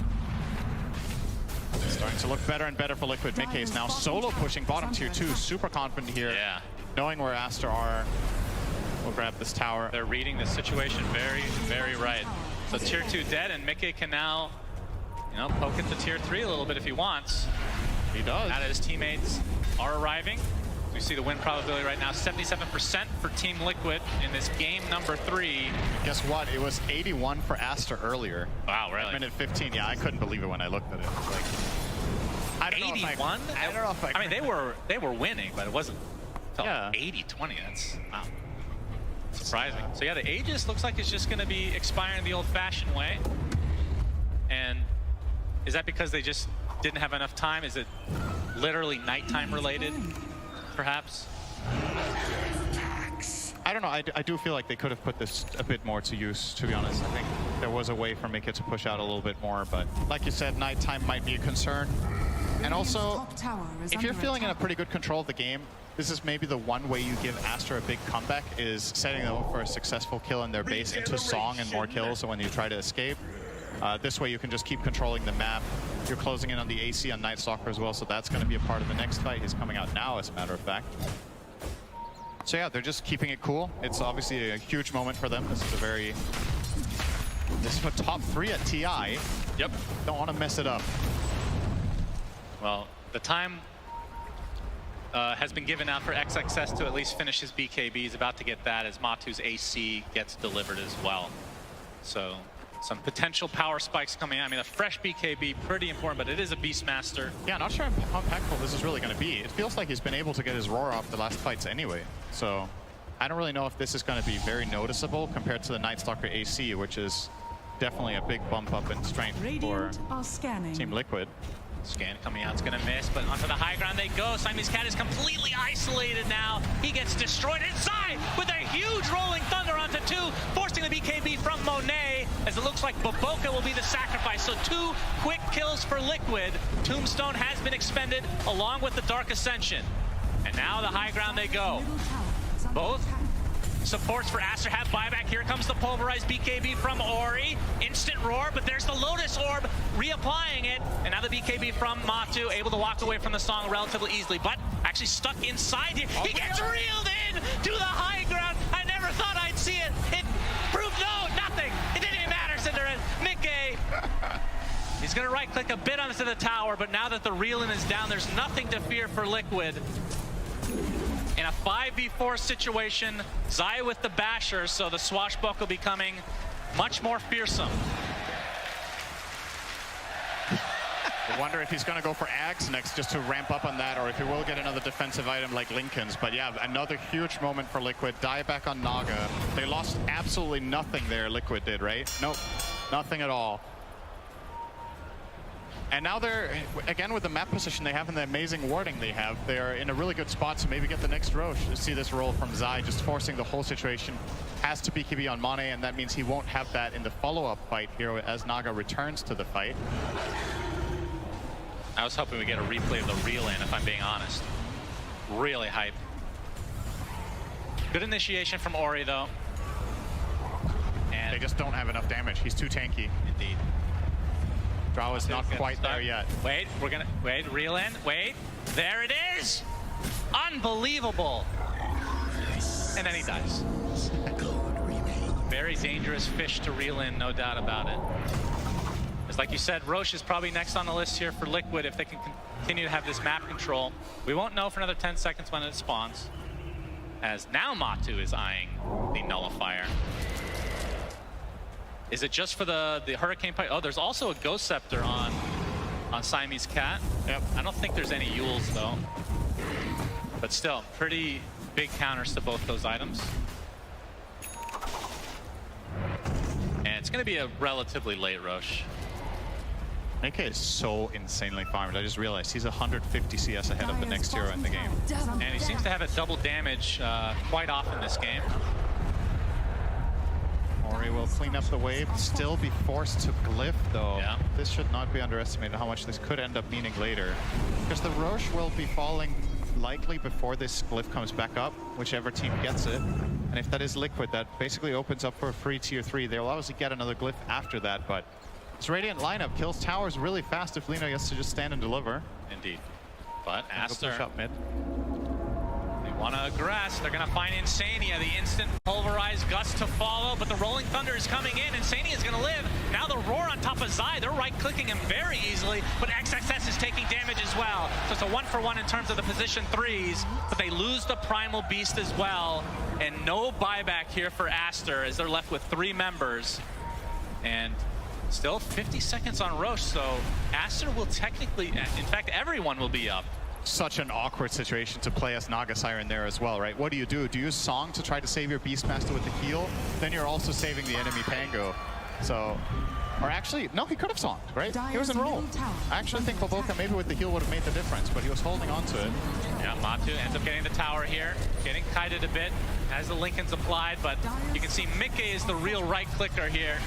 Speaker 2: Starting to look better and better for Liquid. Mickey is now solo pushing bottom tier 2. Super confident here.
Speaker 18: Yeah.
Speaker 2: Knowing where Aster are. We'll grab this tower.
Speaker 18: They're reading the situation very, very right. So tier 2 dead, and Mickey can now, you know, poke at the tier 3 a little bit if he wants.
Speaker 2: He does.
Speaker 18: Now that his teammates are arriving. We see the win probability right now, 77% for Team Liquid in this game number 3.
Speaker 2: Guess what? It was 81 for Aster earlier.
Speaker 18: Wow, really?
Speaker 2: At minute 15. Yeah, I couldn't believe it when I looked at it. Like, I don't
Speaker 18: 81?
Speaker 2: know I don't know if
Speaker 18: I mean, they were winning, but it wasn't until 80-20. That's wow. Surprising. So yeah, the Aegis looks like it's just going to be expiring the old-fashioned way. And is that because they just didn't have enough time? Is it literally nighttime related? Perhaps?
Speaker 2: I don't know. I do feel like they could have put this a bit more to use, to be honest. I think there was a way for Mickey to push out a little bit more, but like you said, nighttime might be a concern. And also, if you're feeling in a pretty good control of the game, this is maybe the one way you give Aster a big comeback, is setting them up for a successful kill in their base into Song and more kills, so when you try to escape. This way you can just keep controlling the map. You're closing in on the AC on Night Stalker as well, so that's going to be a part of the next fight. He's coming out now, as a matter of fact. So yeah, they're just keeping it cool. It's obviously a huge moment for them. This is a top 3 at TI.
Speaker 18: Yep.
Speaker 2: Don't want to mess it up.
Speaker 18: Well, the time has been given out for XXS to at least finish his BKB. He's about to get that as Matu's AC gets delivered as well. So some potential power spikes coming out. I mean, a fresh BKB, pretty important, but it is a Beastmaster.
Speaker 2: Yeah, not sure how impactful this is really going to be. It feels like he's been able to get his roar off the last fights anyway. So I don't really know if this is going to be very noticeable compared to the Night Stalker AC, which is definitely a big bump up in strength for Team Liquid.
Speaker 7: Scan coming out, it's gonna miss, but onto the high ground they go. Siamese Cat is completely isolated now. He gets destroyed inside with a huge rolling thunder onto 2, forcing the BKB from Monet, as it looks like Baboka will be the sacrifice. So 2 quick kills for Liquid. Tombstone has been expended along with the Dark Ascension. And now the high ground they go. Both supports for Aster have buyback. Here comes the pulverized BKB from Ori. Instant roar, but there's the Lotus Orb reapplying it. And now the BKB from Matu, able to walk away from the song relatively easily, but actually stuck inside here. He gets reeled in to the high ground. I never thought I'd see it. It proved nothing. It didn't even matter, Cinderin. Mickey. He's gonna right click a bit onto the tower, but now that the reel-in is down, there's nothing to fear for Liquid. In a 5v4 situation, Zai with the basher, so the swashbuckle becoming much more fearsome.
Speaker 2: I wonder if he's going to go for Axe next just to ramp up on that, or if he will get another defensive item like Lincoln's. But yeah, another huge moment for Liquid. Die back on Naga. They lost absolutely nothing there, Liquid did, right? Nope, nothing at all. And now they're, again, with the map position they have and the amazing warding they have, they're in a really good spot to maybe get the next Roche. You see this roll from Zai, just forcing the whole situation. Has to BKB on Mane, and that means he won't have that in the follow-up fight here as Naga returns to the fight.
Speaker 18: I was hoping we get a replay of the reel-in, if I'm being honest. Really hype. Good initiation from Ori, though.
Speaker 2: And they just don't have enough damage. He's too tanky.
Speaker 18: Indeed.
Speaker 2: Drow is not quite there yet.
Speaker 18: Wait, we're gonna, wait, reel in, wait. There it is! Unbelievable! And then he dies. Very dangerous fish to reel in, no doubt about it. Because like you said, Roche is probably next on the list here for Liquid if they can continue to have this map control. We won't know for another 10 seconds when it spawns. As now Matu is eyeing the nullifier. Is it just for the Hurricane Pipe? Oh, there's also a Ghost Scepter on Siamese Cat. Yep. I don't think there's any Yules, though. But still, pretty big counters to both those items. And it's going to be a relatively late Roche.
Speaker 2: AK is so insanely farmed. I just realized he's 150 CS ahead of the next hero in the game.
Speaker 18: And he seems to have a double damage quite often this game.
Speaker 2: Ori will clean up the wave, still be forced to glyph though.
Speaker 18: Yeah.
Speaker 2: This should not be underestimated how much this could end up meaning later. Because the Roche will be falling likely before this glyph comes back up, whichever team gets it. And if that is Liquid, that basically opens up for a free tier 3. They'll obviously get another glyph after that, but this Radiant lineup kills towers really fast if Lina gets to just stand and deliver.
Speaker 18: Indeed. But Aster,
Speaker 2: push up mid.
Speaker 18: They want to aggress. They're going to find Insania, the instant pulverized gust to follow, but the Rolling Thunder is coming in. Insania is going to live. Now the roar on top of Zai. They're right-clicking him very easily, but XXS is taking damage as well. So it's a 1-for-1 in terms of the position 3s, but they lose the Primal Beast as well. And no buyback here for Aster as they're left with 3 members. And still 50 seconds on Roche, so Aster will technically, in fact, everyone will be up.
Speaker 2: Such an awkward situation to play as Naga Siren there as well, right? What do? Do you use Song to try to save your Beastmaster with the heal? Then you're also saving the enemy Pango. So, or actually, no, he could have Songed, right? He was in roll. I actually think Baboka maybe with the heal would have made the difference, but he was holding on to it.
Speaker 18: Yeah, Matu ends up getting the tower here, getting kited a bit as the Lincoln's applied, but you can see Mickey is the real right clicker here.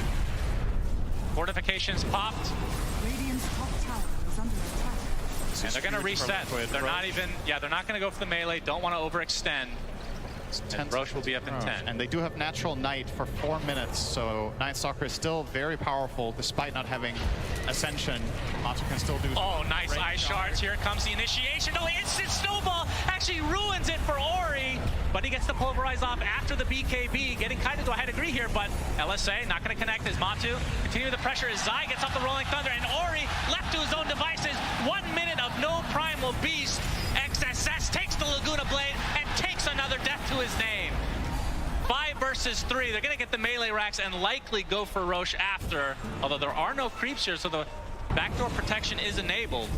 Speaker 18: Fortifications popped. And they're going to reset. They're not even, they're not going to go for the melee. Don't want to overextend. And Roche will be up in 10.
Speaker 2: And they do have Natural Night for 4 minutes, so Night Stalker is still very powerful despite not having Ascension. Matu can still do.
Speaker 18: Oh, nice Ice Shards. Here comes the initiation. No, instant snowball actually ruins it for Ori, but he gets the pulverize off after the BKB. Getting kind of to a high degree here, but LSA not going to connect as Matu. Continue the pressure as Zai gets off the Rolling Thunder, and Ori left to his own devices. 1 minute of no Primal Beast. XSS takes
Speaker 7: the Laguna Blade and takes another death to his name. 5 versus 3. They're going to get the melee racks and likely go for Roche after, although there are no creeps here, so the backdoor protection is enabled.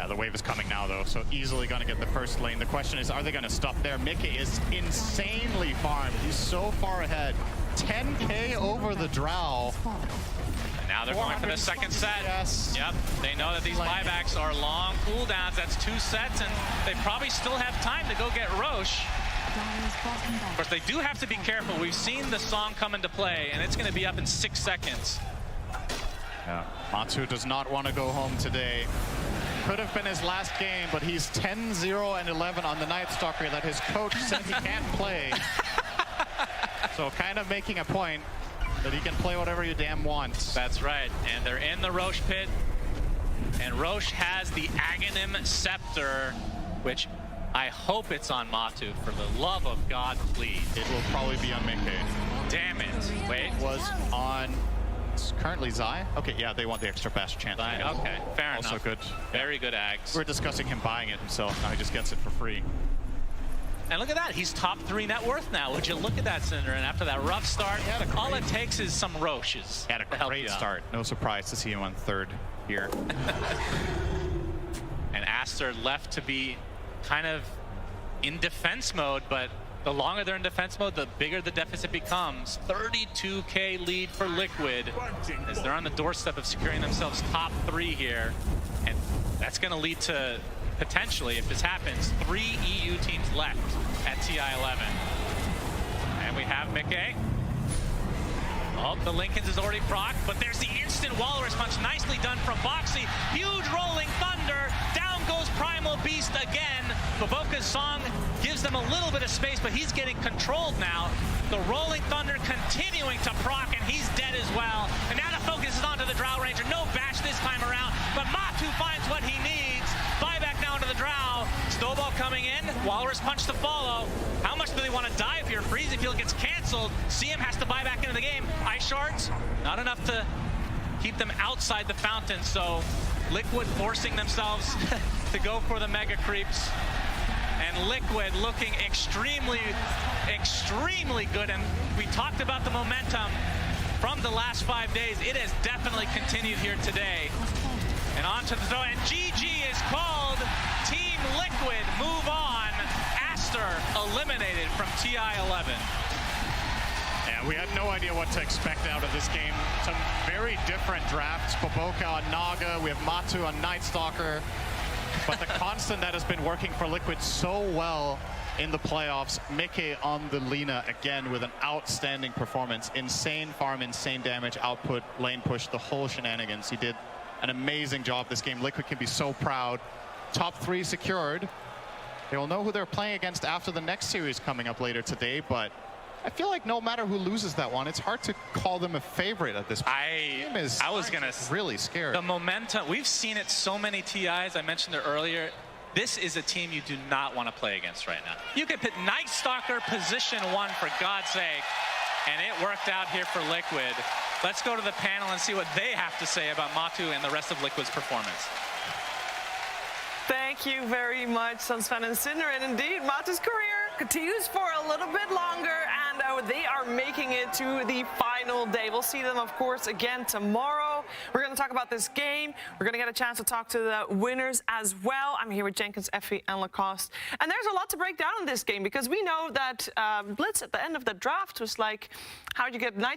Speaker 2: The wave is coming now, though, so easily going to get the first lane. The question is, are they going to stop there? Mickey is insanely farmed. He's so far ahead. 10K over the drow.
Speaker 18: And now they're going for the second set.
Speaker 2: Yes.
Speaker 18: Yep. They know that these buybacks are long cooldowns. That's 2 sets, and they probably still have time to go get Roche. Of course, they do have to be careful. We've seen the song come into play, and it's going to be up in 6 seconds.
Speaker 2: Yeah. Matu does not want to go home today. Could have been his last game, but he's 10-0 and 11 on the Night Stalker that his coach said he can't play. So kind of making a point that he can play whatever you damn want.
Speaker 18: That's right. And they're in the Roche pit. And Roche has the Aghanim Scepter, which I hope it's on Matu. For the love of God, please.
Speaker 2: It will probably be on Mickey.
Speaker 18: Damn it. Wait.
Speaker 2: It was on... It's currently Zai? Okay, yeah, they want the extra bash chance.
Speaker 18: Okay, fair enough.
Speaker 2: Also good.
Speaker 18: Very good Ags.
Speaker 2: We're discussing him buying it himself. Now he just gets it for free.
Speaker 18: And look at that. He's top 3 net worth now. Would you look at that, Cinder? And after that rough start, all it takes is some Roches.
Speaker 2: He had a great start. No surprise to see him on 3rd here.
Speaker 18: And Aster left to be kind of in defense mode, but the longer they're in defense mode, the bigger the deficit becomes. 32K lead for Liquid as they're on the doorstep of securing themselves top 3 here. And that's going to lead to, potentially, if this happens, 3 EU teams left at TI11. And we have Mickey. Oh, the Lincolns is already procced, but there's the instant Walrus Punch. Nicely done from Boxy. Huge rolling thunder. Down goes Primal Beast again. Baboka's song gives them a little bit of space, but he's getting controlled now. The rolling thunder continuing to proc, and he's dead as well. And now the focus is onto the Drow Ranger. No bash this time around, but Matu finds what he needs. Buyback now into the Drow. Snowball coming in. Walrus Punch to follow. How much do they want to dive here? Freezing Field gets canceled. CM has to buy back into the game. Ice Shards, not enough to keep them outside the fountain, so Liquid forcing themselves to go for the mega creeps. And Liquid looking extremely, extremely good. And we talked about the momentum from the last 5 days. It has definitely continued here today. And on to the throw, and GG is called. Team Liquid move on. Aster eliminated from TI11.
Speaker 2: Yeah, we had no idea what to expect out of this game. Some very different drafts. Baboka on Naga, we have Matu on Night Stalker. But the constant that has been working for Liquid so well in the playoffs, Mickey on the Lina again with an outstanding performance. Insane farm, insane damage, output, lane push, the whole shenanigans. He did an amazing job this game. Liquid can be so proud. Top 3 secured. They will know who they're playing against after the next series coming up later today, but I feel like no matter who loses that one, it's hard to call them a favorite at this point.
Speaker 18: I was going to
Speaker 2: really scared.
Speaker 18: The momentum, we've seen it so many TIs. I mentioned it earlier. This is a team you do not want to play against right now. You could put Night Stalker position 1 for God's sake, and it worked out here for Liquid. Let's go to the panel and see what they have to say about Matu and the rest of Liquid's performance.
Speaker 8: Thank you very much, Sunsfan and Cinder. And indeed, Matu's career continues for a little bit longer, and they are making it to the final day. We'll see them, of course, again tomorrow. We're going to talk about this game. We're going to get a chance to talk to the winners as well. I'm here with Jenkins, Effie, and Lacoste. And there's a lot to break down in this game, because we know that Blitz at the end of the draft was like, how do you get Night